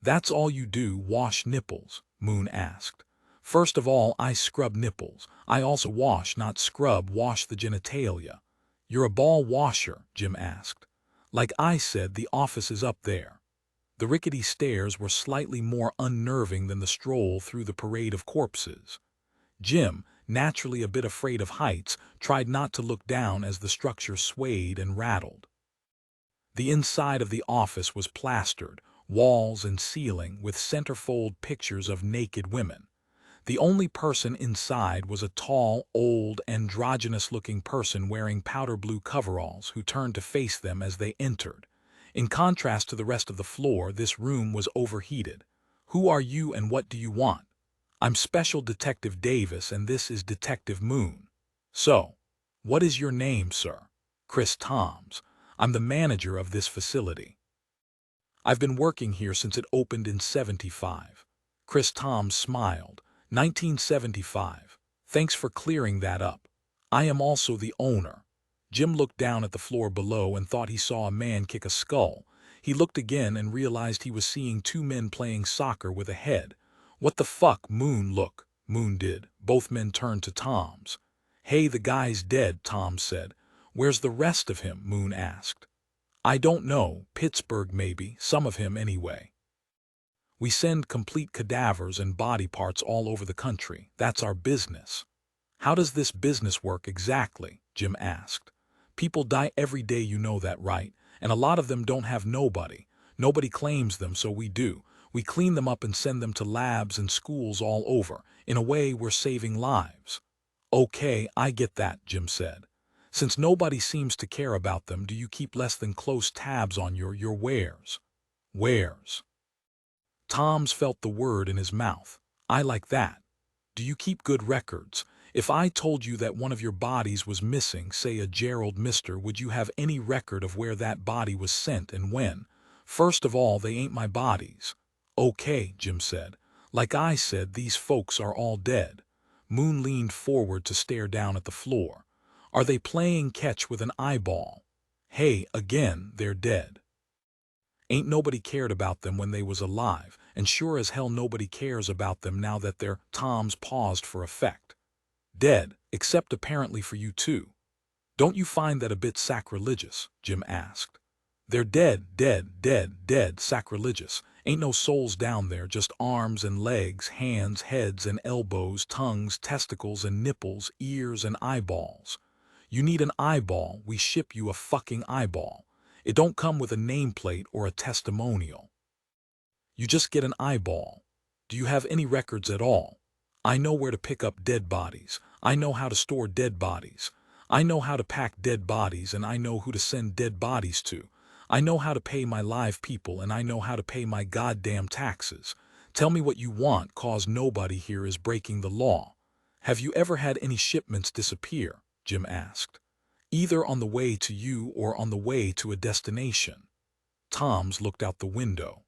"That's all you do, wash nipples?" Moon asked. First of all, I scrub nipples. I also wash, not scrub, wash the genitalia. You're a ball washer, Jim asked. Like I said, the office is up there. The rickety stairs were slightly more unnerving than the stroll through the parade of corpses. Jim, naturally a bit afraid of heights, tried not to look down as the structure swayed and rattled. The inside of the office was plastered, walls and ceiling, with centerfold pictures of naked women. The only person inside was a tall, old, androgynous-looking person wearing powder blue coveralls who turned to face them as they entered. In contrast to the rest of the floor, this room was overheated. "Who are you and what do you want?" "I'm Special Detective Davis and this is Detective Moon." "So, what is your name, sir?" "Chris Toms. I'm the manager of this facility. I've been working here since it opened in '75. Chris Toms smiled. 1975. Thanks for clearing that up. I am also the owner. Jim looked down at the floor below and thought he saw a man kick a skull. He looked again and realized he was seeing two men playing soccer with a head. "What the fuck, Moon?" "Look," Moon did. Both men turned to Toms. "Hey, the guy's dead," Toms said. "Where's the rest of him?" Moon asked. "I don't know. Pittsburgh maybe, some of him anyway. We send complete cadavers and body parts all over the country. That's our business." "How does this business work exactly?" Jim asked. "People die every day, you know that, right? And a lot of them don't have nobody. Nobody claims them, so we do. We clean them up and send them to labs and schools all over. In a way, we're saving lives." "Okay, I get that," Jim said. "Since nobody seems to care about them, do you keep less than close tabs on your wares?" "Wares?" Toms felt the word in his mouth. "I like that. Do you keep good records? If I told you that one of your bodies was missing, say a Gerald Mister, would you have any record of where that body was sent and when?" "First of all, they ain't my bodies." "Okay," Jim said. "Like I said, these folks are all dead." Moon leaned forward to stare down at the floor. "Are they playing catch with an eyeball?" "Hey, again, they're dead. Ain't nobody cared about them when they was alive, and sure as hell nobody cares about them now that they're—" Toms paused for effect. "Dead, except apparently for you too. Don't you find that a bit sacrilegious?" Jim asked. "They're dead, dead, dead, dead, sacrilegious. Ain't no souls down there, just arms and legs, hands, heads and elbows, tongues, testicles and nipples, ears and eyeballs. You need an eyeball, we ship you a fucking eyeball. It don't come with a nameplate or a testimonial. You just get an eyeball. Do you have any records at all? I know where to pick up dead bodies. I know how to store dead bodies. I know how to pack dead bodies, and I know who to send dead bodies to. I know how to pay my live people, and I know how to pay my goddamn taxes. Tell me what you want, cause nobody here is breaking the law." "Have you ever had any shipments disappear?" Jim asked. "Either on the way to you or on the way to a destination." Toms looked out the window.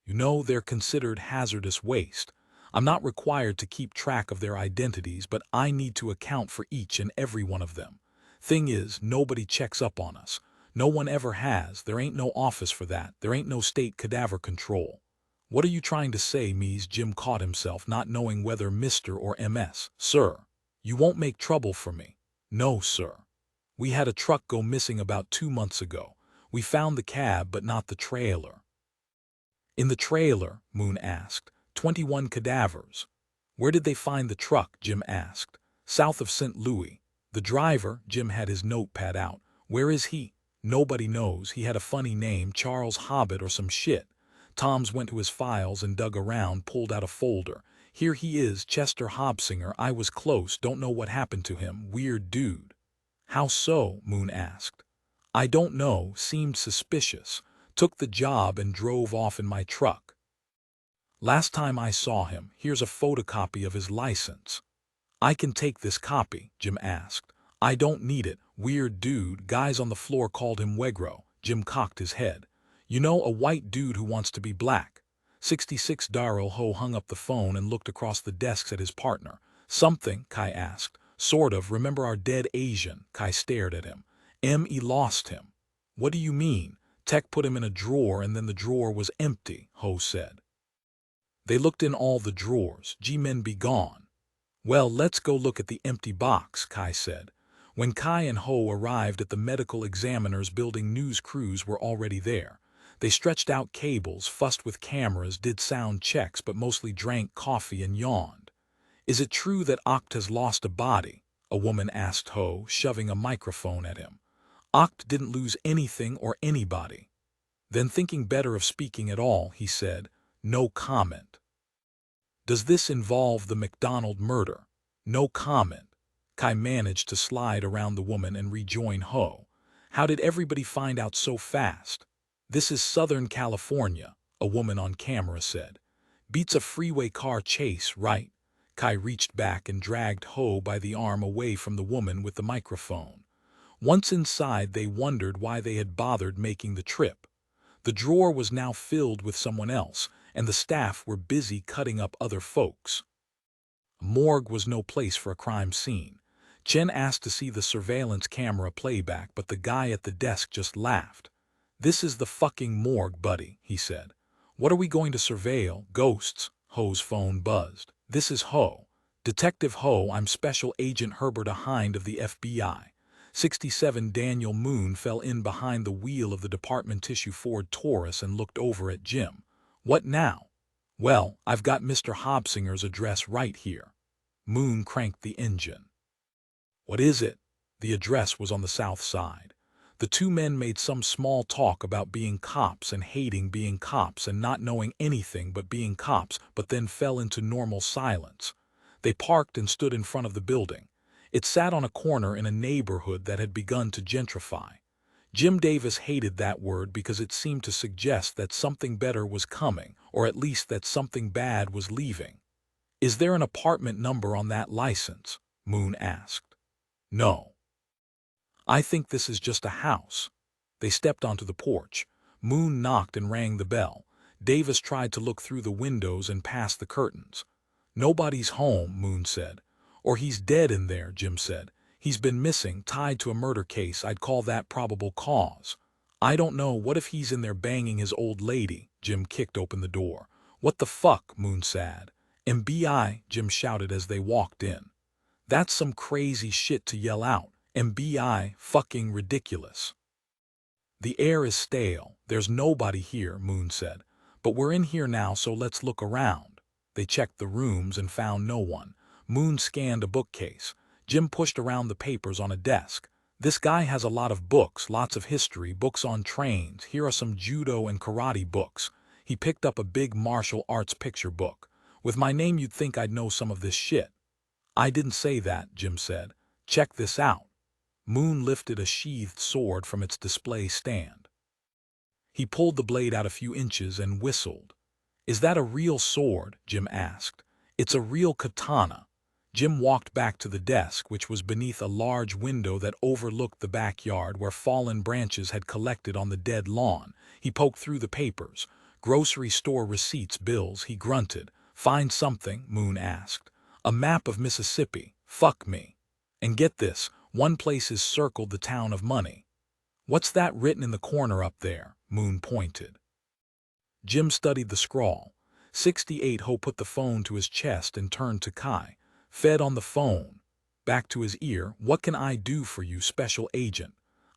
"You know, they're considered hazardous waste. I'm not required to keep track of their identities, but I need to account for each and every one of them. Thing is, nobody checks up on us. No one ever has. There ain't no office for that. There ain't no state cadaver control." "What are you trying to say, Mies?" Jim caught himself, not knowing whether Mr. or MS. "Sir, you won't make trouble for me?" "No, sir. We had a truck go missing about 2 months ago. We found the cab, but not the trailer." "In the trailer?" Moon asked. 21 cadavers. "Where did they find the truck?" Jim asked. "South of St. Louis. The driver," Jim had his notepad out. "Where is he?" "Nobody knows. He had a funny name, Charles Hobbit or some shit." Toms went to his files and dug around, pulled out a folder. "Here he is, Chester Hobsinger. I was close, don't know what happened to him. Weird dude." "How so?" Moon asked. "I don't know, seemed suspicious. Took the job and drove off in my truck. Last time I saw him, here's a photocopy of his license." "I can take this copy?" Jim asked. "I don't need it. Weird dude. Guys on the floor called him Wegro." Jim cocked his head. "You know, a white dude who wants to be black." 66 Darrell Ho hung up the phone and looked across the desks at his partner. "Something?" Kai asked. "Sort of. Remember our dead Asian?" Kai stared at him. "M.E. lost him." "What do you mean?" "Tech put him in a drawer and then the drawer was empty," Ho said. They looked in all the drawers. G-men be gone. Well, let's go look at the empty box, Kai said. When Kai and Ho arrived at the medical examiner's building, news crews were already there. They stretched out cables, fussed with cameras, did sound checks, but mostly drank coffee and yawned. Is it true that Oct has lost a body? A woman asked Ho, shoving a microphone at him. Oct didn't lose anything or anybody. Then, thinking better of speaking at all, he said, no comment. Does this involve the McDonald murder? No comment. Kai managed to slide around the woman and rejoin Ho. How did everybody find out so fast? This is Southern California, a woman on camera said. Beats a freeway car chase, right? Kai reached back and dragged Ho by the arm away from the woman with the microphone. Once inside, they wondered why they had bothered making the trip. The drawer was now filled with someone else, and the staff were busy cutting up other folks. A morgue was no place for a crime scene. Chen asked to see the surveillance camera playback, but the guy at the desk just laughed. This is the fucking morgue, buddy, he said. What are we going to surveil? Ghosts? Ho's phone buzzed. This is Ho. Detective Ho, I'm Special Agent Herbert Hind of the FBI. 67 Daniel Moon fell in behind the wheel of the Department Tissue Ford Taurus and looked over at Jim. What now? Well, I've got Mr. Hobsinger's address right here. Moon cranked the engine. What is it? The address was on the south side. The two men made some small talk about being cops and hating being cops and not knowing anything but being cops, but then fell into normal silence. They parked and stood in front of the building. It sat on a corner in a neighborhood that had begun to gentrify. Jim Davis hated that word because it seemed to suggest that something better was coming, or at least that something bad was leaving. Is there an apartment number on that license? Moon asked. No. I think this is just a house. They stepped onto the porch. Moon knocked and rang the bell. Davis tried to look through the windows and past the curtains. Nobody's home, Moon said. Or he's dead in there, Jim said. He's been missing, tied to a murder case. I'd call that probable cause. I don't know, what if he's in there banging his old lady? Jim kicked open the door. What the fuck? Moon said. MBI, Jim shouted as they walked in. That's some crazy shit to yell out. MBI, fucking ridiculous. The air is stale. There's nobody here, Moon said. But we're in here now, so let's look around. They checked the rooms and found no one. Moon scanned a bookcase. Jim pushed around the papers on a desk. This guy has a lot of books, lots of history, books on trains. Here are some judo and karate books. He picked up a big martial arts picture book. With my name, you'd think I'd know some of this shit. I didn't say that, Jim said. Check this out. Moon lifted a sheathed sword from its display stand. He pulled the blade out a few inches and whistled. Is that a real sword? Jim asked. It's a real katana. Jim walked back to the desk, which was beneath a large window that overlooked the backyard where fallen branches had collected on the dead lawn. He poked through the papers. Grocery store receipts, bills, he grunted. Find something? Moon asked. A map of Mississippi. Fuck me. And get this, one place is circled the town of Money. What's that written in the corner up there? Moon pointed. Jim studied the scrawl. 68 Ho put the phone to his chest and turned to Kai. Fed on the phone. Back to his ear. What can I do for you, Special Agent?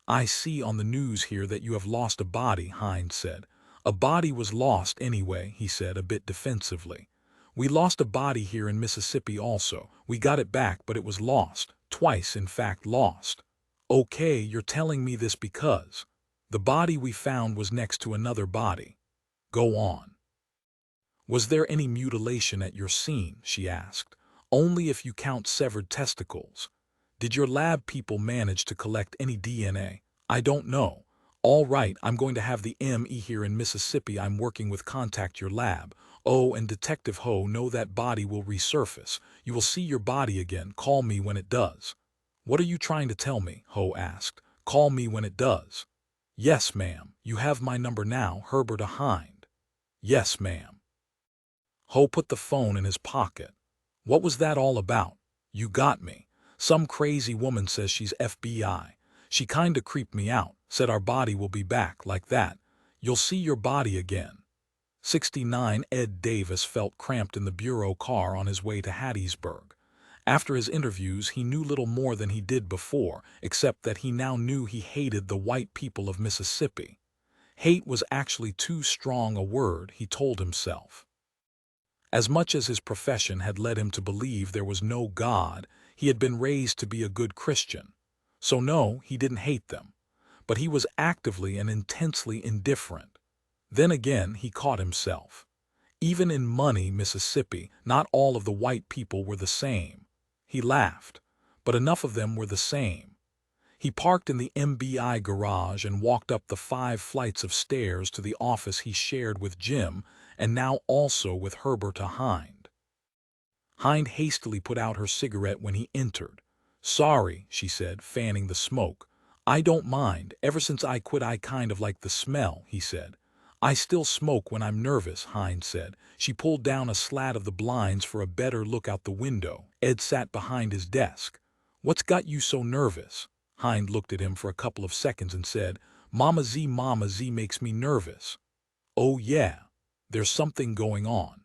I see on the news here that you have lost a body, Hind said. A body was lost anyway, he said a bit defensively. We lost a body here in Mississippi also. We got it back, but it was lost. Twice, in fact, lost. Okay, you're telling me this because the body we found was next to another body. Go on. Was there any mutilation at your scene? She asked. Only if you count severed testicles. Did your lab people manage to collect any DNA? I don't know. All right, I'm going to have the ME here in Mississippi I'm working with contact your lab. Oh, and Detective Ho, know that body will resurface. You will see your body again. Call me when it does. What are you trying to tell me? Ho asked. Call me when it does. Yes, ma'am. You have my number now, Herbert Hind. Yes, ma'am. Ho put the phone in his pocket. What was that all about? You got me. Some crazy woman says she's FBI. She kinda creeped me out, said our body will be back like that. You'll see your body again. 69 Ed Davis felt cramped in the bureau car on his way to Hattiesburg. After his interviews, he knew little more than he did before, except that he now knew he hated the white people of Mississippi. Hate was actually too strong a word, he told himself. As much as his profession had led him to believe there was no God, he had been raised to be a good Christian. So no, he didn't hate them. But he was actively and intensely indifferent. Then again, he caught himself. Even in Money, Mississippi, not all of the white people were the same. He laughed, but enough of them were the same. He parked in the MBI garage and walked up the 5 flights of stairs to the office he shared with Jim and now also with Herberta Hind. Hind hastily put out her cigarette when he entered. "Sorry," she said, fanning the smoke. "I don't mind. Ever since I quit I kind of like the smell," he said. "I still smoke when I'm nervous," Hind said. She pulled down a slat of the blinds for a better look out the window. Ed sat behind his desk. "What's got you so nervous?" Hind looked at him for a couple of seconds and said, Mama Z makes me nervous." "Oh yeah, there's something going on.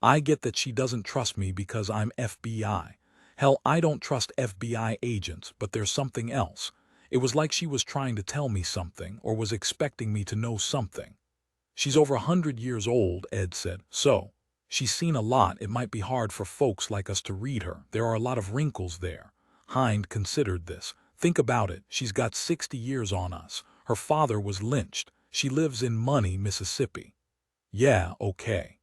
I get that she doesn't trust me because I'm FBI. Hell, I don't trust FBI agents, but there's something else. It was like she was trying to tell me something, or was expecting me to know something." "She's over 100 years old," Ed said. "So, she's seen a lot. It might be hard for folks like us to read her. There are a lot of wrinkles there." Hind considered this. "Think about it. She's got 60 years on us. Her father was lynched. She lives in Money, Mississippi." "Yeah, okay."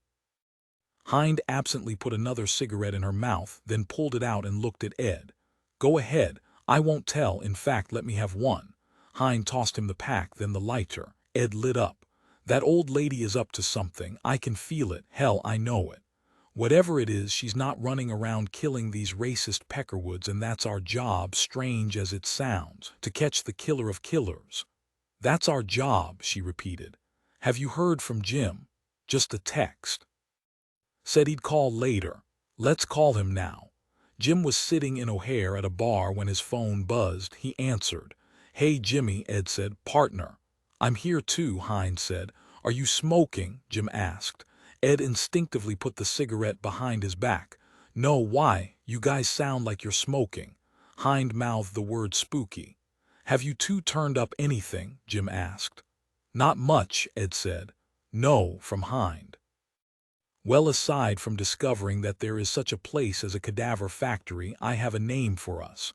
Hind absently put another cigarette in her mouth, then pulled it out and looked at Ed. "Go ahead. I won't tell. In fact, let me have one." Hind tossed him the pack, then the lighter. Ed lit up. "That old lady is up to something. I can feel it. Hell, I know it. Whatever it is, she's not running around killing these racist Peckerwoods, and that's our job, strange as it sounds, to catch the killer of killers." "That's our job," she repeated. "Have you heard from Jim?" "Just a text. Said he'd call later." "Let's call him now." Jim was sitting in O'Hare at a bar when his phone buzzed. He answered. "Hey, Jimmy," Ed said. "Partner." "I'm here too," Hind said. "Are you smoking?" Jim asked. Ed instinctively put the cigarette behind his back. "No, why? You guys sound like you're smoking." Hind mouthed the word spooky. "Have you two turned up anything?" Jim asked. "Not much," Ed said. "No," from Hind. "Well, aside from discovering that there is such a place as a cadaver factory, I have a name for us.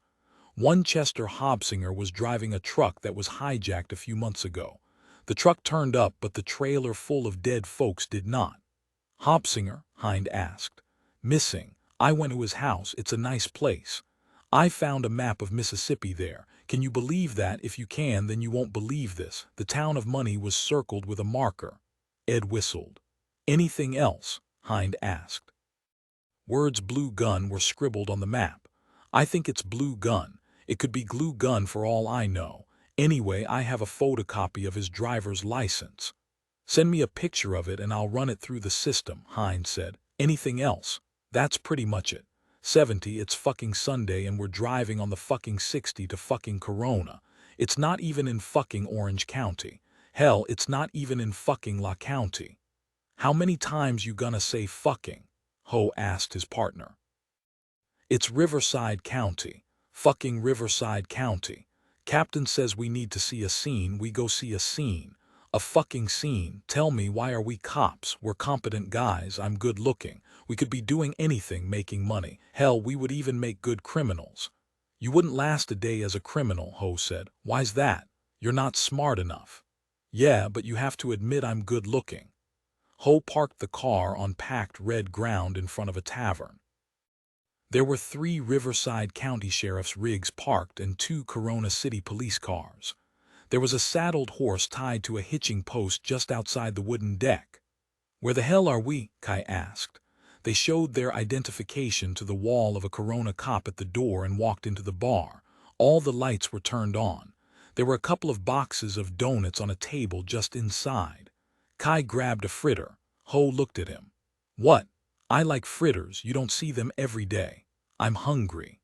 One Chester Hobsinger was driving a truck that was hijacked a few months ago. The truck turned up, but the trailer full of dead folks did not." "Hobsinger?" Hind asked. "Missing. I went to his house. It's a nice place. I found a map of Mississippi there. Can you believe that? If you can, then you won't believe this. The town of Money was circled with a marker." Ed whistled. "Anything else?" Hind asked. Words "blue gun" were scribbled on the map. "I think it's blue gun. It could be glue gun for all I know. Anyway, I have a photocopy of his driver's license. Send me a picture of it and I'll run it through the system," Hind said. "Anything else?" "That's pretty much it. 70, it's fucking Sunday and we're driving on the fucking 60 to fucking Corona. It's not even in fucking Orange County. Hell, it's not even in fucking La County." "How many times you gonna say fucking?" Ho asked his partner. "It's Riverside County. Fucking Riverside County. Captain says we need to see a scene, we go see a scene. A fucking scene. Tell me, why are we cops? We're competent guys, I'm good looking. We could be doing anything, making money. Hell, we would even make good criminals." "You wouldn't last a day as a criminal," Ho said. "Why's that?" "You're not smart enough." "Yeah, but you have to admit I'm good looking." Ho parked the car on packed red ground in front of a tavern. There were 3 Riverside County sheriff's rigs parked and 2 Corona City police cars. There was a saddled horse tied to a hitching post just outside the wooden deck. "Where the hell are we?" Kai asked. They showed their identification to the wall of a Corona cop at the door and walked into the bar. All the lights were turned on. There were a couple of boxes of donuts on a table just inside. Kai grabbed a fritter. Ho looked at him. "What?" "I like fritters. You don't see them every day. I'm hungry."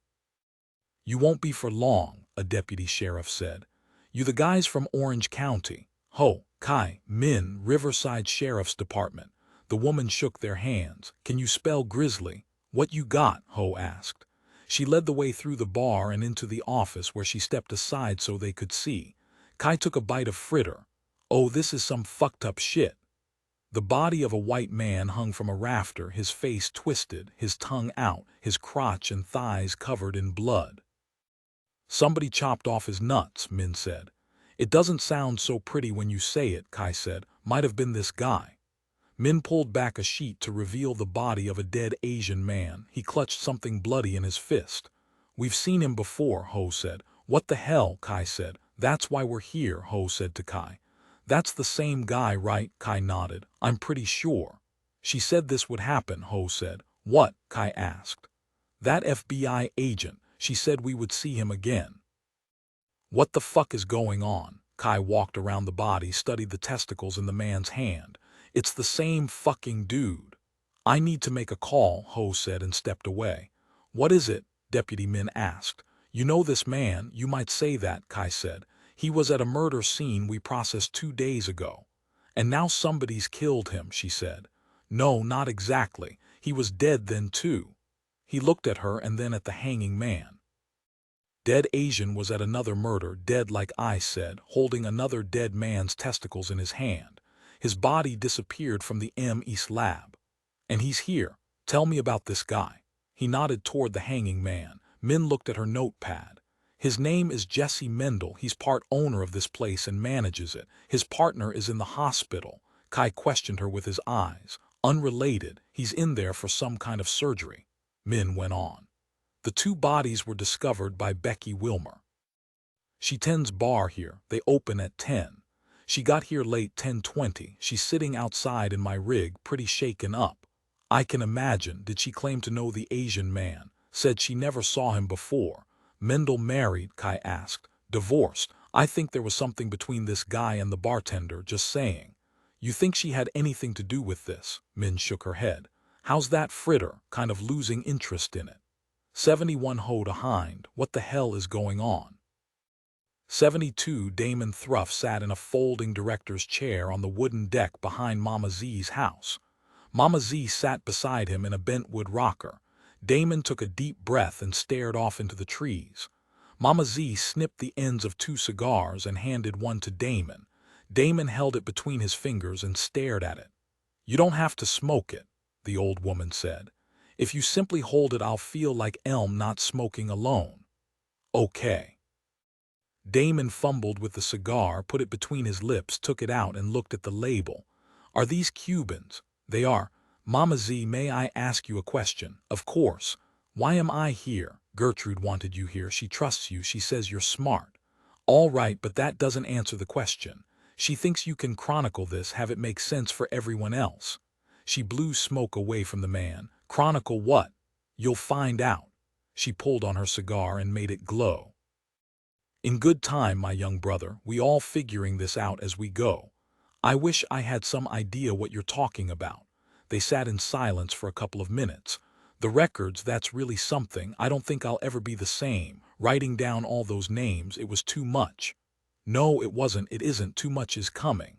"You won't be for long," a deputy sheriff said. "You the guys from Orange County?" Ho, Kai, Min, Riverside Sheriff's Department. The woman shook their hands. Can you spell grizzly? What you got? Ho asked. She led the way through the bar and into the office where she stepped aside so they could see. Kai took a bite of fritter. Oh, this is some fucked up shit. The body of a white man hung from a rafter, his face twisted, his tongue out, his crotch and thighs covered in blood. Somebody chopped off his nuts, Min said. It doesn't sound so pretty when you say it, Kai said. Might have been this guy. Min pulled back a sheet to reveal the body of a dead Asian man. He clutched something bloody in his fist. We've seen him before, Ho said. What the hell, Kai said. That's why we're here, Ho said to Kai. That's the same guy, right? Kai nodded. I'm pretty sure. She said this would happen, Ho said. What? Kai asked. That FBI agent. She said we would see him again. What the fuck is going on? Kai walked around the body, studied the testicles in the man's hand. It's the same fucking dude. I need to make a call, Ho said and stepped away. What is it? Deputy Min asked. You know this man, you might say that, Kai said. He was at a murder scene we processed 2 days ago. And now somebody's killed him, she said. No, not exactly. He was dead then too. He looked at her and then at the hanging man. Dead Asian was at another murder, dead like I said, holding another dead man's testicles in his hand. His body disappeared from the M East lab. And he's here. Tell me about this guy. He nodded toward the hanging man. Min looked at her notepad. His name is Jesse Mendel. He's part owner of this place and manages it. His partner is in the hospital. Kai questioned her with his eyes. Unrelated. He's in there for some kind of surgery. Min went on. The 2 bodies were discovered by Becky Wilmer. She tends bar here. They open at 10. She got here late 10:20. She's sitting outside in my rig, pretty shaken up. I can imagine. Did she claim to know the Asian man? Said she never saw him before. Mendel married, Kai asked. Divorced. I think there was something between this guy and the bartender, just saying. You think she had anything to do with this? Min shook her head. How's that fritter? Kind of losing interest in it. 71 Ho to Hind. What the hell is going on? 72 Damon Thruff sat in a folding director's chair on the wooden deck behind Mama Z's house. Mama Z sat beside him in a bentwood rocker. Damon took a deep breath and stared off into the trees. Mama Z snipped the ends of 2 cigars and handed one to Damon. Damon held it between his fingers and stared at it. You don't have to smoke it, the old woman said. If you simply hold it, I'll feel like Elm not smoking alone. Okay. Damon fumbled with the cigar, put it between his lips, took it out and looked at the label. Are these Cubans? They are. Mama Z, may I ask you a question? Of course. Why am I here? Gertrude wanted you here. She trusts you. She says you're smart. All right, but that doesn't answer the question. She thinks you can chronicle this, have it make sense for everyone else. She blew smoke away from the man. Chronicle what? You'll find out. She pulled on her cigar and made it glow. In good time, my young brother, we all figuring this out as we go. I wish I had some idea what you're talking about. They sat in silence for a couple of minutes. The records, that's really something. I don't think I'll ever be the same. Writing down all those names, it was too much. No, it wasn't. It isn't. Too much is coming.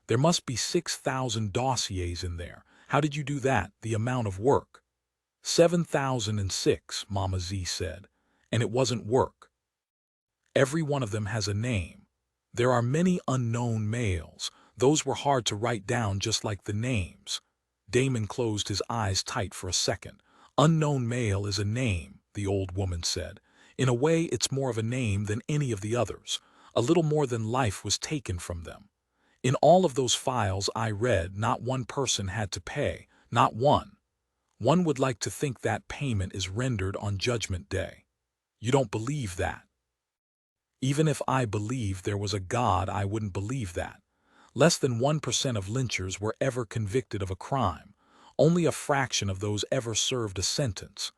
There must be 6,000 dossiers in there. How did you do that? The amount of work. 7,006, Mama Z said. And it wasn't work. Every one of them has a name. There are many unknown males. Those were hard to write down, just like the names. Damon closed his eyes tight for a second. Unknown male is a name, the old woman said. In a way, it's more of a name than any of the others. A little more than life was taken from them. In all of those files I read, not one person had to pay, not one. One would like to think that payment is rendered on Judgment Day. You don't believe that. Even if I believed there was a God, I wouldn't believe that. Less than 1% of lynchers were ever convicted of a crime. Only a fraction of those ever served a sentence.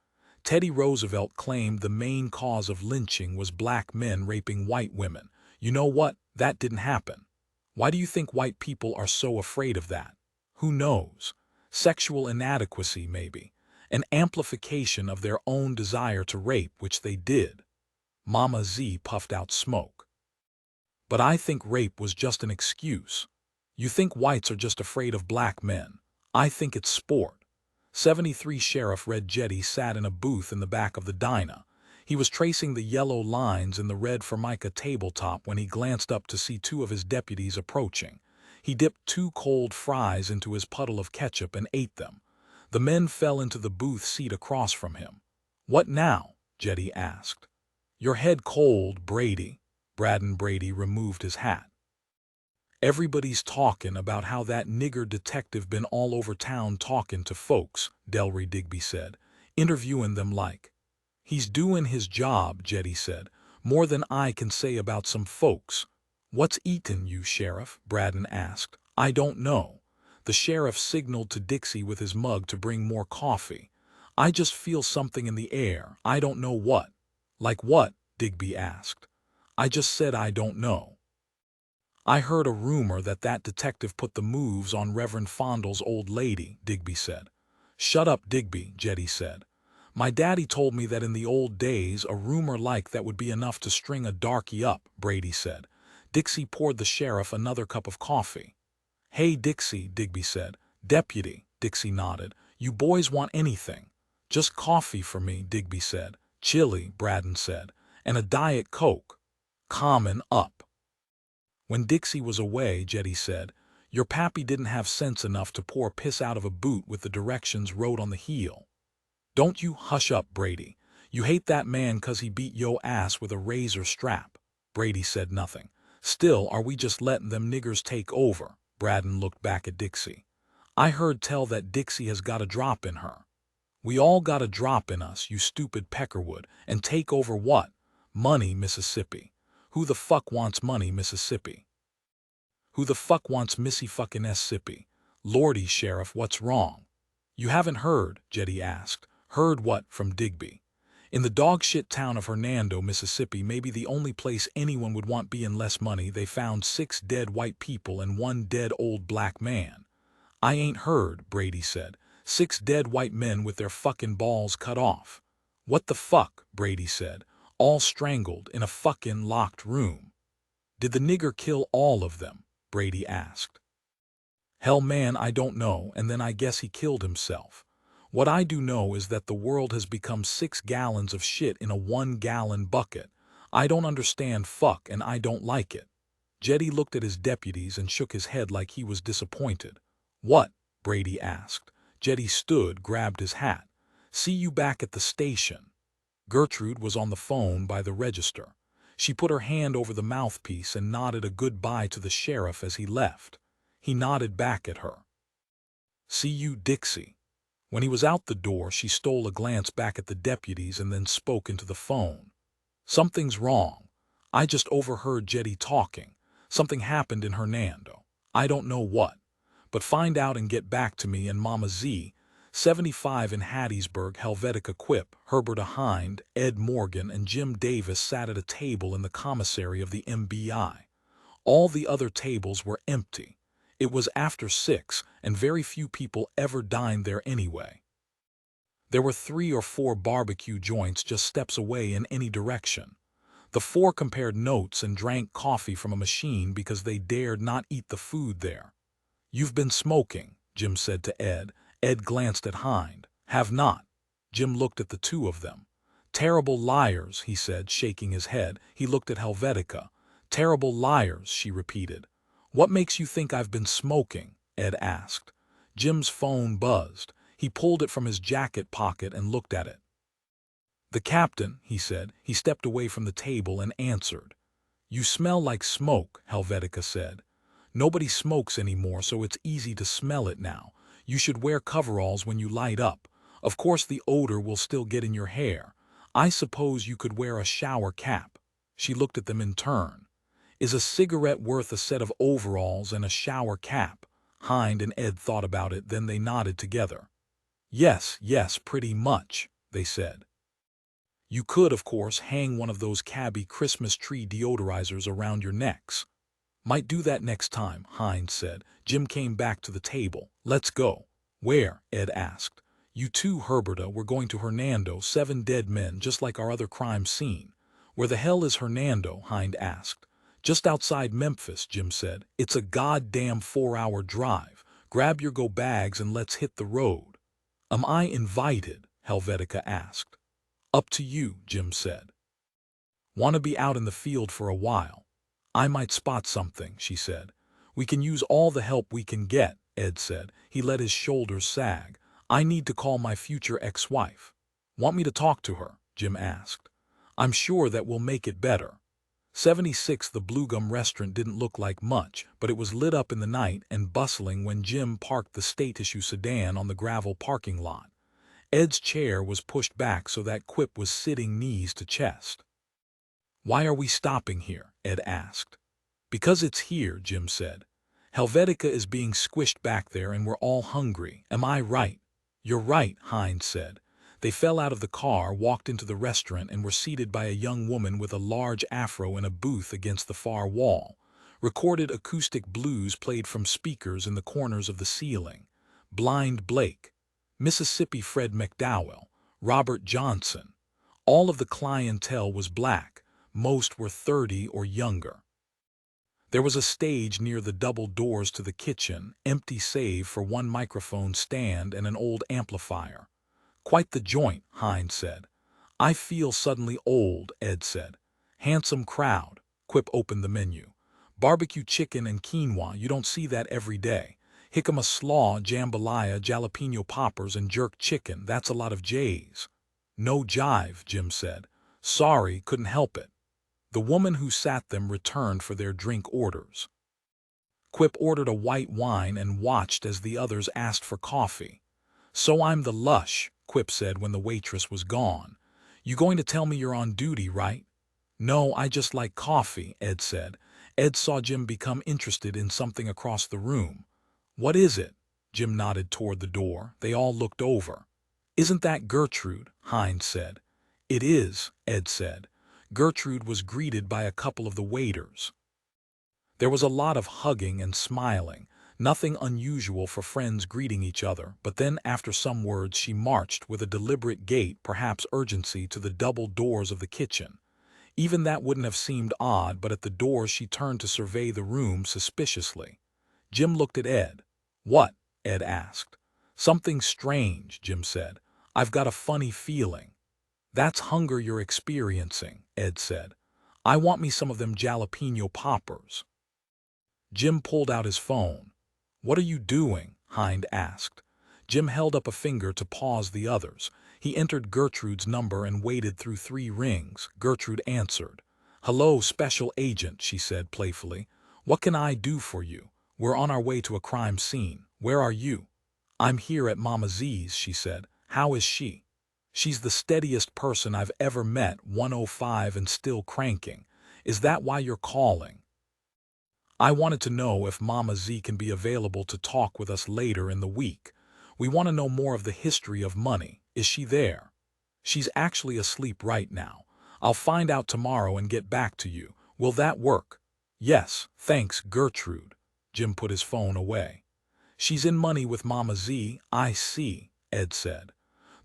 Teddy Roosevelt claimed the main cause of lynching was black men raping white women. You know what? That didn't happen. Why do you think white people are so afraid of that? Who knows? Sexual inadequacy, maybe. An amplification of their own desire to rape, which they did. Mama Z puffed out smoke. But I think rape was just an excuse. You think whites are just afraid of black men. I think it's sport. 73 Sheriff Red Jetty sat in a booth in the back of the diner. He was tracing the yellow lines in the red Formica tabletop when he glanced up to see two of his deputies approaching. He dipped 2 cold fries into his puddle of ketchup and ate them. The men fell into the booth seat across from him. "What now?" Jetty asked. "Your head cold, Brady." Braden Brady removed his hat. "Everybody's talking about how that nigger detective been all over town talking to folks," Delry Digby said, "interviewing them like." "He's doing his job," Jetty said, "more than I can say about some folks." "What's eatin' you, Sheriff?" Braden asked. "I don't know." The sheriff signaled to Dixie with his mug to bring more coffee. "I just feel something in the air. I don't know what." "Like what?" Digby asked. "I just said I don't know." "I heard a rumor that detective put the moves on Reverend Fondle's old lady," Digby said. "Shut up, Digby," Jetty said. "My daddy told me that in the old days a rumor like that would be enough to string a darky up," Brady said. Dixie poured the sheriff another cup of coffee. "Hey, Dixie," Digby said. "Deputy," Dixie nodded. "You boys want anything?" "Just coffee for me," Digby said. "Chilly," Braden said. "And a Diet Coke." "Common up." When Dixie was away, Jetty said, "Your pappy didn't have sense enough to pour piss out of a boot with the directions wrote on the heel." "Don't you hush up, Brady. You hate that man 'cause he beat yo' ass with a razor strap." Brady said nothing. "Still, are we just letting them niggers take over?" Braden looked back at Dixie. "I heard tell that Dixie has got a drop in her." "We all got a drop in us, you stupid Peckerwood, and take over what? Money, Mississippi. Who the fuck wants money, Mississippi? Who the fuck wants Missy fucking Mississippi? Lordy, Sheriff, what's wrong?" "You haven't heard?" Jetty asked. "Heard what?" from Digby. "In the dog-shit town of Hernando, Mississippi, maybe the only place anyone would want being less money, they found 6 dead white people and 1 dead old black man." "I ain't heard," Brady said. 6 dead white men with their fucking balls cut off." "What the fuck?" Brady said. "All strangled in a fucking locked room." "Did the nigger kill all of them?" Brady asked. "Hell, man, I don't know, and then I guess he killed himself. What I do know is that the world has become 6 gallons of shit in a 1-gallon bucket. I don't understand fuck and I don't like it." Jetty looked at his deputies and shook his head like he was disappointed. "What?" Brady asked. Jetty stood, grabbed his hat. "See you back at the station." Gertrude was on the phone by the register. She put her hand over the mouthpiece and nodded a goodbye to the sheriff as he left. He nodded back at her. "See you, Dixie." When he was out the door, she stole a glance back at the deputies and then spoke into the phone. "Something's wrong. I just overheard Jetty talking. Something happened in Hernando. I don't know what. But find out and get back to me and Mama Z. 75 in Hattiesburg, Helvetica Quip, Herberta Hind, Ed Morgan, and Jim Davis sat at a table in the commissary of the MBI. All the other tables were empty. It was after 6, and very few people ever dined there anyway. There were 3 or 4 barbecue joints just steps away in any direction. The 4 compared notes and drank coffee from a machine because they dared not eat the food there. "You've been smoking," Jim said to Ed. Ed glanced at Hind. "Have not." Jim looked at the two of them. "Terrible liars," he said, shaking his head. He looked at Helvetica. "Terrible liars," she repeated. "What makes you think I've been smoking?" Ed asked. Jim's phone buzzed. He pulled it from his jacket pocket and looked at it. "The captain," he said. He stepped away from the table and answered. "You smell like smoke," Helvetica said. "Nobody smokes anymore, so it's easy to smell it now. You should wear coveralls when you light up. Of course the odor will still get in your hair. I suppose you could wear a shower cap." She looked at them in turn. "Is a cigarette worth a set of overalls and a shower cap?" Hind and Ed thought about it, then they nodded together. Yes, pretty much," they said. "You could, of course, hang one of those cabbie Christmas tree deodorizers around your necks." "Might do that next time," Hind said. Jim came back to the table. "Let's go." "Where?" Ed asked. "You too, Herberta. We're going to Hernando. 7 dead men, just like our other crime scene." "Where the hell is Hernando?" Hind asked. Just outside Memphis, Jim said. It's a goddamn 4-hour drive. Grab your go bags and let's hit the road. Am I invited? Helvetica asked. Up to you, Jim said. Want to be out in the field for a while. I might spot something, she said. We can use all the help we can get, Ed said. He let his shoulders sag. I need to call my future ex-wife. Want me to talk to her? Jim asked. I'm sure that will make it better. 76 The Blue Gum restaurant didn't look like much, but it was lit up in the night and bustling when Jim parked the state-issue sedan on the gravel parking lot. Ed's chair was pushed back so that Quip was sitting knees to chest. Why are we stopping here? Ed asked. Because it's here, Jim said. Helvetica is being squished back there and we're all hungry. Am I right? You're right, Hines said. They fell out of the car, walked into the restaurant, and were seated by a young woman with a large afro in a booth against the far wall. Recorded acoustic blues played from speakers in the corners of the ceiling. Blind Blake, Mississippi Fred McDowell, Robert Johnson. All of the clientele was black. Most were 30 or younger. There was a stage near the double doors to the kitchen, empty save for one microphone stand and an old amplifier. Quite the joint, Hines said. I feel suddenly old, Ed said. Handsome crowd. Quip opened the menu. Barbecue chicken and quinoa, you don't see that every day. Jicama slaw, jambalaya, jalapeno poppers, and jerk chicken, that's a lot of J's. No jive, Jim said. Sorry, couldn't help it. The woman who sat them returned for their drink orders. Quip ordered a white wine and watched as the others asked for coffee. So I'm the lush, Quip said when the waitress was gone. You going to tell me you're on duty, right? No, I just like coffee, Ed said. Ed saw Jim become interested in something across the room. What is it? Jim nodded toward the door. They all looked over. Isn't that Gertrude? Hines said. It is, Ed said. Gertrude was greeted by a couple of the waiters. There was a lot of hugging and smiling, nothing unusual for friends greeting each other, but then after some words she marched with a deliberate gait, perhaps urgency, to the double doors of the kitchen. Even that wouldn't have seemed odd, but at the door she turned to survey the room suspiciously. Jim looked at Ed. What? Ed asked. Something strange, Jim said. I've got a funny feeling. That's hunger you're experiencing, Ed said. I want me some of them jalapeno poppers. Jim pulled out his phone. What are you doing? Hind asked. Jim held up a finger to pause the others. He entered Gertrude's number and waited through 3 rings. Gertrude answered. Hello, special agent, she said playfully. What can I do for you? We're on our way to a crime scene. Where are you? I'm here at Mama Z's, she said. How is she? She's the steadiest person I've ever met, 105 and still cranking. Is that why you're calling? I wanted to know if Mama Z can be available to talk with us later in the week. We want to know more of the history of money. Is she there? She's actually asleep right now. I'll find out tomorrow and get back to you. Will that work? Yes, thanks, Gertrude. Jim put his phone away. She's in money with Mama Z, I see, Ed said.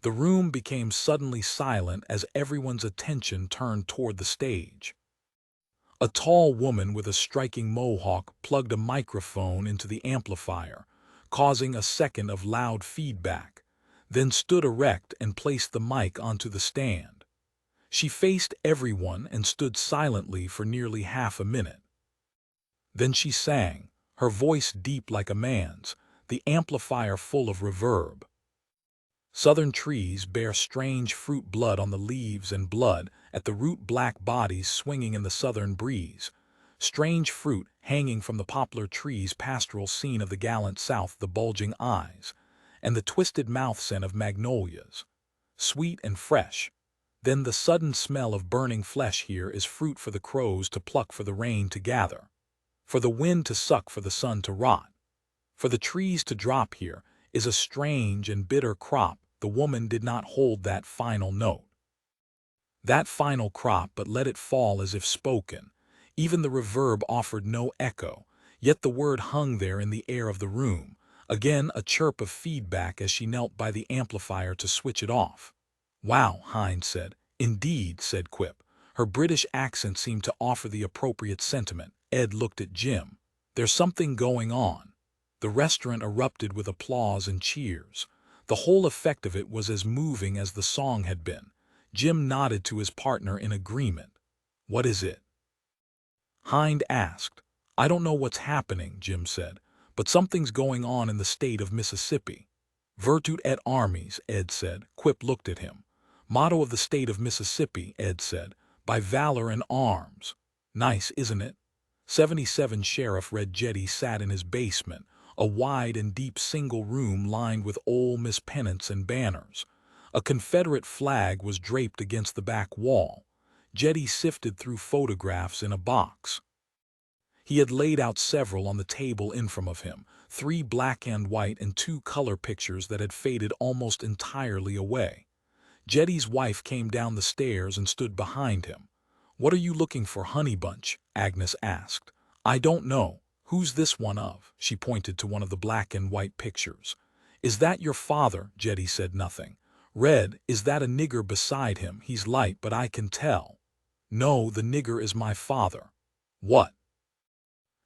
The room became suddenly silent as everyone's attention turned toward the stage. A tall woman with a striking mohawk plugged a microphone into the amplifier, causing a second of loud feedback, then stood erect and placed the mic onto the stand. She faced everyone and stood silently for nearly half a minute. Then she sang, her voice deep like a man's, the amplifier full of reverb. Southern trees bear strange fruit, blood on the leaves and blood at the root, black bodies swinging in the southern breeze. Strange fruit hanging from the poplar trees, pastoral scene of the gallant South, the bulging eyes, and the twisted mouth scent of magnolias. Sweet and fresh. Then the sudden smell of burning flesh. Here is fruit for the crows to pluck, for the rain to gather, for the wind to suck, for the sun to rot, for the trees to drop. Here is a strange and bitter crop. The woman did not hold that final note, that final crop, but let it fall as if spoken. Even the reverb offered no echo, yet the word hung there in the air of the room. Again a chirp of feedback as she knelt by the amplifier to switch it off. Wow, Hines said. Indeed, said Quip. Her British accent seemed to offer the appropriate sentiment. Ed looked at Jim. "There's something going on." The restaurant erupted with applause and cheers. The whole effect of it was as moving as the song had been. Jim nodded to his partner in agreement. "What is it?" Hind asked. "I don't know what's happening," Jim said, "but something's going on in the state of Mississippi." "Virtute et armis," Ed said. Quip looked at him. "Motto of the state of Mississippi," Ed said. "By valor and arms." "Nice, isn't it?" 77 Sheriff Red Jetty sat in his basement, a wide and deep single room lined with old Miss pennants and banners. A Confederate flag was draped against the back wall. Jetty sifted through photographs in a box. He had laid out several on the table in front of him, 3 black and white and 2 color pictures that had faded almost entirely away. Jetty's wife came down the stairs and stood behind him. "What are you looking for, Honeybunch?" Agnes asked. "I don't know. Who's this one of?" She pointed to one of the black and white pictures. "Is that your father?" Jetty said nothing. "Red, is that a nigger beside him? He's light, but I can tell." "No, the nigger is my father." "What?"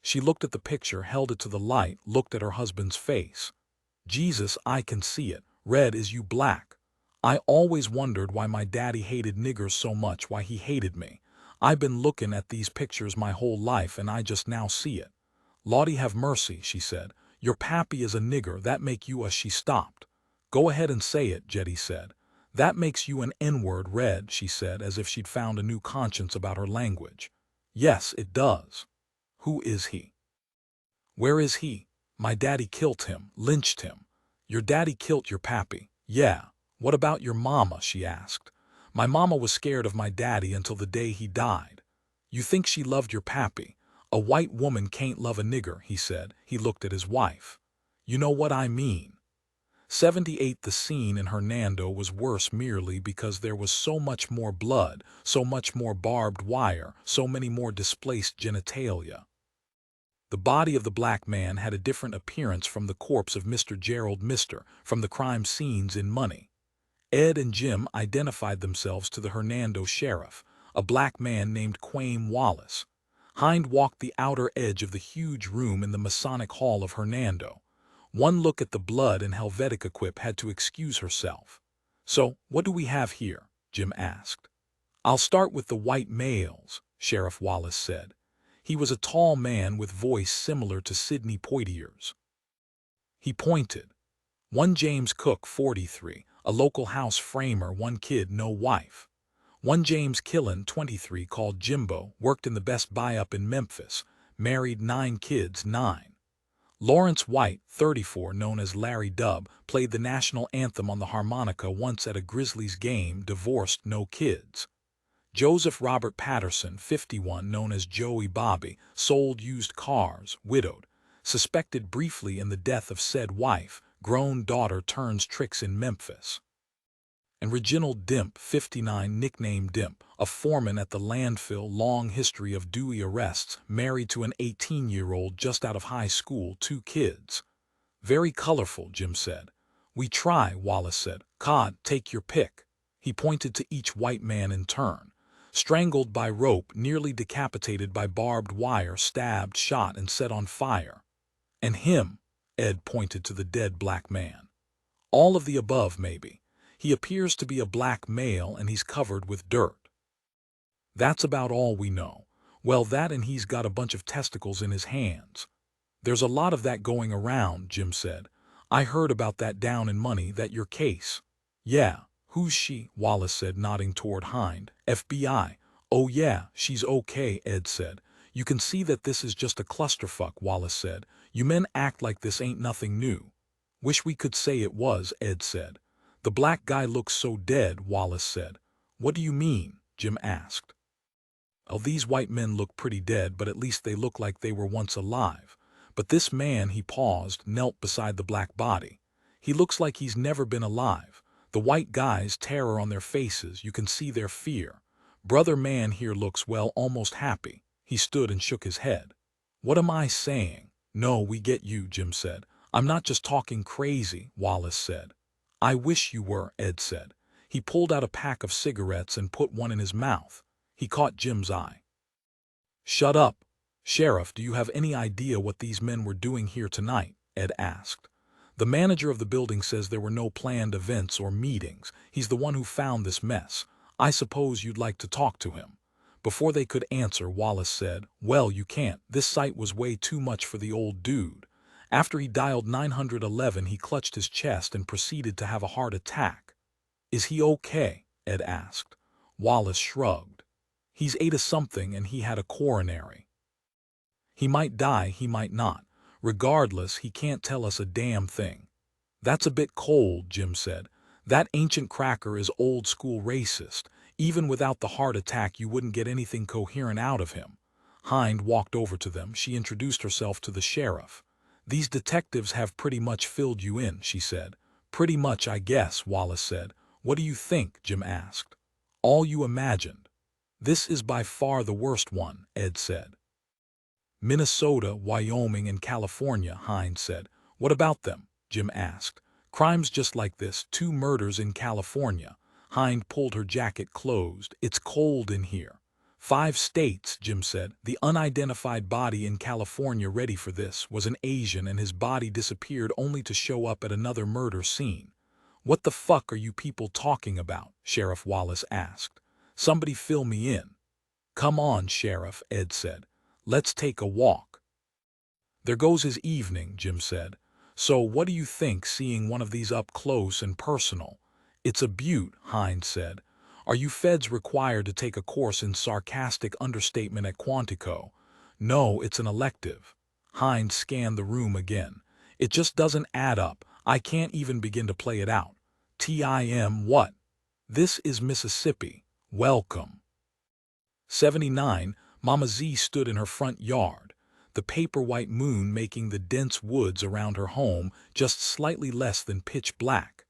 She looked at the picture, held it to the light, looked at her husband's face. "Jesus, I can see it. Red, is you black? I always wondered why my daddy hated niggers so much, why he hated me. I've been looking at these pictures my whole life and I just now see it." "Lawdy have mercy," she said. "Your pappy is a nigger, that make you a—" She stopped. "Go ahead and say it," Jetty said. "That makes you an N-word, Red," she said, as if she'd found a new conscience about her language. "Yes, it does." "Who is he?" "Where is he?" "My daddy killed him, lynched him." "Your daddy killed your pappy?" "Yeah." "What about your mama?" she asked. "My mama was scared of my daddy until the day he died." "You think she loved your pappy?" "A white woman can't love a nigger," he said. He looked at his wife. "You know what I mean." 78 The scene in Hernando was worse merely because there was so much more blood, so much more barbed wire, so many more displaced genitalia. The body of the black man had a different appearance from the corpse of Mr. Gerald Mister from the crime scenes in Money. Ed and Jim identified themselves to the Hernando sheriff, a black man named Quame Wallace. Hind walked the outer edge of the huge room in the Masonic Hall of Hernando. One look at the blood and Helvetica Quip had to excuse herself. "So, what do we have here?" Jim asked. "I'll start with the white males," Sheriff Wallace said. He was a tall man with voice similar to Sidney Poitier's. He pointed. "1 James Cook, 43, a local house framer, 1 kid, no wife. 1 James Killen, 23, called Jimbo, worked in the Best Buy up in Memphis, married, 9 kids, 9. Lawrence White, 34, known as Larry Dub, played the national anthem on the harmonica once at a Grizzlies game, divorced, no kids. Joseph Robert Patterson, 51, known as Joey Bobby, sold used cars, widowed, suspected briefly in the death of said wife, grown daughter turns tricks in Memphis." And Reginald Dimp, 59, nicknamed Dimp, a foreman at the landfill, long history of Dewey arrests, married to an 18-year-old just out of high school, 2 kids. "Very colorful," Jim said. "We try," Wallace said. "Cod, take your pick." He pointed to each white man in turn. "Strangled by rope, nearly decapitated by barbed wire, stabbed, shot, and set on fire." "And him," Ed pointed to the dead black man. "All of the above, maybe. He appears to be a black male and he's covered with dirt. That's about all we know. Well, that and he's got a bunch of testicles in his hands." "There's a lot of that going around," Jim said. "I heard about that down in Money, that your case." "Yeah. Who's she?" Wallace said, nodding toward Hind. "FBI. "Oh yeah, she's okay," Ed said. "You can see that this is just a clusterfuck," Wallace said. "You men act like this ain't nothing new." "Wish we could say it was," Ed said. "The black guy looks so dead," Wallace said. "What do you mean?" Jim asked. "Well, these white men look pretty dead, but at least they look like they were once alive. But this man," he paused, knelt beside the black body. "He looks like he's never been alive. The white guys, terror on their faces, you can see their fear. Brother man here looks, well, almost happy." He stood and shook his head. "What am I saying?" "No, we get you," Jim said. "I'm not just talking crazy," Wallace said. "I wish you were," Ed said. He pulled out a pack of cigarettes and put one in his mouth. He caught Jim's eye. "Shut up," "Sheriff, do you have any idea what these men were doing here tonight?" Ed asked. "The manager of the building says there were no planned events or meetings. He's the one who found this mess. I suppose you'd like to talk to him." Before they could answer, Wallace said, "Well, you can't. This site was way too much for the old dude. After he dialed 911, he clutched his chest and proceeded to have a heart attack." "Is he okay?" Ed asked. Wallace shrugged. "He's ate a something and he had a coronary. He might die, he might not. Regardless, he can't tell us a damn thing." "That's a bit cold," Jim said. "That ancient cracker is old-school racist. Even without the heart attack, you wouldn't get anything coherent out of him." Hind walked over to them. She introduced herself to the sheriff. "These detectives have pretty much filled you in," she said. "Pretty much, I guess," Wallace said. "What do you think?" Jim asked. "All you imagined." "This is by far the worst one," Ed said. "Minnesota, Wyoming, and California," Hind said. "What about them?" Jim asked. "Crimes just like this, 2 murders in California." Hind pulled her jacket closed. "It's cold in here." 5 states, Jim said. "The unidentified body in California ready for this was an Asian, and his body disappeared only to show up at another murder scene." "What the fuck are you people talking about?" Sheriff Wallace asked. "Somebody fill me in." "Come on, Sheriff," Ed said. "Let's take a walk." "There goes his evening," Jim said. "So what do you think seeing one of these up close and personal?" "It's a beaut," Hind said. "Are you feds required to take a course in sarcastic understatement at Quantico?" "No, it's an elective." Hind scanned the room again. "It just doesn't add up. I can't even begin to play it out." "Tim, what?" "This is Mississippi. Welcome." 79, Mama Z stood in her front yard, the paper-white moon making the dense woods around her home just slightly less than pitch black.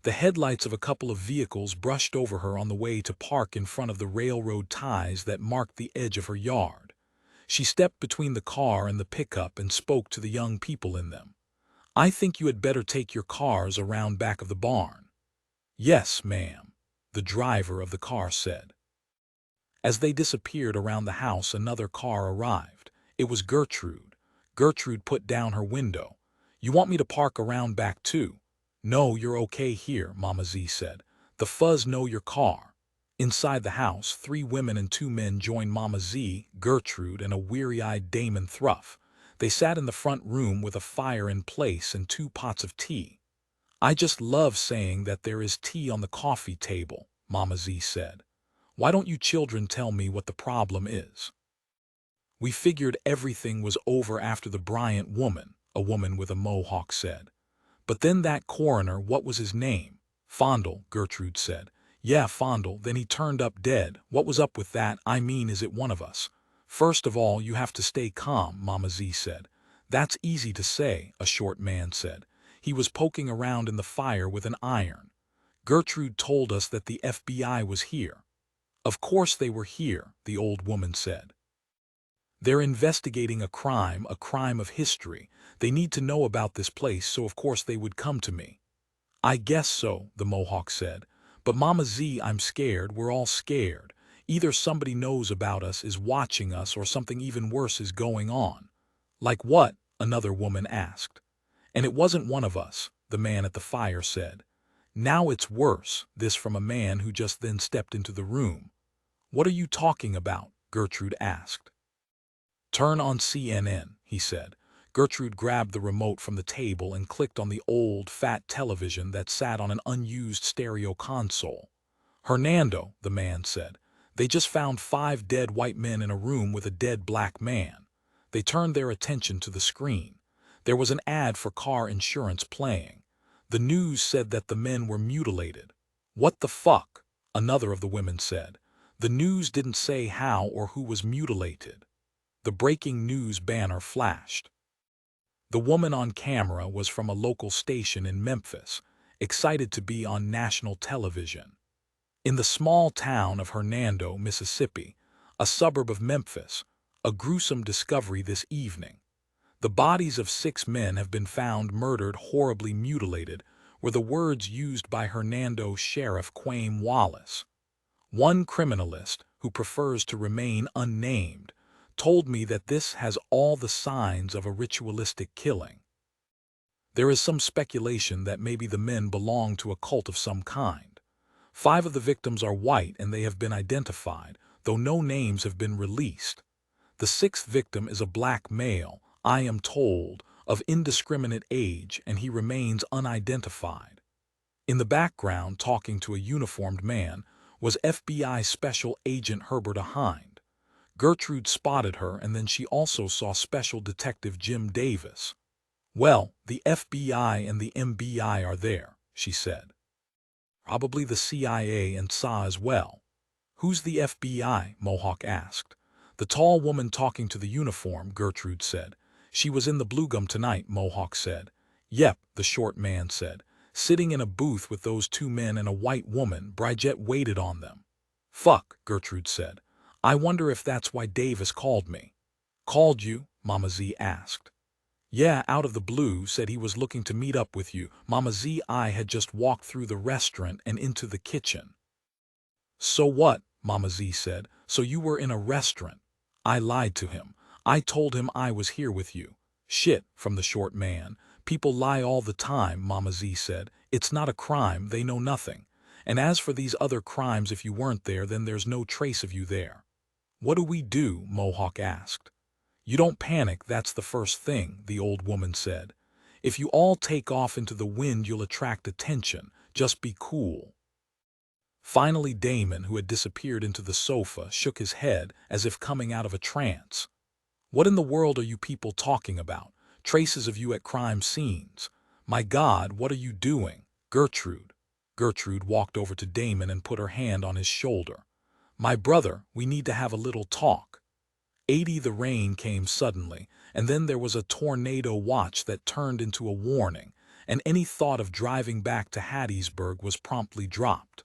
The headlights of a couple of vehicles brushed over her on the way to park in front of the railroad ties that marked the edge of her yard. She stepped between the car and the pickup and spoke to the young people in them. "I think you had better take your cars around back of the barn." "Yes, ma'am," the driver of the car said. As they disappeared around the house, another car arrived. It was Gertrude. Gertrude put down her window. "You want me to park around back too?" "No, you're okay here," Mama Z said. "The fuzz know your car." Inside the house, 3 women and 2 men joined Mama Z, Gertrude, and a weary-eyed Damon Thruff. They sat in the front room with a fire in place and 2 pots of tea. "I just love saying that there is tea on the coffee table," Mama Z said. "Why don't you children tell me what the problem is?" "We figured everything was over after the Bryant woman," a woman with a mohawk said. "But then that coroner, what was his name?" "Fondle," Gertrude said. "Yeah, Fondle, then he turned up dead. What was up with that? I mean, is it one of us?" "First of all, you have to stay calm," Mama Z said. "That's easy to say," a short man said. "He was poking around in the fire with an iron. Gertrude told us that the FBI was here." "Of course they were here," the old woman said. "They're investigating a crime of history. They need to know about this place, so of course they would come to me." "I guess so," the Mohawk said. "But Mama Z, I'm scared. We're all scared. Either somebody knows about us, is watching us, or something even worse is going on." "Like what?" another woman asked. "And it wasn't one of us," the man at the fire said. "Now it's worse," this from a man who just then stepped into the room. "What are you talking about?" Gertrude asked. "Turn on CNN," he said. Gertrude grabbed the remote from the table and clicked on the old, fat television that sat on an unused stereo console. "Hernando," the man said. "They just found 5 dead white men in a room with a dead black man." They turned their attention to the screen. There was an ad for car insurance playing. The news said that the men were mutilated. "What the fuck?" another of the women said. "The news didn't say how or who was mutilated." The breaking news banner flashed. The woman on camera was from a local station in Memphis, excited to be on national television. In the small town of Hernando, Mississippi, a suburb of Memphis, a gruesome discovery this evening. "The bodies of 6 men have been found murdered, horribly mutilated," were the words used by Hernando Sheriff Quaim Wallace. One criminalist, who prefers to remain unnamed, told me that this has all the signs of a ritualistic killing. There is some speculation that maybe the men belong to a cult of some kind. 5 of the victims are white and they have been identified, though no names have been released. The 6th victim is a black male, I am told, of indiscriminate age, and he remains unidentified. In the background, talking to a uniformed man, was FBI Special Agent Herbert Hind. Gertrude spotted her, and then she also saw Special Detective Jim Davis. "Well, the FBI and the MBI are there," she said. "Probably the CIA and SA as well." "Who's the FBI?" Mohawk asked. "The tall woman talking to the uniform," Gertrude said. "She was in the Blue Gum tonight," Mohawk said. "Yep," the short man said. "Sitting in a booth with those 2 men and a white woman. Bridget waited on them." "Fuck," Gertrude said. "I wonder if that's why Davis called me." "Called you?" Mama Z asked. "Yeah, out of the blue, said he was looking to meet up with you." Mama Z I had just walked through the restaurant and into the kitchen. "So what?" Mama Z said. "So you were in a restaurant?" I lied to him. I told him I was here with you. "Shit," from the short man. "People lie all the time," Mama Z said. "It's not a crime, they know nothing. And as for these other crimes, if you weren't there, then there's no trace of you there." "What do we do?" Mohawk asked. "You don't panic, that's the first thing," the old woman said. "If you all take off into the wind, you'll attract attention. Just be cool." Finally, Damon, who had disappeared into the sofa, shook his head as if coming out of a trance. "What in the world are you people talking about? Traces of you at crime scenes. My God, what are you doing? Gertrude." Gertrude walked over to Damon and put her hand on his shoulder. "My brother, we need to have a little talk." 80 The rain came suddenly, and then there was a tornado watch that turned into a warning, and any thought of driving back to Hattiesburg was promptly dropped.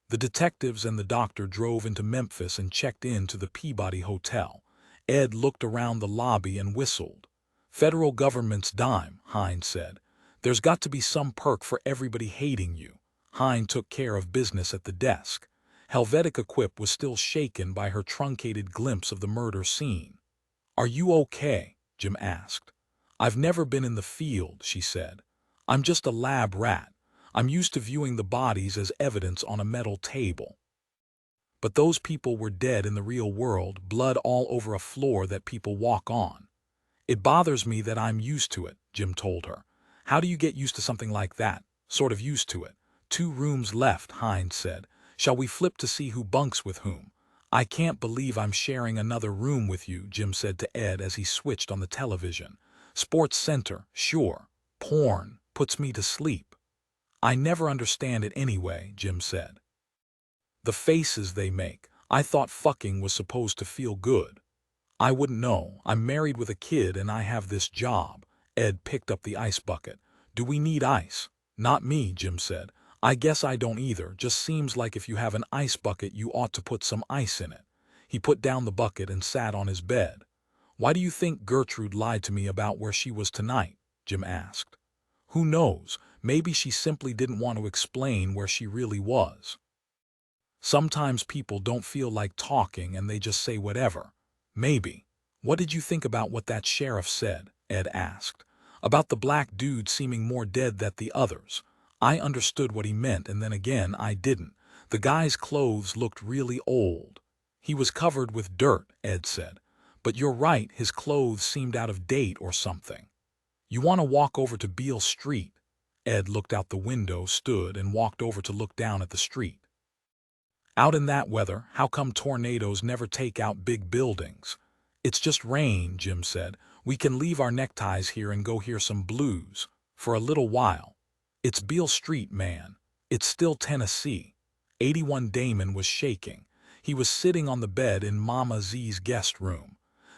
The detectives and the doctor drove into Memphis and checked in to the Peabody Hotel. Ed looked around the lobby and whistled. "Federal government's dime," Hind said. "There's got to be some perk for everybody hating you." Hind took care of business at the desk. Helvetica Quip was still shaken by her truncated glimpse of the murder scene. "Are you okay?" Jim asked. "I've never been in the field," she said. "I'm just a lab rat. I'm used to viewing the bodies as evidence on a metal table." "But those people were dead in the real world, blood all over a floor that people walk on." "It bothers me that I'm used to it," Jim told her. "How do you get used to something like that?" "Sort of used to it." 2 rooms left, Hind said. "Shall we flip to see who bunks with whom?" "I can't believe I'm sharing another room with you," Jim said to Ed as he switched on the television. "Sports Center, sure. Porn puts me to sleep." "I never understand it anyway," Jim said. "The faces they make. I thought fucking was supposed to feel good." "I wouldn't know. I'm married with a kid and I have this job." Ed picked up the ice bucket. "Do we need ice?" "Not me," Jim said. "I guess I don't either. Just seems like if you have an ice bucket, you ought to put some ice in it." He put down the bucket and sat on his bed. "Why do you think Gertrude lied to me about where she was tonight?" Jim asked. "Who knows? Maybe she simply didn't want to explain where she really was. Sometimes people don't feel like talking and they just say whatever. Maybe." "What did you think about what that sheriff said?" Ed asked. "About the black dude seeming more dead than the others." "I understood what he meant, and then again I didn't. The guy's clothes looked really old." "He was covered with dirt," Ed said. "But you're right, his clothes seemed out of date or something." "You want to walk over to Beale Street?" Ed looked out the window, stood, and walked over to look down at the street. "Out in that weather, how come tornadoes never take out big buildings?" "It's just rain," Jim said. "We can leave our neckties here and go hear some blues. For a little while." "It's Beale Street, man. It's still Tennessee." 81 Damon was shaking. He was sitting on the bed in Mama Z's guest room.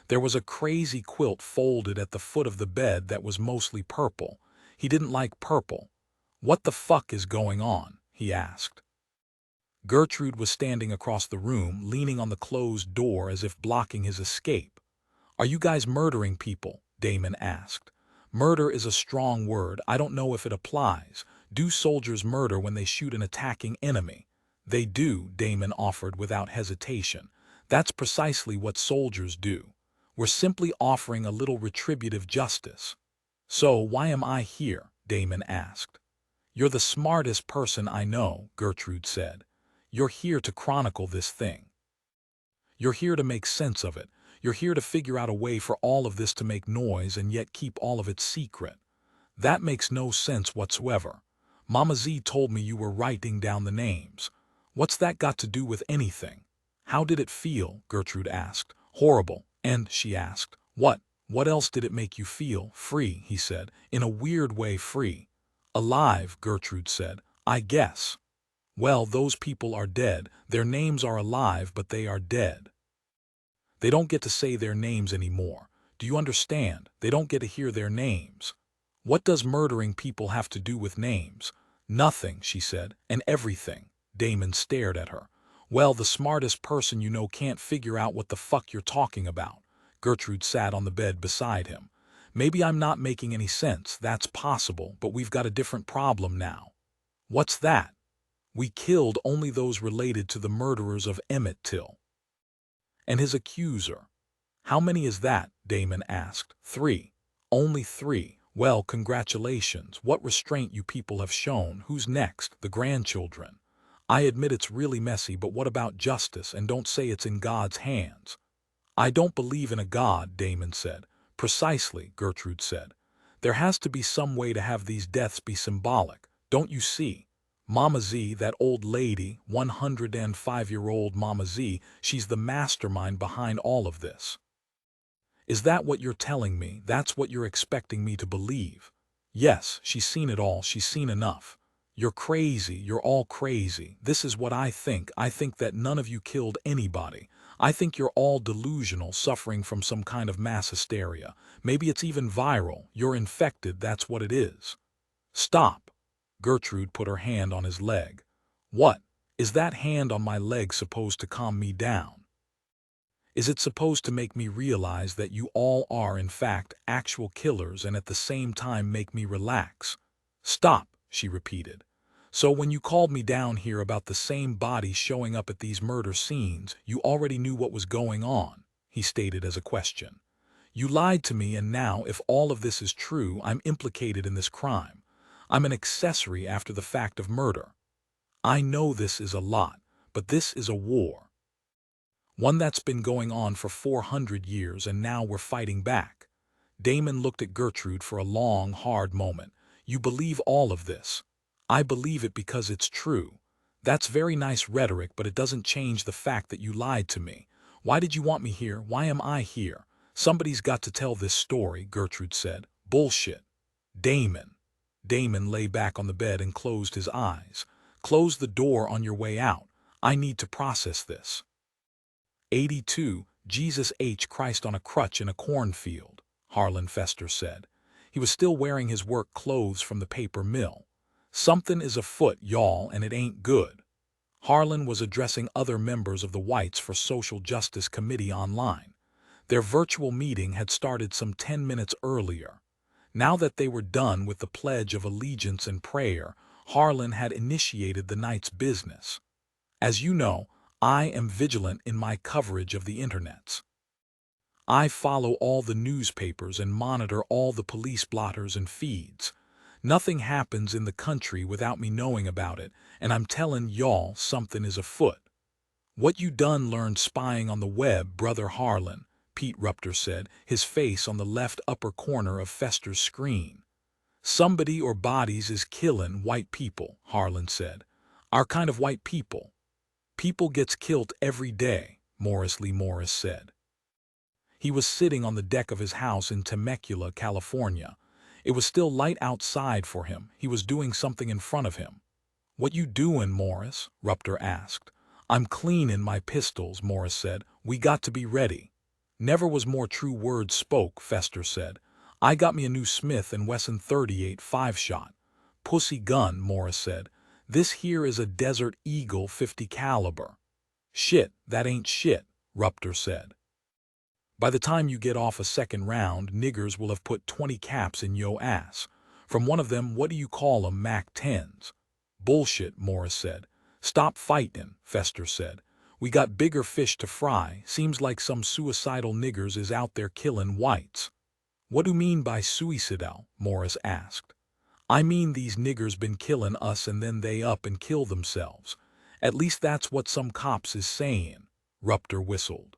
There was a crazy quilt folded at the foot of the bed that was mostly purple. He didn't like purple. "What the fuck is going on?" he asked. Gertrude was standing across the room, leaning on the closed door as if blocking his escape. "Are you guys murdering people?" Damon asked. "Murder is a strong word. I don't know if it applies. Do soldiers murder when they shoot an attacking enemy?" "They do," Damon offered without hesitation. That's precisely what soldiers do. We're simply offering a little retributive justice. So why am I here? Damon asked. You're the smartest person I know, Gertrude said. You're here to chronicle this thing. You're here to make sense of it. You're here to figure out a way for all of this to make noise and yet keep all of it secret. That makes no sense whatsoever. Mama Z told me you were writing down the names. What's that got to do with anything? How did it feel? Gertrude asked. Horrible. And she asked, what else did it make you feel? Free, he said. In a weird way, free. Alive, Gertrude said. I guess. Well, those people are dead. Their names are alive, but they are dead. They don't get to say their names anymore. Do you understand? They don't get to hear their names. What does murdering people have to do with names? Nothing, she said, and everything. Damon stared at her. Well, the smartest person you know can't figure out what the fuck you're talking about. Gertrude sat on the bed beside him. Maybe I'm not making any sense, that's possible, but we've got a different problem now. What's that? We killed only those related to the murderers of Emmett Till. And his accuser. How many is that? Damon asked. 3. Only 3. Well, congratulations. What restraint you people have shown. Who's next? The grandchildren. I admit it's really messy, but what about justice? And don't say it's in God's hands. I don't believe in a God, Damon said. Precisely, Gertrude said. There has to be some way to have these deaths be symbolic. Don't you see? Mama Z, that old lady, 105-year-old Mama Z, she's the mastermind behind all of this. Is that what you're telling me? That's what you're expecting me to believe? Yes, she's seen it all. She's seen enough. You're crazy. You're all crazy. This is what I think. I think that none of you killed anybody. I think you're all delusional, suffering from some kind of mass hysteria. Maybe it's even viral. You're infected. That's what it is. Stop. Gertrude put her hand on his leg. What? Is that hand on my leg supposed to calm me down? Is it supposed to make me realize that you all are, in fact, actual killers and at the same time make me relax? Stop, she repeated. So when you called me down here about the same body showing up at these murder scenes, you already knew what was going on, he stated as a question. You lied to me, and now, if all of this is true, I'm implicated in this crime. I'm an accessory after the fact of murder. I know this is a lot, but this is a war. One that's been going on for 400 years, and now we're fighting back. Damon looked at Gertrude for a long, hard moment. You believe all of this? I believe it because it's true. That's very nice rhetoric, but it doesn't change the fact that you lied to me. Why did you want me here? Why am I here? Somebody's got to tell this story, Gertrude said. Bullshit. Damon. Damon lay back on the bed and closed his eyes. Close the door on your way out. I need to process this. 82. Jesus H. Christ on a crutch in a cornfield, Harlan Fester said. He was still wearing his work clothes from the paper mill. Something is afoot, y'all, and it ain't good. Harlan was addressing other members of the Whites for Social Justice Committee online. Their virtual meeting had started some 10 minutes earlier. Now that they were done with the Pledge of Allegiance and prayer, Harlan had initiated the night's business. As you know, I am vigilant in my coverage of the internets. I follow all the newspapers and monitor all the police blotters and feeds. Nothing happens in the country without me knowing about it, and I'm telling y'all something is afoot. What you done learned spying on the web, Brother Harlan, Pete Rupter said, his face on the left upper corner of Fester's screen. Somebody or bodies is killing white people, Harlan said. Our kind of white people. People gets killed every day, Morris Lee Morris said. He was sitting on the deck of his house in Temecula, California. It was still light outside for him. He was doing something in front of him. What you doing, Morris? Rupter asked. I'm cleaning my pistols, Morris said. We got to be ready. Never was more true words spoke, Fester said. I got me a new Smith & Wesson 38 5-shot. Pussy gun, Morris said. This here is a Desert Eagle 50 caliber. Shit, that ain't shit, Rupter said. By the time you get off a second round, niggers will have put 20 caps in yo ass. From one of them, what do you call 'em, Mac 10s? Bullshit, Morris said. Stop fighting, Fester said. We got bigger fish to fry. Seems like some suicidal niggers is out there killing whites." "What do you mean by suicidal?" Morris asked. "I mean these niggers been killing us and then they up and kill themselves. At least that's what some cops is saying," Rupter whistled.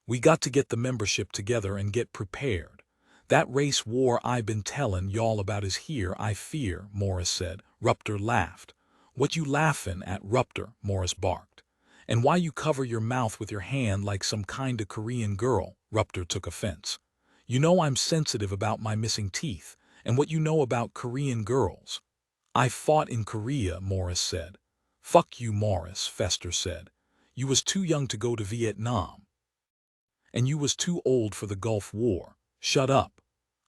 "We got to get the membership together and get prepared. That race war I been telling y'all about is here, I fear," Morris said. Rupter laughed. "What you laughing at, Rupter?" Morris barked. "And why you cover your mouth with your hand like some kinda Korean girl?" Rupter took offense. "You know I'm sensitive about my missing teeth, and what you know about Korean girls." "I fought in Korea," Morris said. "Fuck you, Morris," Fester said. "You was too young to go to Vietnam. And you was too old for the Gulf War. Shut up."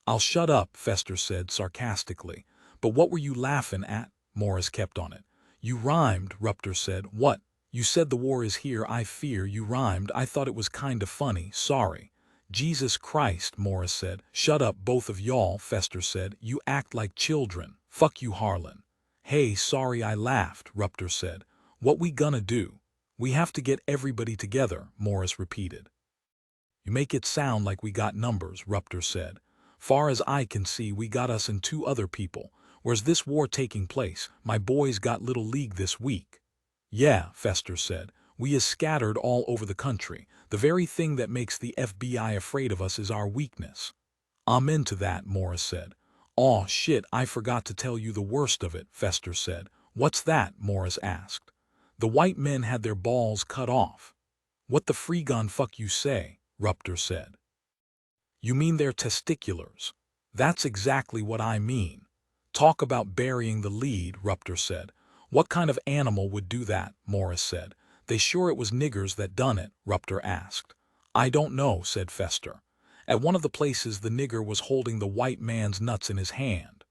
"I'll shut up," Fester said sarcastically. "But what were you laughing at?" Morris kept on it. "You rhymed," Rupter said. "What? You said the war is here, I fear. You rhymed. I thought it was kinda funny. Sorry." "Jesus Christ," Morris said. "Shut up, both of y'all," Fester said. "You act like children. Fuck you, Harlan." "Hey, sorry I laughed," Rupter said. "What we gonna do?" "We have to get everybody together," Morris repeated. "You make it sound like we got numbers," Rupter said. "Far as I can see, we got us and 2 other people. Where's this war taking place? My boys got Little League this week." "Yeah," Fester said. "We is scattered all over the country. The very thing that makes the FBI afraid of us is our weakness." "I'm into that," Morris said. "Aw, shit, I forgot to tell you the worst of it," Fester said. "What's that?" Morris asked. "The white men had their balls cut off." "What the freegon fuck you say?" Rupter said. "You mean their testiculars." "That's exactly what I mean." "Talk about burying the lead," Rupter said. "What kind of animal would do that?" Morris said. "They sure it was niggers that done it?" Rupter asked. "I don't know," said Fester. "At one of the places the nigger was holding the white man's nuts in his hand."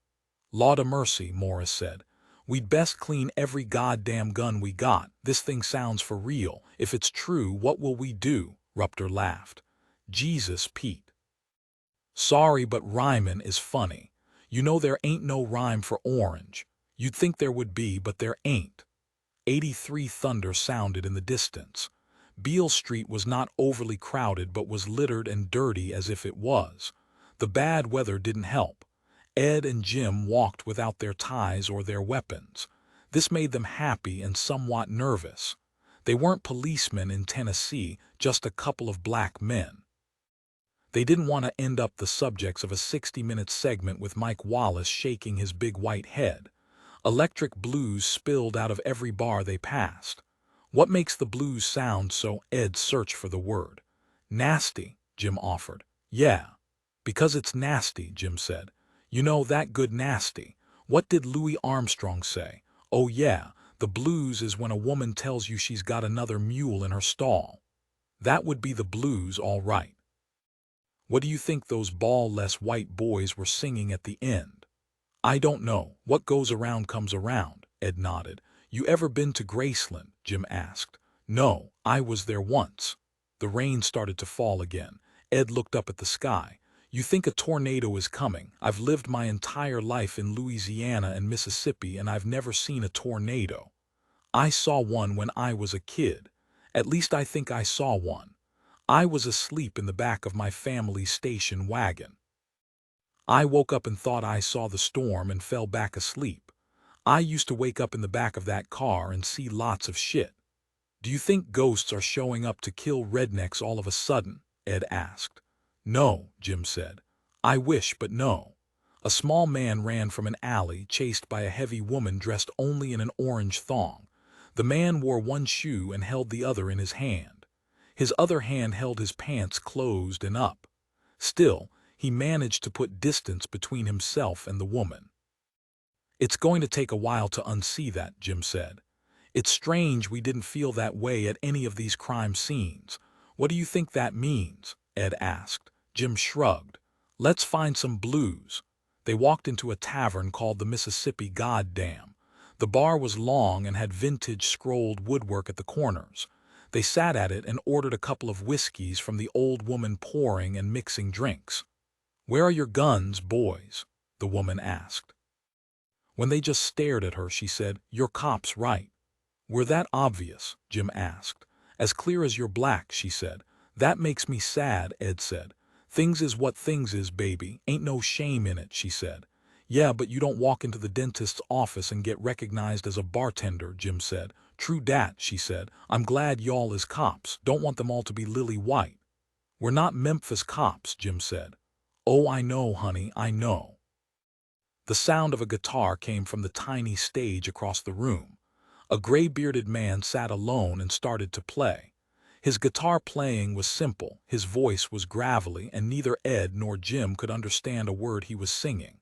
"Lawda mercy," Morris said. "We'd best clean every goddamn gun we got. This thing sounds for real. If it's true, what will we do?" Rupter laughed. "Jesus, Pete. Sorry, but rhymin' is funny. You know there ain't no rhyme for orange. You'd think there would be, but there ain't." 83 thunder sounded in the distance. Beale Street was not overly crowded but was littered and dirty as if it was. The bad weather didn't help. Ed and Jim walked without their ties or their weapons. This made them happy and somewhat nervous. They weren't policemen in Tennessee, just a couple of black men. They didn't want to end up the subjects of a 60-minute segment with Mike Wallace shaking his big white head. Electric blues spilled out of every bar they passed. "What makes the blues sound so?" Ed searched for the word. "Nasty," Jim offered. "Yeah. Because it's nasty," Jim said. "You know, that good nasty. What did Louis Armstrong say? Oh yeah, the blues is when a woman tells you she's got another mule in her stall. That would be the blues, all right." "What do you think those ball-less white boys were singing at the end?" "I don't know. What goes around comes around," Ed nodded. "You ever been to Graceland?" Jim asked. "No, I was there once." The rain started to fall again. Ed looked up at the sky. "You think a tornado is coming. I've lived my entire life in Louisiana and Mississippi and I've never seen a tornado. I saw one when I was a kid. At least I think I saw one. I was asleep in the back of my family's station wagon. I woke up and thought I saw the storm and fell back asleep. I used to wake up in the back of that car and see lots of shit." "Do you think ghosts are showing up to kill rednecks all of a sudden?" Ed asked. "No," Jim said. "I wish, but no." A small man ran from an alley, chased by a heavy woman dressed only in an orange thong. The man wore one shoe and held the other in his hand. His other hand held his pants closed and up. Still, he managed to put distance between himself and the woman. "It's going to take a while to unsee that," Jim said. "It's strange we didn't feel that way at any of these crime scenes." "What do you think that means?" Ed asked. Jim shrugged. "Let's find some blues." They walked into a tavern called the Mississippi Goddam. The bar was long and had vintage scrolled woodwork at the corners. They sat at it and ordered a couple of whiskeys from the old woman pouring and mixing drinks. "Where are your guns, boys?" the woman asked. When they just stared at her, she said, "You're cops, right?" "We're that obvious?" Jim asked. As clear as you're black, she said. That makes me sad, Ed said. Things is what things is, baby. Ain't no shame in it, she said. Yeah, but you don't walk into the dentist's office and get recognized as a bartender, Jim said. True dat, she said. I'm glad y'all is cops. Don't want them all to be lily white. We're not Memphis cops, Jim said. Oh, I know, honey, I know. The sound of a guitar came from the tiny stage across the room. A gray-bearded man sat alone and started to play. His guitar playing was simple, his voice was gravelly, and neither Ed nor Jim could understand a word he was singing.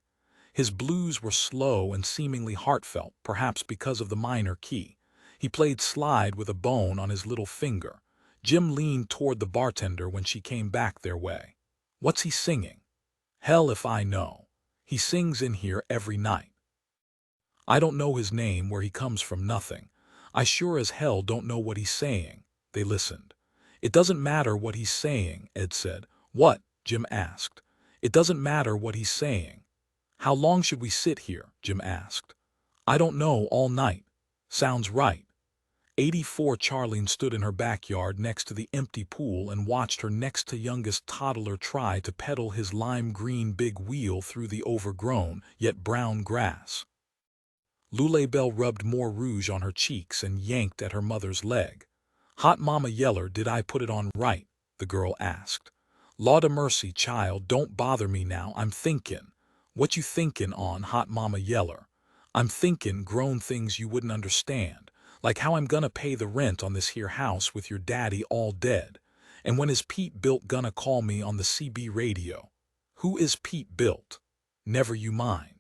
His blues were slow and seemingly heartfelt, perhaps because of the minor key. He played slide with a bone on his little finger. Jim leaned toward the bartender when she came back their way. What's he singing? Hell if I know. He sings in here every night. I don't know his name, where he comes from, nothing. I sure as hell don't know what he's saying. They listened. It doesn't matter what he's saying, Ed said. What? Jim asked. It doesn't matter what he's saying. How long should we sit here? Jim asked. I don't know, all night. Sounds right. 84 Charlene stood in her backyard next to the empty pool and watched her next-to-youngest toddler try to pedal his lime-green big wheel through the overgrown, yet brown grass. Lulabelle rubbed more rouge on her cheeks and yanked at her mother's leg. Hot Mama Yeller, did I put it on right? The girl asked. Lawd a mercy, child, don't bother me now, I'm thinkin'. What you thinkin' on, Hot Mama Yeller? I'm thinkin' grown things you wouldn't understand, like how I'm gonna pay the rent on this here house with your daddy all dead. And when is Pete Bilt gonna call me on the CB radio? Who is Pete Bilt? Never you mind.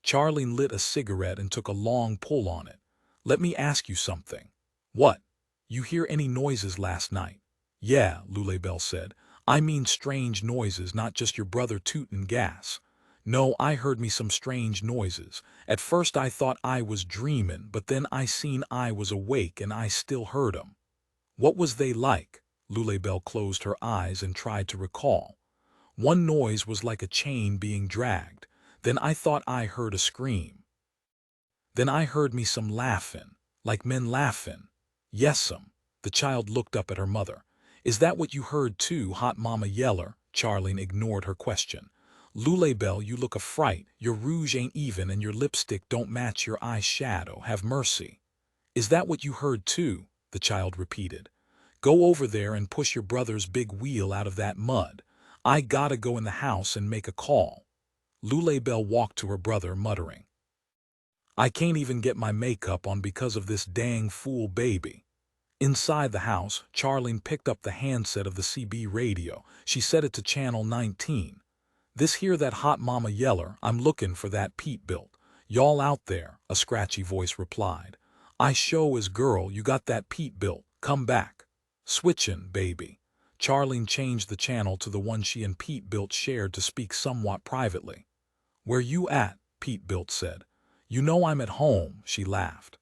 Charlene lit a cigarette and took a long pull on it. Let me ask you something. What? You hear any noises last night? Yeah, Lulabelle said. I mean strange noises, not just your brother tootin' gas. No, I heard me some strange noises. At first I thought I was dreamin', but then I seen I was awake and I still heard 'em. What was they like? Lulabelle closed her eyes and tried to recall. One noise was like a chain being dragged. Then I thought I heard a scream. Then I heard me some laughin', like men laughin'. Yes'm. The child looked up at her mother. Is that what you heard too, Hot Mama Yeller? Charlene ignored her question. Lulabelle, you look a fright. Your rouge ain't even and your lipstick don't match your eye shadow. Have mercy. Is that what you heard too? The child repeated. Go over there and push your brother's big wheel out of that mud. I gotta go in the house and make a call. Lulabelle walked to her brother, muttering. I can't even get my makeup on because of this dang fool baby. Inside the house, Charlene picked up the handset of the CB radio. She set it to channel 19. This here that Hot Mama Yeller, I'm lookin' for that Pete Bilt. Y'all out there, a scratchy voice replied. I show is girl, you got that Pete Bilt, come back. Switchin', baby. Charlene changed the channel to the one she and Pete Bilt shared to speak somewhat privately. Where you at? Pete Bilt said. You know I'm at home, she laughed.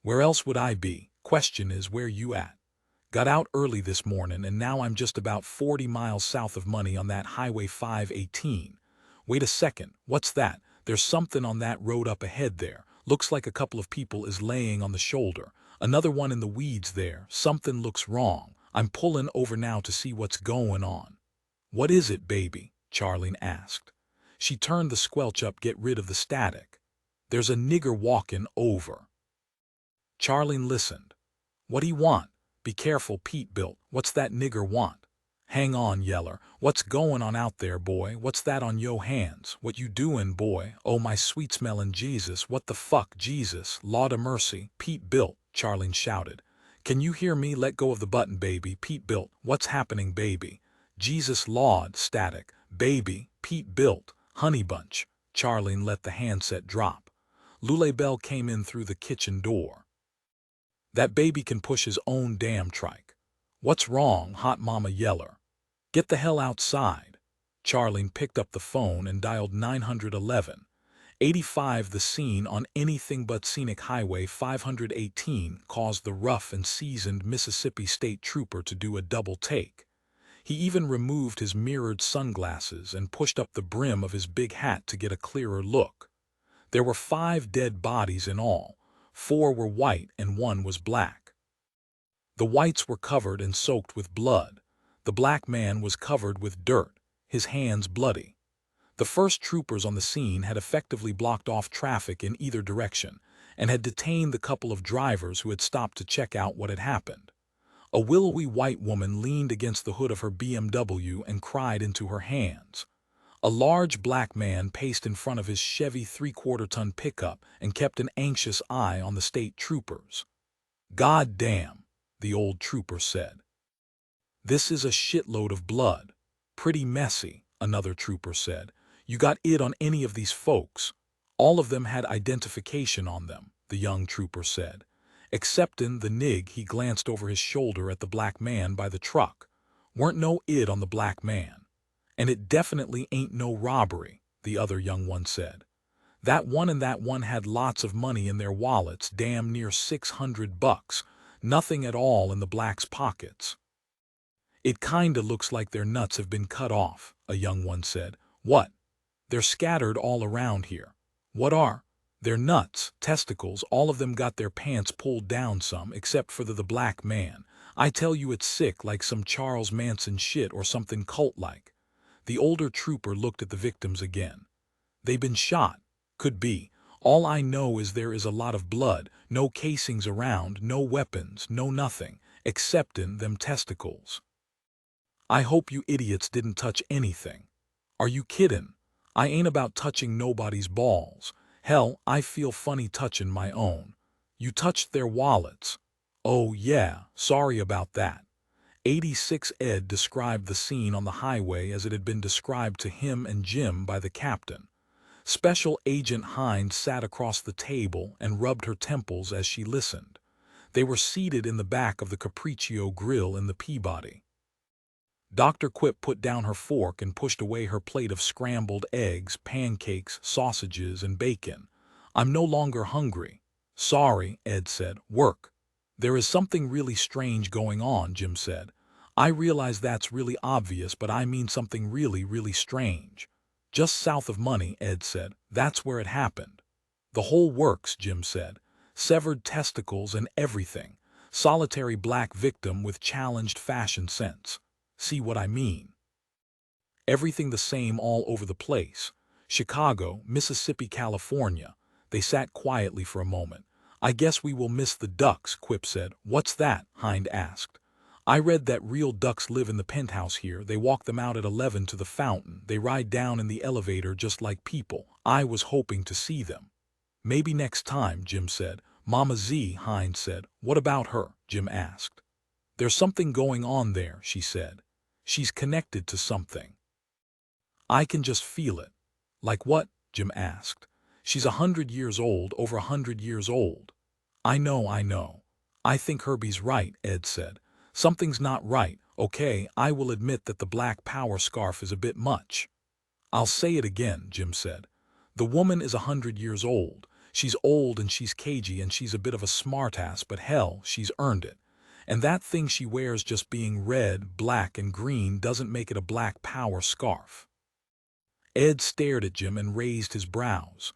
Where else would I be? Question is, where you at? Got out early this morning and now I'm just about 40 miles south of money on that Highway 518. Wait a second, what's that? There's something on that road up ahead there. Looks like a couple of people is laying on the shoulder. Another one in the weeds there. Something looks wrong. I'm pulling over now to see what's going on. What is it, baby? Charlene asked. She turned the squelch up, get rid of the static. There's a nigger walking over. Charlene listened. What he want? Be careful, Pete Bilt. What's that nigger want? Hang on, Yeller. What's going on out there, boy? What's that on yo hands? What you doin', boy? Oh, my sweet-smelling Jesus. What the fuck, Jesus? Lawd a mercy. Pete Bilt, Charlene shouted. Can you hear me? Let go of the button, baby. Pete Bilt. What's happening, baby? Jesus, Lawd, static. Baby, Pete Bilt, honey bunch. Charlene let the handset drop. Lulabelle came in through the kitchen door. That baby can push his own damn trike. What's wrong, Hot Mama Yeller? Get the hell outside. Charlene picked up the phone and dialed 911. 85. The scene on anything but scenic Highway 518 caused the rough and seasoned Mississippi State Trooper to do a double take. He even removed his mirrored sunglasses and pushed up the brim of his big hat to get a clearer look. There were 5 dead bodies in all. 4 were white and 1 was black. The whites were covered and soaked with blood. The black man was covered with dirt, his hands bloody. The first troopers on the scene had effectively blocked off traffic in either direction and had detained the couple of drivers who had stopped to check out what had happened. A willowy white woman leaned against the hood of her BMW and cried into her hands. A large black man paced in front of his Chevy 3/4-ton pickup and kept an anxious eye on the state troopers. "God damn," the old trooper said. "This is a shitload of blood. Pretty messy," another trooper said. "You got it on any of these folks?" "All of them had identification on them," the young trooper said. "Exceptin' the nig," he glanced over his shoulder at the black man by the truck. "Weren't no id on the black man. And it definitely ain't no robbery," the other young one said. "That one and that one had lots of money in their wallets, damn near $600. Nothing at all in the black's pockets." "It kinda looks like their nuts have been cut off," a young one said. "What? They're scattered all around here." "What are?" "Their nuts, testicles, all of them got their pants pulled down some, except for the black man. I tell you it's sick, like some Charles Manson shit or something cult-like." The older trooper looked at the victims again. "They been shot." "Could be. All I know is there is a lot of blood, no casings around, no weapons, no nothing, exceptin' them testicles." "I hope you idiots didn't touch anything." "Are you kiddin'? I ain't about touching nobody's balls. Hell, I feel funny touchin' my own." "You touched their wallets." "Oh yeah, sorry about that." 86 Ed described the scene on the highway as it had been described to him and Jim by the captain. Special Agent Hines sat across the table and rubbed her temples as she listened. They were seated in the back of the Capriccio Grill in the Peabody. Dr. Quip put down her fork and pushed away her plate of scrambled eggs, pancakes, sausages, and bacon. "I'm no longer hungry." "Sorry," Ed said. "Work." "There is something really strange going on," Jim said. "I realize that's really obvious, but I mean something really, really strange." "Just south of Money," Ed said. "That's where it happened." "The whole works," Jim said. "Severed testicles and everything. Solitary black victim with challenged fashion sense. See what I mean? Everything the same all over the place. Chicago, Mississippi, California." They sat quietly for a moment. "I guess we will miss the ducks," Quip said. "What's that?" Hind asked. "I read that real ducks live in the penthouse here. They walk them out at 11 to the fountain. They ride down in the elevator just like people. I was hoping to see them." "Maybe next time," Jim said. "Mama Z," Hind said. "What about her?" Jim asked. "There's something going on there," she said. "She's connected to something. I can just feel it." "Like what?" Jim asked. "She's 100 years old, over 100 years old." I know. I think Herbie's right," Ed said. "Something's not right. Okay, I will admit that the black power scarf is a bit much." "I'll say it again," Jim said. "The woman is 100 years old. She's old and she's cagey and she's a bit of a smartass, but hell, she's earned it. And that thing she wears just being red, black, and green doesn't make it a black power scarf." Ed stared at Jim and raised his brows.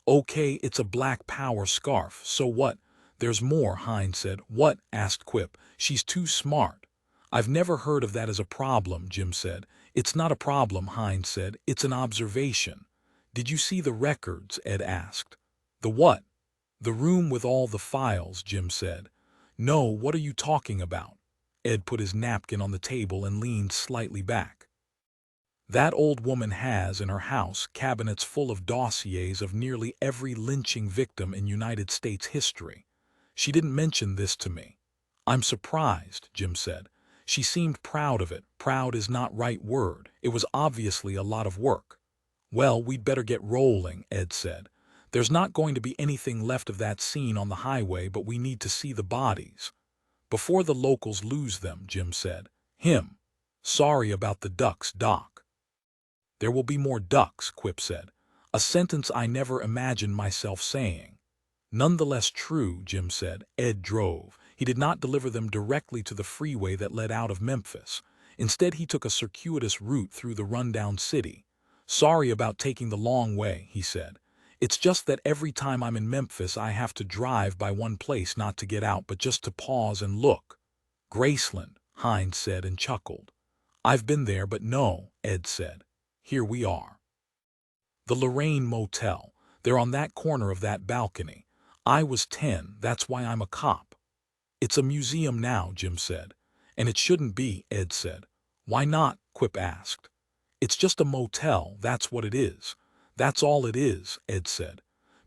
"Okay, it's a black power scarf, so what?" "There's more," Hines said. "What?" asked Quip. "She's too smart." "I've never heard of that as a problem," Jim said. "It's not a problem," Hines said. "It's an observation." "Did you see the records?" Ed asked. "The what?" "The room with all the files," Jim said. "No, what are you talking about?" Ed put his napkin on the table and leaned slightly back. "That old woman has, in her house, cabinets full of dossiers of nearly every lynching victim in United States history. She didn't mention this to me." "I'm surprised," Jim said. "She seemed proud of it." "Proud is not right word. It was obviously a lot of work." "Well, we'd better get rolling," Ed said. "There's not going to be anything left of that scene on the highway, but we need to see the bodies before the locals lose them," Jim said. "Him. Sorry about the ducks, Doc." "There will be more ducks," Quip said. "A sentence I never imagined myself saying." "Nonetheless true," Jim said. Ed drove. He did not deliver them directly to the freeway that led out of Memphis. Instead, he took a circuitous route through the rundown city. "Sorry about taking the long way," he said. "It's just that every time I'm in Memphis I have to drive by one place, not to get out but just to pause and look." Graceland, Hines said and chuckled. I've been there, but no, Ed said. Here we are. The Lorraine Motel. They're on that corner of that balcony. I was 10, that's why I'm a cop. It's a museum now, Jim said. And it shouldn't be, Ed said. Why not? Quip asked. It's just a motel, that's what it is. That's all it is, Ed said.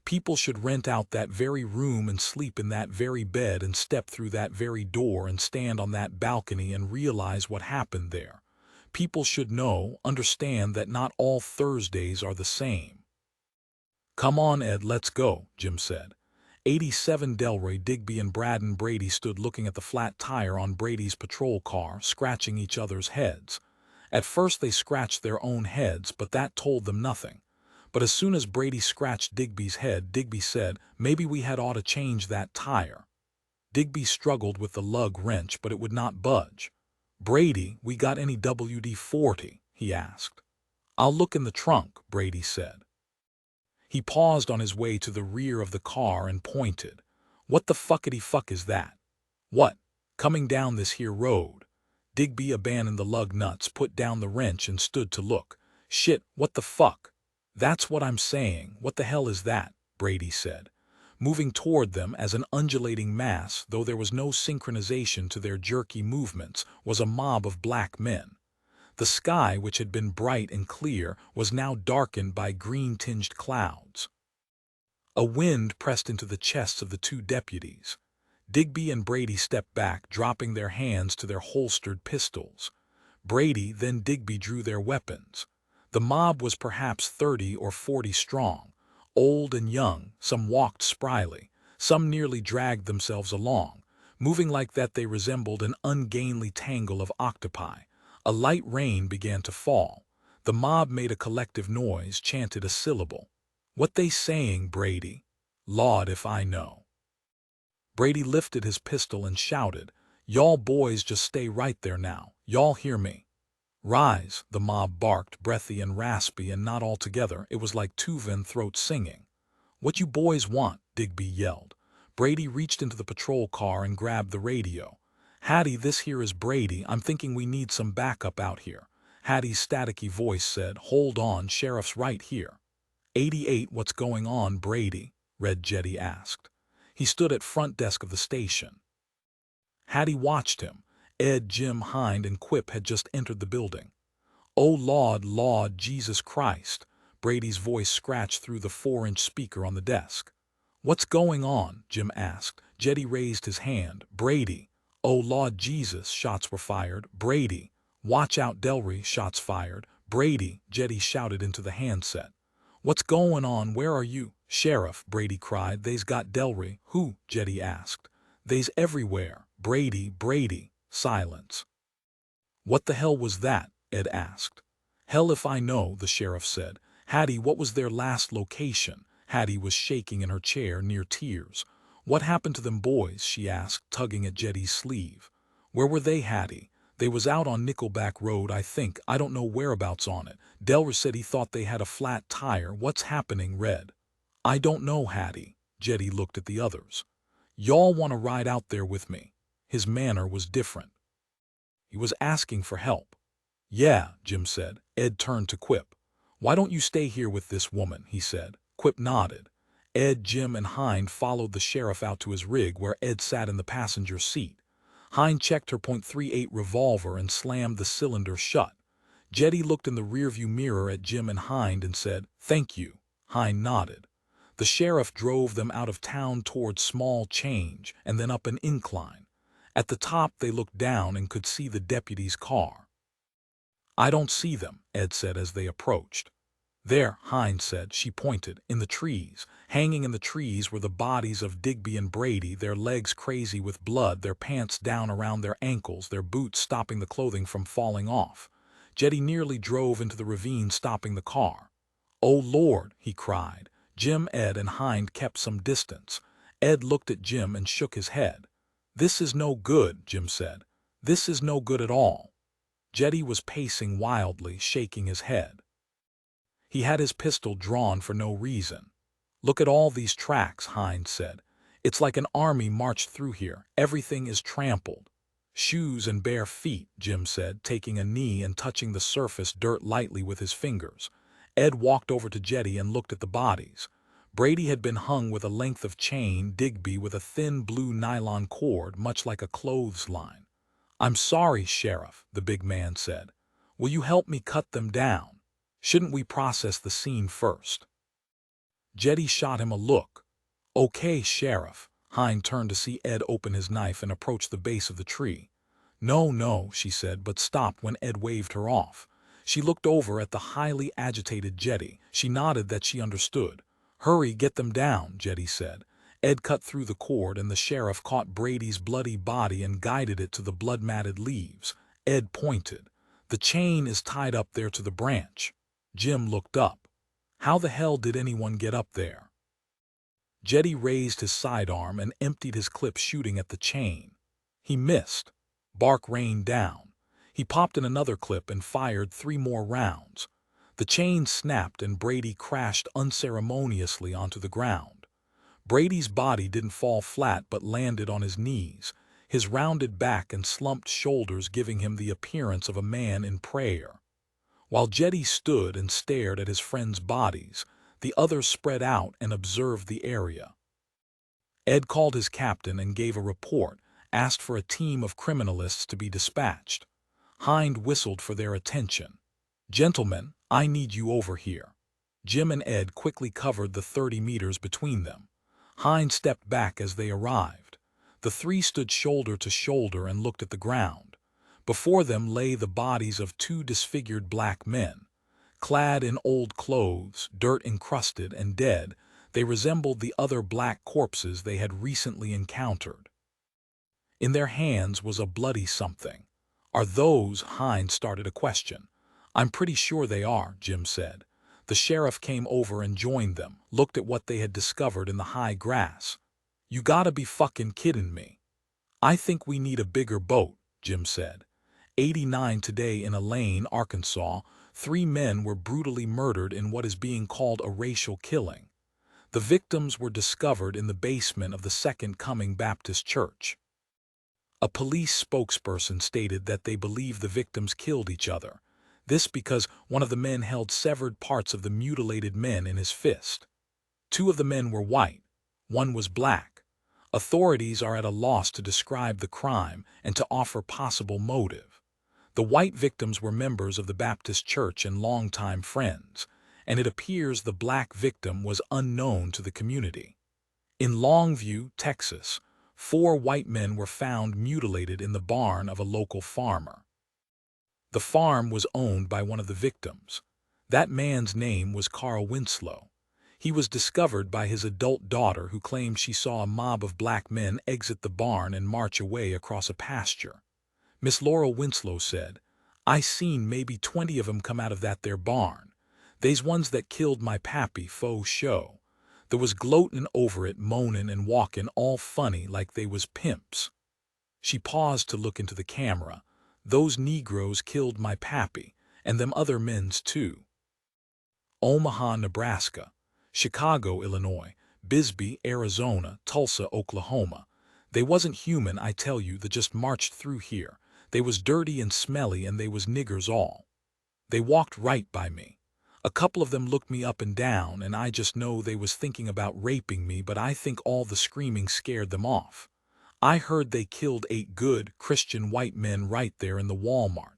People should rent out that very room and sleep in that very bed and step through that very door and stand on that balcony and realize what happened there. People should know, understand that not all Thursdays are the same. Come on, Ed, let's go, Jim said. 87 Delroy, Digby and Braden Brady stood looking at the flat tire on Brady's patrol car, scratching each other's heads. At first they scratched their own heads, but that told them nothing. But as soon as Brady scratched Digby's head, Digby said, maybe we had ought to change that tire. Digby struggled with the lug wrench, but it would not budge. Brady, we got any WD-40? He asked. I'll look in the trunk, Brady said. He paused on his way to the rear of the car and pointed. What the fuckity fuck is that? What? Coming down this here road? Digby abandoned the lug nuts, put down the wrench and stood to look. Shit, what the fuck? That's what I'm saying. What the hell is that? Brady said. Moving toward them as an undulating mass, though there was no synchronization to their jerky movements, was a mob of black men. The sky, which had been bright and clear, was now darkened by green-tinged clouds. A wind pressed into the chests of the two deputies. Digby and Brady stepped back, dropping their hands to their holstered pistols. Brady, then Digby drew their weapons. The mob was perhaps 30 or 40 strong. Old and young, some walked spryly, some nearly dragged themselves along. Moving like that, they resembled an ungainly tangle of octopi. A light rain began to fall. The mob made a collective noise, chanted a syllable. What they saying, Brady? Lawd if I know. Brady lifted his pistol and shouted, Y'all boys just stay right there now. Y'all hear me? Rise, the mob barked, breathy and raspy and not altogether. It was like Tuvan throat singing. What you boys want? Digby yelled. Brady reached into the patrol car and grabbed the radio. Hattie, this here is Brady. I'm thinking we need some backup out here. Hattie's staticky voice said, Hold on, sheriff's right here. 88, what's going on, Brady? Red Jetty asked. He stood at front desk of the station. Hattie watched him. Ed, Jim, Hind, and Quip had just entered the building. Oh, Lord, Jesus Christ! Brady's voice scratched through the 4-inch speaker on the desk. What's going on? Jim asked. Jetty raised his hand. Brady. Oh, Lord Jesus, shots were fired. Brady. Watch out, Delroy, shots fired. Brady, Jetty shouted into the handset. What's going on? Where are you? Sheriff, Brady cried. They's got Delroy. Who? Jetty asked. They's everywhere. Brady. Silence. What the hell was that? Ed asked. Hell if I know, the sheriff said. Hattie, what was their last location? Hattie was shaking in her chair, near tears. What happened to them boys? She asked, tugging at Jetty's sleeve. Where were they, Hattie? They was out on Nickelback Road, I think. I don't know whereabouts on it. Delroy said he thought they had a flat tire. What's happening, Red? I don't know, Hattie. Jetty looked at the others. Y'all want to ride out there with me? His manner was different. He was asking for help. Yeah, Jim said. Ed turned to Quip. Why don't you stay here with this woman? He said. Quip nodded. Ed, Jim, and Hind followed the sheriff out to his rig where Ed sat in the passenger seat. Hind checked her .38 revolver and slammed the cylinder shut. Jetty looked in the rearview mirror at Jim and Hind and said, Thank you. Hind nodded. The sheriff drove them out of town toward Small Change and then up an incline. At the top they looked down and could see the deputy's car. I don't see them, Ed said as they approached. There, Hind said. She pointed. In the trees. Hanging in the trees were the bodies of Digby and Brady, their legs crazy with blood, their pants down around their ankles, their boots stopping the clothing from falling off. Jetty nearly drove into the ravine, stopping the car. Oh, Lord, he cried. Jim, Ed, and Hind kept some distance. Ed looked at Jim and shook his head. This is no good, Jim said. This is no good at all. Jetty was pacing wildly, shaking his head. He had his pistol drawn for no reason. Look at all these tracks, Hind said. It's like an army marched through here. Everything is trampled. "Shoes and bare feet," Jim said, taking a knee and touching the surface dirt lightly with his fingers. Ed walked over to Jetty and looked at the bodies. Brady had been hung with a length of chain, Digby with a thin blue nylon cord, much like a clothesline. "I'm sorry, Sheriff," the big man said. "Will you help me cut them down? Shouldn't we process the scene first?" Jetty shot him a look. "Okay, Sheriff." Hind turned to see Ed open his knife and approach the base of the tree. "No, no," she said, but stopped when Ed waved her off. She looked over at the highly agitated Jetty. She nodded that she understood. "Hurry, get them down," Jetty said. Ed cut through the cord and the sheriff caught Brady's bloody body and guided it to the blood-matted leaves. Ed pointed. "The chain is tied up there to the branch." Jim looked up. "How the hell did anyone get up there?" Jetty raised his sidearm and emptied his clip, shooting at the chain. He missed. Bark rained down. He popped in another clip and fired 3 more rounds. The chain snapped and Brady crashed unceremoniously onto the ground. Brady's body didn't fall flat but landed on his knees, his rounded back and slumped shoulders giving him the appearance of a man in prayer. While Jetty stood and stared at his friends' bodies, the others spread out and observed the area. Ed called his captain and gave a report, asked for a team of criminalists to be dispatched. Hind whistled for their attention. "Gentlemen, I need you over here." Jim and Ed quickly covered the 30 meters between them. Hind stepped back as they arrived. The 3 stood shoulder to shoulder and looked at the ground. Before them lay the bodies of 2 disfigured black men. Clad in old clothes, dirt-encrusted and dead, they resembled the other black corpses they had recently encountered. In their hands was a bloody something. "Are those?" Hind started a question. "I'm pretty sure they are," Jim said. The sheriff came over and joined them, looked at what they had discovered in the high grass. "You gotta be fucking kidding me." "I think we need a bigger boat," Jim said. 89 today in Elaine, Arkansas, 3 men were brutally murdered in what is being called a racial killing. The victims were discovered in the basement of the Second Coming Baptist Church. A police spokesperson stated that they believe the victims killed each other. This because one of the men held severed parts of the mutilated men in his fist. 2 of the men were white, 1 was black. Authorities are at a loss to describe the crime and to offer possible motive. The white victims were members of the Baptist Church and longtime friends, and it appears the black victim was unknown to the community. In Longview, Texas, 4 white men were found mutilated in the barn of a local farmer. The farm was owned by one of the victims. That man's name was Carl Winslow. He was discovered by his adult daughter, who claimed she saw a mob of black men exit the barn and march away across a pasture. Miss Laurel Winslow said, "I seen maybe 20 of 'em come out of that there barn. They's ones that killed my pappy faux show. They was gloatin' over it, moanin' and walkin' all funny like they was pimps." She paused to look into the camera. "Those Negroes killed my pappy, and them other men's too." Omaha, Nebraska, Chicago, Illinois, Bisbee, Arizona, Tulsa, Oklahoma. They wasn't human, I tell you, that just marched through here. They was dirty and smelly, and they was niggers all. They walked right by me. A couple of them looked me up and down, and I just know they was thinking about raping me, but I think all the screaming scared them off. I heard they killed 8 good, Christian white men right there in the Walmart.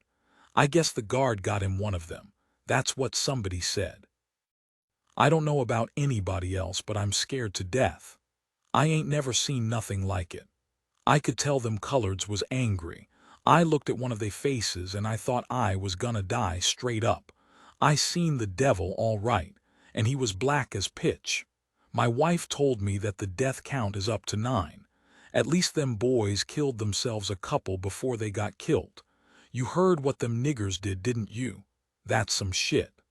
I guess the guard got him, one of them. That's what somebody said. I don't know about anybody else, but I'm scared to death. I ain't never seen nothing like it. I could tell them coloreds was angry. I looked at one of they faces and I thought I was gonna die straight up. I seen the devil all right, and he was black as pitch. My wife told me that the death count is up to 9. At least them boys killed themselves a couple before they got killed. You heard what them niggers did, didn't you? That's some shit.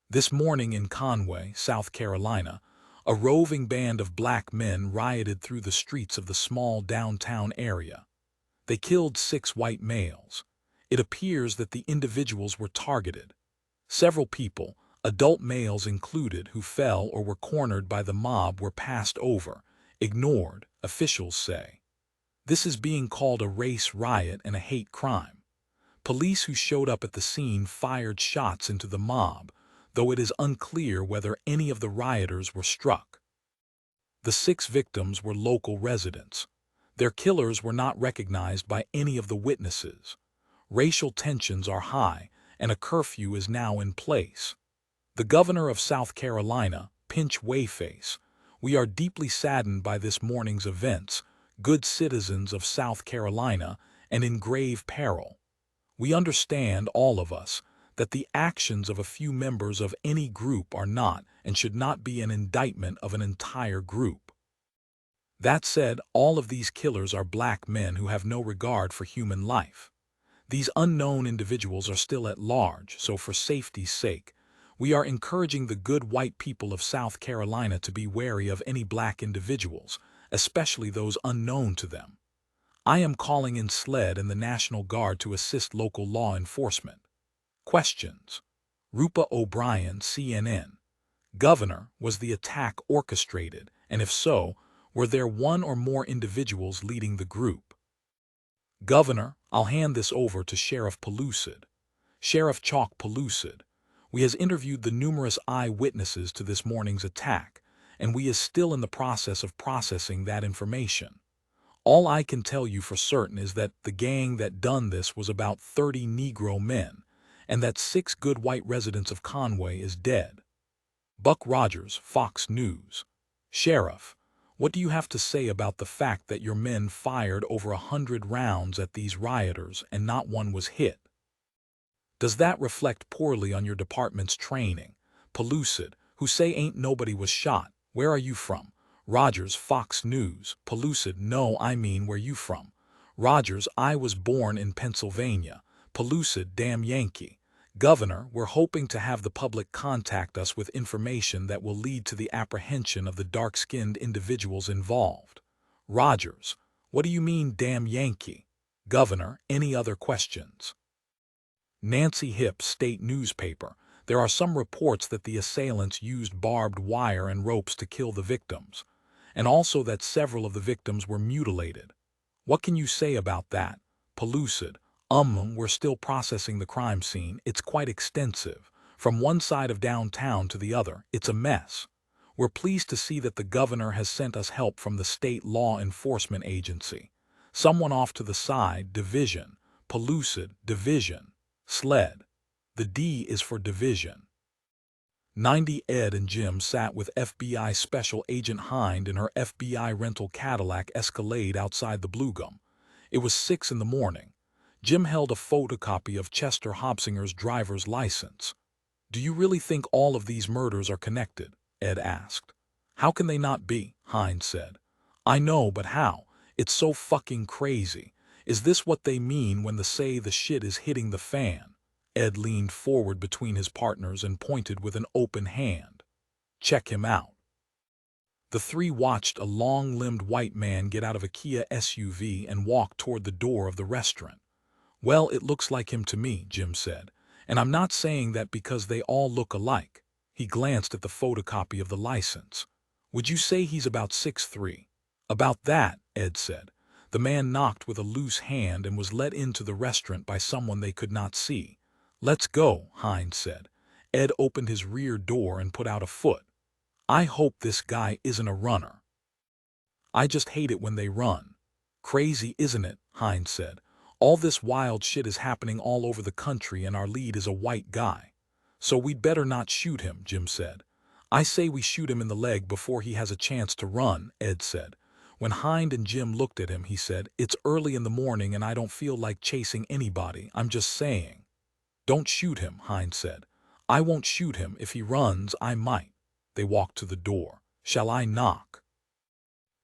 This morning in Conway, South Carolina, a roving band of black men rioted through the streets of the small downtown area. They killed 6 white males. It appears that the individuals were targeted. Several people, adult males included, who fell or were cornered by the mob were passed over, ignored, officials say. This is being called a race riot and a hate crime. Police who showed up at the scene fired shots into the mob, though it is unclear whether any of the rioters were struck. The 6 victims were local residents. Their killers were not recognized by any of the witnesses. Racial tensions are high, and a curfew is now in place. The governor of South Carolina, Pinch Wayface, "We are deeply saddened by this morning's events, good citizens of South Carolina, and in grave peril. We understand, all of us, that the actions of a few members of any group are not and should not be an indictment of an entire group. That said, all of these killers are black men who have no regard for human life. These unknown individuals are still at large, so for safety's sake, we are encouraging the good white people of South Carolina to be wary of any black individuals, especially those unknown to them. I am calling in SLED and the National Guard to assist local law enforcement." Questions. Rupa O'Brien, CNN. Governor, was the attack orchestrated, and if so, were there one or more individuals leading the group? Governor, I'll hand this over to Sheriff Pellucid. Sheriff Chalk Pellucid. We has interviewed the numerous eyewitnesses to this morning's attack, and we is still in the process of processing that information. All I can tell you for certain is that the gang that done this was about 30 Negro men, and that 6 good white residents of Conway is dead. Buck Rogers, Fox News. Sheriff, what do you have to say about the fact that your men fired over 100 rounds at these rioters and not one was hit? Does that reflect poorly on your department's training? Pellucid, who say ain't nobody was shot. Where are you from? Rogers, Fox News. Pellucid, no, I mean where you from? Rogers, I was born in Pennsylvania. Pellucid, damn Yankee. Governor, we're hoping to have the public contact us with information that will lead to the apprehension of the dark-skinned individuals involved. Rogers, what do you mean, damn Yankee? Governor, any other questions? Nancy Hipp, State Newspaper. There are some reports that the assailants used barbed wire and ropes to kill the victims, and also that several of the victims were mutilated. What can you say about that? Pellucid, we're still processing the crime scene. It's quite extensive. From one side of downtown to the other, it's a mess. We're pleased to see that the governor has sent us help from the state law enforcement agency. Someone off to the side, division. Pellucid, division. SLED. The D is for division. 90 Ed and Jim sat with FBI Special Agent Hind in her FBI rental Cadillac Escalade outside the Bluegum. It was 6 in the morning. Jim held a photocopy of Chester Hobsinger's driver's license. "Do you really think all of these murders are connected?" Ed asked. "How can they not be?" Hind said. "I know, but how? It's so fucking crazy. Is this what they mean when they say the shit is hitting the fan?" Ed leaned forward between his partners and pointed with an open hand. "Check him out." The 3 watched a long-limbed white man get out of a Kia SUV and walk toward the door of the restaurant. "Well, it looks like him to me," Jim said, "and I'm not saying that because they all look alike." He glanced at the photocopy of the license. "Would you say he's about 6'3"? "About that," Ed said. "The man knocked with a loose hand and was let into the restaurant by someone they could not see." "Let's go," Hind said. Ed opened his rear door and put out a foot. "I hope this guy isn't a runner. I just hate it when they run." "Crazy, isn't it?" Hind said. "All this wild shit is happening all over the country and our lead is a white guy. So we'd better not shoot him," Jim said. "I say we shoot him in the leg before he has a chance to run," Ed said. When Hind and Jim looked at him, he said, "It's early in the morning and I don't feel like chasing anybody. I'm just saying." "Don't shoot him," Hind said. "I won't shoot him. If he runs, I might." They walked to the door. "Shall I knock?"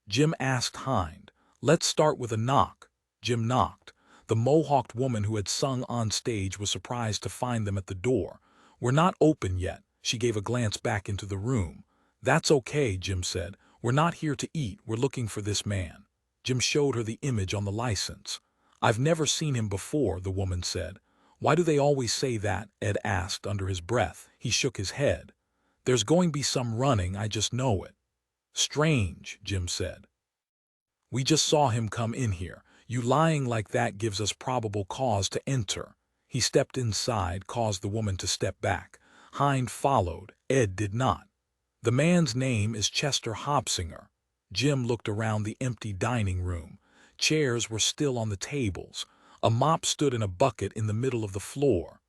Jim asked Hind. "Let's start with a knock." Jim knocked. The mohawked woman who had sung on stage was surprised to find them at the door. "We're not open yet." She gave a glance back into the room. "That's okay," Jim said. "We're not here to eat. We're looking for this man." Jim showed her the image on the license. "I've never seen him before," the woman said. "Why do they always say that?" Ed asked under his breath. He shook his head. "There's going to be some running, I just know it." "Strange," Jim said. We just saw him come in here. You lying like that gives us probable cause to enter." He stepped inside, caused the woman to step back. Hind followed. Ed did not. "The man's name is Chester Hobsinger." Jim looked around the empty dining room. Chairs were still on the tables. A mop stood in a bucket in the middle of the floor.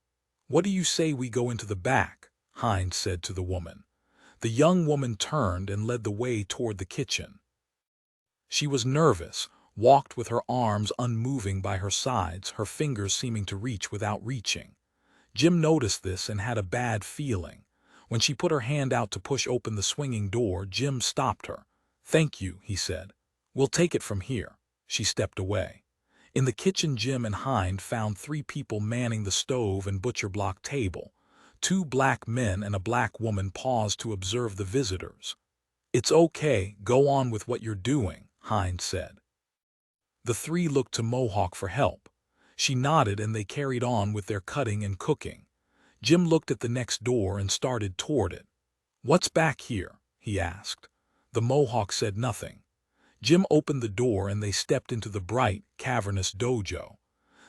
"What do you say we go into the back?" Hind said to the woman. The young woman turned and led the way toward the kitchen. She was nervous, walked with her arms unmoving by her sides, her fingers seeming to reach without reaching. Jim noticed this and had a bad feeling. When she put her hand out to push open the swinging door, Jim stopped her. "Thank you," he said. "We'll take it from here." She stepped away. In the kitchen, Jim and Hind found 3 people manning the stove and butcher block table. 2 black men and a black woman paused to observe the visitors. "It's okay, go on with what you're doing," Hind said. The 3 looked to Mohawk for help. She nodded and they carried on with their cutting and cooking. Jim looked at the next door and started toward it. "What's back here?" he asked. The Mohawk said nothing. Jim opened the door and they stepped into the bright, cavernous dojo.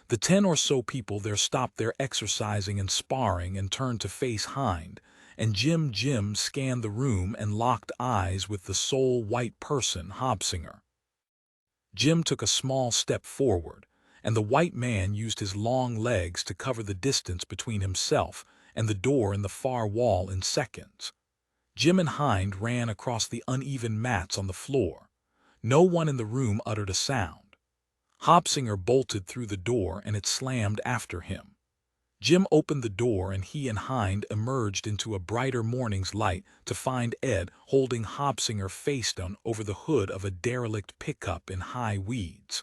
The 10 or so people there stopped their exercising and sparring and turned to face Hind, and Jim scanned the room and locked eyes with the sole white person, Hobsinger. Jim took a small step forward, and the white man used his long legs to cover the distance between himself and the door in the far wall in seconds. Jim and Hind ran across the uneven mats on the floor. No one in the room uttered a sound. Hobsinger bolted through the door and it slammed after him. Jim opened the door and he and Hind emerged into a brighter morning's light to find Ed holding Hobsinger face down over the hood of a derelict pickup in high weeds.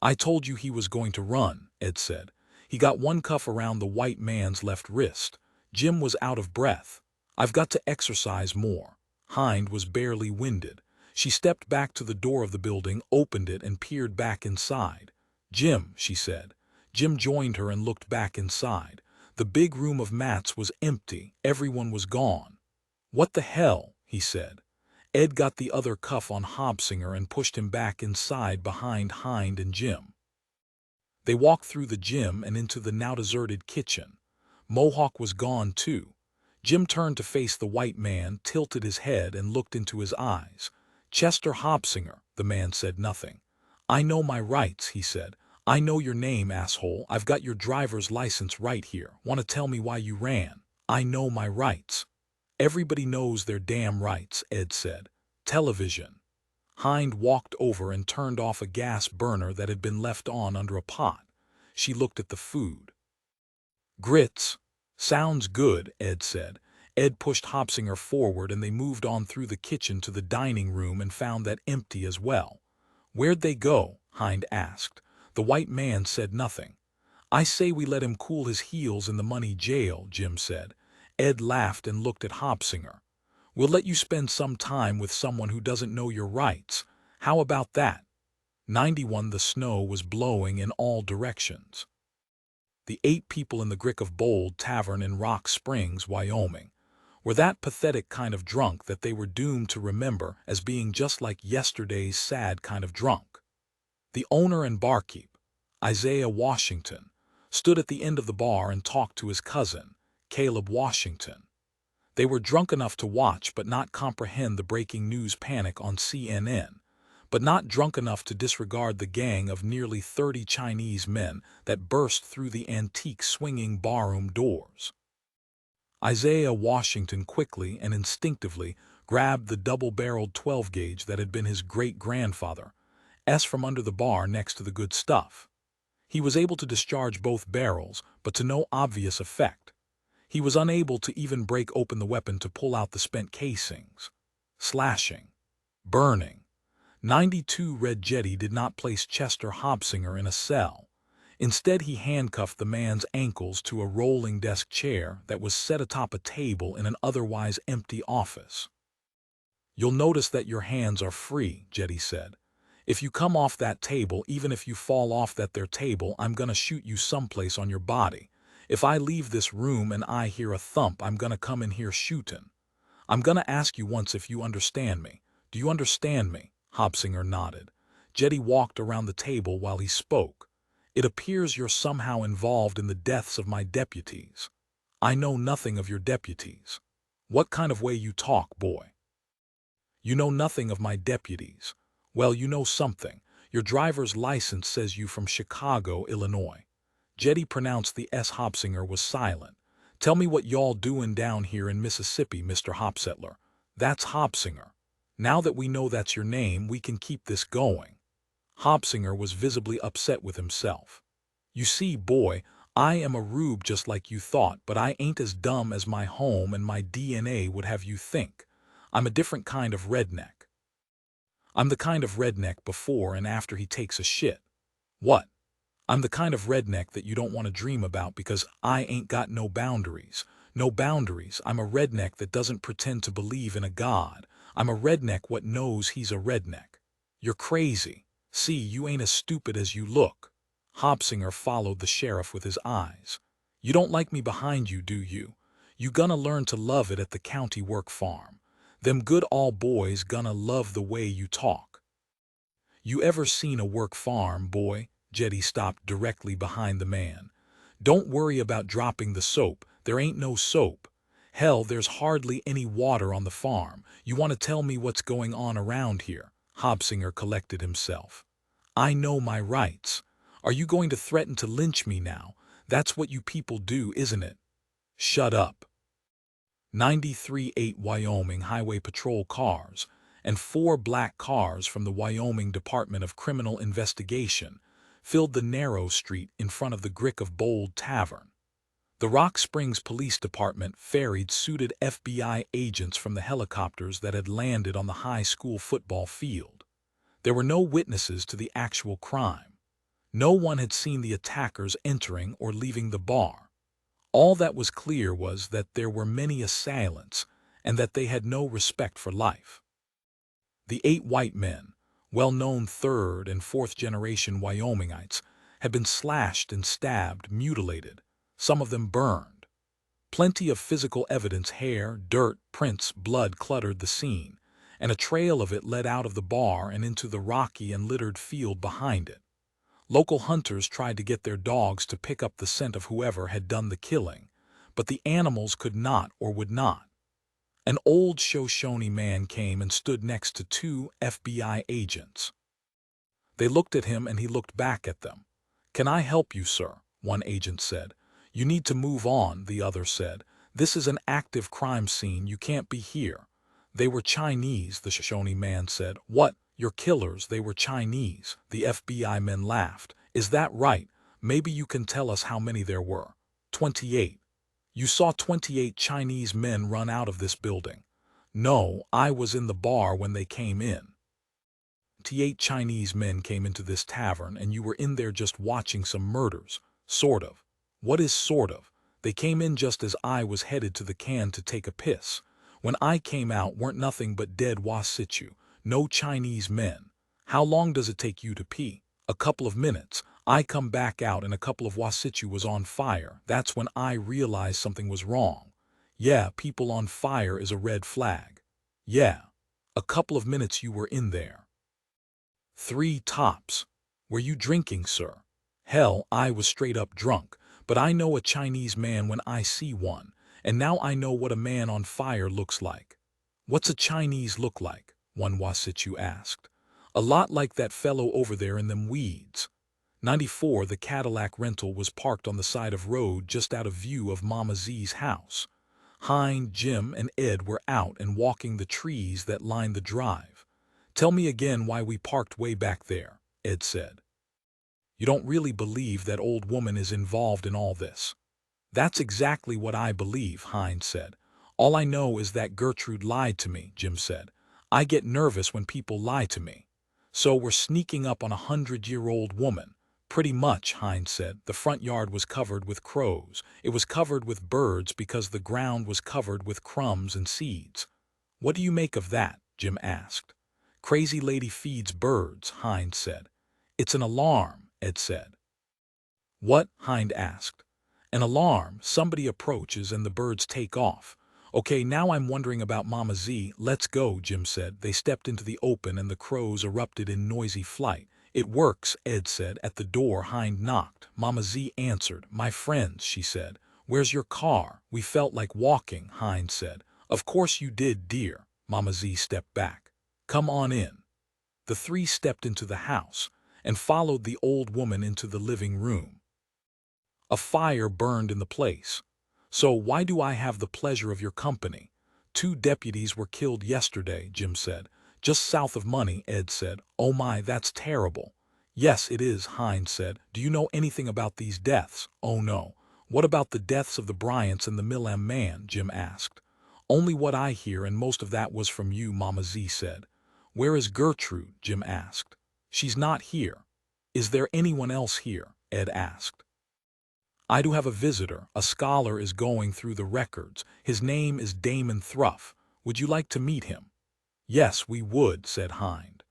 "I told you he was going to run," Ed said. He got one cuff around the white man's left wrist. Jim was out of breath. "I've got to exercise more." Hind was barely winded. She stepped back to the door of the building, opened it, and peered back inside. "Jim," she said. Jim joined her and looked back inside. The big room of mats was empty. Everyone was gone. "What the hell?" he said. Ed got the other cuff on Hobsinger and pushed him back inside behind Hind and Jim. They walked through the gym and into the now deserted kitchen. Mohawk was gone too. Jim turned to face the white man, tilted his head, and looked into his eyes. "Chester Hobsinger," the man said nothing. "I know my rights," he said. "I know your name, asshole. I've got your driver's license right here. Want to tell me why you ran? I know my rights." "Everybody knows their damn rights," Ed said. "Television." Hind walked over and turned off a gas burner that had been left on under a pot. She looked at the food. "Grits. Sounds good," Ed said. Ed pushed Hobsinger forward and they moved on through the kitchen to the dining room and found that empty as well. "Where'd they go?" Hind asked. The white man said nothing. "I say we let him cool his heels in the money jail," Jim said. Ed laughed and looked at Hobsinger. "We'll let you spend some time with someone who doesn't know your rights. How about that?" 91. The snow was blowing in all directions. The 8 people in the Grick of Bold Tavern in Rock Springs, Wyoming, were that pathetic kind of drunk that they were doomed to remember as being just like yesterday's sad kind of drunk. The owner and barkeep, Isaiah Washington, stood at the end of the bar and talked to his cousin, Caleb Washington. They were drunk enough to watch but not comprehend the breaking news panic on CNN, but not drunk enough to disregard the gang of nearly 30 Chinese men that burst through the antique swinging barroom doors. Isaiah Washington quickly and instinctively grabbed the double-barreled 12-gauge that had been his great-grandfather's from under the bar next to the good stuff. He was able to discharge both barrels, but to no obvious effect. He was unable to even break open the weapon to pull out the spent casings. Slashing. Burning. 92 Red Jetty did not place Chester Hobsinger in a cell. Instead, he handcuffed the man's ankles to a rolling desk chair that was set atop a table in an otherwise empty office. "You'll notice that your hands are free," Jetty said. "If you come off that table, even if you fall off that there table, I'm gonna shoot you someplace on your body. If I leave this room and I hear a thump, I'm gonna come in here shootin'. I'm gonna ask you once if you understand me. Do you understand me?" Hopsinger nodded. Jetty walked around the table while he spoke. It appears you're somehow involved in the deaths of my deputies. I know nothing of your deputies. What kind of way you talk, boy? You know nothing of my deputies. Well, you know something. Your driver's license says you from Chicago, Illinois. Jetty pronounced the S. Hopsinger was silent. Tell me what y'all doing down here in Mississippi, Mr. Hopsettler. That's Hopsinger. Now that we know that's your name, we can keep this going. Hopsinger was visibly upset with himself. You see, boy, I am a rube just like you thought, but I ain't as dumb as my home and my DNA would have you think. I'm a different kind of redneck. I'm the kind of redneck before and after he takes a shit. What? I'm the kind of redneck that you don't want to dream about because I ain't got no boundaries. No boundaries. I'm a redneck that doesn't pretend to believe in a god. I'm a redneck what knows he's a redneck. You're crazy. See, you ain't as stupid as you look. Hopsinger followed the sheriff with his eyes. You don't like me behind you, do you? You gonna learn to love it at the county work farm. Them good all boys gonna love the way you talk. You ever seen a work farm, boy? Jetty stopped directly behind the man. Don't worry about dropping the soap. There ain't no soap. Hell, there's hardly any water on the farm. You want to tell me what's going on around here? Hopsinger collected himself. I know my rights. Are you going to threaten to lynch me now? That's what you people do, isn't it? Shut up. 93 Wyoming Highway Patrol cars and 4 black cars from the Wyoming Department of Criminal Investigation filled the narrow street in front of the Grick of Bold Tavern. The Rock Springs Police Department ferried suited FBI agents from the helicopters that had landed on the high school football field. There were no witnesses to the actual crime. No one had seen the attackers entering or leaving the bar. All that was clear was that there were many assailants and that they had no respect for life. The 8 white men, well-known 3rd and 4th generation Wyomingites, had been slashed and stabbed, mutilated, some of them burned. Plenty of physical evidence, hair, dirt, prints, blood cluttered the scene, and a trail of it led out of the bar and into the rocky and littered field behind it. Local hunters tried to get their dogs to pick up the scent of whoever had done the killing, but the animals could not or would not. An old Shoshone man came and stood next to 2 FBI agents. They looked at him and he looked back at them. "Can I help you, sir?" one agent said. "You need to move on," the other said. "This is an active crime scene. You can't be here." "They were Chinese," the Shoshone man said. "What? You're killers. They were Chinese." The FBI men laughed. "Is that right? Maybe you can tell us how many there were." 28. "You saw 28 Chinese men run out of this building." "No, I was in the bar when they came in." 28 Chinese men came into this tavern and you were in there just watching some murders. Sort of. What is sort of? They came in just as I was headed to the can to take a piss. When I came out weren't nothing but dead Wasichu. No Chinese men. How long does it take you to pee? A couple of minutes. I come back out and a couple of Wasichu was on fire. That's when I realized something was wrong. Yeah, people on fire is a red flag. Yeah. A couple of minutes you were in there. 3 tops. Were you drinking, sir? Hell, I was straight up drunk, but I know a Chinese man when I see one, and now I know what a man on fire looks like. What's a Chinese look like? One Wasichu asked. A lot like that fellow over there in them weeds. 94 The Cadillac rental was parked on the side of road just out of view of Mama Z's house. Hind, Jim, and Ed were out and walking the trees that lined the drive. "Tell me again why we parked way back there," Ed said. "You don't really believe that old woman is involved in all this." "That's exactly what I believe," Hind said. "All I know is that Gertrude lied to me," Jim said. "I get nervous when people lie to me." "So we're sneaking up on a 100-year-old woman." "Pretty much," Hind said. "The front yard was covered with crows. It was covered with birds because the ground was covered with crumbs and seeds." "What do you make of that?" Jim asked. "Crazy lady feeds birds," Hind said. "It's an alarm," Ed said. "What?" Hind asked. "An alarm. Somebody approaches and the birds take off. Okay, now I'm wondering about Mama Z. Let's go, Jim said. They stepped into the open and the crows erupted in noisy flight. It works, Ed said. At the door, Hind knocked. Mama Z answered. My friends, she said. Where's your car? We felt like walking, Hind said. Of course you did, dear. Mama Z stepped back. Come on in. The three stepped into the house and followed the old woman into the living room. A fire burned in the place. So why do I have the pleasure of your company? 2 deputies were killed yesterday, Jim said. Just south of Money, Ed said. Oh my, that's terrible. Yes, it is, Hind said. Do you know anything about these deaths? Oh no. What about the deaths of the Bryants and the Millam man? Jim asked. Only what I hear, and most of that was from you, Mama Z said. Where is Gertrude? Jim asked. She's not here. Is there anyone else here? Ed asked. I do have a visitor. A scholar is going through the records. His name is Damon Thruff. Would you like to meet him? Yes, we would, said Hind.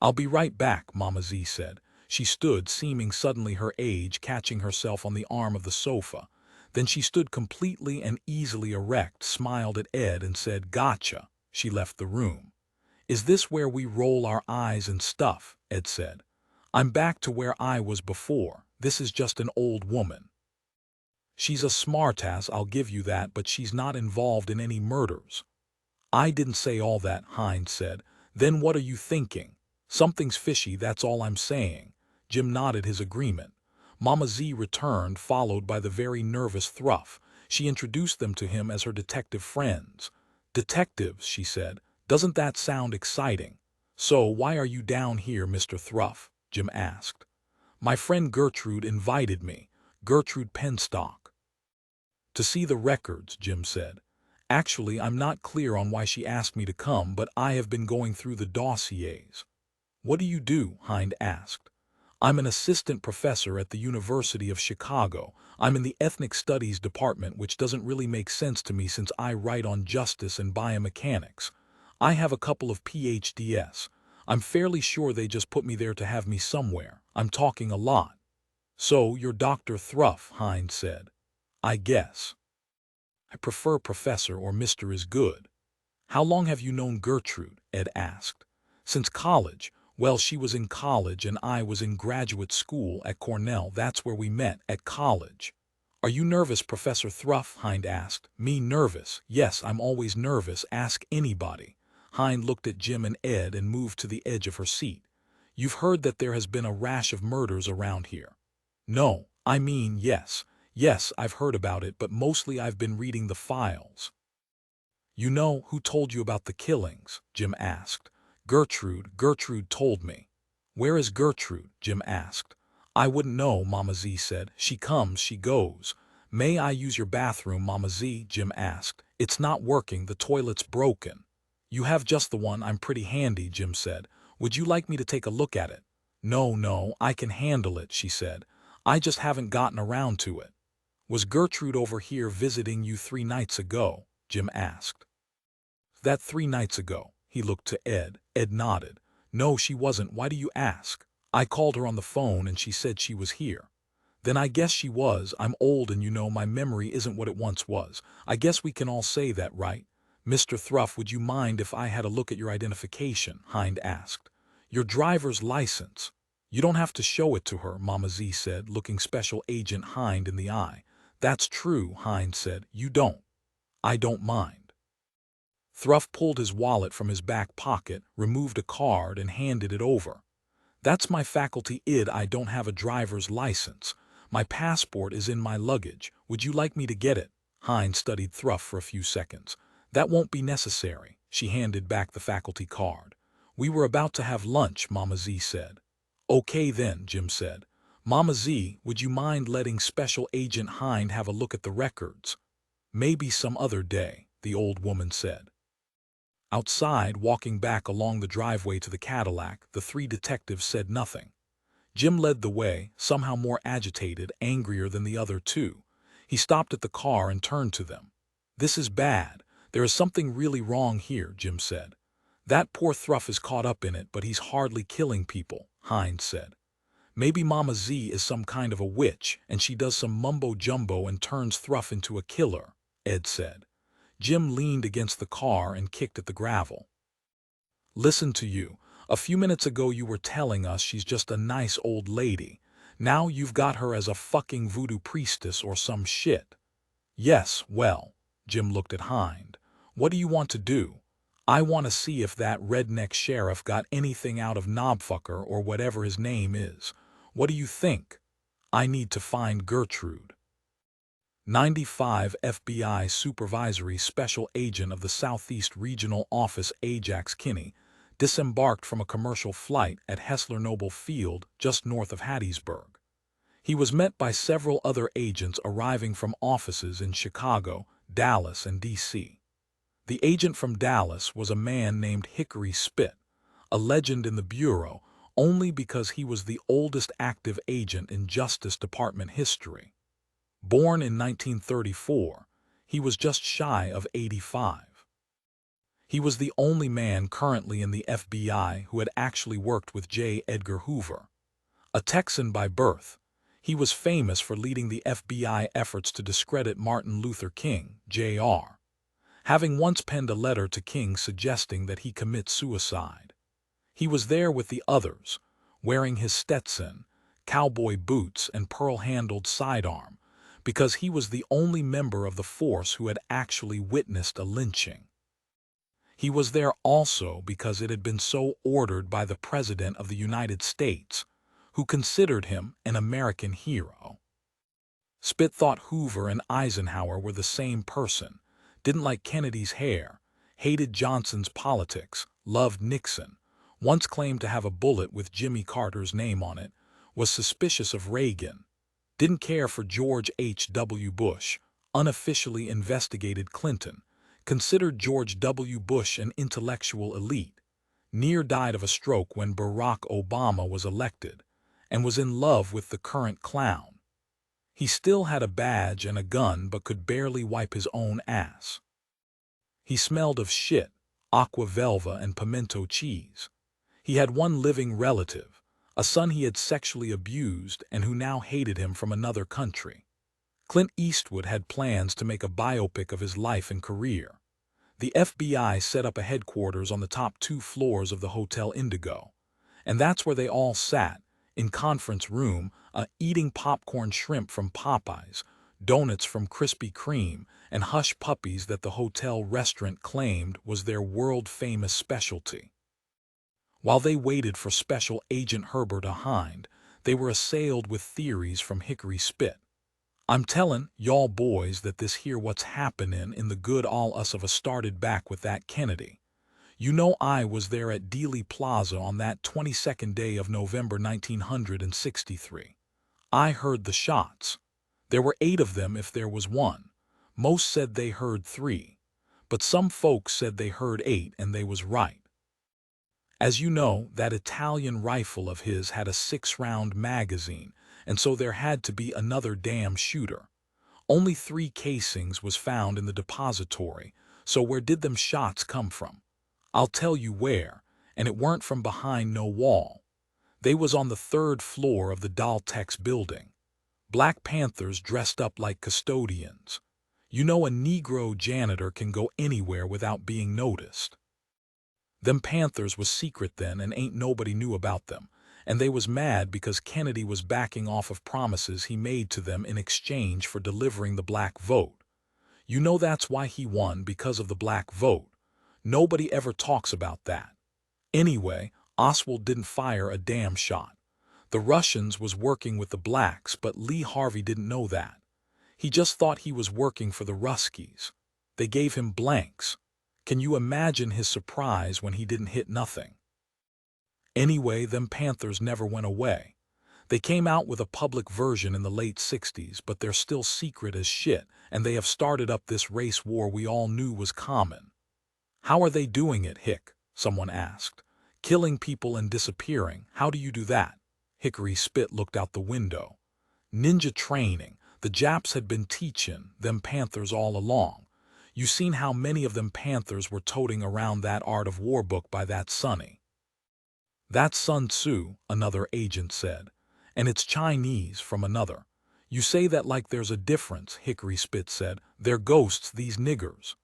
I'll be right back, Mama Z said. She stood, seeming suddenly her age, catching herself on the arm of the sofa. Then she stood completely and easily erect, smiled at Ed, and said, Gotcha. She left the room. Is this where we roll our eyes and stuff? Ed said. I'm back to where I was before. This is just an old woman. She's a smartass, I'll give you that, but she's not involved in any murders. I didn't say all that, Hind said. Then what are you thinking? Something's fishy, that's all I'm saying. Jim nodded his agreement. Mama Z returned, followed by the very nervous Thruff. She introduced them to him as her detective friends. Detectives, she said. Doesn't that sound exciting? So why are you down here, Mr. Thruff? Jim asked. My friend Gertrude invited me. Gertrude Penstock. To see the records, Jim said. Actually, I'm not clear on why she asked me to come, but I have been going through the dossiers. What do you do? Hind asked. I'm an assistant professor at the University of Chicago. I'm in the Ethnic Studies department, which doesn't really make sense to me since I write on justice and biomechanics. I have a couple of PhDs. I'm fairly sure they just put me there to have me somewhere. I'm talking a lot. So, you're Dr. Thruff, Hind said. I guess. I prefer professor or Mr. is good. How long have you known Gertrude? Ed asked. Since college. Well, she was in college and I was in graduate school at Cornell. That's where we met, at college. Are you nervous, Professor Thruff? Hind asked. Me nervous? Yes, I'm always nervous. Ask anybody. Hind looked at Jim and Ed and moved to the edge of her seat. You've heard that there has been a rash of murders around here. No, I mean yes. Yes, I've heard about it, but mostly I've been reading the files. You know, who told you about the killings? Jim asked. Gertrude told me. Where is Gertrude? Jim asked. I wouldn't know, Mama Z said. She comes, she goes. May I use your bathroom, Mama Z? Jim asked. It's not working, the toilet's broken. You have just the one, I'm pretty handy, Jim said. Would you like me to take a look at it? No, I can handle it, she said. I just haven't gotten around to it. Was Gertrude over here visiting you 3 nights ago? Jim asked. That 3 nights ago. He looked to Ed. Ed nodded. No, she wasn't. Why do you ask? I called her on the phone and she said she was here. Then I guess she was. I'm old and you know my memory isn't what it once was. I guess we can all say that, right? Mr. Thruff, would you mind if I had a look at your identification? Hind asked. Your driver's license. You don't have to show it to her, Mama Z said, looking Special Agent Hind in the eye. That's true, Hind said. You don't. I don't mind. Thruff pulled his wallet from his back pocket, removed a card, and handed it over. That's my faculty id. I don't have a driver's license. My passport is in my luggage. Would you like me to get it? Hind studied Thruff for a few seconds. That won't be necessary. She handed back the faculty card. We were about to have lunch, Mama Z said. Okay then, Jim said. Mama Z, would you mind letting Special Agent Hind have a look at the records? Maybe some other day, the old woman said. Outside, walking back along the driveway to the Cadillac, the 3 detectives said nothing. Jim led the way, somehow more agitated, angrier than the other 2. He stopped at the car and turned to them. This is bad. There is something really wrong here, Jim said. That poor Thruff is caught up in it, but he's hardly killing people, Hind said. Maybe Mama Z is some kind of a witch, and she does some mumbo-jumbo and turns Thruff into a killer, Ed said. Jim leaned against the car and kicked at the gravel. Listen to you. A few minutes ago you were telling us she's just a nice old lady. Now you've got her as a fucking voodoo priestess or some shit. Yes, well, Jim looked at Hind. What do you want to do? I want to see if that redneck sheriff got anything out of Knobfucker or whatever his name is. What do you think? I need to find Gertrude. 95 FBI Supervisory Special Agent of the Southeast Regional Office Ajax Kinney disembarked from a commercial flight at Hessler Noble Field just north of Hattiesburg. He was met by several other agents arriving from offices in Chicago, Dallas, and D.C. The agent from Dallas was a man named Hickory Spit, a legend in the Bureau only because he was the oldest active agent in Justice Department history. Born in 1934, he was just shy of 85. He was the only man currently in the FBI who had actually worked with J. Edgar Hoover. A Texan by birth, he was famous for leading the FBI efforts to discredit Martin Luther King, Jr., having once penned a letter to King suggesting that he commit suicide. He was there with the others, wearing his Stetson, cowboy boots, and pearl-handled sidearm, because he was the only member of the force who had actually witnessed a lynching. He was there also because it had been so ordered by the President of the United States, who considered him an American hero. Spit thought Hoover and Eisenhower were the same person, didn't like Kennedy's hair, hated Johnson's politics, loved Nixon, once claimed to have a bullet with Jimmy Carter's name on it, was suspicious of Reagan, didn't care for George H.W. Bush, unofficially investigated Clinton, considered George W. Bush an intellectual elite, near died of a stroke when Barack Obama was elected, and was in love with the current clown. He still had a badge and a gun but could barely wipe his own ass. He smelled of shit, aqua velva, and pimento cheese. He had one living relative, a son he had sexually abused and who now hated him from another country. Clint Eastwood had plans to make a biopic of his life and career. The FBI set up a headquarters on the top 2 floors of the Hotel Indigo, and that's where they all sat, in conference room, eating popcorn shrimp from Popeyes, donuts from Krispy Kreme, and hush puppies that the hotel restaurant claimed was their world-famous specialty. While they waited for Special Agent Herbert Hind, they were assailed with theories from Hickory Spit. I'm tellin' y'all boys that this here what's happenin' in the good all us of us started back with that Kennedy. You know I was there at Dealey Plaza on that 22nd day of November 1963. I heard the shots. There were 8 of them if there was one. Most said they heard 3. But some folks said they heard 8 and they was right. As you know, that Italian rifle of his had a 6-round magazine, and so there had to be another damn shooter. Only 3 casings was found in the depository, so where did them shots come from? I'll tell you where, and it weren't from behind no wall. They was on the 3rd floor of the Daltex building. Black Panthers dressed up like custodians. You know a Negro janitor can go anywhere without being noticed. Them Panthers was secret then and ain't nobody knew about them, and they was mad because Kennedy was backing off of promises he made to them in exchange for delivering the black vote. You know that's why he won, because of the black vote. Nobody ever talks about that. Anyway, Oswald didn't fire a damn shot. The Russians was working with the blacks, but Lee Harvey didn't know that. He just thought he was working for the Ruskies. They gave him blanks. Can you imagine his surprise when he didn't hit nothing? Anyway, them Panthers never went away. They came out with a public version in the late 60s, but they're still secret as shit, and they have started up this race war we all knew was common. How are they doing it, Hick? Someone asked. Killing people and disappearing. How do you do that? Hickory Spit looked out the window. Ninja training. The Japs had been teaching them Panthers all along. You seen how many of them Panthers were toting around that Art of War book by that Sonny. That's Sun Tzu, another agent said. And it's Chinese from another. You say that like there's a difference, Hickory Spit said. They're ghosts, these niggers.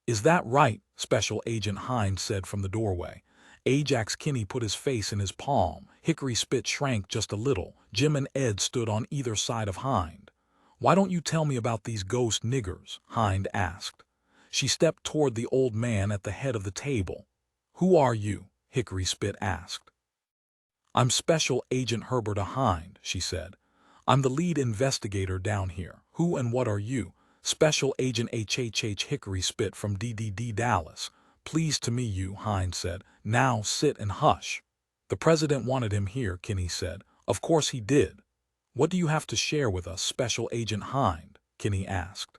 "Is that right?" Special Agent Hines said from the doorway. Ajax Kinney put his face in his palm. Hickory Spit shrank just a little. Jim and Ed stood on either side of Hind. "Why don't you tell me about these ghost niggers?" Hind asked. She stepped toward the old man at the head of the table. "Who are you?" Hickory Spit asked. "I'm Special Agent Herbert Hind," she said. "I'm the lead investigator down here. Who and what are you?" "Special Agent HHH Hickory Spit from DDD Dallas. Pleased to meet you," Hind said. "Now sit and hush." "The president wanted him here," Kinney said. "Of course he did." "What do you have to share with us, Special Agent Hind?" Kinney asked.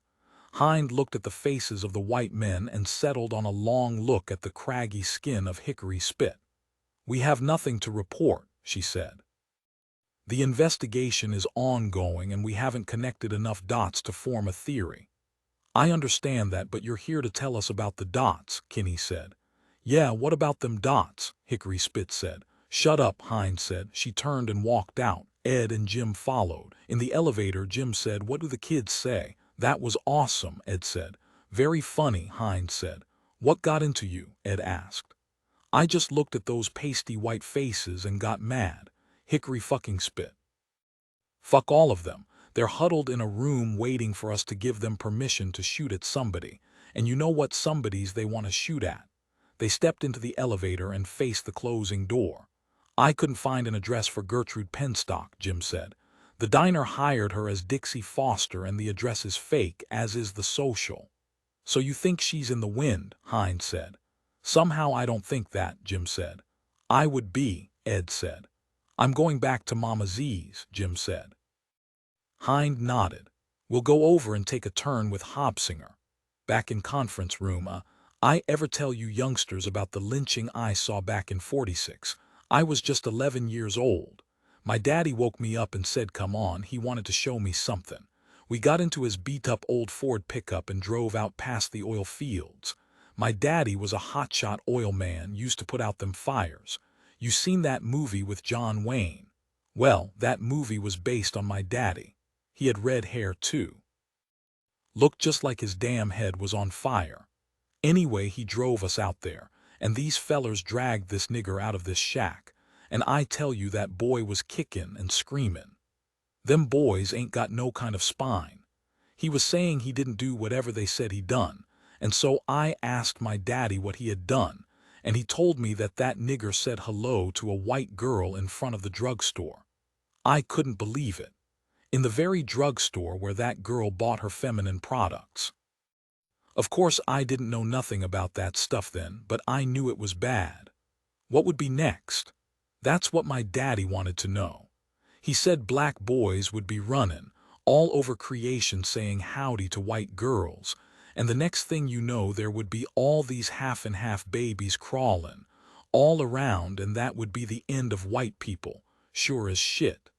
Hind looked at the faces of the white men and settled on a long look at the craggy skin of Hickory Spit. "We have nothing to report," she said. "The investigation is ongoing and we haven't connected enough dots to form a theory." "I understand that, but you're here to tell us about the dots," Kinney said. "Yeah, what about them dots?" Hickory Spit said. "Shut up," Hind said. She turned and walked out. Ed and Jim followed. In the elevator, Jim said, "What do the kids say?" "That was awesome," Ed said. "Very funny," Hind said. "What got into you?" Ed asked. "I just looked at those pasty white faces and got mad." Hickory fucking Spit. "Fuck all of them. They're huddled in a room waiting for us to give them permission to shoot at somebody. And you know what somebodies they want to shoot at." They stepped into the elevator and faced the closing door. "I couldn't find an address for Gertrude Penstock," Jim said. "The diner hired her as Dixie Foster and the address is fake, as is the social." "So you think she's in the wind?" Hind said. "Somehow I don't think that," Jim said. "I would be," Ed said. "I'm going back to Mama Z's," Jim said. Hind nodded. "We'll go over and take a turn with Hobsinger." Back in conference room, "I ever tell you youngsters about the lynching I saw back in '46. I was just 11 years old. My daddy woke me up and said come on, he wanted to show me something. We got into his beat-up old Ford pickup and drove out past the oil fields. My daddy was a hotshot oil man, used to put out them fires. You seen that movie with John Wayne? Well, that movie was based on my daddy. He had red hair too. Looked just like his damn head was on fire. Anyway, he drove us out there, and these fellers dragged this nigger out of this shack, and I tell you that boy was kickin' and screamin'. Them boys ain't got no kind of spine. He was saying he didn't do whatever they said he done, and so I asked my daddy what he had done, and he told me that that nigger said hello to a white girl in front of the drugstore. I couldn't believe it. In the very drugstore where that girl bought her feminine products. Of course I didn't know nothing about that stuff then, but I knew it was bad. What would be next? That's what my daddy wanted to know. He said black boys would be running all over creation saying howdy to white girls, and the next thing you know there would be all these half and half babies crawling all around, and that would be the end of white people, sure as shit.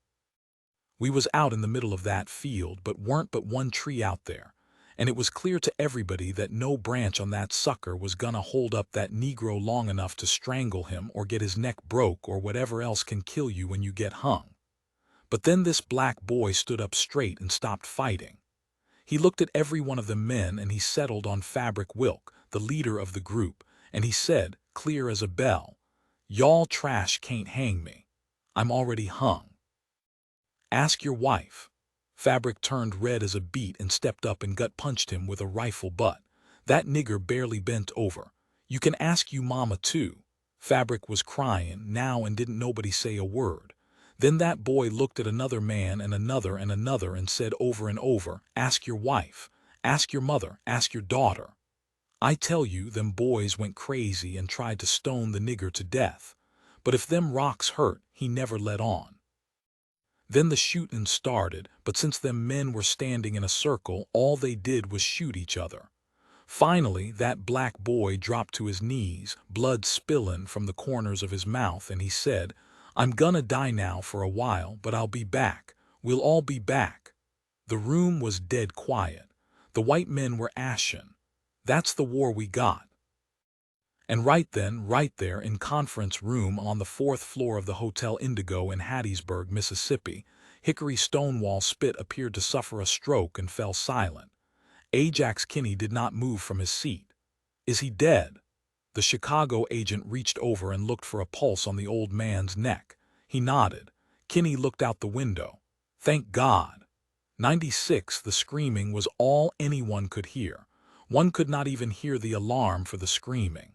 We was out in the middle of that field, but weren't but one tree out there, and it was clear to everybody that no branch on that sucker was gonna hold up that Negro long enough to strangle him or get his neck broke or whatever else can kill you when you get hung. But then this black boy stood up straight and stopped fighting. He looked at every one of the men and he settled on Fabric Wilk, the leader of the group, and he said, clear as a bell, "Y'all trash can't hang me. I'm already hung. Ask your wife." Fabric turned red as a beet and stepped up and gut-punched him with a rifle butt. That nigger barely bent over. "You can ask you mama too." Fabric was crying now and didn't nobody say a word. Then that boy looked at another man and another and said over and over, "Ask your wife, ask your mother, ask your daughter." I tell you, them boys went crazy and tried to stone the nigger to death. But if them rocks hurt, he never let on. Then the shootin' started, but since them men were standing in a circle, all they did was shoot each other. Finally, that black boy dropped to his knees, blood spillin' from the corners of his mouth, and he said, "I'm gonna die now for a while, but I'll be back. We'll all be back." The room was dead quiet. The white men were ashen. That's the war we got. And right then, right there in conference room on the 4th floor of the Hotel Indigo in Hattiesburg, Mississippi, Hickory Stonewall Spit appeared to suffer a stroke and fell silent. Ajax Kinney did not move from his seat. Is he dead? The Chicago agent reached over and looked for a pulse on the old man's neck. He nodded. Kinney looked out the window. Thank God. 96. The screaming was all anyone could hear. One could not even hear the alarm for the screaming.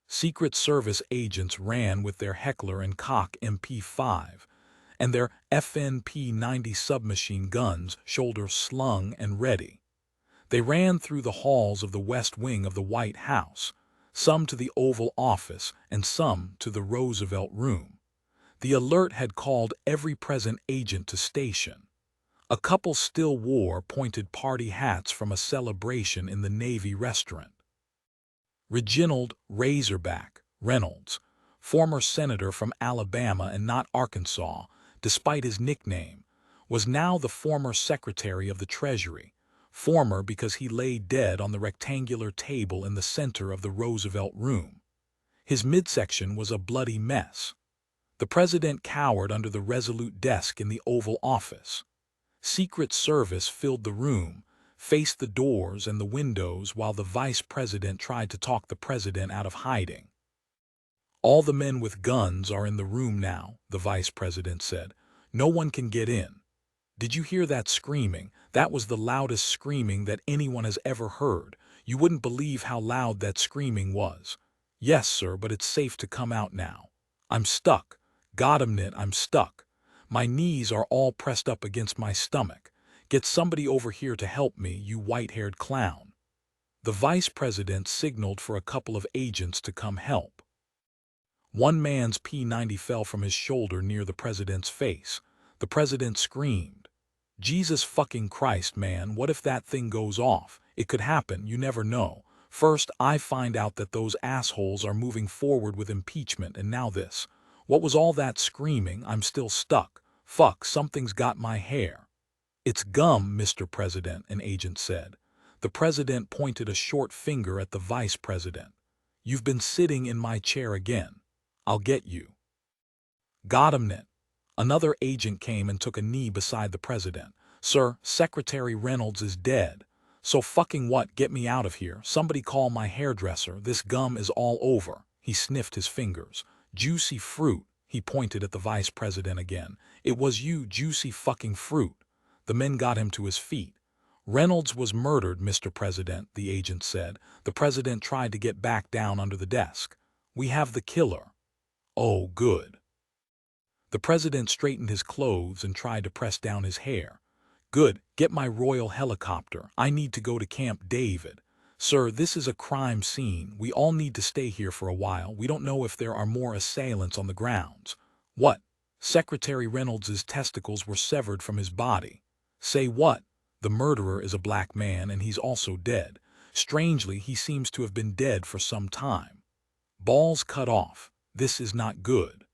Secret Service agents ran with their Heckler and Koch MP5 and their FNP-90 submachine guns shoulder-slung and ready. They ran through the halls of the West Wing of the White House, some to the Oval Office and some to the Roosevelt Room. The alert had called every present agent to station. A couple still wore pointed party hats from a celebration in the Navy restaurant. Reginald Razorback Reynolds, former senator from Alabama and not Arkansas, despite his nickname, was now the former Secretary of the Treasury, former because he lay dead on the rectangular table in the center of the Roosevelt Room. His midsection was a bloody mess. The president cowered under the resolute desk in the Oval Office. Secret Service filled the room, faced the doors and the windows while the vice president tried to talk the president out of hiding. All the men with guns are in the room now, the vice president said. No one can get in. Did you hear that screaming? That was the loudest screaming that anyone has ever heard. You wouldn't believe how loud that screaming was. Yes, sir, but it's safe to come out now. I'm stuck. Goddammit, I'm stuck. My knees are all pressed up against my stomach. Get somebody over here to help me, you white-haired clown. The vice president signaled for a couple of agents to come help. One man's P90 fell from his shoulder near the president's face. The president screamed. Jesus fucking Christ, man, what if that thing goes off? It could happen, you never know. First, I find out that those assholes are moving forward with impeachment, and now this. What was all that screaming? I'm still stuck. Fuck, something's got my hair. It's gum, Mr. President, an agent said. The president pointed a short finger at the vice president. You've been sitting in my chair again. I'll get you. Goddammit. Another agent came and took a knee beside the president. Sir, Secretary Reynolds is dead. So fucking what? Get me out of here. Somebody call my hairdresser. This gum is all over. He sniffed his fingers. Juicy fruit. He pointed at the vice president again. It was you, juicy fucking fruit. The men got him to his feet. Reynolds was murdered, Mr. President, the agent said. The president tried to get back down under the desk. We have the killer. Oh, good. The president straightened his clothes and tried to press down his hair. Good, get my royal helicopter. I need to go to Camp David. Sir, this is a crime scene. We all need to stay here for a while. We don't know if there are more assailants on the grounds. What? Secretary Reynolds's testicles were severed from his body. Say what? The murderer is a black man and he's also dead. Strangely, he seems to have been dead for some time. Balls cut off. This is not good.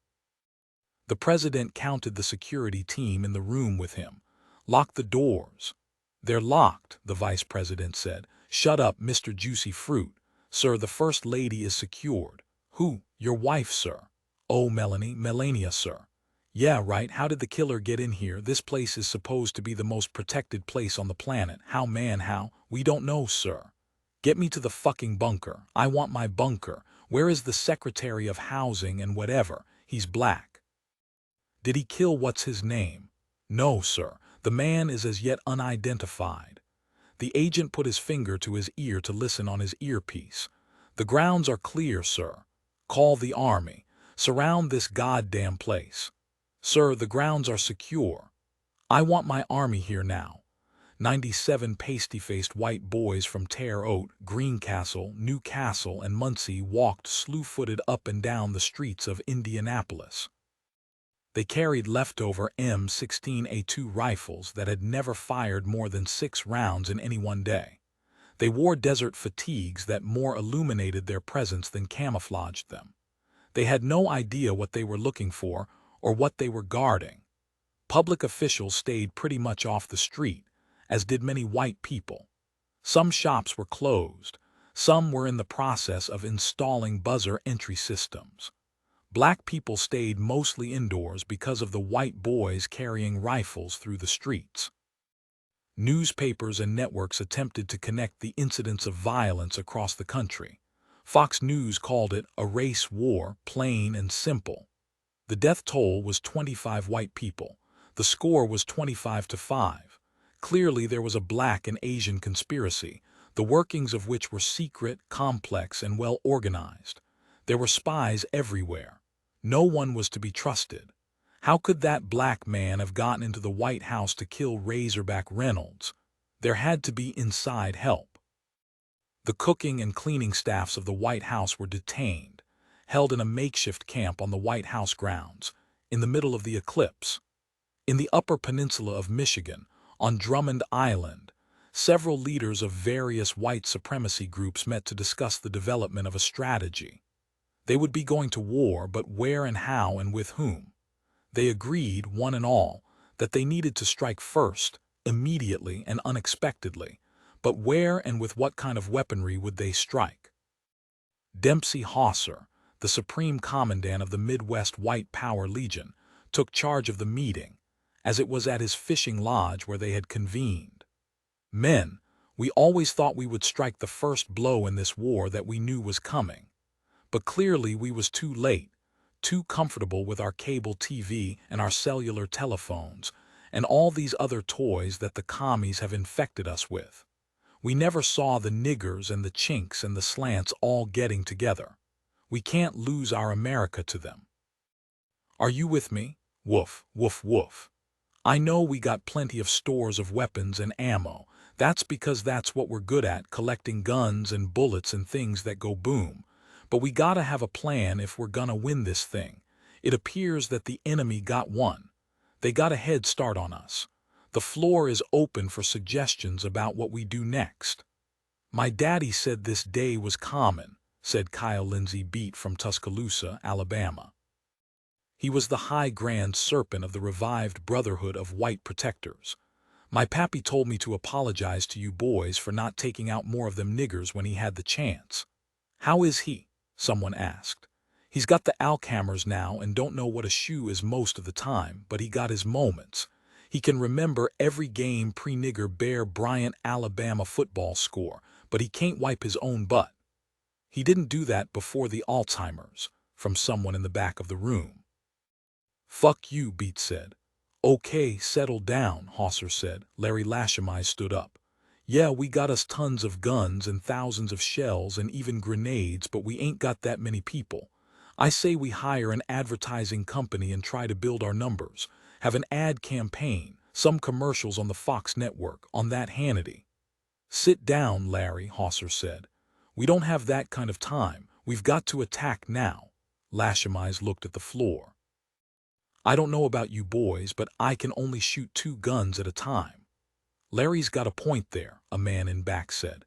The president counted the security team in the room with him. Lock the doors. They're locked, the vice president said. Shut up, Mr. Juicy Fruit. Sir, the first lady is secured. Who? Your wife, sir. Oh, Melania, sir. Yeah, right. How did the killer get in here? This place is supposed to be the most protected place on the planet. How, man, how? We don't know, sir. Get me to the fucking bunker. I want my bunker. Where is the Secretary of Housing and whatever? He's black. Did he kill what's his name? No, sir. The man is as yet unidentified. The agent put his finger to his ear to listen on his earpiece. The grounds are clear, sir. Call the army. Surround this goddamn place. Sir, the grounds are secure. I want my army here now. 97 pasty-faced white boys from Terre Haute, Greencastle, Newcastle, and Muncie walked slew-footed up and down the streets of Indianapolis. They carried leftover M16A2 rifles that had never fired more than 6 rounds in any one day. They wore desert fatigues that more illuminated their presence than camouflaged them. They had no idea what they were looking for or what they were guarding. Public officials stayed pretty much off the street, as did many white people. Some shops were closed. Some were in the process of installing buzzer entry systems. Black people stayed mostly indoors because of the white boys carrying rifles through the streets. Newspapers and networks attempted to connect the incidents of violence across the country. Fox News called it a race war, plain and simple. The death toll was 25 white people. The score was 25-5. Clearly there was a black and Asian conspiracy, the workings of which were secret, complex, and well organized. There were spies everywhere. No one was to be trusted. How could that black man have gotten into the White House to kill Razorback Reynolds? There had to be inside help. The cooking and cleaning staffs of the White House were detained, held in a makeshift camp on the White House grounds, in the middle of the eclipse. In the Upper Peninsula of Michigan, on Drummond Island, several leaders of various white supremacy groups met to discuss the development of a strategy. They would be going to war, but where and how and with whom? They agreed, one and all, that they needed to strike first, immediately and unexpectedly, but where and with what kind of weaponry would they strike? Dempsey Hauser, the Supreme Commandant of the Midwest White Power Legion, took charge of the meeting, as it was at his fishing lodge where they had convened. "Men, we always thought we would strike the first blow in this war that we knew was coming. But clearly we was too late, too comfortable with our cable TV and our cellular telephones, and all these other toys that the commies have infected us with. We never saw the niggers and the chinks and the slants all getting together. We can't lose our America to them. Are you with me? Woof, woof, woof. I know we got plenty of stores of weapons and ammo. That's because that's what we're good at, collecting guns and bullets and things that go boom. But we gotta have a plan if we're gonna win this thing. It appears that the enemy got one. They got a head start on us. The floor is open for suggestions about what we do next." "My daddy said this day was common," said Kyle Lindsay Beat from Tuscaloosa, Alabama. He was the high grand serpent of the revived Brotherhood of White Protectors. "My pappy told me to apologize to you boys for not taking out more of them niggers when he had the chance." "How is he?" someone asked. "He's got the Alzheimer's now and don't know what a shoe is most of the time, but he got his moments. He can remember every game pre-nigger Bear Bryant Alabama football score, but he can't wipe his own butt." "He didn't do that before the Alzheimer's," from someone in the back of the room. "Fuck you," Beat said. "Okay, settle down," Hauser said. Larry Lashemai stood up. "Yeah, we got us tons of guns and thousands of shells and even grenades, but we ain't got that many people. I say we hire an advertising company and try to build our numbers. Have an ad campaign, some commercials on the Fox network, on that Hannity." "Sit down, Larry," Hauser said. "We don't have that kind of time. We've got to attack now." Lashemai looked at the floor. "I don't know about you boys, but I can only shoot 2 guns at a time." "Larry's got a point there," a man in back said.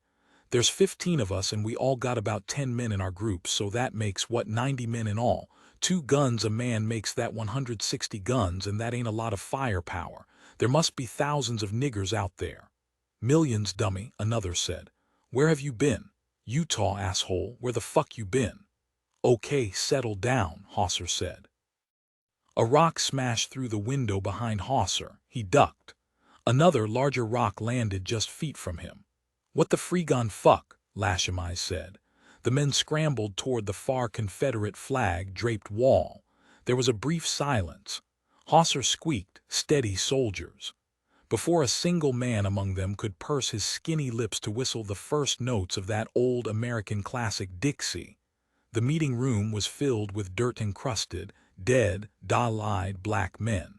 "There's 15 of us and we all got about 10 men in our group, so that makes, 90 men in all. 2 guns a man makes that 160 guns, and that ain't a lot of firepower. There must be thousands of niggers out there." "Millions, dummy," another said. "Where have you been? Utah, asshole, where the fuck you been?" "Okay, settle down," Hauser said. A rock smashed through the window behind Hauser. He ducked. Another, larger rock landed just feet from him. "What the freegon fuck?" Lashemai said. The men scrambled toward the far Confederate flag-draped wall. There was a brief silence. Hauser squeaked, "Steady, soldiers." Before a single man among them could purse his skinny lips to whistle the first notes of that old American classic Dixie, the meeting room was filled with dirt-encrusted, dead, dull-eyed black men.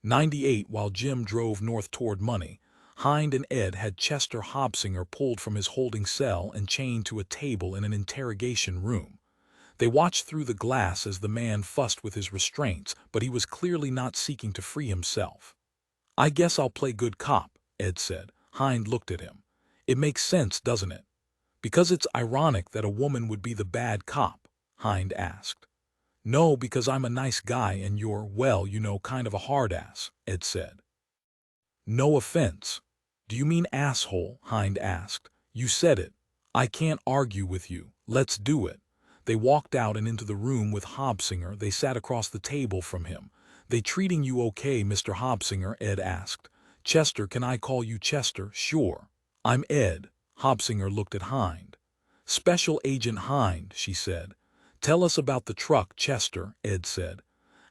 98 While Jim drove north toward Money, Hind and Ed had Chester Hobsinger pulled from his holding cell and chained to a table in an interrogation room. They watched through the glass as the man fussed with his restraints, but he was clearly not seeking to free himself. "I guess I'll play good cop," Ed said. Hind looked at him. "It makes sense, doesn't it? Because it's ironic that a woman would be the bad cop?" Hind asked. "No, because I'm a nice guy and you're, well, you know, kind of a hard ass," Ed said. "No offense." "Do you mean asshole?" Hind asked. "You said it. I can't argue with you. Let's do it." They walked out and into the room with Hobsinger. They sat across the table from him. "They treating you okay, Mr. Hobsinger?" Ed asked. Chester, can I call you Chester? Sure. I'm Ed. Hobsinger looked at Hind. Special Agent Hind, she said. Tell us about the truck, Chester, Ed said.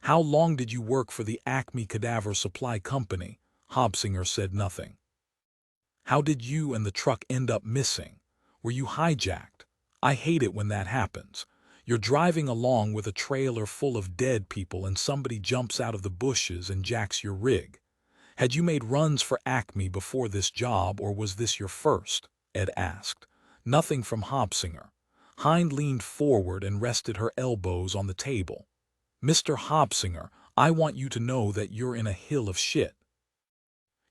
How long did you work for the Acme Cadaver Supply Company? Hobsinger said nothing. How did you and the truck end up missing? Were you hijacked? I hate it when that happens. You're driving along with a trailer full of dead people and somebody jumps out of the bushes and jacks your rig. Had you made runs for Acme before this job, or was this your first? Ed asked. Nothing from Hobsinger. Hind leaned forward and rested her elbows on the table. Mr. Hobsinger, I want you to know that you're in a hill of shit.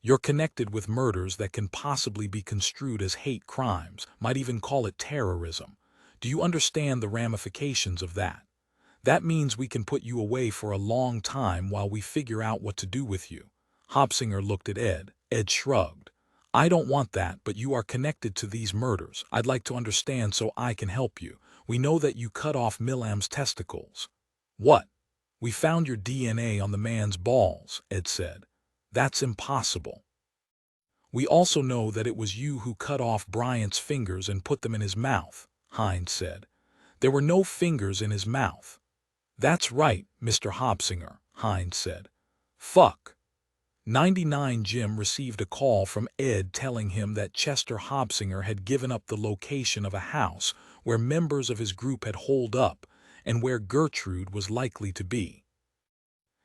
You're connected with murders that can possibly be construed as hate crimes, might even call it terrorism. Do you understand the ramifications of that? That means we can put you away for a long time while we figure out what to do with you. Hobsinger looked at Ed. Ed shrugged. I don't want that, but you are connected to these murders. I'd like to understand so I can help you. We know that you cut off Milam's testicles. What? We found your DNA on the man's balls, Ed said. That's impossible. We also know that it was you who cut off Bryant's fingers and put them in his mouth, Hind said. There were no fingers in his mouth. That's right, Mr. Hobsinger, Hind said. Fuck. 99 Jim received a call from Ed telling him that Chester Hobsinger had given up the location of a house where members of his group had holed up and where Gertrude was likely to be.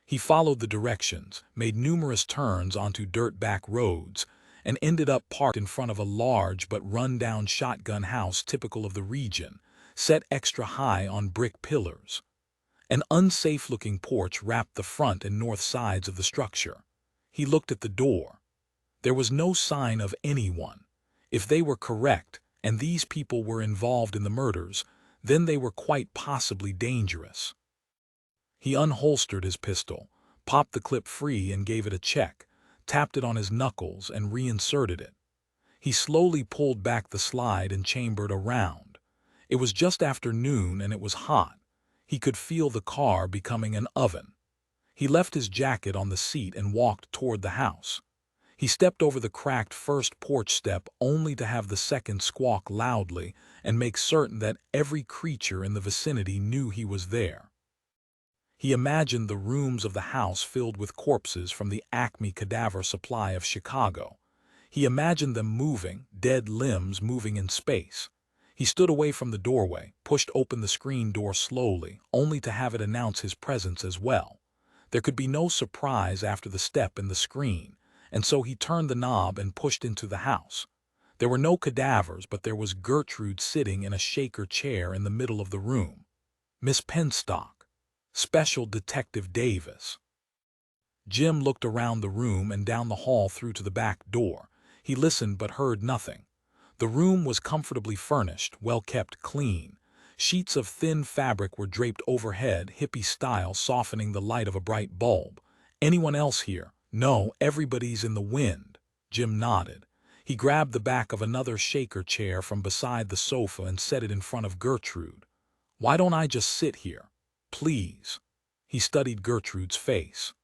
He followed the directions, made numerous turns onto dirt-back roads, and ended up parked in front of a large but run-down shotgun house typical of the region, set extra high on brick pillars. An unsafe-looking porch wrapped the front and north sides of the structure. He looked at the door. There was no sign of anyone. If they were correct, and these people were involved in the murders, then they were quite possibly dangerous. He unholstered his pistol, popped the clip free and gave it a check, tapped it on his knuckles and reinserted it. He slowly pulled back the slide and chambered around. It was just after noon and it was hot. He could feel the car becoming an oven. He left his jacket on the seat and walked toward the house. He stepped over the cracked first porch step only to have the second squawk loudly and make certain that every creature in the vicinity knew he was there. He imagined the rooms of the house filled with corpses from the Acme Cadaver Supply of Chicago. He imagined them moving, dead limbs moving in space. He stood away from the doorway, pushed open the screen door slowly, only to have it announce his presence as well. There could be no surprise after the step in the screen, and so he turned the knob and pushed into the house. There were no cadavers, but there was Gertrude sitting in a shaker chair in the middle of the room. Miss Penstock. Special Detective Davis. Jim looked around the room and down the hall through to the back door. He listened but heard nothing. The room was comfortably furnished, well kept, clean. Sheets of thin fabric were draped overhead, hippie style, softening the light of a bright bulb. Anyone else here? No, everybody's in the wind. Jim nodded. He grabbed the back of another shaker chair from beside the sofa and set it in front of Gertrude. Why don't I just sit here? Please. He studied Gertrude's face.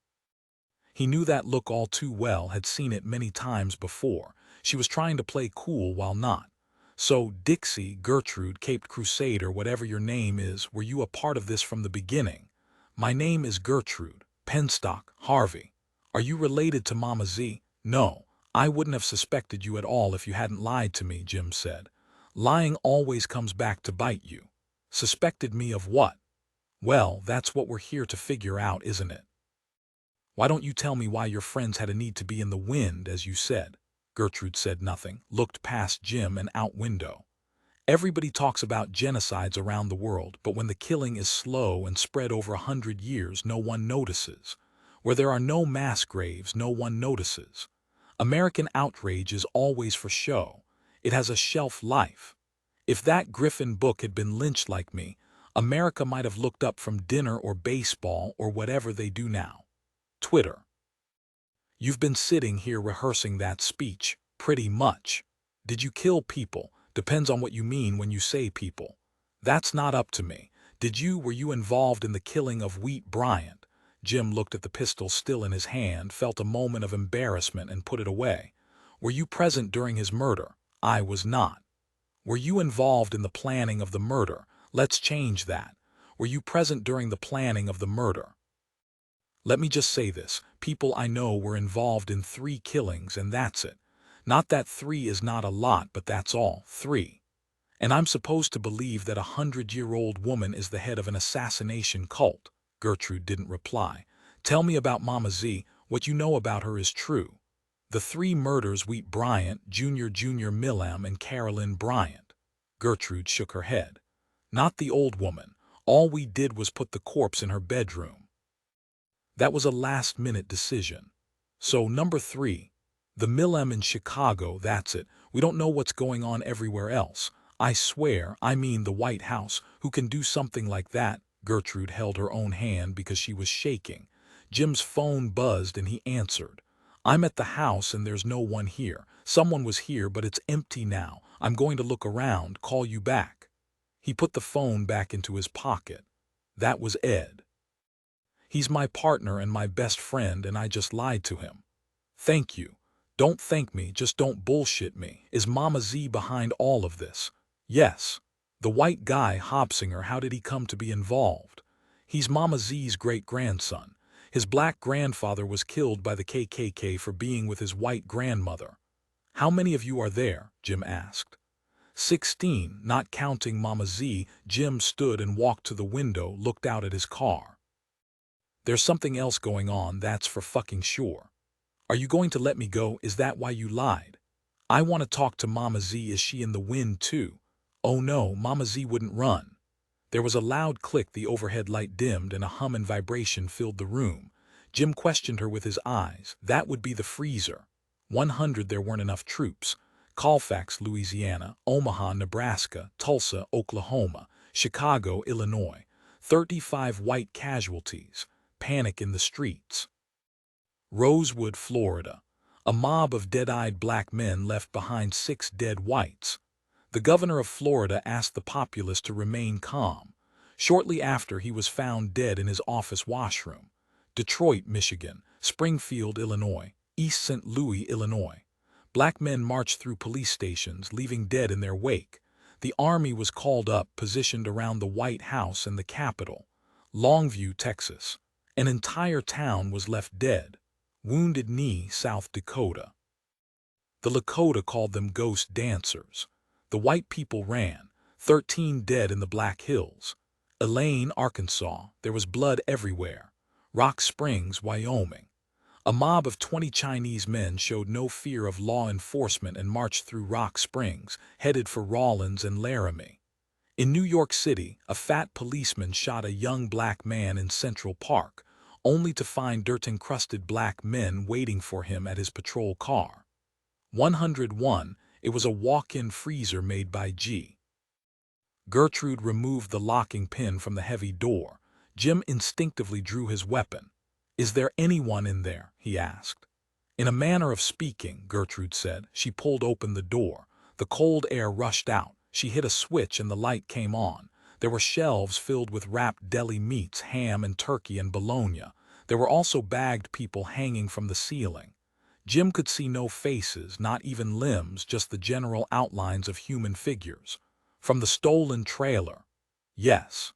He knew that look all too well, had seen it many times before. She was trying to play cool while not. So, Dixie, Gertrude, Caped Crusader, whatever your name is, were you a part of this from the beginning? My name is Gertrude. Penstock, Harvey. Are you related to Mama Z? No, I wouldn't have suspected you at all if you hadn't lied to me, Jim said. Lying always comes back to bite you. Suspected me of what? Well, that's what we're here to figure out, isn't it? Why don't you tell me why your friends had a need to be in the wind, as you said? Gertrude said nothing, looked past Jim and out window. Everybody talks about genocides around the world, but when the killing is slow and spread over 100 years, no one notices. Where there are no mass graves, no one notices. American outrage is always for show. It has a shelf life. If that Griffin book had been lynched like me, America might have looked up from dinner or baseball or whatever they do now. Twitter. You've been sitting here rehearsing that speech, pretty much. Did you kill people? Depends on what you mean when you say people. That's not up to me. Were you involved in the killing of Wheat Bryant? Jim looked at the pistol still in his hand, felt a moment of embarrassment and put it away. Were you present during his murder? I was not. Were you involved in the planning of the murder? Let's change that. Were you present during the planning of the murder? Let me just say this. People I know were involved in 3 killings and that's it. Not that 3 is not a lot, but that's all. 3. And I'm supposed to believe that a 100-year-old woman is the head of an assassination cult. Gertrude didn't reply. Tell me about Mama Z. What you know about her is true. The 3 murders: Wheat Bryant, Jr. Millam, and Carolyn Bryant. Gertrude shook her head. Not the old woman. All we did was put the corpse in her bedroom. That was a last-minute decision. So, number 3. The Millam in Chicago, that's it. We don't know what's going on everywhere else. I swear, I mean the White House, who can do something like that. Gertrude held her own hand because she was shaking. Jim's phone buzzed and he answered. I'm at the house and there's no one here. Someone was here, but it's empty now. I'm going to look around, call you back. He put the phone back into his pocket. That was Ed. He's my partner and my best friend, and I just lied to him. Thank you. Don't thank me, just don't bullshit me. Is Mama Z behind all of this? Yes. The white guy, Hobsinger, how did he come to be involved? He's Mama Z's great-grandson. His black grandfather was killed by the KKK for being with his white grandmother. How many of you are there? Jim asked. 16, not counting Mama Z. Jim stood and walked to the window, looked out at his car. There's something else going on, that's for fucking sure. Are you going to let me go? Is that why you lied? I want to talk to Mama Z. Is she in the wind too? Oh no, Mama Z wouldn't run. There was a loud click, the overhead light dimmed, and a hum and vibration filled the room. Jim questioned her with his eyes. That would be the freezer. 100, there weren't enough troops. Colfax, Louisiana, Omaha, Nebraska, Tulsa, Oklahoma, Chicago, Illinois. 35 white casualties. Panic in the streets. Rosewood, Florida. A mob of dead-eyed black men left behind 6 dead whites. The governor of Florida asked the populace to remain calm. Shortly after, he was found dead in his office washroom. Detroit, Michigan. Springfield, Illinois. East St. Louis, Illinois. Black men marched through police stations, leaving dead in their wake. The army was called up, positioned around the White House and the Capitol. Longview, Texas. An entire town was left dead. Wounded Knee, South Dakota. The Lakota called them ghost dancers. The white people ran. 13 dead in the Black Hills. Elaine, Arkansas. There was blood everywhere. Rock Springs, Wyoming. A mob of 20 Chinese men showed no fear of law enforcement and marched through Rock Springs, headed for Rawlins and Laramie. In New York City, a fat policeman shot a young black man in Central Park, only to find dirt-encrusted black men waiting for him at his patrol car. 101, it was a walk-in freezer made by G. Gertrude removed the locking pin from the heavy door. Jim instinctively drew his weapon. Is there anyone in there? He asked. In a manner of speaking, Gertrude said. She pulled open the door. The cold air rushed out. She hit a switch and the light came on. There were shelves filled with wrapped deli meats, ham and turkey and bologna. There were also bagged people hanging from the ceiling. Jim could see no faces, not even limbs, just the general outlines of human figures. From the stolen trailer. Yes.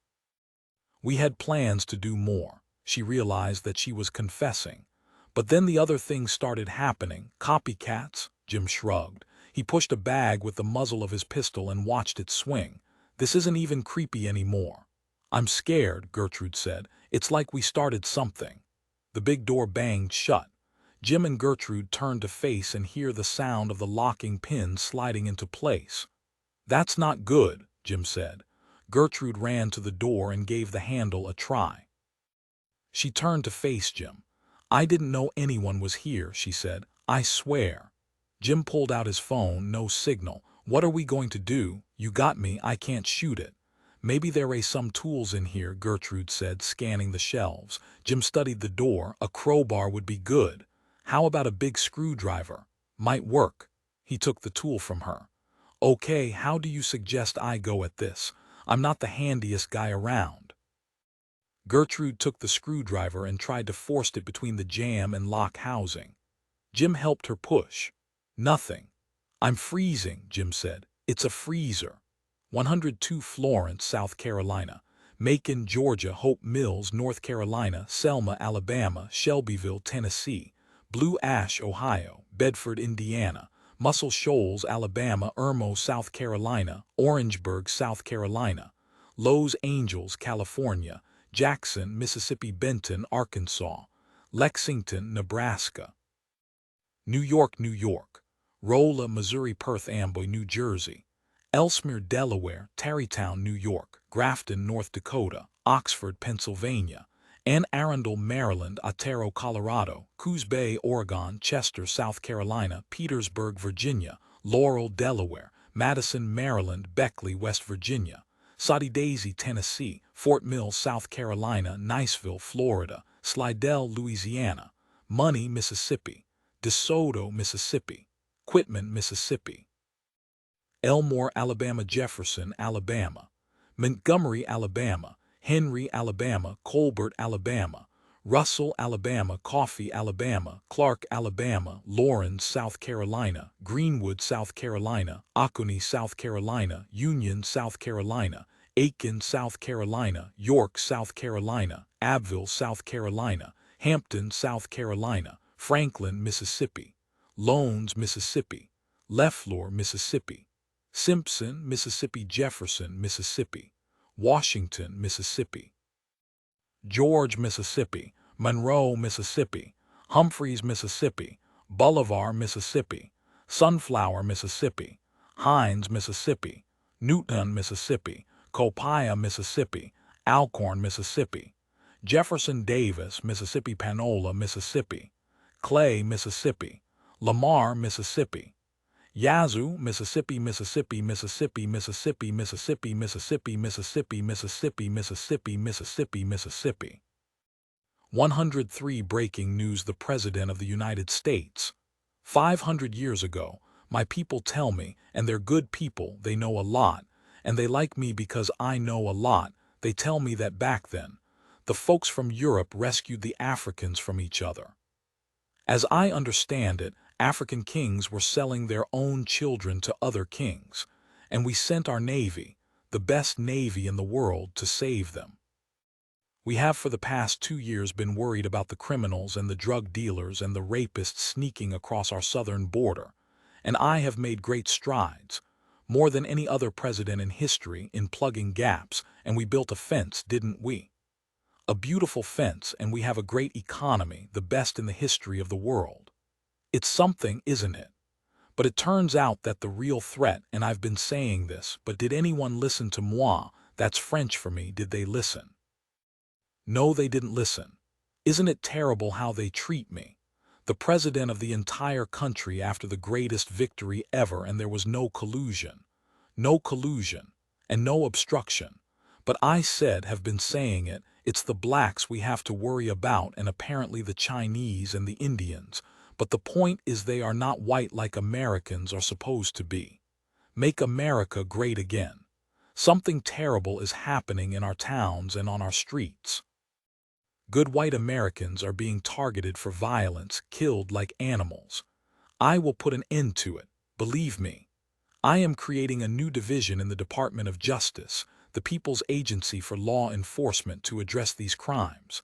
We had plans to do more. She realized that she was confessing. But then the other things started happening. Copycats? Jim shrugged. He pushed a bag with the muzzle of his pistol and watched it swing. This isn't even creepy anymore. I'm scared, Gertrude said. It's like we started something. The big door banged shut. Jim and Gertrude turned to face and hear the sound of the locking pin sliding into place. That's not good, Jim said. Gertrude ran to the door and gave the handle a try. She turned to face Jim. I didn't know anyone was here, she said. I swear. Jim pulled out his phone, no signal. What are we going to do? You got me, I can't shoot it. Maybe there are some tools in here, Gertrude said, scanning the shelves. Jim studied the door. A crowbar would be good. How about a big screwdriver? Might work. He took the tool from her. Okay, how do you suggest I go at this? I'm not the handiest guy around. Gertrude took the screwdriver and tried to force it between the jamb and lock housing. Jim helped her push. Nothing. I'm freezing, Jim said. It's a freezer. 102 Florence, South Carolina. Macon, Georgia. Hope Mills, North Carolina. Selma, Alabama. Shelbyville, Tennessee. Blue Ash, Ohio. Bedford, Indiana. Muscle Shoals, Alabama. Irmo, South Carolina. Orangeburg, South Carolina. Los Angeles, California. Jackson, Mississippi. Benton, Arkansas. Lexington, Nebraska. New York, New York. Rolla, Missouri. Perth Amboy, New Jersey. Ellesmere, Delaware. Tarrytown, New York. Grafton, North Dakota. Oxford, Pennsylvania. Anne Arundel, Maryland. Otero, Colorado. Coos Bay, Oregon. Chester, South Carolina. Petersburg, Virginia. Laurel, Delaware. Madison, Maryland. Beckley, West Virginia. Soddy Daisy, Tennessee. Fort Mill, South Carolina. Niceville, Florida. Slidell, Louisiana. Money, Mississippi. DeSoto, Mississippi. Quitman, Mississippi. Elmore, Alabama. Jefferson, Alabama. Montgomery, Alabama. Henry, Alabama. Colbert, Alabama. Russell, Alabama. Coffee, Alabama. Clark, Alabama. Lawrence, South Carolina. Greenwood, South Carolina. Oconee, South Carolina. Union, South Carolina. Aiken, South Carolina. York, South Carolina. Abbeville, South Carolina. Hampton, South Carolina. Franklin, Mississippi. Lowndes, Mississippi. Leflore, Mississippi. Simpson, Mississippi. Jefferson, Mississippi. Washington, Mississippi. George, Mississippi. Monroe, Mississippi. Humphreys, Mississippi. Bolivar, Mississippi. Sunflower, Mississippi. Hines, Mississippi. Newton, Mississippi. Copiah, Mississippi. Alcorn, Mississippi. Jefferson Davis, Mississippi. Panola, Mississippi. Clay, Mississippi. Lamar, Mississippi. Yazoo, Mississippi. Mississippi, Mississippi, Mississippi, Mississippi, Mississippi, Mississippi, Mississippi, Mississippi, Mississippi, Mississippi. 103 Breaking news. The President of the United States. 500 years ago, my people tell me, and they're good people, they know a lot, and they like me because I know a lot. They tell me that back then, the folks from Europe rescued the Africans from each other. As I understand it, African kings were selling their own children to other kings, and we sent our navy, the best navy in the world, to save them. We have for the past 2 years been worried about the criminals and the drug dealers and the rapists sneaking across our southern border, and I have made great strides, more than any other president in history, in plugging gaps, and we built a fence, didn't we? A beautiful fence, and we have a great economy, the best in the history of the world. It's something, isn't it? But it turns out that the real threat, and I've been saying this, but did anyone listen to moi? That's French for me. Did they listen? No, they didn't listen. Isn't it terrible how they treat me? The president of the entire country after the greatest victory ever, and there was no collusion. No collusion, and no obstruction. But I have been saying it, it's the blacks we have to worry about, and apparently the Chinese and the Indians. But the point is they are not white like Americans are supposed to be. Make America great again. Something terrible is happening in our towns and on our streets. Good white Americans are being targeted for violence, killed like animals. I will put an end to it, believe me. I am creating a new division in the Department of Justice, the People's Agency for Law Enforcement, to address these crimes.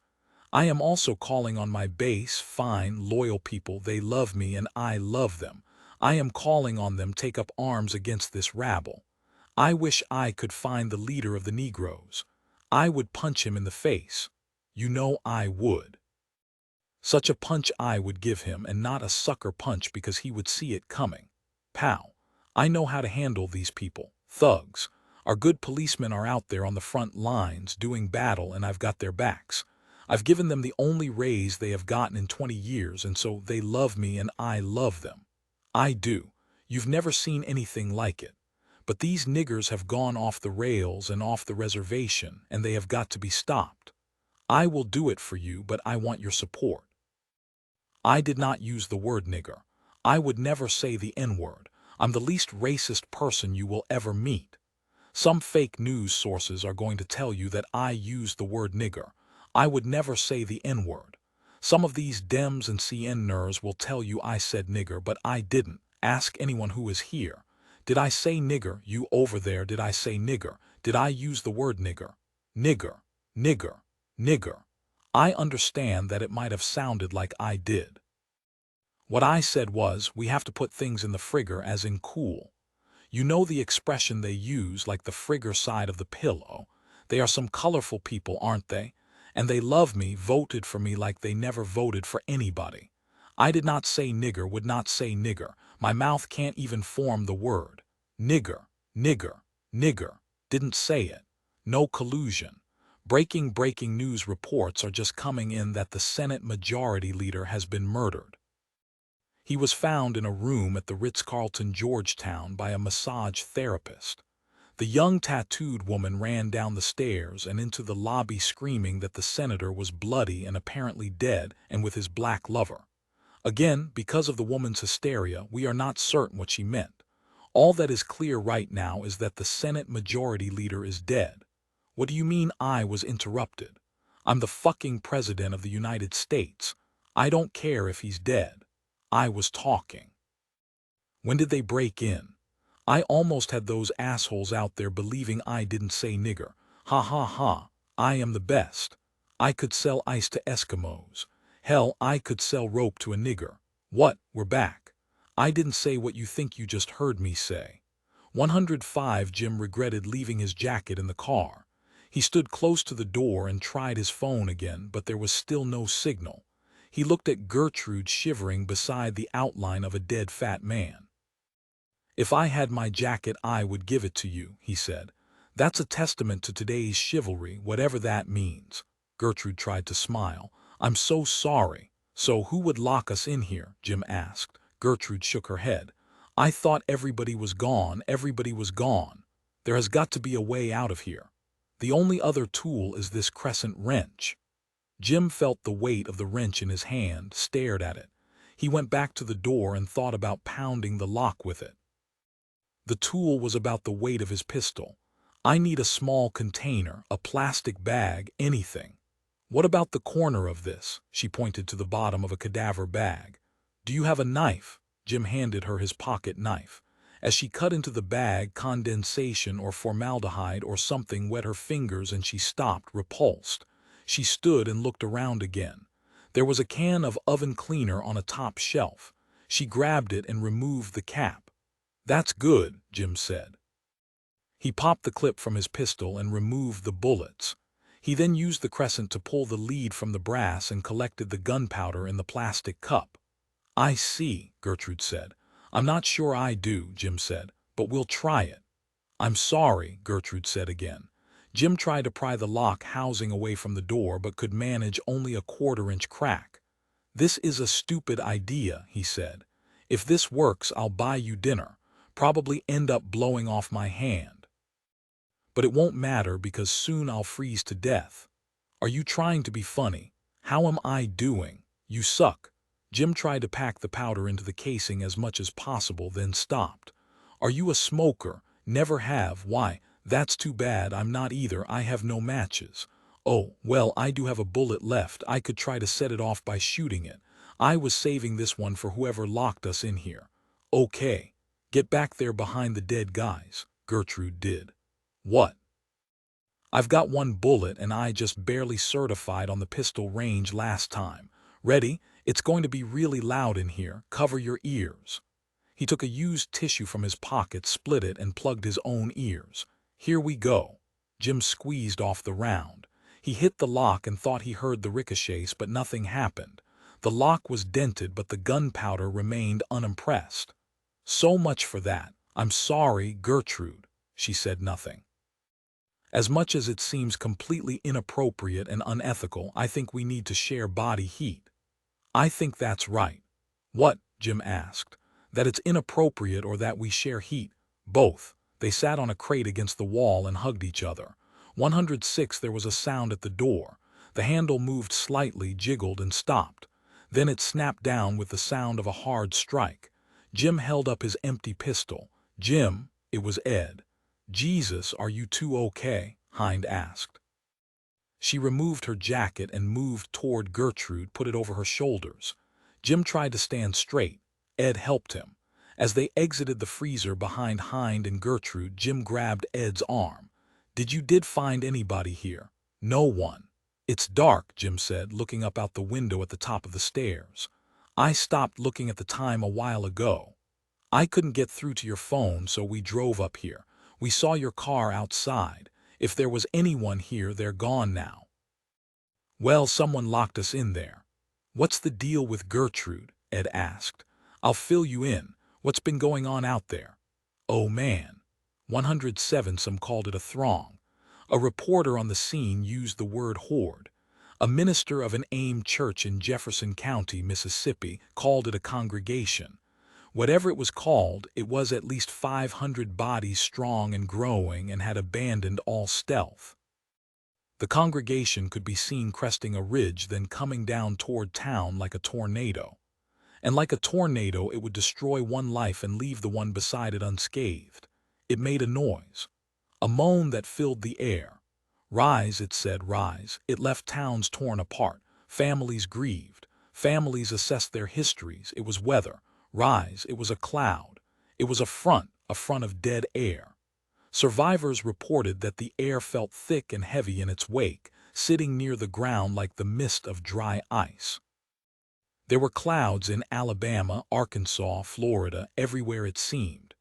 I am also calling on my base, fine, loyal people. They love me and I love them. I am calling on them to take up arms against this rabble. I wish I could find the leader of the Negroes. I would punch him in the face. You know I would. Such a punch I would give him, and not a sucker punch, because he would see it coming. Pow. I know how to handle these people. Thugs. Our good policemen are out there on the front lines doing battle, and I've got their backs. I've given them the only raise they have gotten in 20 years, and so they love me and I love them. I do. You've never seen anything like it. But these niggers have gone off the rails and off the reservation, and they have got to be stopped. I will do it for you, but I want your support. I did not use the word nigger. I would never say the N-word. I'm the least racist person you will ever meet. Some fake news sources are going to tell you that I used the word nigger. I would never say the N-word. Some of these Dems and CNers will tell you I said nigger, but I didn't. Ask anyone who is here. Did I say nigger? You over there, did I say nigger? Did I use the word nigger? Nigger, nigger, nigger. I understand that it might have sounded like I did. What I said was, we have to put things in the frigger, as in cool. You know the expression they use, like the frigger side of the pillow. They are some colorful people, aren't they? And they love me, voted for me like they never voted for anybody. I did not say nigger, would not say nigger. My mouth can't even form the word. Nigger, nigger, nigger. Didn't say it. No collusion. Breaking news reports are just coming in that the Senate Majority Leader has been murdered. He was found in a room at the Ritz-Carlton, Georgetown by a massage therapist. The young tattooed woman ran down the stairs and into the lobby screaming that the senator was bloody and apparently dead and with his black lover. Again, because of the woman's hysteria, we are not certain what she meant. All that is clear right now is that the Senate Majority Leader is dead. What do you mean I was interrupted? I'm the fucking President of the United States. I don't care if he's dead. I was talking. When did they break in? I almost had those assholes out there believing I didn't say nigger. Ha ha ha, I am the best. I could sell ice to Eskimos. Hell, I could sell rope to a nigger. What, we're back. I didn't say what you think you just heard me say. 105. Jim regretted leaving his jacket in the car. He stood close to the door and tried his phone again, but there was still no signal. He looked at Gertrude shivering beside the outline of a dead fat man. If I had my jacket, I would give it to you, he said. That's a testament to today's chivalry, whatever that means. Gertrude tried to smile. I'm so sorry. So who would lock us in here? Jim asked. Gertrude shook her head. I thought everybody was gone. Everybody was gone. There has got to be a way out of here. The only other tool is this crescent wrench. Jim felt the weight of the wrench in his hand, stared at it. He went back to the door and thought about pounding the lock with it. The tool was about the weight of his pistol. I need a small container, a plastic bag, anything. What about the corner of this? She pointed to the bottom of a cadaver bag. Do you have a knife? Jim handed her his pocket knife. As she cut into the bag, condensation or formaldehyde or something wet her fingers and she stopped, repulsed. She stood and looked around again. There was a can of oven cleaner on a top shelf. She grabbed it and removed the cap. That's good, Jim said. He popped the clip from his pistol and removed the bullets. He then used the crescent to pull the lead from the brass and collected the gunpowder in the plastic cup. I see, Gertrude said. I'm not sure I do, Jim said, but we'll try it. I'm sorry, Gertrude said again. Jim tried to pry the lock housing away from the door but could manage only a quarter-inch crack. This is a stupid idea, he said. If this works, I'll buy you dinner. Probably end up blowing off my hand. But it won't matter because soon I'll freeze to death. Are you trying to be funny? How am I doing? You suck. Jim tried to pack the powder into the casing as much as possible, then stopped. Are you a smoker? Never have. Why? That's too bad. I'm not either. I have no matches. Oh, well, I do have a bullet left. I could try to set it off by shooting it. I was saving this one for whoever locked us in here. Okay. Get back there behind the dead guys. Gertrude did. What? I've got one bullet and I just barely certified on the pistol range last time. Ready? It's going to be really loud in here. Cover your ears. He took a used tissue from his pocket, split it, and plugged his own ears. Here we go. Jim squeezed off the round. He hit the lock and thought he heard the ricochets, but nothing happened. The lock was dented, but the gunpowder remained unimpressed. So much for that. I'm sorry, Gertrude. She said nothing. As much as it seems completely inappropriate and unethical, I think we need to share body heat. I think that's right. What? Jim asked. That it's inappropriate or that we share heat? Both. They sat on a crate against the wall and hugged each other. 106. There was a sound at the door. The handle moved slightly, jiggled, and stopped. Then it snapped down with the sound of a hard strike. Jim held up his empty pistol. Jim, it was Ed. Jesus, are you two okay? Hind asked. She removed her jacket and moved toward Gertrude, put it over her shoulders. Jim tried to stand straight. Ed helped him. As they exited the freezer behind Hind and Gertrude, Jim grabbed Ed's arm. Did find anybody here? No one. It's dark, Jim said, looking up out the window at the top of the stairs. I stopped looking at the time a while ago. I couldn't get through to your phone, so we drove up here. We saw your car outside. If there was anyone here, they're gone now. Well, someone locked us in there. What's the deal with Gertrude? Ed asked. I'll fill you in. What's been going on out there? Oh man. 107, some called it a throng. A reporter on the scene used the word horde. A minister of an AIM church in Jefferson County, Mississippi, called it a congregation. Whatever it was called, it was at least 500 bodies strong and growing and had abandoned all stealth. The congregation could be seen cresting a ridge, then coming down toward town like a tornado. And like a tornado, it would destroy one life and leave the one beside it unscathed. It made a noise, a moan that filled the air. Rise, it said, rise. It left towns torn apart, families grieved, families assessed their histories. It was weather. Rise, it was a cloud. It was a front of dead air. Survivors reported that the air felt thick and heavy in its wake, sitting near the ground like the mist of dry ice. There were clouds in Alabama, Arkansas, Florida, everywhere it seemed.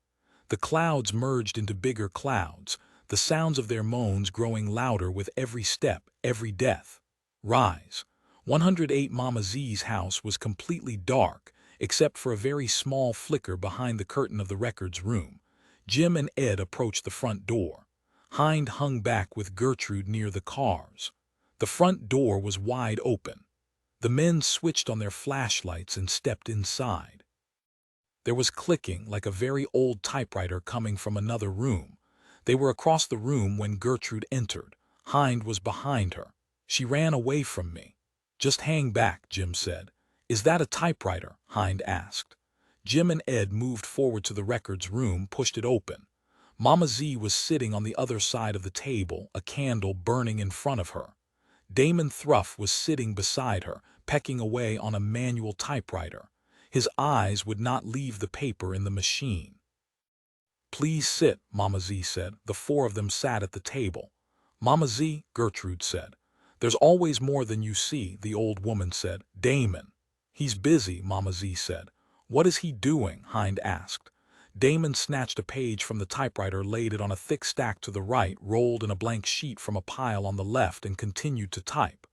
The clouds merged into bigger clouds, the sounds of their moans growing louder with every step, every death. Rise. 108 Mama Z's house was completely dark, except for a very small flicker behind the curtain of the records room. Jim and Ed approached the front door. Hind hung back with Gertrude near the cars. The front door was wide open. The men switched on their flashlights and stepped inside. There was clicking like a very old typewriter coming from another room. They were across the room when Gertrude entered. Hind was behind her. She ran away from me. Just hang back, Jim said. Is that a typewriter? Hind asked. Jim and Ed moved forward to the records room, pushed it open. Mama Z was sitting on the other side of the table, a candle burning in front of her. Damon Thruff was sitting beside her, pecking away on a manual typewriter. His eyes would not leave the paper in the machine. Please sit, Mama Z said. The four of them sat at the table. Mama Z, Gertrude said. There's always more than you see, the old woman said. Damon. He's busy, Mama Z said. What is he doing? Hind asked. Damon snatched a page from the typewriter, laid it on a thick stack to the right, rolled in a blank sheet from a pile on the left, and continued to type.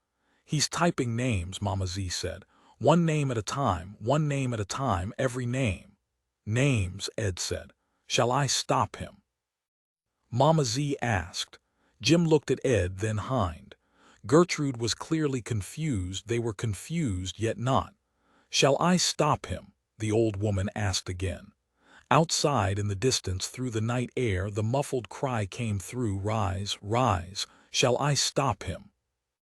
He's typing names, Mama Z said. One name at a time, every name. Names, Ed said. Shall I stop him? Mama Z asked. Jim looked at Ed, then Hind. Gertrude was clearly confused. They were confused, yet not. Shall I stop him? The old woman asked again. Outside, in the distance, through the night air, the muffled cry came through. Rise, rise. Shall I stop him?